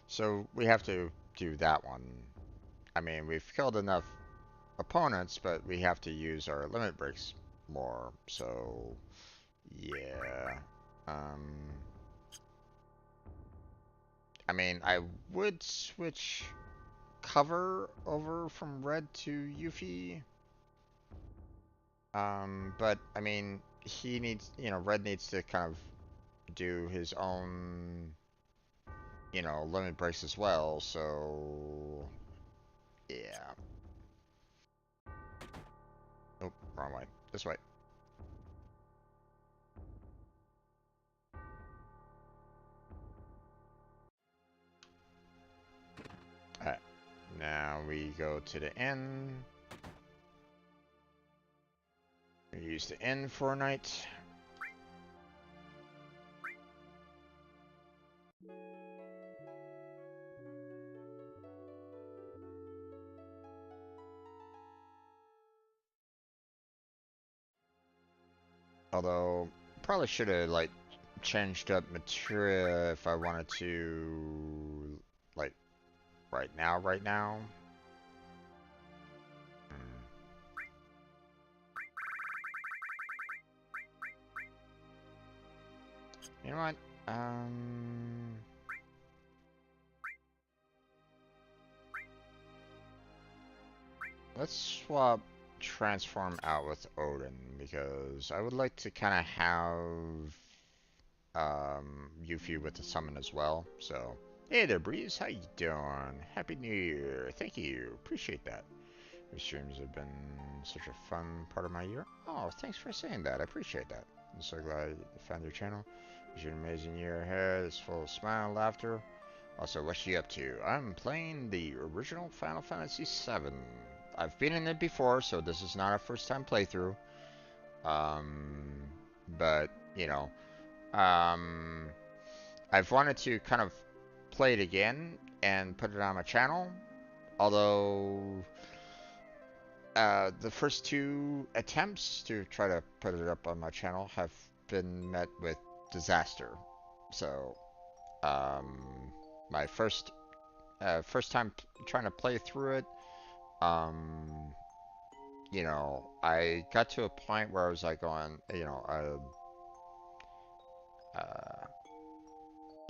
So we have to do that one. I mean, we've killed enough opponents, but we have to use our limit breaks more. So, yeah. I mean, I would switch cover over from red to Yuffie. But I mean, he needs, you know, red needs to kind of do his own, you know, limit breaks as well. So, yeah. Oh, wrong way. This way. Alright. Now we go to the inn. We use the inn for a night. Although, probably should have, like, changed up materia if I wanted to, like, right now. Hmm. You know what? Let's swap transform out with Odin because I would like to kind of have Yuffie with the summon as well. So, hey there, Breeze. How you doing? Happy New Year. Thank you. Appreciate that. Your streams have been such a fun part of my year. Oh, thanks for saying that. I appreciate that. I'm so glad you found your channel. Wish you an amazing year ahead. It's full of smile, laughter, Also, what's she up to? I'm playing the original Final Fantasy VII. I've been in it before, so this is not a first time playthrough. Um, but, you know, um, I've wanted to kind of play it again and put it on my channel. Although, the first two attempts to try to put it up on my channel have been met with disaster. So, um, my first time trying to play through it, um, you know, I got to a point where I was like going, uh,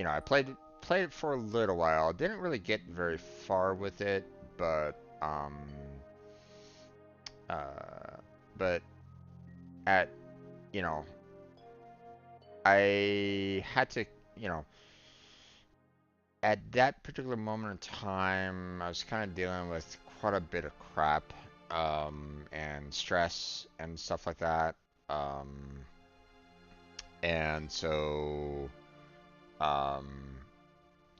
I played it for a little while. Didn't really get very far with it, but uh, but at you know, I had to, you know, at that particular moment in time, I was kind of dealing with quite a bit of crap, and stress and stuff like that. Um, and so, um,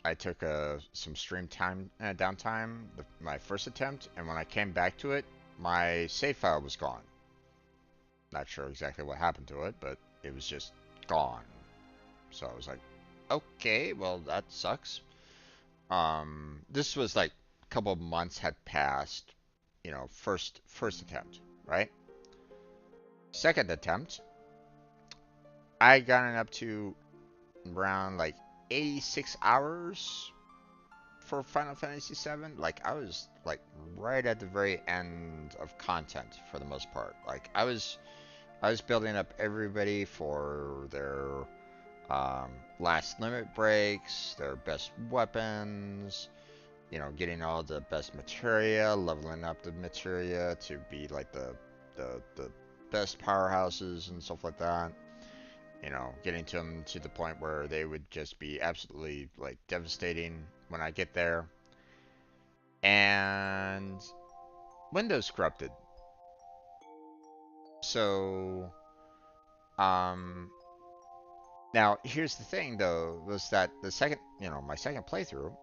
I took some stream time downtime, my first attempt, and when I came back to it, my save file was gone. Not sure exactly what happened to it, but it was just gone. So I was like, okay, well that sucks. This was like a couple of months had passed, you know, first attempt, right? Second attempt, I got it up to around like 86 hours for Final Fantasy VII. Like I was like right at the very end of content for the most part. Like I was building up everybody for their last limit breaks, their best weapons, you know, getting all the best materia, leveling up the materia to be like the best powerhouses and stuff like that. You know, getting to them to the point where they would just be absolutely like devastating when I get there. And Windows corrupted. So, um, now here's the thing though, was that the second, you know, my second playthrough,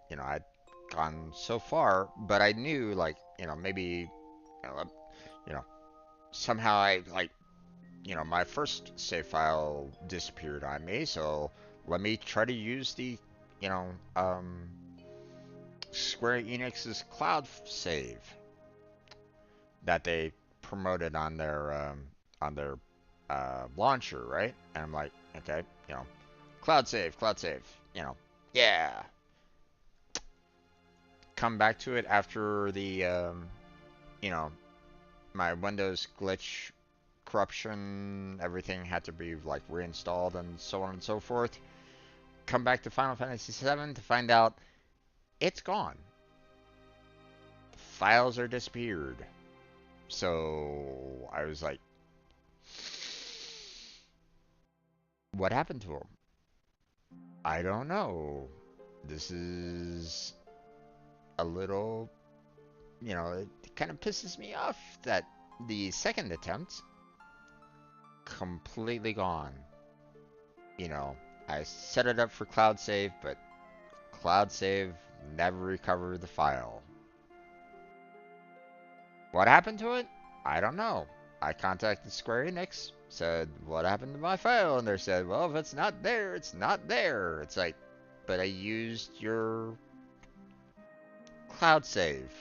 you know, I'd gone so far, but I knew like, you know, maybe, you know, somehow I like, you know, my first save file disappeared on me, so let me try to use the, you know, Square Enix's cloud save that they promoted on their launcher, right? And I'm like, okay, you know, cloud save, you know, yeah. Come back to it after the, you know, my Windows glitch corruption, everything had to be like reinstalled and so on and so forth. Come back to Final Fantasy VII to find out it's gone. Files are disappeared. So I was like, what happened to them? I don't know. This is a little, you know, it kind of pisses me off that the second attempt completely gone. You know, I set it up for cloud save, but cloud save never recovered the file. What happened to it? I don't know. I contacted Square Enix, said, what happened to my file? And they said, well, if it's not there, it's not there. It's like, but I used your cloud save.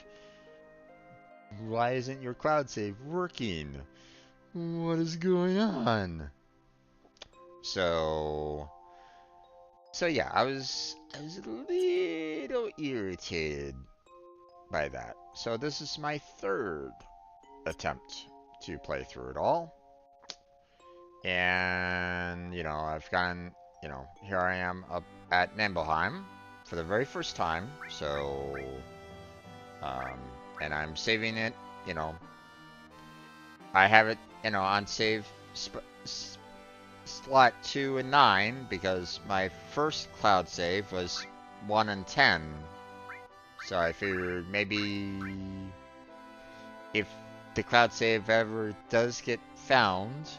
Why isn't your cloud save working? What is going on? So, so yeah, I was a little irritated by that. So this is my third attempt to play through it all. And, you know, I've gotten, you know, here I am up at Nibelheim for the very first time. So, and I'm saving it, you know, I have it, you know, on save slot 2 and 9 because my first cloud save was 1 and 10. So I figured maybe if the cloud save ever does get found,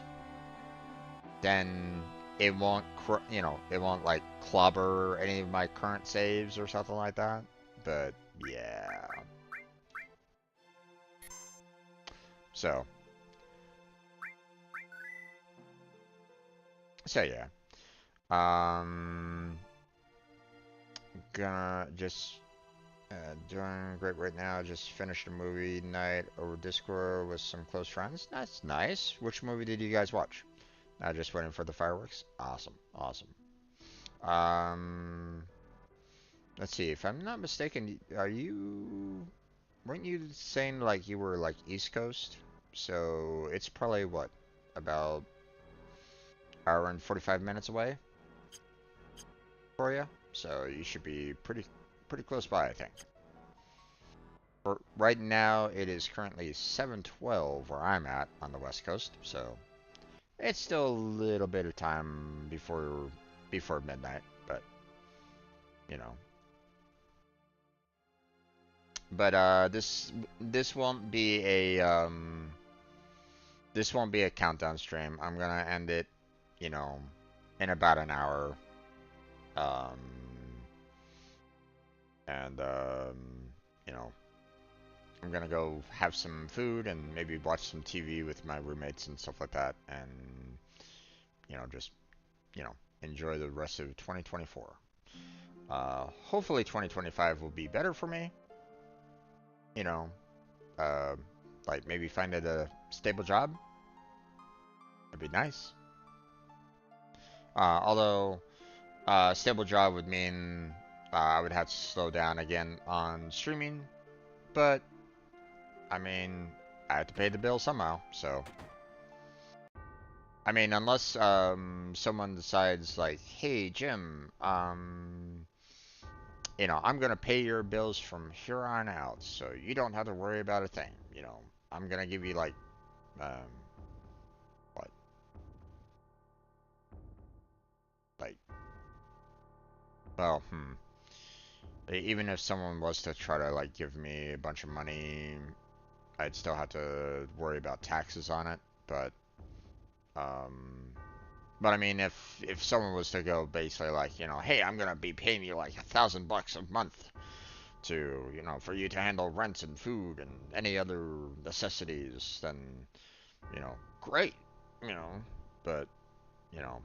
then, it won't, it won't like clobber any of my current saves or something like that. But yeah. So, so yeah. Um, gonna just doing great right now. Just finished a movie night over Discord with some close friends. That's nice. Which movie did you guys watch? Just waiting for the fireworks. Awesome, awesome. Um, let's see. If I'm not mistaken, weren't you saying like you were like East Coast? So it's probably what, about hour and 45 minutes away for you. So you should be pretty close by, I think. For right now, it is currently 7:12 where I'm at on the West Coast, so it's still a little bit of time before midnight, but you know. But this won't be a this won't be a countdown stream. I'm gonna end it, you know, in about an hour. Um, and you know, I'm gonna go have some food and maybe watch some TV with my roommates and stuff like that, and just enjoy the rest of 2024. Hopefully 2025 will be better for me. You know, uh, like maybe find a stable job. That'd be nice. Although stable job would mean I would have to slow down again on streaming, but I mean I have to pay the bill somehow, so. I mean, unless someone decides like, hey Jim, I'm gonna pay your bills from here on out, so you don't have to worry about a thing. I'm gonna give you like, um, what, like, well, even if someone was to try to like give me a bunch of money, I'd still have to worry about taxes on it. Um, but I mean, if someone was to go basically like, hey, I'm gonna be paying you like $1,000 a month to, for you to handle rent and food and any other necessities, then, great, you know, but, you know,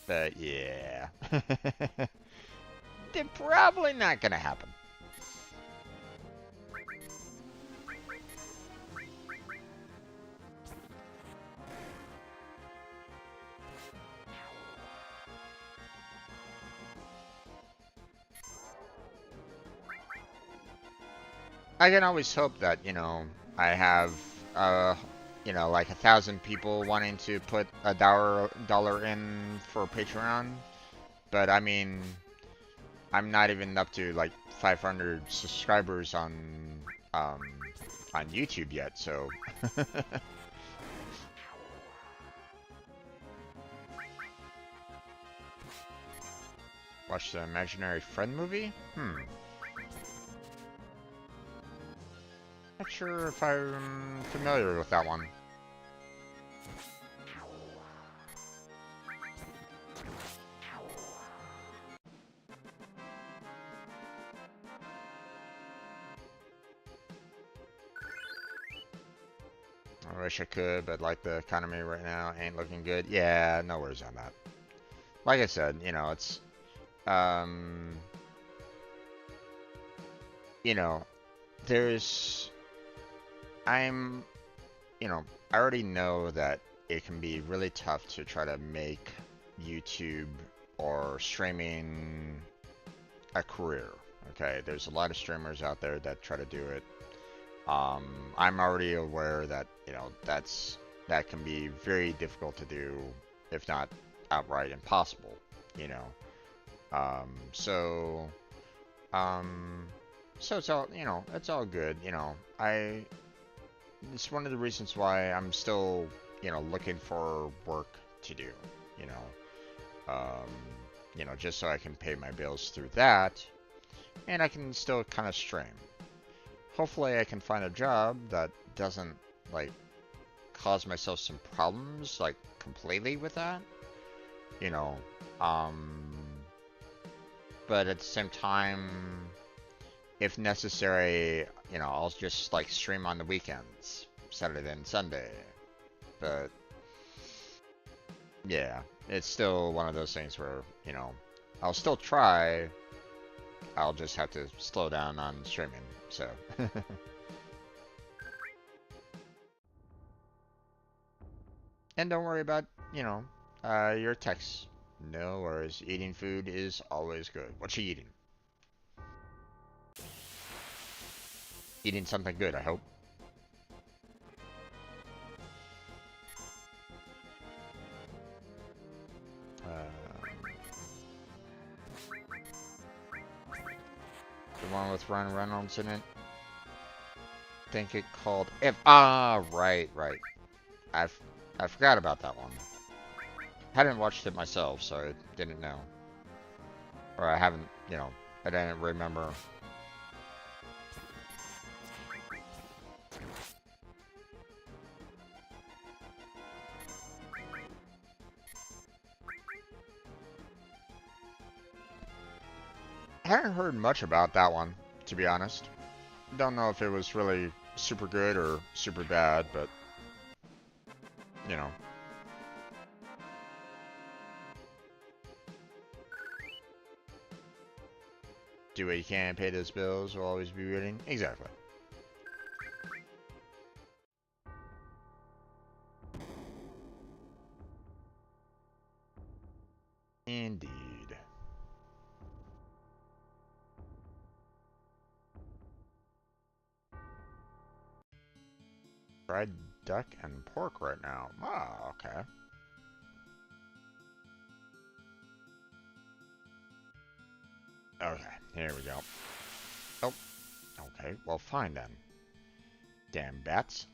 but yeah, they're probably not gonna happen. I can always hope that, I have, uh, like 1,000 people wanting to put a dollar in for Patreon. But I mean, I'm not even up to like 500 subscribers um, on YouTube yet, so. Watch the Imaginary Friend movie? Not sure if I'm familiar with that one. I wish I could, but like the economy right now ain't looking good. Yeah, no worries on that. Like I said, it's um you know, there's I'm I already know that it can be really tough to try to make YouTube or streaming a career. Okay, there's a lot of streamers out there that try to do it. I'm already aware that that can be very difficult to do, if not outright impossible. You know, um, so um, so it's all it's all good. It's one of the reasons why I'm still looking for work to do. You know, just so I can pay my bills through that, and I can still kind of stream. Hopefully I can find a job that doesn't like cause myself some problems, like, completely with that. You know, um, but at the same time, if necessary, you know, I'll just, like, stream on the weekends, Saturday and Sunday. But, yeah, it's still one of those things where, you know, I'll still try, I'll just have to slow down on streaming, so. And don't worry about, you know, your text. No worries. Eating food is always good. What you eating? Eating something good, I hope. The one with Ryan Reynolds in it. Think it called If. Ah, right, right. I forgot about that one. Hadn't watched it myself, so I didn't know. Or I haven't, you know, I didn't remember. I hadn't heard much about that one, to be honest. Don't know if it was really super good or super bad, but, you know. Do what you can, pay those bills, will always be waiting. Exactly. Indeed. Fried duck and pork right now. Ah, okay. Okay, here we go. Oh, okay. Well, fine then. Damn bats.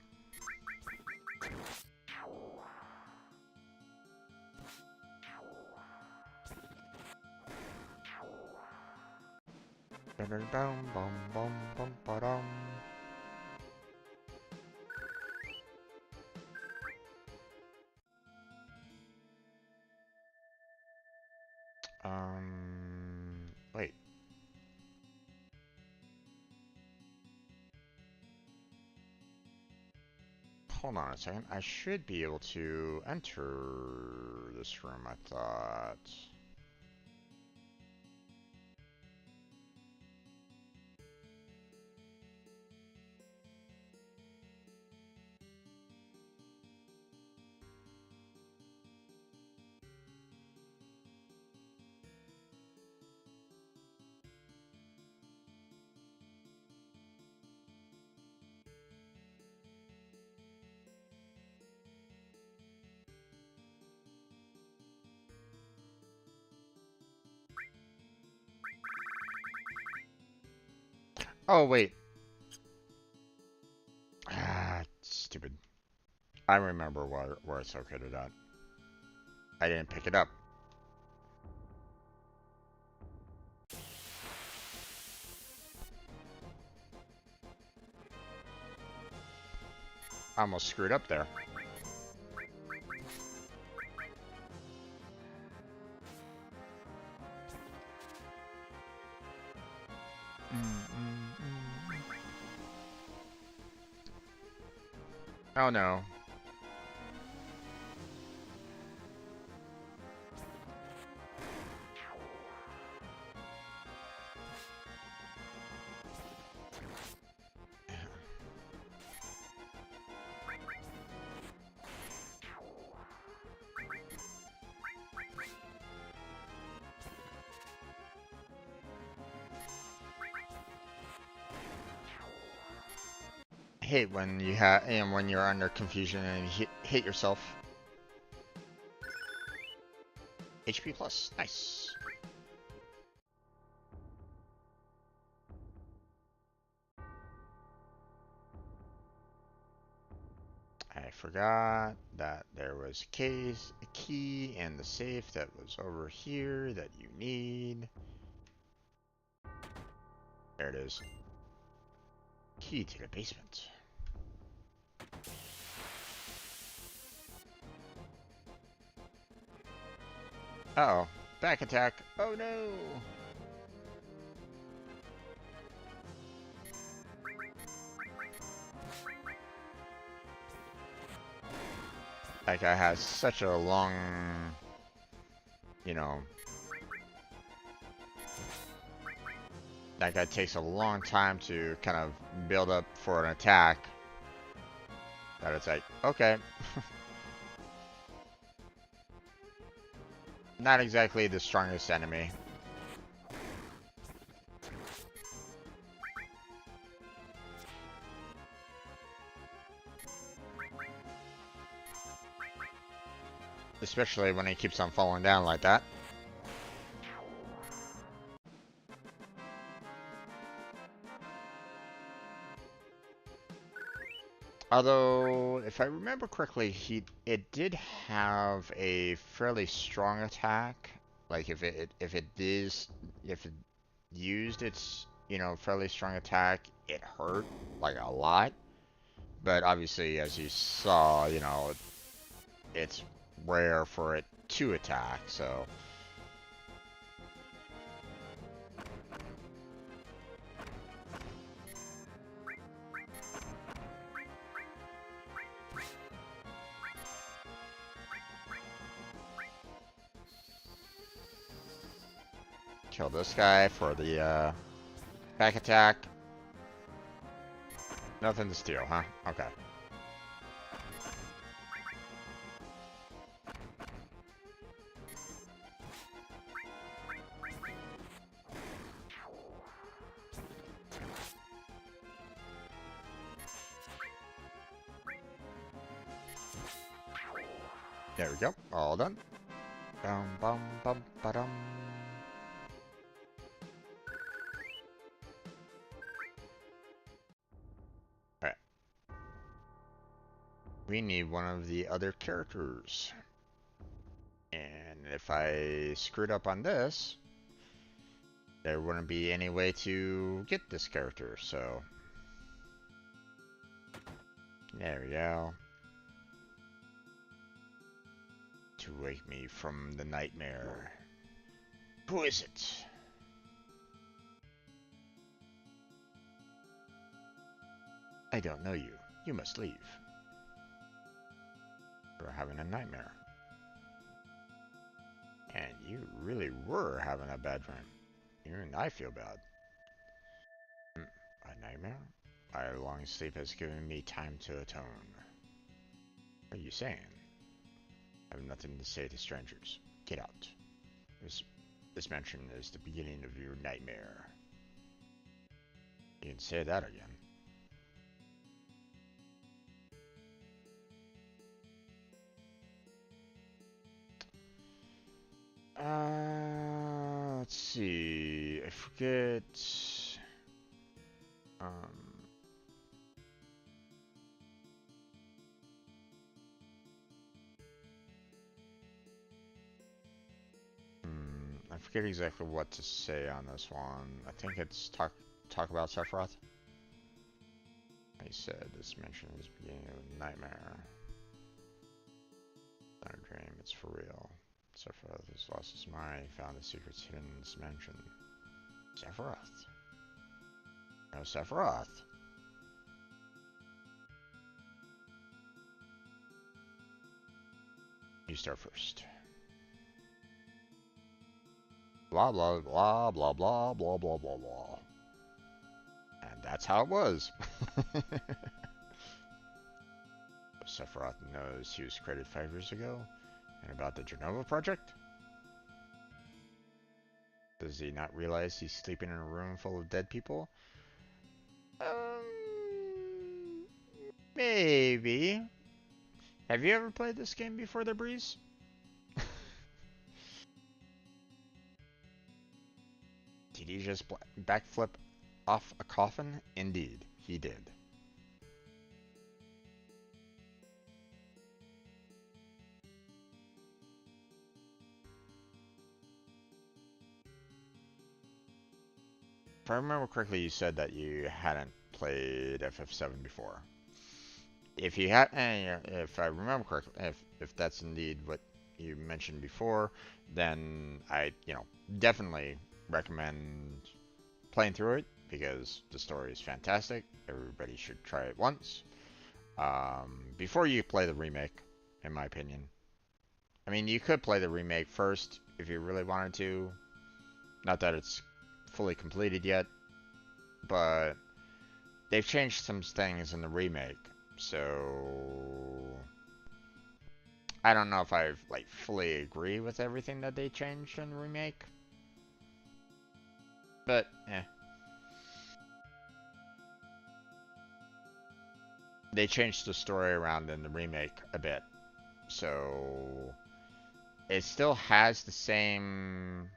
Wait. Hold on a second. I should be able to enter this room, I thought. Oh, wait. Ah, stupid. I remember where it's located at. I didn't pick it up. I almost screwed up there. Oh no. Hate when you have and when you're under confusion and you hit yourself. HP plus, nice. I forgot that there was a key in the safe that was over here that you need. There it is. Key to the basement. Uh-oh. Back attack. Oh no! That guy has such a long, you know, that guy takes a long time to kind of build up for an attack. That it's like, okay. Not exactly the strongest enemy. Especially when he keeps on falling down like that. Although, if I remember correctly, it did have a fairly strong attack. Like if it used its, fairly strong attack, it hurt like a lot. But obviously, as you saw, it's rare for it to attack, so. Kill this guy for the back attack. Nothing to steal, huh? Okay. There we go. All done. Bum bum bum ba-dum. Alright. We need one of the other characters. And if I screwed up on this, there wouldn't be any way to get this character, so. There we go. To wake me from the nightmare. Who is it? I don't know you. You must leave. You're having a nightmare. And you really were having a bad dream. Even I feel bad. A nightmare? My long sleep has given me time to atone. What are you saying? I have nothing to say to strangers. Get out. This mansion is the beginning of your nightmare. You can say that again. Let's see. I forget. I forget exactly what to say on this one. I think it's talk about Sephiroth. He said this mention is beginning of a nightmare. Not a dream, it's for real. Sephiroth has lost his mind. He found the secrets hidden in this mansion. Sephiroth. No, Sephiroth. You start first. Blah blah blah blah blah blah blah blah blah. And that's how it was. Sephiroth knows he was created 5 years ago. And about the Genova project? Does he not realize he's sleeping in a room full of dead people? Maybe. Have you ever played this game before, The Breeze? Did he just backflip off a coffin? Indeed, he did. If I remember correctly, you said that you hadn't played FF7 before. If you had, if I remember correctly, if that's indeed what you mentioned before, then I, definitely recommend playing through it because the story is fantastic. Everybody should try it once before you play the remake, in my opinion. I mean, you could play the remake first if you really wanted to. Not that it's fully completed yet, but they've changed some things in the remake, so I don't know if I like fully agree with everything that they changed in the remake, but they changed the story around in the remake a bit, so it still has the same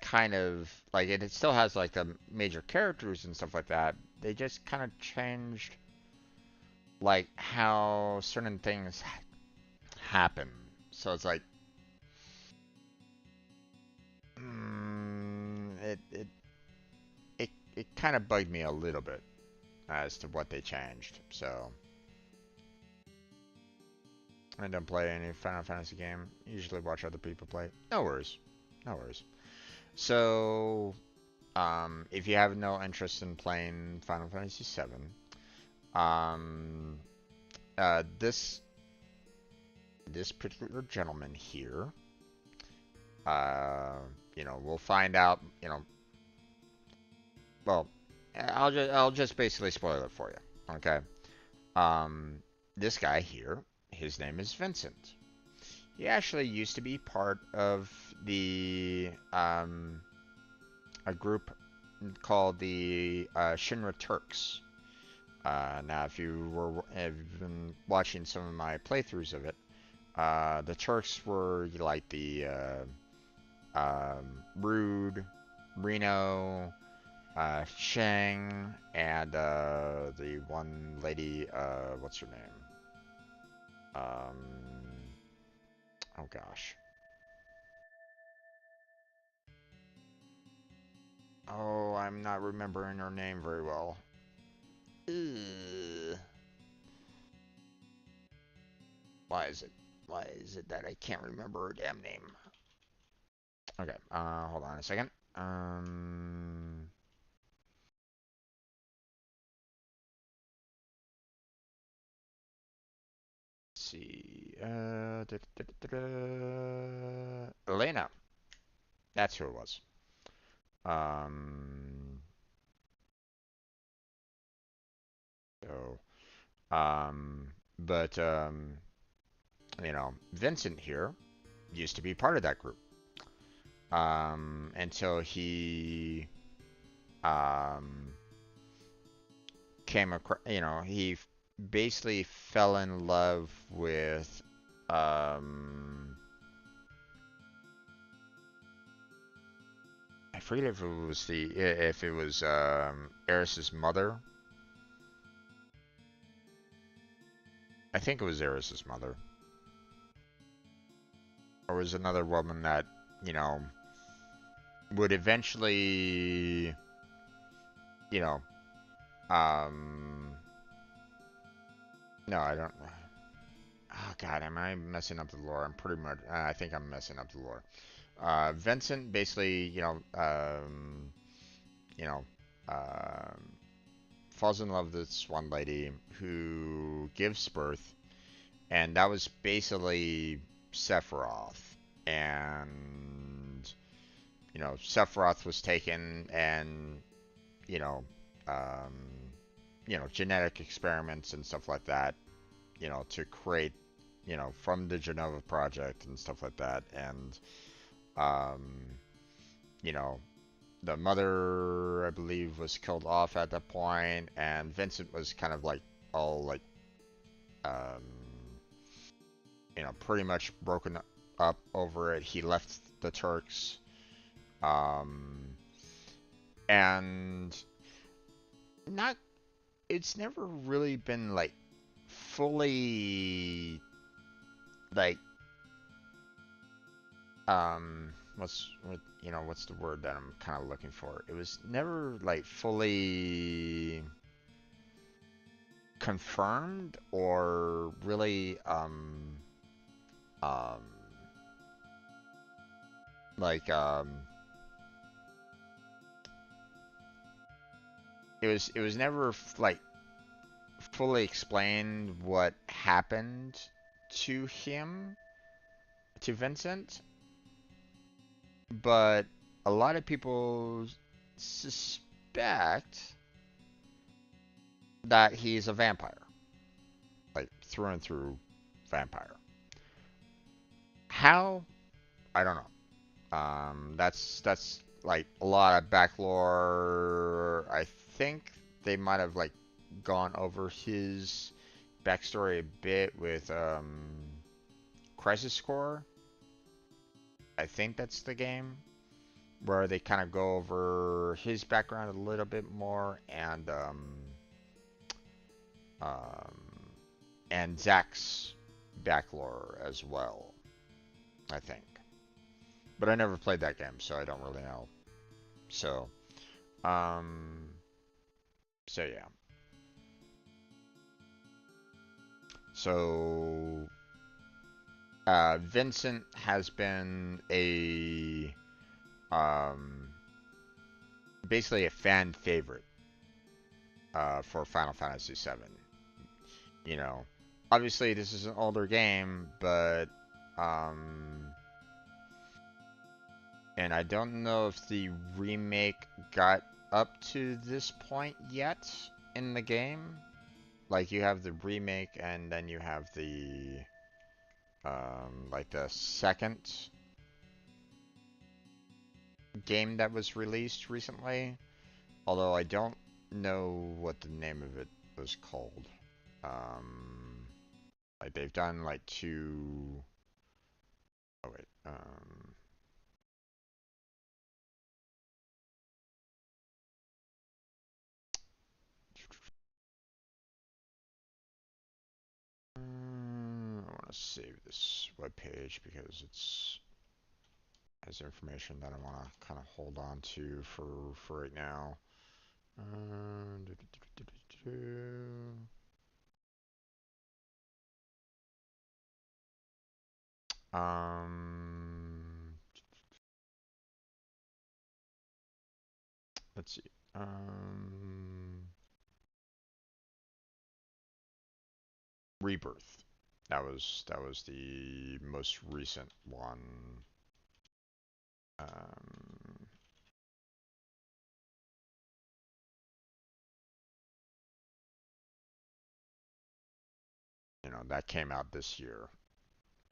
kind of like it still has like the major characters and stuff like that. They just kind of changed like how certain things happen. So it's like it it kind of bugged me a little bit as to what they changed. So I don't play any Final Fantasy game. Usually watch other people play. No worries. No worries. So if you have no interest in playing Final Fantasy 7, um, this particular gentleman here, uh, we'll find out. Well, I'll just basically spoil it for you. Okay. Um, this guy here, his name is Vincent. He actually used to be part of a group called the Shinra Turks. Now, if you have been watching some of my playthroughs of it, the Turks were like the Rude, Reno, Shang, and the one lady, what's her name? Oh gosh. Oh, I'm not remembering her name very well. Ugh. Why is it? Why is it that I can't remember her damn name? Okay, hold on a second. Let's see. Elena. That's who it was. Um, so, but, Vincent here used to be part of that group. Until he, um, came across, he basically fell in love with, um, I forget if it was Eris's mother. I think it was Eris's mother. Or was another woman that, you know, would eventually, you know, um, no, I don't. Oh God, am I messing up the lore? I'm pretty much. I think I'm messing up the lore. Vincent basically, you know, um, falls in love with this one lady who gives birth, and that was basically Sephiroth. And Sephiroth was taken, and you know, um, genetic experiments and stuff like that, to create, from the Genova project and stuff like that, and um, you know, the mother, I believe, was killed off at that point, and Vincent was kind of like all like, um, pretty much broken up over it. He left the Turks, um, and not. It's never really been like fully like what's the word that I'm kind of looking for? It was never like fully confirmed or really Um, like it was never like fully explained what happened to him, to Vincent, but a lot of people suspect that he's a vampire, like through and through vampire. How? I don't know. That's like a lot of backlore. I think they might have like gone over his backstory a bit with Crisis Core. I think that's the game where they kind of go over his background a little bit more um, and Zach's backlore as well. I think, but I never played that game, so I don't really know. So, um, so yeah. So, Vincent has been a um, basically a fan favorite for Final Fantasy VII. You know, obviously this is an older game, but um, and I don't know if the remake got up to this point yet in the game. Like you have the remake, and then you have the like the second game that was released recently. Although I don't know what the name of it was called. Um, like they've done like two. Oh wait. I want to save this web page because it's has information that I want to kind of hold on to for right now. Do, do, do, do, let's see. Rebirth. That was the most recent one. Um, that came out this year,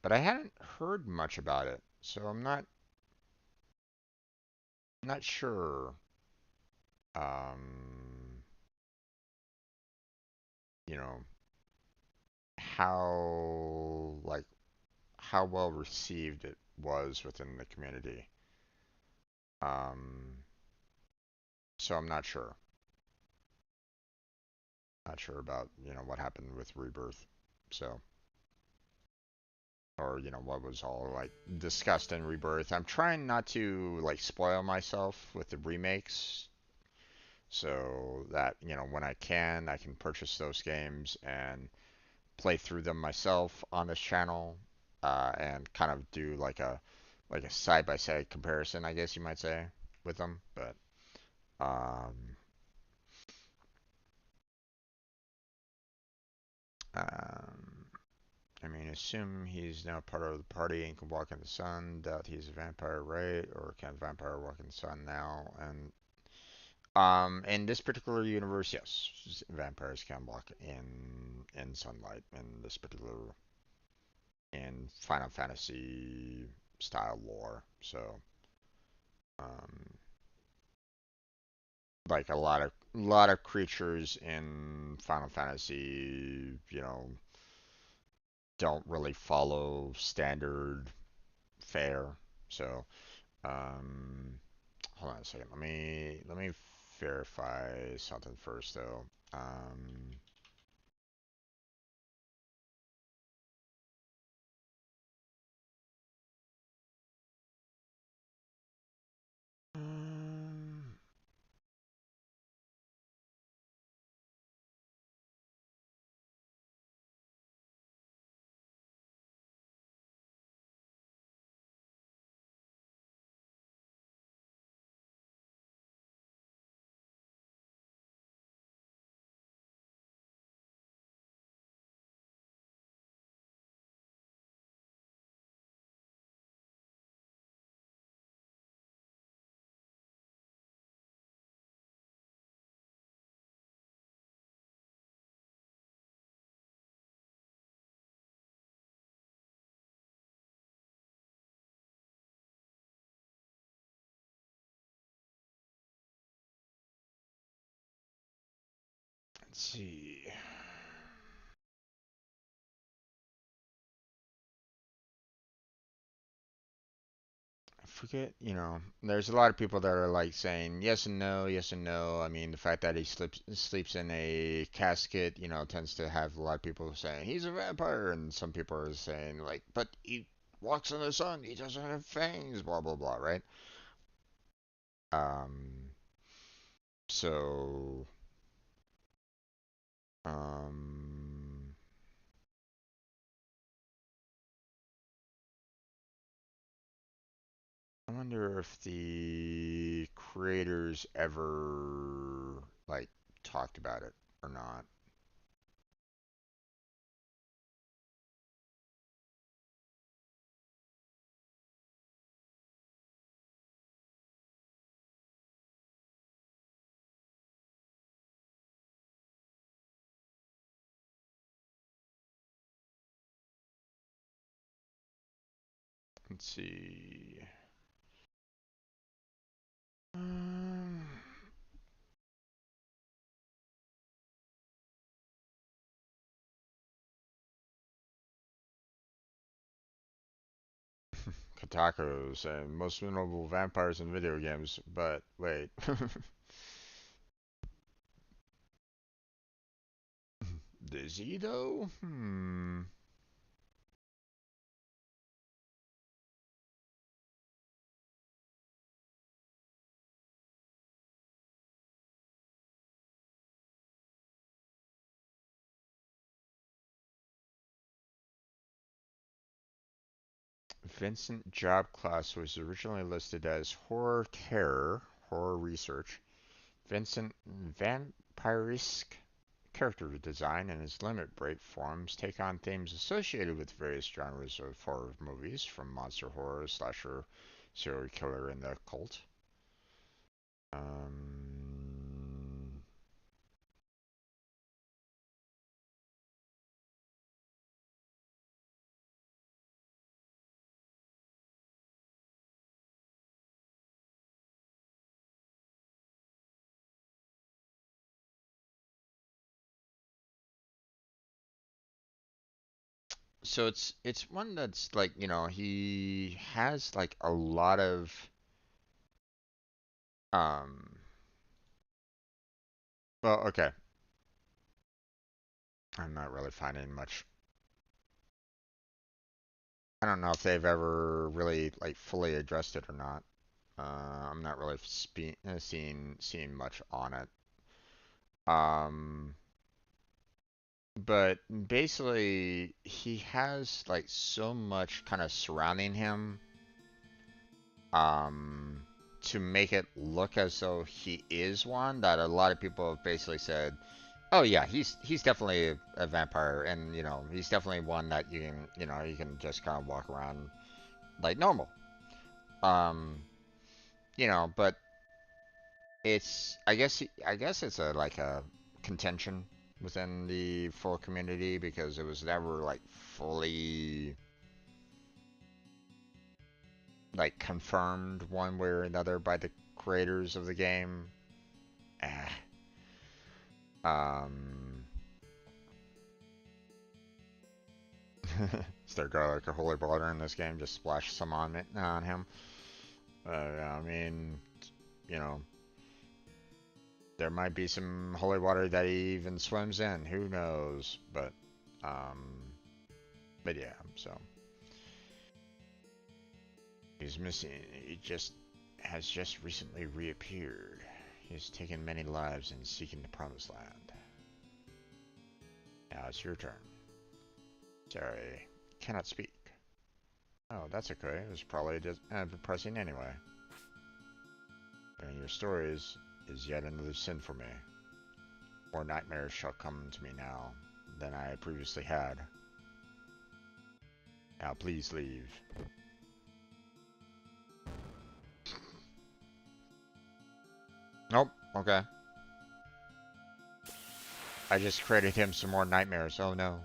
but I hadn't heard much about it, so I'm not sure. Um, you know how well received it was within the community. Um, so I'm not sure. Not sure about what happened with Rebirth. So or what was all like discussed in Rebirth. I'm trying not to like spoil myself with the remakes so that when I can purchase those games and play through them myself on this channel and kind of do like a side by side comparison, I guess you might say, with them. But um, um, I mean, assume he's now part of the party and can walk in the sun. Doubt he's a vampire, right? Or can a vampire walk in the sun now? And in this particular universe, yes, vampires can walk in sunlight in this particular in Final Fantasy style lore. So, um, like a lot of creatures in Final Fantasy, don't really follow standard fare. So, um, hold on a second. Let me verify something first, though. Um, Let's see. I forget, there's a lot of people that are like saying yes and no, yes and no. I mean, the fact that he sleeps in a casket, tends to have a lot of people saying he's a vampire, and some people are saying like, but he walks in the sun, he doesn't have fangs, blah blah blah, right? Um, so, um, I wonder if the creators ever like talked about it or not. Let's see. Um, Kotaku saying most memorable vampires in video games, but wait. Is he though? Vincent job class was originally listed as horror terror, horror research. Vincent vampiresque character design and his limit break forums take on themes associated with various genres of horror movies, from monster horror, slasher, serial killer, and the occult. Um, so it's one that's like, he has like a lot of um well, okay. I'm not really finding much. I don't know if they've ever really like fully addressed it or not. I'm not really seeing much on it. Um, but basically, he has like so much kind of surrounding him, um, to make it look as though he is one, that a lot of people have basically said, "Oh yeah, he's definitely a vampire, and he's definitely one that you can just kind of walk around like normal." Um, but I guess it's a like a contention within the full community, because it was never like fully like confirmed one way or another by the creators of the game. Eh. Um, is there garlic or holy water in this game? Just splash some on him. I mean, you know, there might be some holy water that he even swims in. Who knows? Um, but yeah. So he's missing. He just recently reappeared. He has taken many lives in seeking the promised land. Now it's your turn. Sorry, cannot speak. Oh, that's okay. It was probably just depressing anyway. And your story is yet another sin for me. More nightmares shall come to me now than I previously had. Now please leave. Nope. Okay. I just created him some more nightmares. Oh no.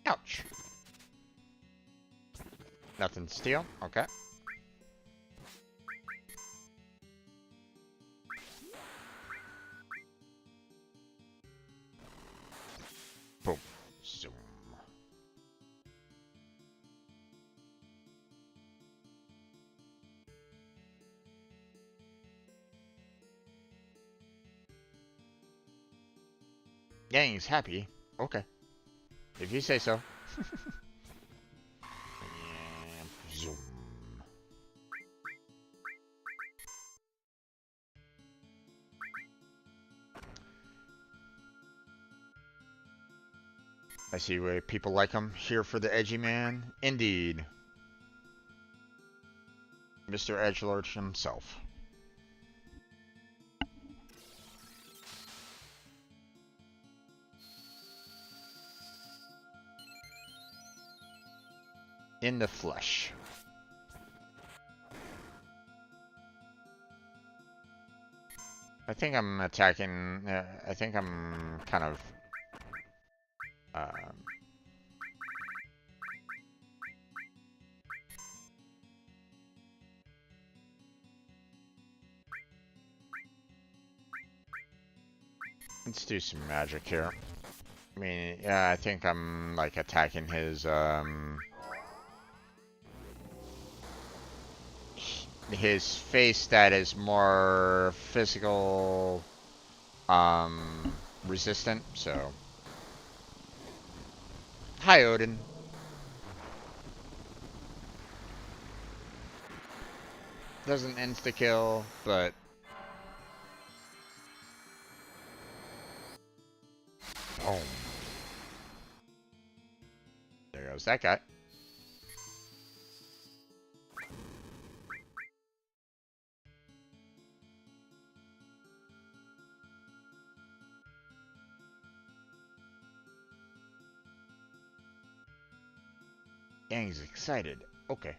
Ouch. Nothing to steal. Okay. Boom. Zoom. Gang's happy. Okay. If you say so. And zoom. I see why people like him. Here for the edgy man. Indeed. Mr. Edgelord himself. In the flesh. I think I'm attacking. I think I'm kind of. Let's do some magic here. I mean, yeah, I think I'm like attacking his face that is more physical resistant, so hi Odin. Doesn't insta kill, but boom. There goes that guy. Gang's excited. Okay.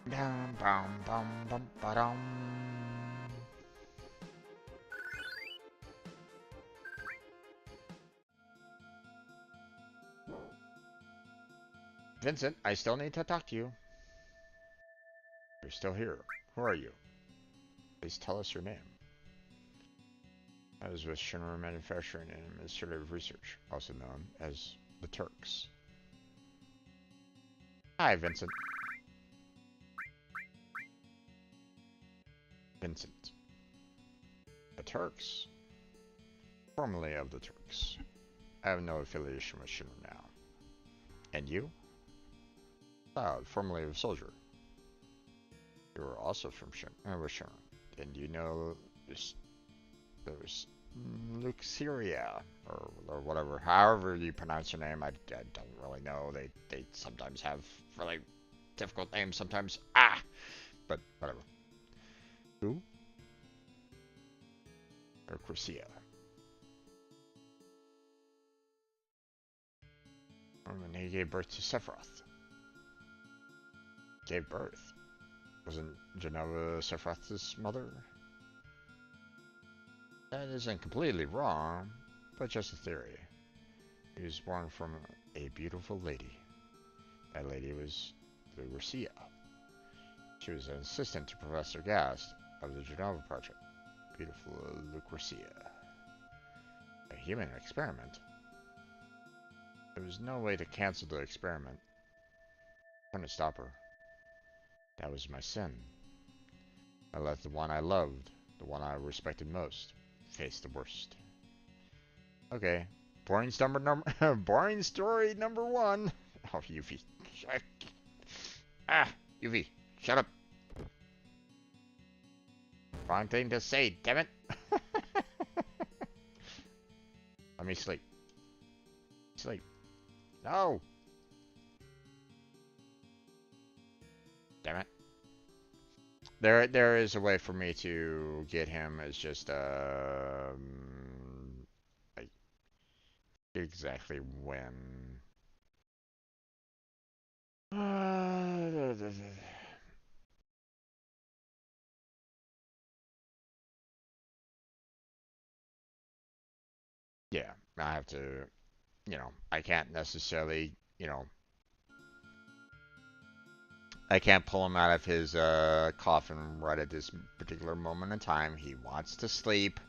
Dum bum bum bum ba dum. Vincent, I still need to talk to you. You're still here. Who are you? Please tell us your name. I was with Shinra Manufacturing and Administrative Research, also known as the Turks. Hi, Vincent. Vincent. The Turks? Formerly of the Turks. I have no affiliation with Shinra now. And you? Cloud, formerly of Soldier. You were also from Shinra. And you know this, there's Luxeria, or whatever, however you pronounce your name, I don't really know. They sometimes have really difficult names sometimes. But whatever. Who? Or Corsia. And he gave birth to Sephiroth. Gave birth. Wasn't Genova Sephiroth's mother? That isn't completely wrong, but just a theory. He was born from a beautiful lady. That lady was Lucia. She was an assistant to Professor Gast of the Genova Project. Beautiful Lucia. A human experiment? There was no way to cancel the experiment. I couldn't stop her. That was my sin. I let the one I loved, the one I respected most, face the worst. Okay. Boring boring story number one. Oh, Yuffie. Yuffie, shut up. Wrong thing to say, damn it. Let me sleep. Sleep. No. Damn it. There is a way for me to get him as just like exactly when. I have to, I can't necessarily, I can't pull him out of his coffin right at this particular moment in time. He wants to sleep.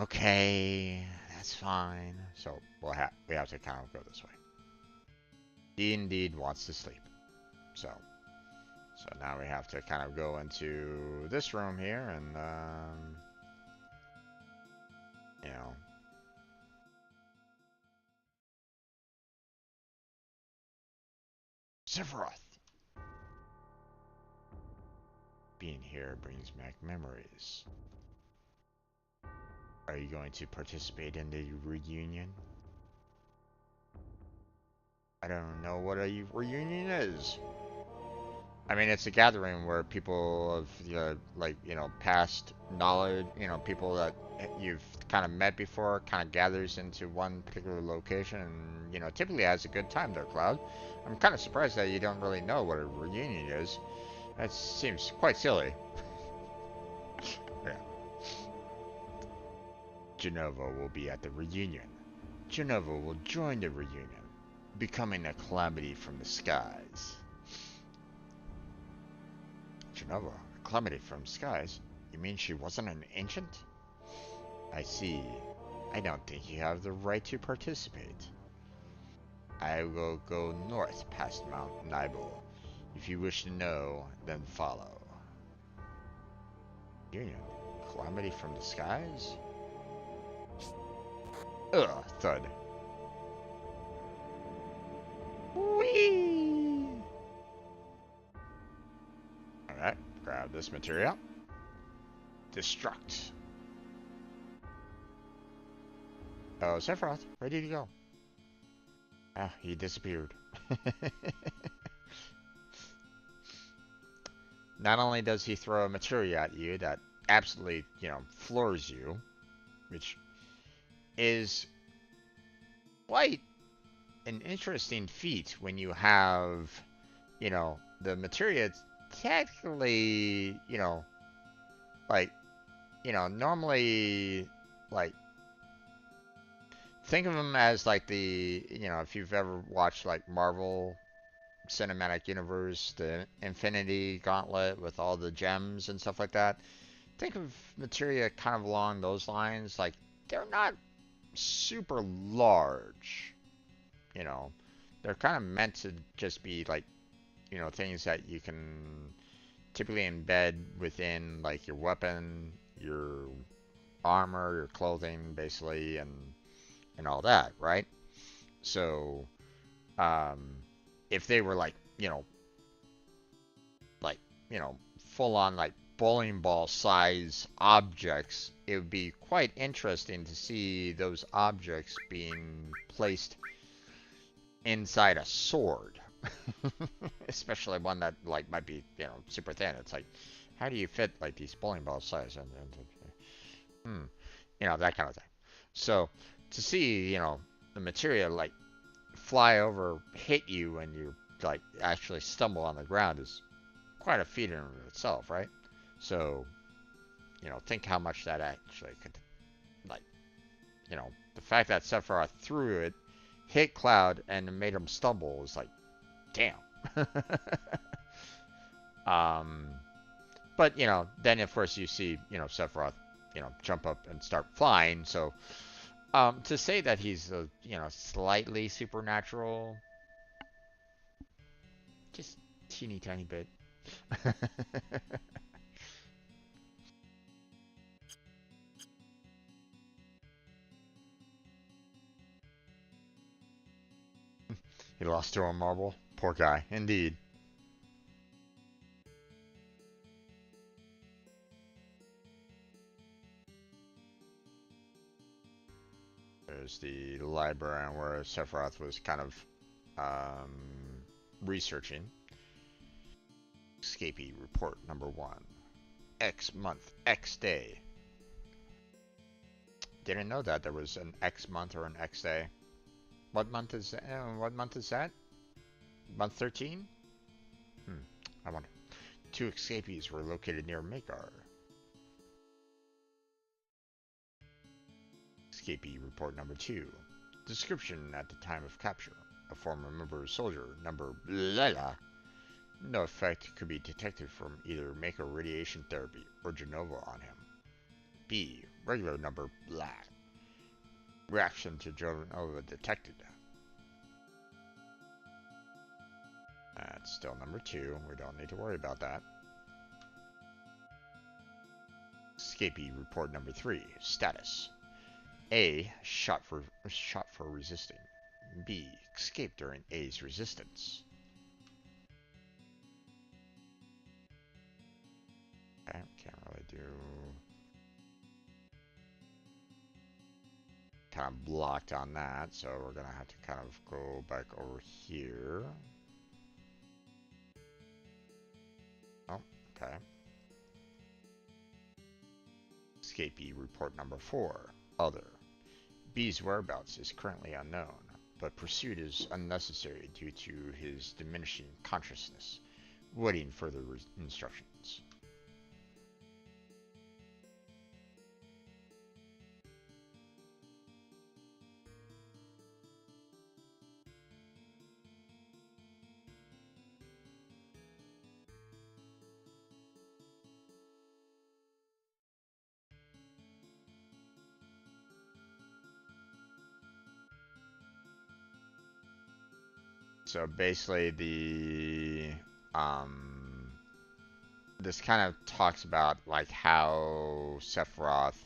Okay, that's fine. So we have to kind of go this way. He indeed wants to sleep. So now we have to kind of go into this room here and you know, Sephiroth. Being here brings back memories. Are you going to participate in the reunion? I don't know what a reunion is. I mean, it's a gathering where people of past knowledge, people that you've kind of met before, kind of gathers into one particular location, and typically has a good time there, Cloud. I'm kind of surprised that you don't really know what a reunion is. That seems quite silly. Yeah. Genova will be at the reunion. Genova will join the reunion, becoming a calamity from the skies. Genova, a calamity from skies? You mean she wasn't an ancient? I see. I don't think you have the right to participate. I will go north past Mount Nibel. If you wish to know, then follow. Union? Calamity from the skies? Ugh, thud. Whee! Alright, grab this material. Destruct. Oh, Sephiroth, ready to go. Ah, he disappeared. Not only does he throw a materia at you that absolutely, floors you, which is quite an interesting feat when you have, the materia technically, like, normally, like, think of them as like if you've ever watched like Marvel Cinematic Universe, the Infinity Gauntlet with all the gems and stuff like that. Think of materia kind of along those lines. Like, they're not super large, you know. They're kind of meant to just be like, things that you can typically embed within like your weapon, your armor, your clothing, basically, and all that, right? So, um, if they were like, like, full on like bowling ball size objects, it would be quite interesting to see those objects being placed inside a sword. Especially one that like might be, super thin. It's like, how do you fit like these bowling ball size that kind of thing. So to see, the material like fly over, hit you, and you like actually stumble on the ground is quite a feat in itself, right? So, think how much that actually could, like, the fact that Sephiroth threw it, hit Cloud, and made him stumble is like, damn. um, but, then of course you see, Sephiroth, jump up and start flying. So, to say that he's, slightly supernatural, just teeny tiny bit. He lost to a marble. Poor guy, indeed. There's the library where Sephiroth was kind of researching. Escapee report number 1. X month, X day. Didn't know that there was an X month or an X day. What month is that? What month is that? Month 13? I wonder. 2 escapees were located near Magar. Escapee report number 2. Description at the time of capture. A former member soldier, number blah. No effect could be detected from either Mako radiation therapy or Genova on him. B. Regular number blah. Reaction to Genova detected. That's still number 2. We don't need to worry about that. Escapee report number 3. Status. A. Shot for resisting. B. Escaped during A's resistance. Okay, can't really do... Kind of blocked on that, so we're gonna have to kind of go back over here. Oh, okay. Escapee report number 4. Other. B's whereabouts is currently unknown, but pursuit is unnecessary due to his diminishing consciousness. Waiting further instructions. So basically this kind of talks about like how Sephiroth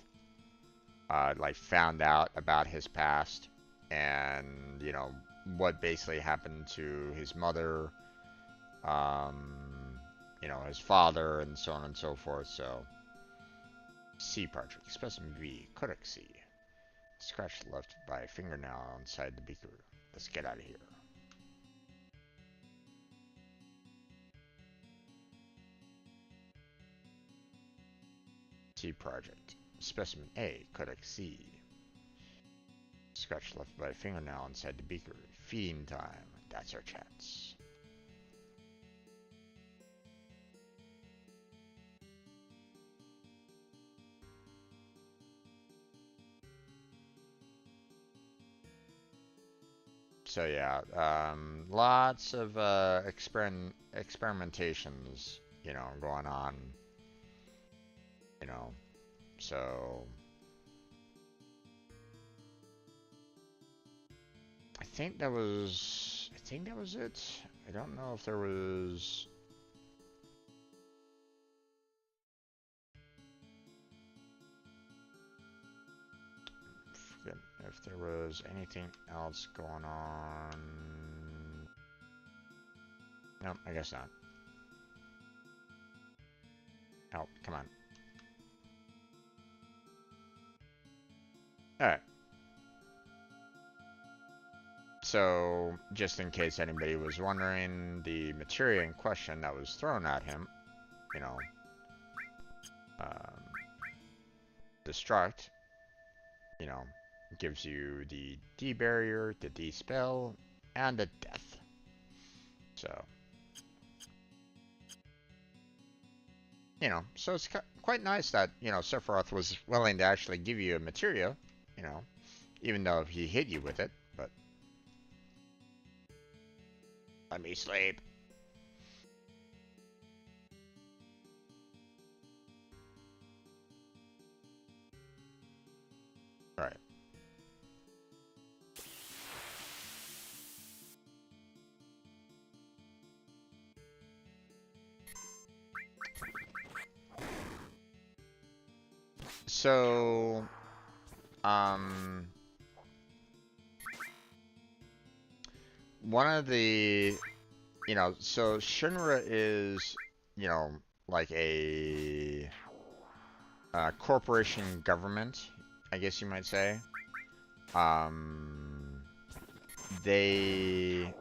like found out about his past and you know what basically happened to his mother, you know, his father and so on and so forth. So C project specimen V Codex C. Scratch left by a fingernail inside the beaker. Let's get out of here. C project. Specimen A, Codex C. Scratch left by a fingernail inside the beaker. Feeding time. That's our chance. So yeah, lots of experimentations, you know, going on. You know, so I think that was it. I don't know if there was. Forget if there was anything else going on. No, I guess not. Oh, come on. Alright. So, just in case anybody was wondering, the materia in question that was thrown at him, you know, destruct, you know, gives you the D barrier, the D spell, and the death. So, you know, so it's quite nice that, you know, Sephiroth was willing to actually give you a materia, you know, even though he hit you with it, but let me sleep. Right. So, one of the, you know, so Shinra is, you know, like a corporation government, I guess you might say. They,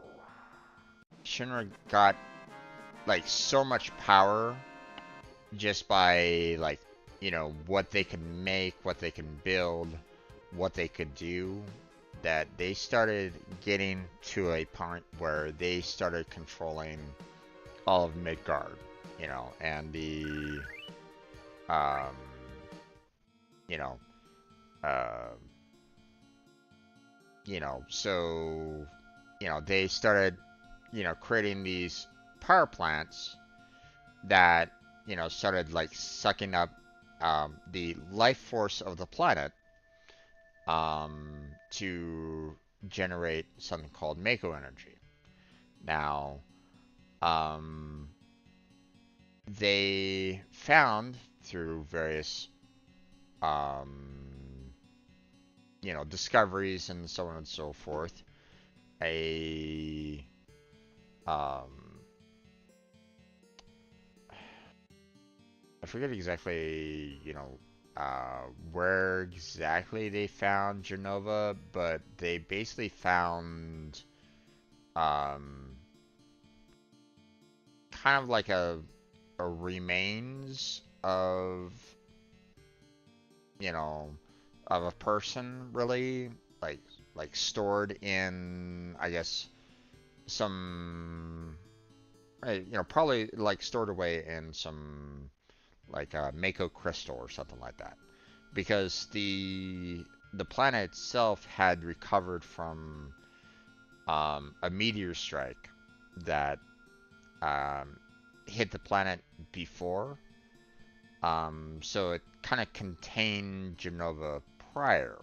Shinra got like so much power just by like, you know, what they could make, what they can build, what they could do, that they started getting to a point where they started controlling all of Midgard, you know, and the, um, you know, So, they started, creating these power plants that, started like sucking up the life force of the planet to generate something called Mako energy. Now, um, they found through various, um, discoveries and so on and so forth, a um, I forget exactly, where exactly they found Genova, but they basically found um, kind of like a remains of, you know, of a person, really, like stored in, I guess, some, probably like stored away in some like a Mako crystal or something like that, because the planet itself had recovered from a meteor strike that um, hit the planet before. So it kind of contained Genova prior,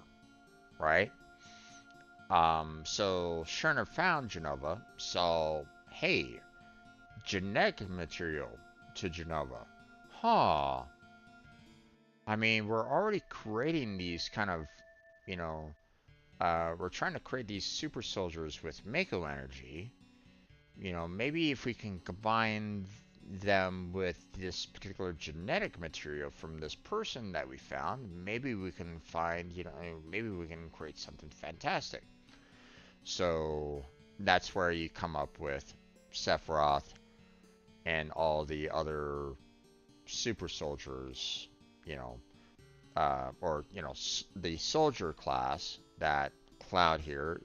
right? So Scherner found Genova, so hey, genetic material to Genova. Huh. I mean, we're already creating these kind of, you know, we're trying to create these super soldiers with Mako energy. Maybe if we can combine them with this particular genetic material from this person that we found, maybe we can find, maybe we can create something fantastic. So that's where you come up with Sephiroth and all the other super soldiers, you know, or the soldier class that Cloud here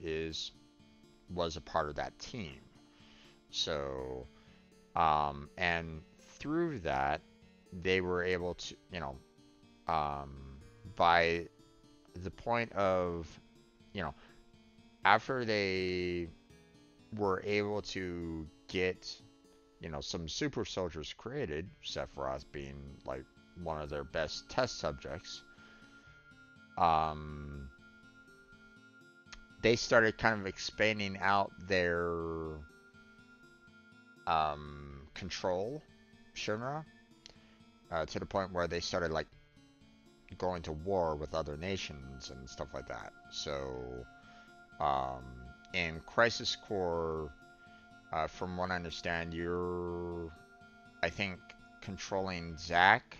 was a part of that team. So, and through that, they were able to, um, by the point of, you know, after they were able to get, some super soldiers created, Sephiroth being like one of their best test subjects, um, they started kind of expanding out their control genre to the point where they started like going to war with other nations and stuff like that. So um, in Crisis Core, from what I understand, you're, I think, controlling Zack,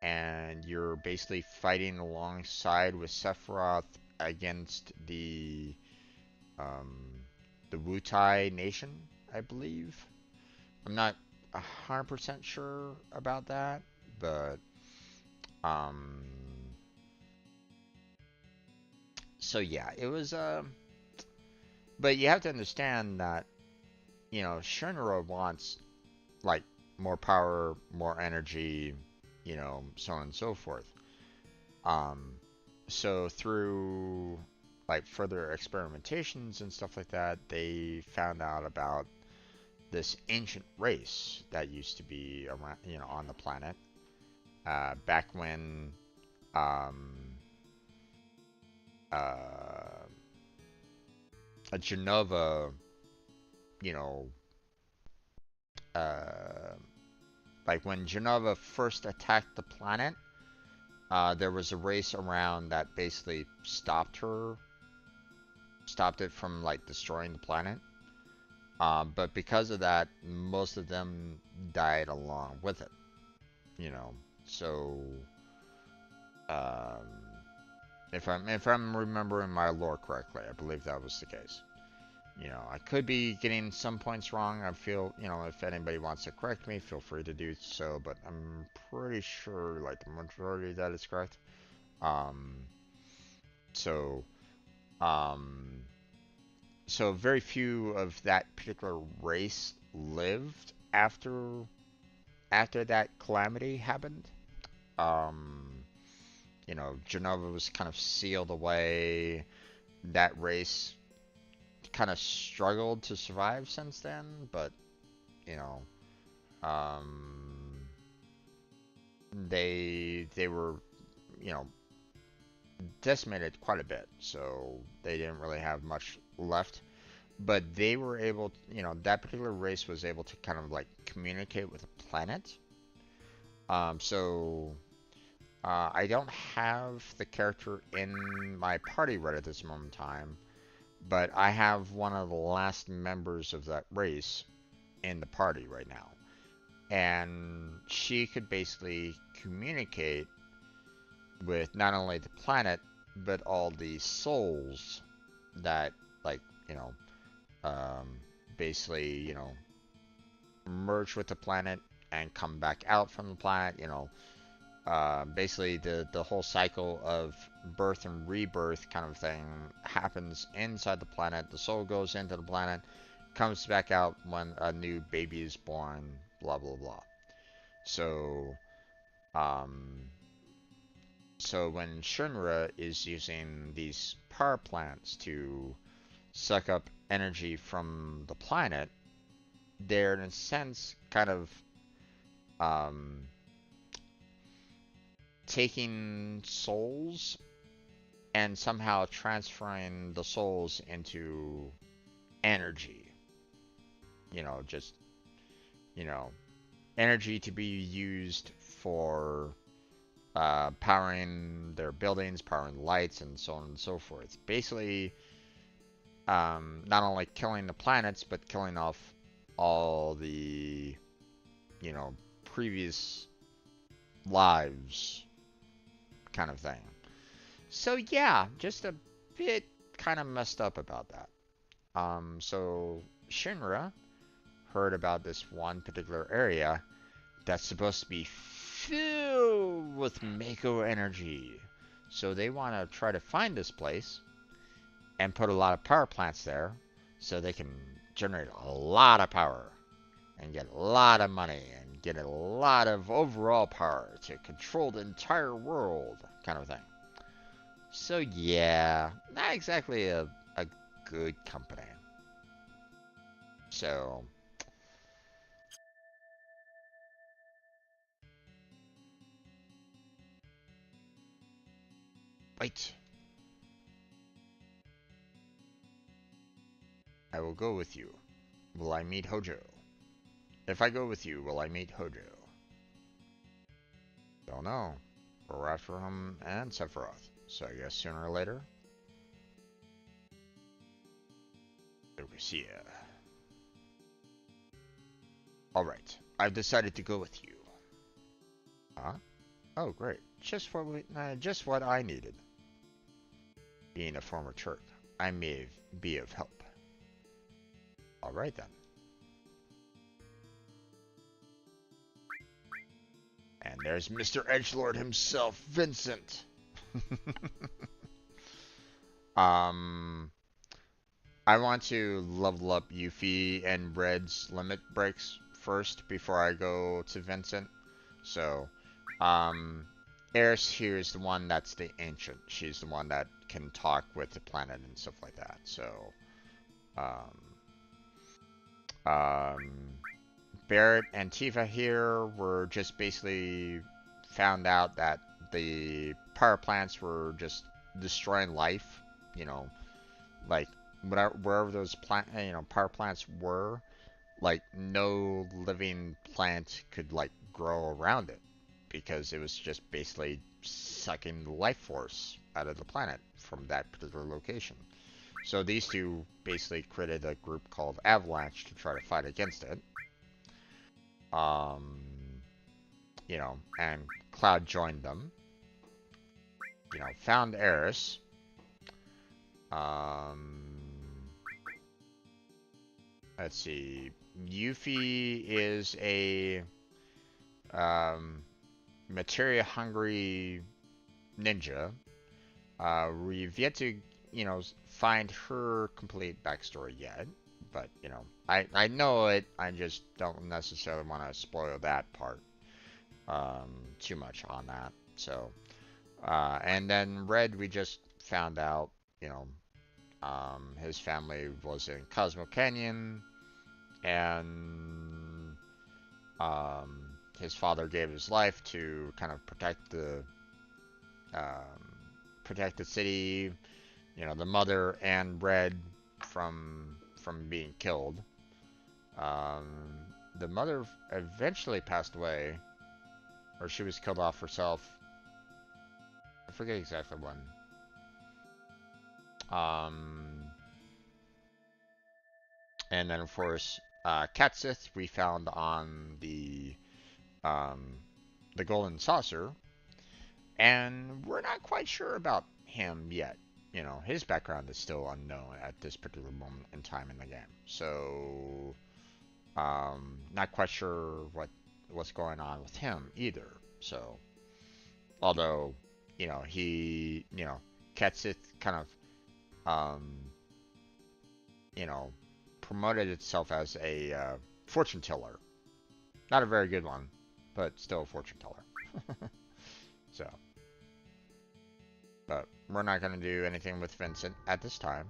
and you're basically fighting alongside with Sephiroth against um, the Wutai nation, I believe. I'm not 100% sure about that, but um, so yeah, it was but you have to understand that Shinra wants like more power, more energy, so on and so forth. Um, so through like further experimentations and stuff like that, they found out about this ancient race that used to be around, on the planet, back when um, uh, a Genova, you know, uh, like when Genova first attacked the planet, there was a race around that basically stopped it from like destroying the planet. But because of that, most of them died along with it. You know, so um, if I'm remembering my lore correctly, I believe that was the case. I could be getting some points wrong. I feel, if anybody wants to correct me, feel free to do so. But I'm pretty sure, like, the majority of that is correct. Um, so, um, so very few of that particular race lived after that calamity happened. Um, Genova was kind of sealed away. that race kind of struggled to survive since then, but you know, um, they were, you know, decimated quite a bit, so they didn't really have much left. But they were able, you know, that particular race was able to kind of like communicate with the planet. So I don't have the character in my party right at this moment in time, but I have one of the last members of that race in the party right now. And she could basically communicate with not only the planet, but all the souls that, like, you know, um, basically, you know, merge with the planet and come back out from the planet, you know, basically the whole cycle of birth and rebirth kind of thing happens inside the planet. The soul goes into the planet, comes back out when a new baby is born, blah blah blah. So, um, so when Shinra is using these power plants to suck up energy from the planet, they're in a sense kind of um, taking souls and somehow transferring the souls into energy. You know, just, you know, energy to be used for powering their buildings, powering lights, and so on and so forth. Basically, not only killing the planets, but killing off all the, you know, previous lives kind of thing. So yeah, just a bit kind of messed up about that. So Shinra heard about this one particular area that's supposed to be filled with Mako energy. So they want to try to find this place and put a lot of power plants there so they can generate a lot of power and get a lot of money and get a lot of overall power to control the entire world kind of thing. So yeah, not exactly a good company. So, wait. I will go with you. Will I meet Hojo? If I go with you, will I meet Hojo? Don't know. We're after him and Sephiroth. So I guess sooner or later. Lucia. Alright. I've decided to go with you. Huh? Oh, great. Just what I needed. Being a former Turk, I may be of help. Alright then. And there's Mr. Edgelord himself, Vincent. um, I want to level up Yuffie and Red's limit breaks first before I go to Vincent. So, um, Eris here is the one that's the ancient. She's the one that can talk with the planet and stuff like that. So, um, um, Barrett and Tifa here were just basically found out that the power plants were just destroying life. You know, like wherever those power plants were, like no living plant could like grow around it because it was just basically sucking the life force out of the planet from that particular location. So these two basically created a group called Avalanche to try to fight against it. Um, you know, and Cloud joined them. You know, found Eris. Um, let's see. Yuffie is a materia-hungry ninja. We've yet to, you know, find her complete backstory yet. But, you know, I know it. I just don't necessarily want to spoil that part too much on that. So, and then Red, we just found out, you know, His family was in Cosmo Canyon, and his father gave his life to kind of um, protect the city. You know, the mother and Red from being killed. Um, the mother eventually passed away, or she was killed off herself. I forget exactly when. Um, and then of course, Katsith we found on um, the Golden Saucer, and we're not quite sure about him yet. You know, his background is still unknown at this particular moment in time in the game. So, not quite sure what's going on with him either. So, although, Katsith kind of, um, you know, promoted itself as a fortune teller. Not a very good one, but still a fortune teller. So, but we're not going to do anything with Vincent at this time.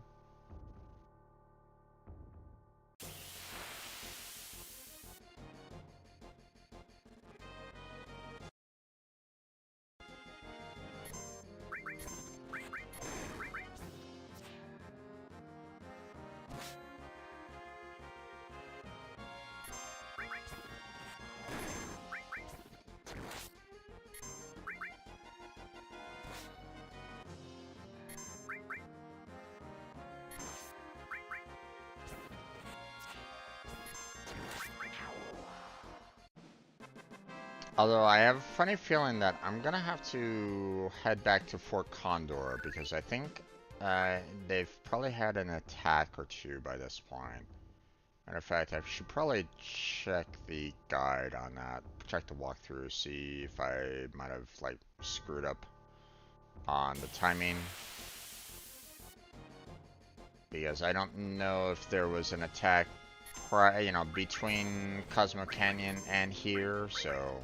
Although I have a funny feeling that I'm gonna have to head back to Fort Condor because I think they've probably had an attack or two by this point. And in fact, I should probably check the guide on that, check the walkthrough, see if I might have like screwed up on the timing. Because I don't know if there was an attack, between Cosmo Canyon and here, so.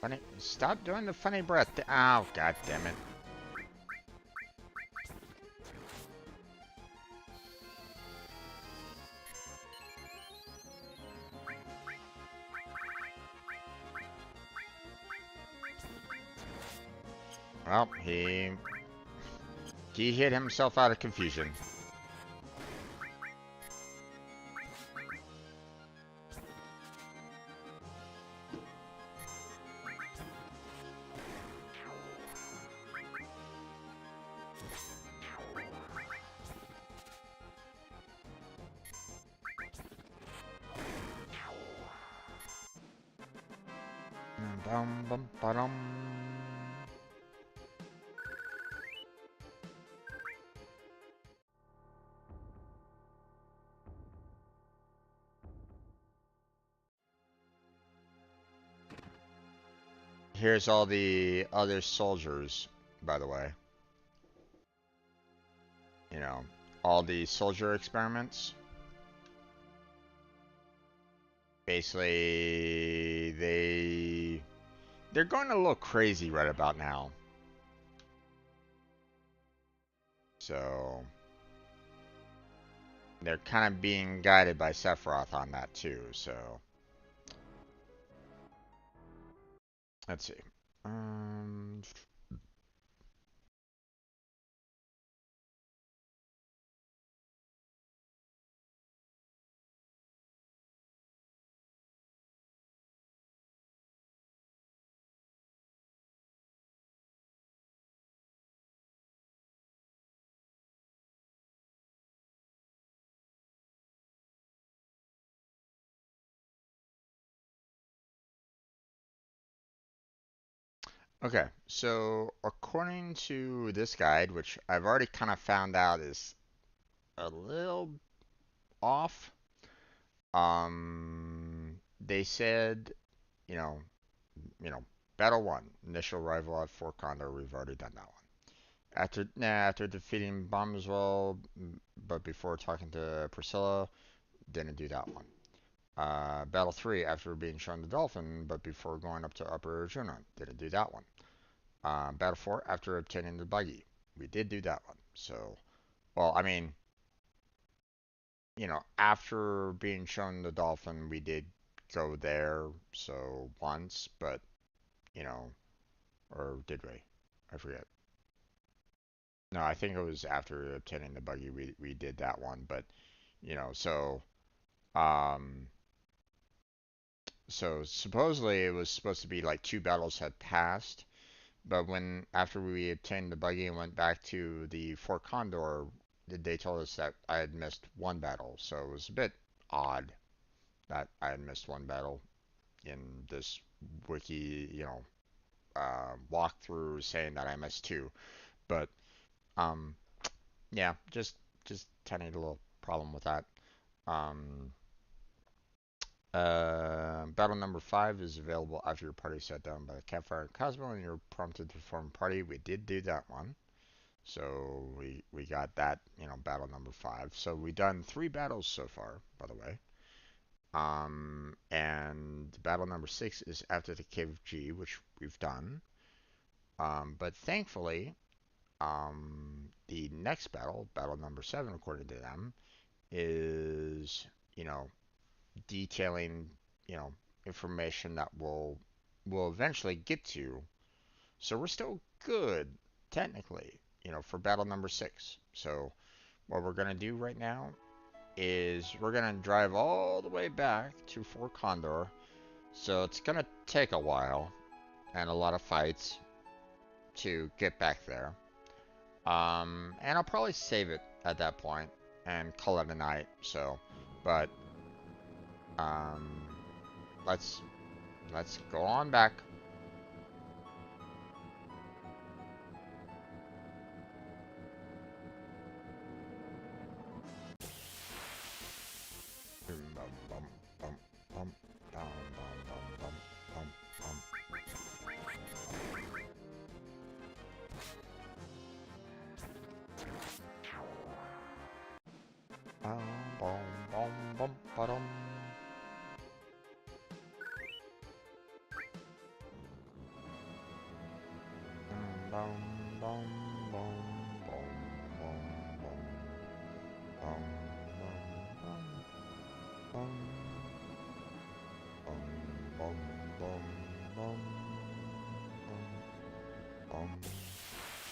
Funny, stop doing the funny breath. Oh, god damn it. Well, he hit himself out of confusion. Bum, bum, ba-dum. Here's all the other soldiers, by the way. You know, all the soldier experiments. Basically, they're going a little crazy right about now. So they're kind of being guided by Sephiroth on that too, so let's see. Um, okay, so according to this guide, which I've already kind of found out is a little off, they said you know, you know, Battle 1, initial arrival at Fort Condor, we've already done that one. After defeating Bombswell, but before talking to Priscilla, didn't do that one. Battle 3, after being shown the Dolphin, but before going up to Upper Arjuna, didn't do that one. Battle 4, after obtaining the buggy, we did do that one. So, well, I mean, after being shown the Dolphin, we did go there, so once, but, or did we? I forget. No, I think it was after obtaining the buggy we did that one, but um so supposedly it was supposed to be like two battles had passed, but when after we obtained the buggy and went back to the Fort Condor, they told us that I had missed one battle, so it was a bit odd that I had missed one battle in this wiki, walkthrough saying that I missed two. But um yeah, just tiny little problem with that. Um, Battle number 5 is available after your party sat down by the campfire in Cosmo and you're prompted to form a party. We did do that one. So we got that, battle number 5. So we done 3 battles so far, by the way. And battle number 6 is after the Cave of G, which we've done. But thankfully, the next battle, battle number 7, according to them, is, detailing, you know, information that we'll eventually get to. So we're still good, technically, for battle number 6. So what we're gonna do right now is we're gonna drive all the way back to Fort Condor. So it's gonna take a while and a lot of fights to get back there. And I'll probably save it at that point and call it a night. So, but um, let's go on back.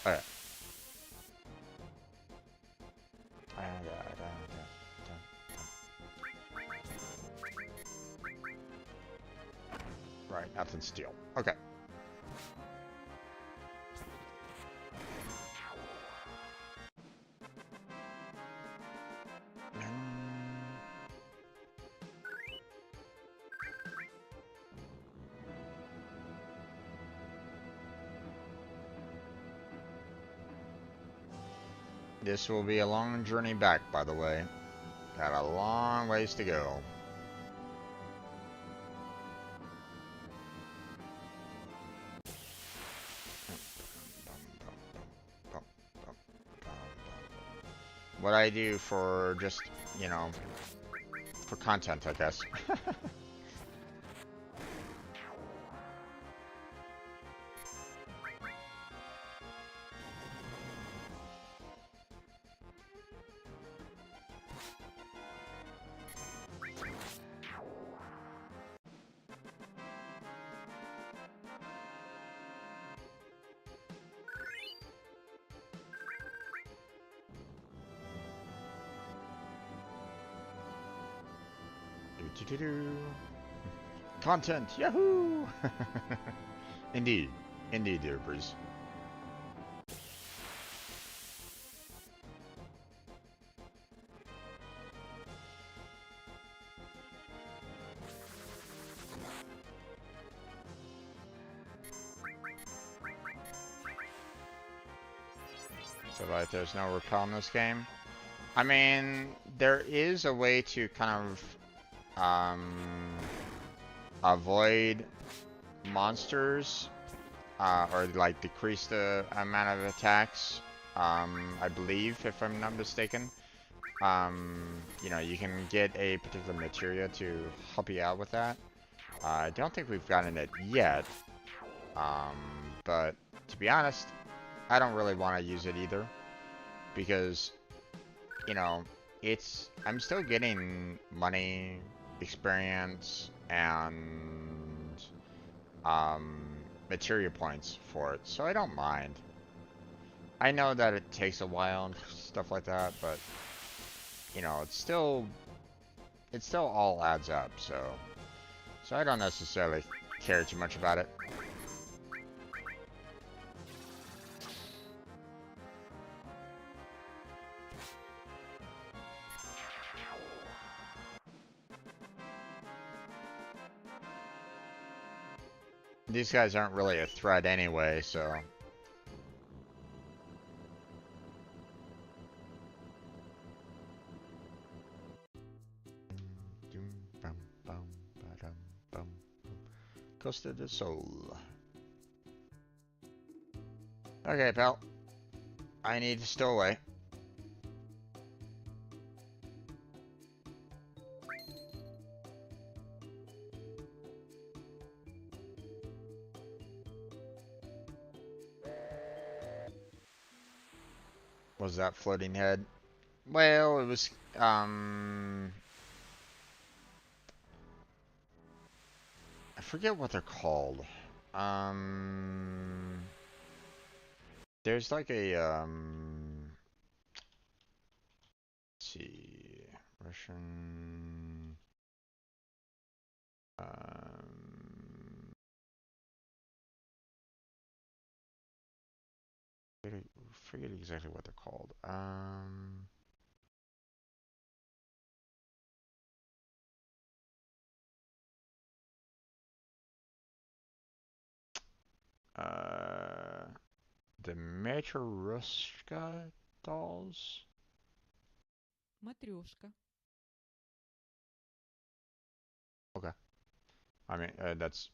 Alright. Right, nothing steel. Okay. This will be a long journey back, by the way. Got a long ways to go. What I do for just, for content, I guess. Content, yahoo! Indeed, indeed, dear Breeze. So like, there's no repel in this game. I mean, there is a way to kind of avoid monsters, or like decrease the amount of attacks. I believe, if I'm not mistaken. You know, you can get a particular materia to help you out with that. I don't think we've gotten it yet. Um, but to be honest, I don't really want to use it either. Because, you know, I'm still getting money, experience, and um, materia points for it. So I don't mind. I know that it takes a while and stuff like that, but you know, it still all adds up, so I don't necessarily care too much about it. These guys aren't really a threat anyway, so Costa del Sol. Okay, pal. I need to stow away. Was that floating head? Well, it was, I forget what they're called. Um, there's like a, let's see, Russian, I forget exactly what they're called. Uh, the Matryoshka dolls? Matryoshka. Okay. I mean, that's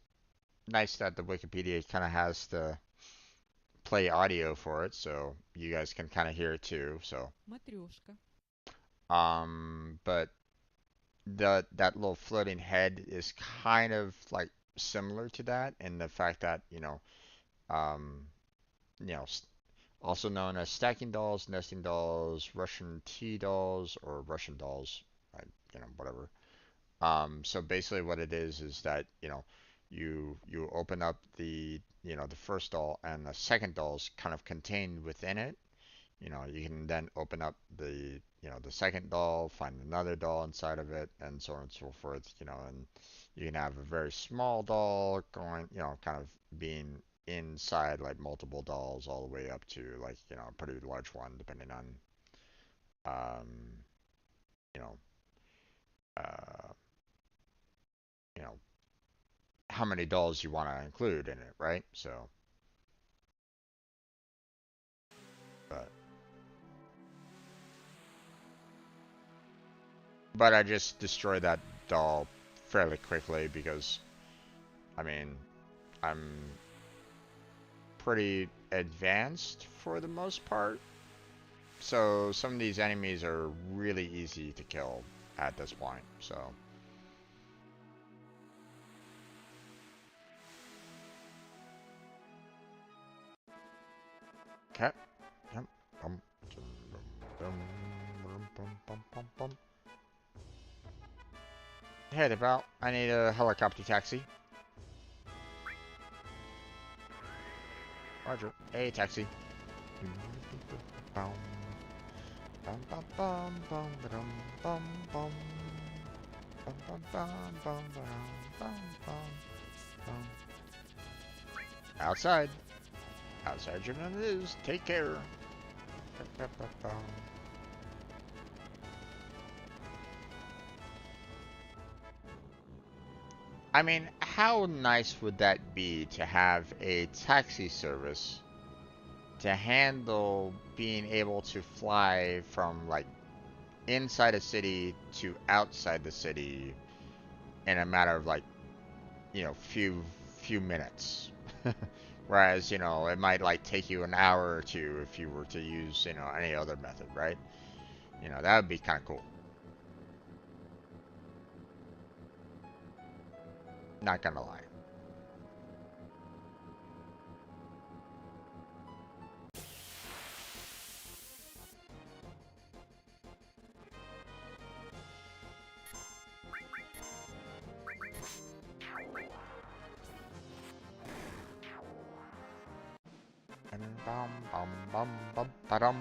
nice that the Wikipedia kind of has the play audio for it, so you guys can kind of hear it too. So, Matryoshka. but that little floating head is kind of like similar to that in the fact that, um, you know, also known as stacking dolls, nesting dolls, Russian tea dolls, or Russian dolls, right, whatever. So basically what it is that, you open up the first doll and the second doll is kind of contained within it. You can then open up the second doll, find another doll inside of it, and so on and so forth, and you can have a very small doll going, kind of being inside like multiple dolls all the way up to like, a pretty large one, depending on, um, you know, uh, you know, how many dolls you want to include in it, right? So, but but I just destroyed that doll fairly quickly because I mean I'm pretty advanced for the most part. So some of these enemies are really easy to kill at this point. So okay. Yep. Bum, bum, bum. Hey there, pal. I need a helicopter taxi. Roger. Hey, taxi. Bum, bum, bum, bum, bum, bum, bum, bum. Bum, bum, bum, bum, bum, bum, bum. Outside. Outside your none it is. Take care. I mean, how nice would that be to have a taxi service to handle being able to fly from like inside a city to outside the city in a matter of like few minutes. Whereas, it might like take you an hour or two if you were to use, any other method, right? That would be kind of cool. Not gonna lie. Bum, bum, bum, bum, ba-dum.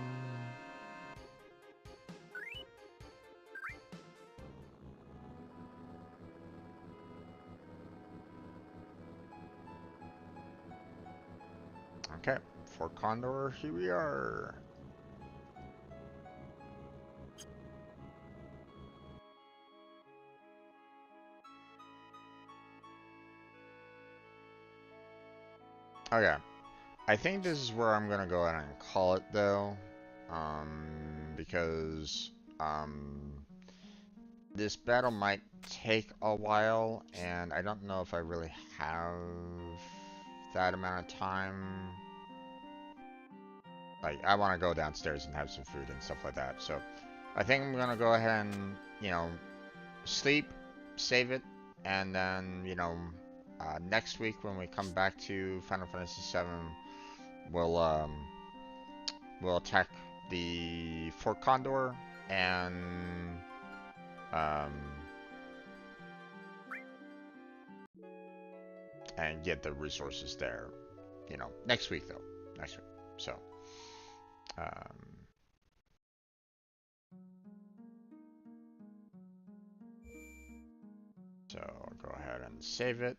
Okay, for Condor, here we are. Okay, I think this is where I'm gonna go ahead and call it though, because this battle might take a while, and I don't know if I really have that amount of time. Like, I want to go downstairs and have some food and stuff like that. So, I think I'm gonna go ahead and, sleep, save it, and then, next week when we come back to Final Fantasy VII, we'll, we'll attack the Fort Condor and, um, get the resources there. Next week though. Next week. So, um, I'll go ahead and save it.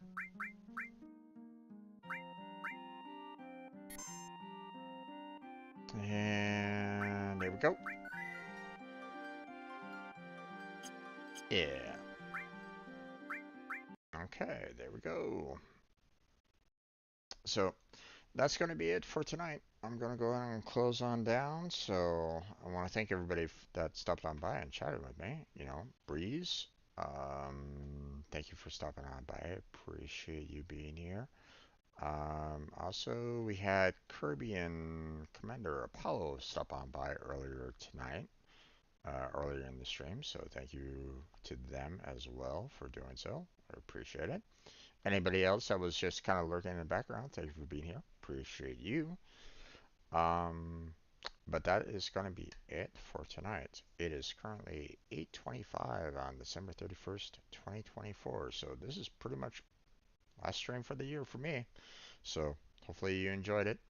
And there we go. Yeah. Okay, there we go. So that's going to be it for tonight. I'm going to go ahead and close on down. So I want to thank everybody that stopped on by and chatted with me. Breeze, thank you for stopping on by. I appreciate you being here. Also, we had Kirby and Commander Apollo stop on by earlier tonight, earlier in the stream. So thank you to them as well for doing so. I appreciate it. Anybody else that was just kind of lurking in the background, thank you for being here. Appreciate you. Um, but that is going to be it for tonight. It is currently 8:25 on December 31st, 2024. So this is pretty much last stream for the year for me. So hopefully you enjoyed it.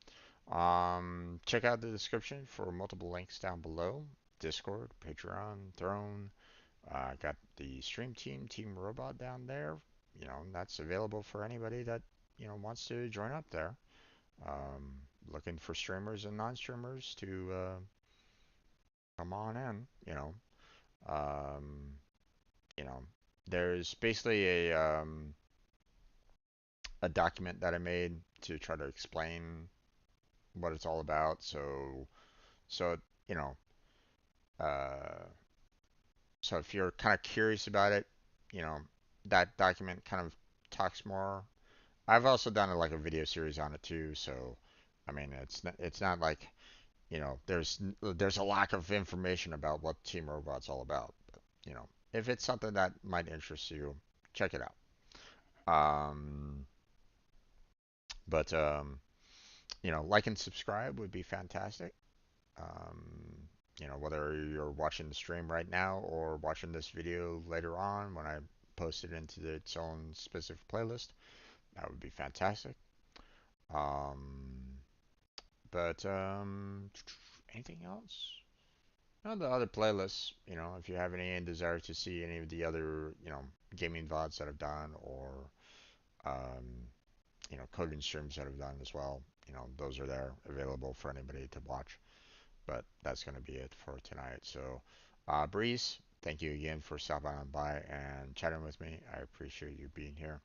Check out the description for multiple links down below. Discord, Patreon, Throne. Got the stream team, Team Robot down there. That's available for anybody that, wants to join up there. Um, Looking for streamers and non-streamers to come on in. Um, you know, there's basically a document that I made to try to explain what it's all about. So you know, uh, so if you're kind of curious about it, you know, that document kind of talks more. I've also done like a video series on it too. So, I mean, it's not like there's a lack of information about what Team Robot's all about. But, if it's something that might interest you, check it out. Um, but like and subscribe would be fantastic. Whether you're watching the stream right now or watching this video later on when I post it into its own specific playlist, that would be fantastic. Um, but anything else? No, the other playlists, if you have any desire to see any of the other, gaming VODs that I've done or, um, coding streams that I've done as well, those are there available for anybody to watch. But that's going to be it for tonight. So, Breeze, thank you again for stopping on by and chatting with me. I appreciate you being here.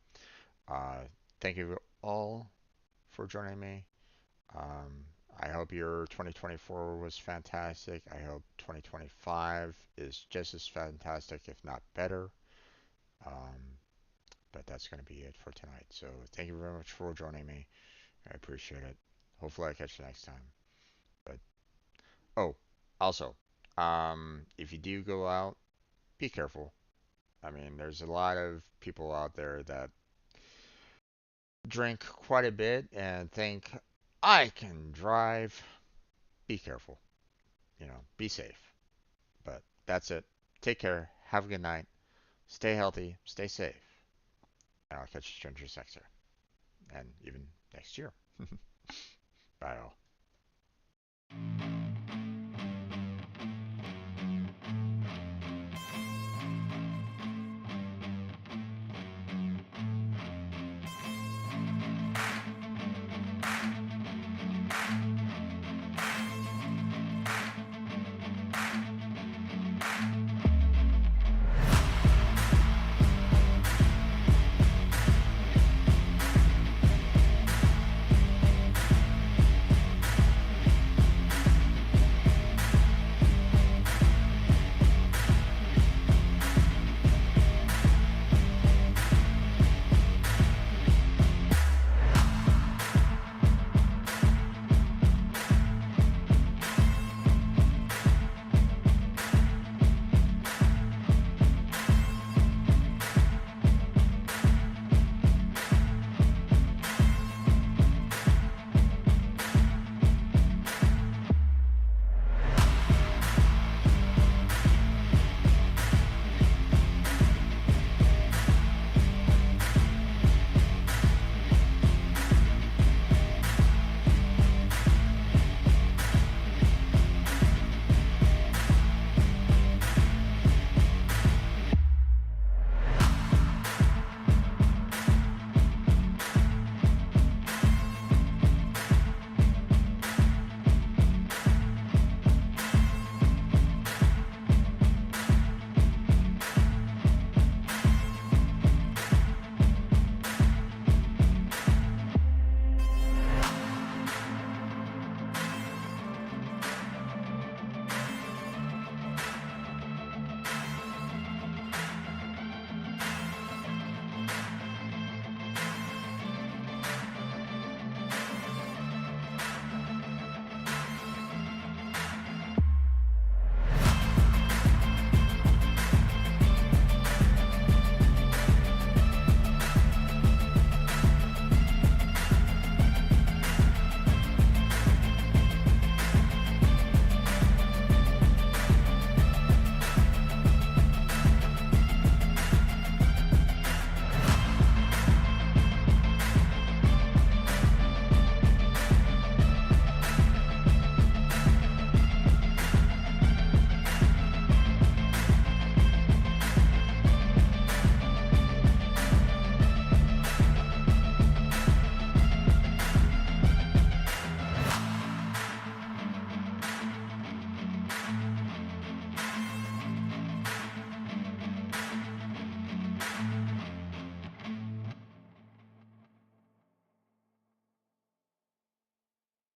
Uh, Thank you all for joining me. Um, I hope your 2024 was fantastic. I hope 2025 is just as fantastic, if not better. Um, But that's going to be it for tonight. So thank you very much for joining me. I appreciate it. Hopefully I catch you next time. But oh, also, if you do go out, be careful. I mean, there's a lot of people out there that drink quite a bit and think I can drive. Be careful. Be safe. But that's it. Take care. Have a good night. Stay healthy. Stay safe. And I'll catch you strangers next year. And even next year. Bye all.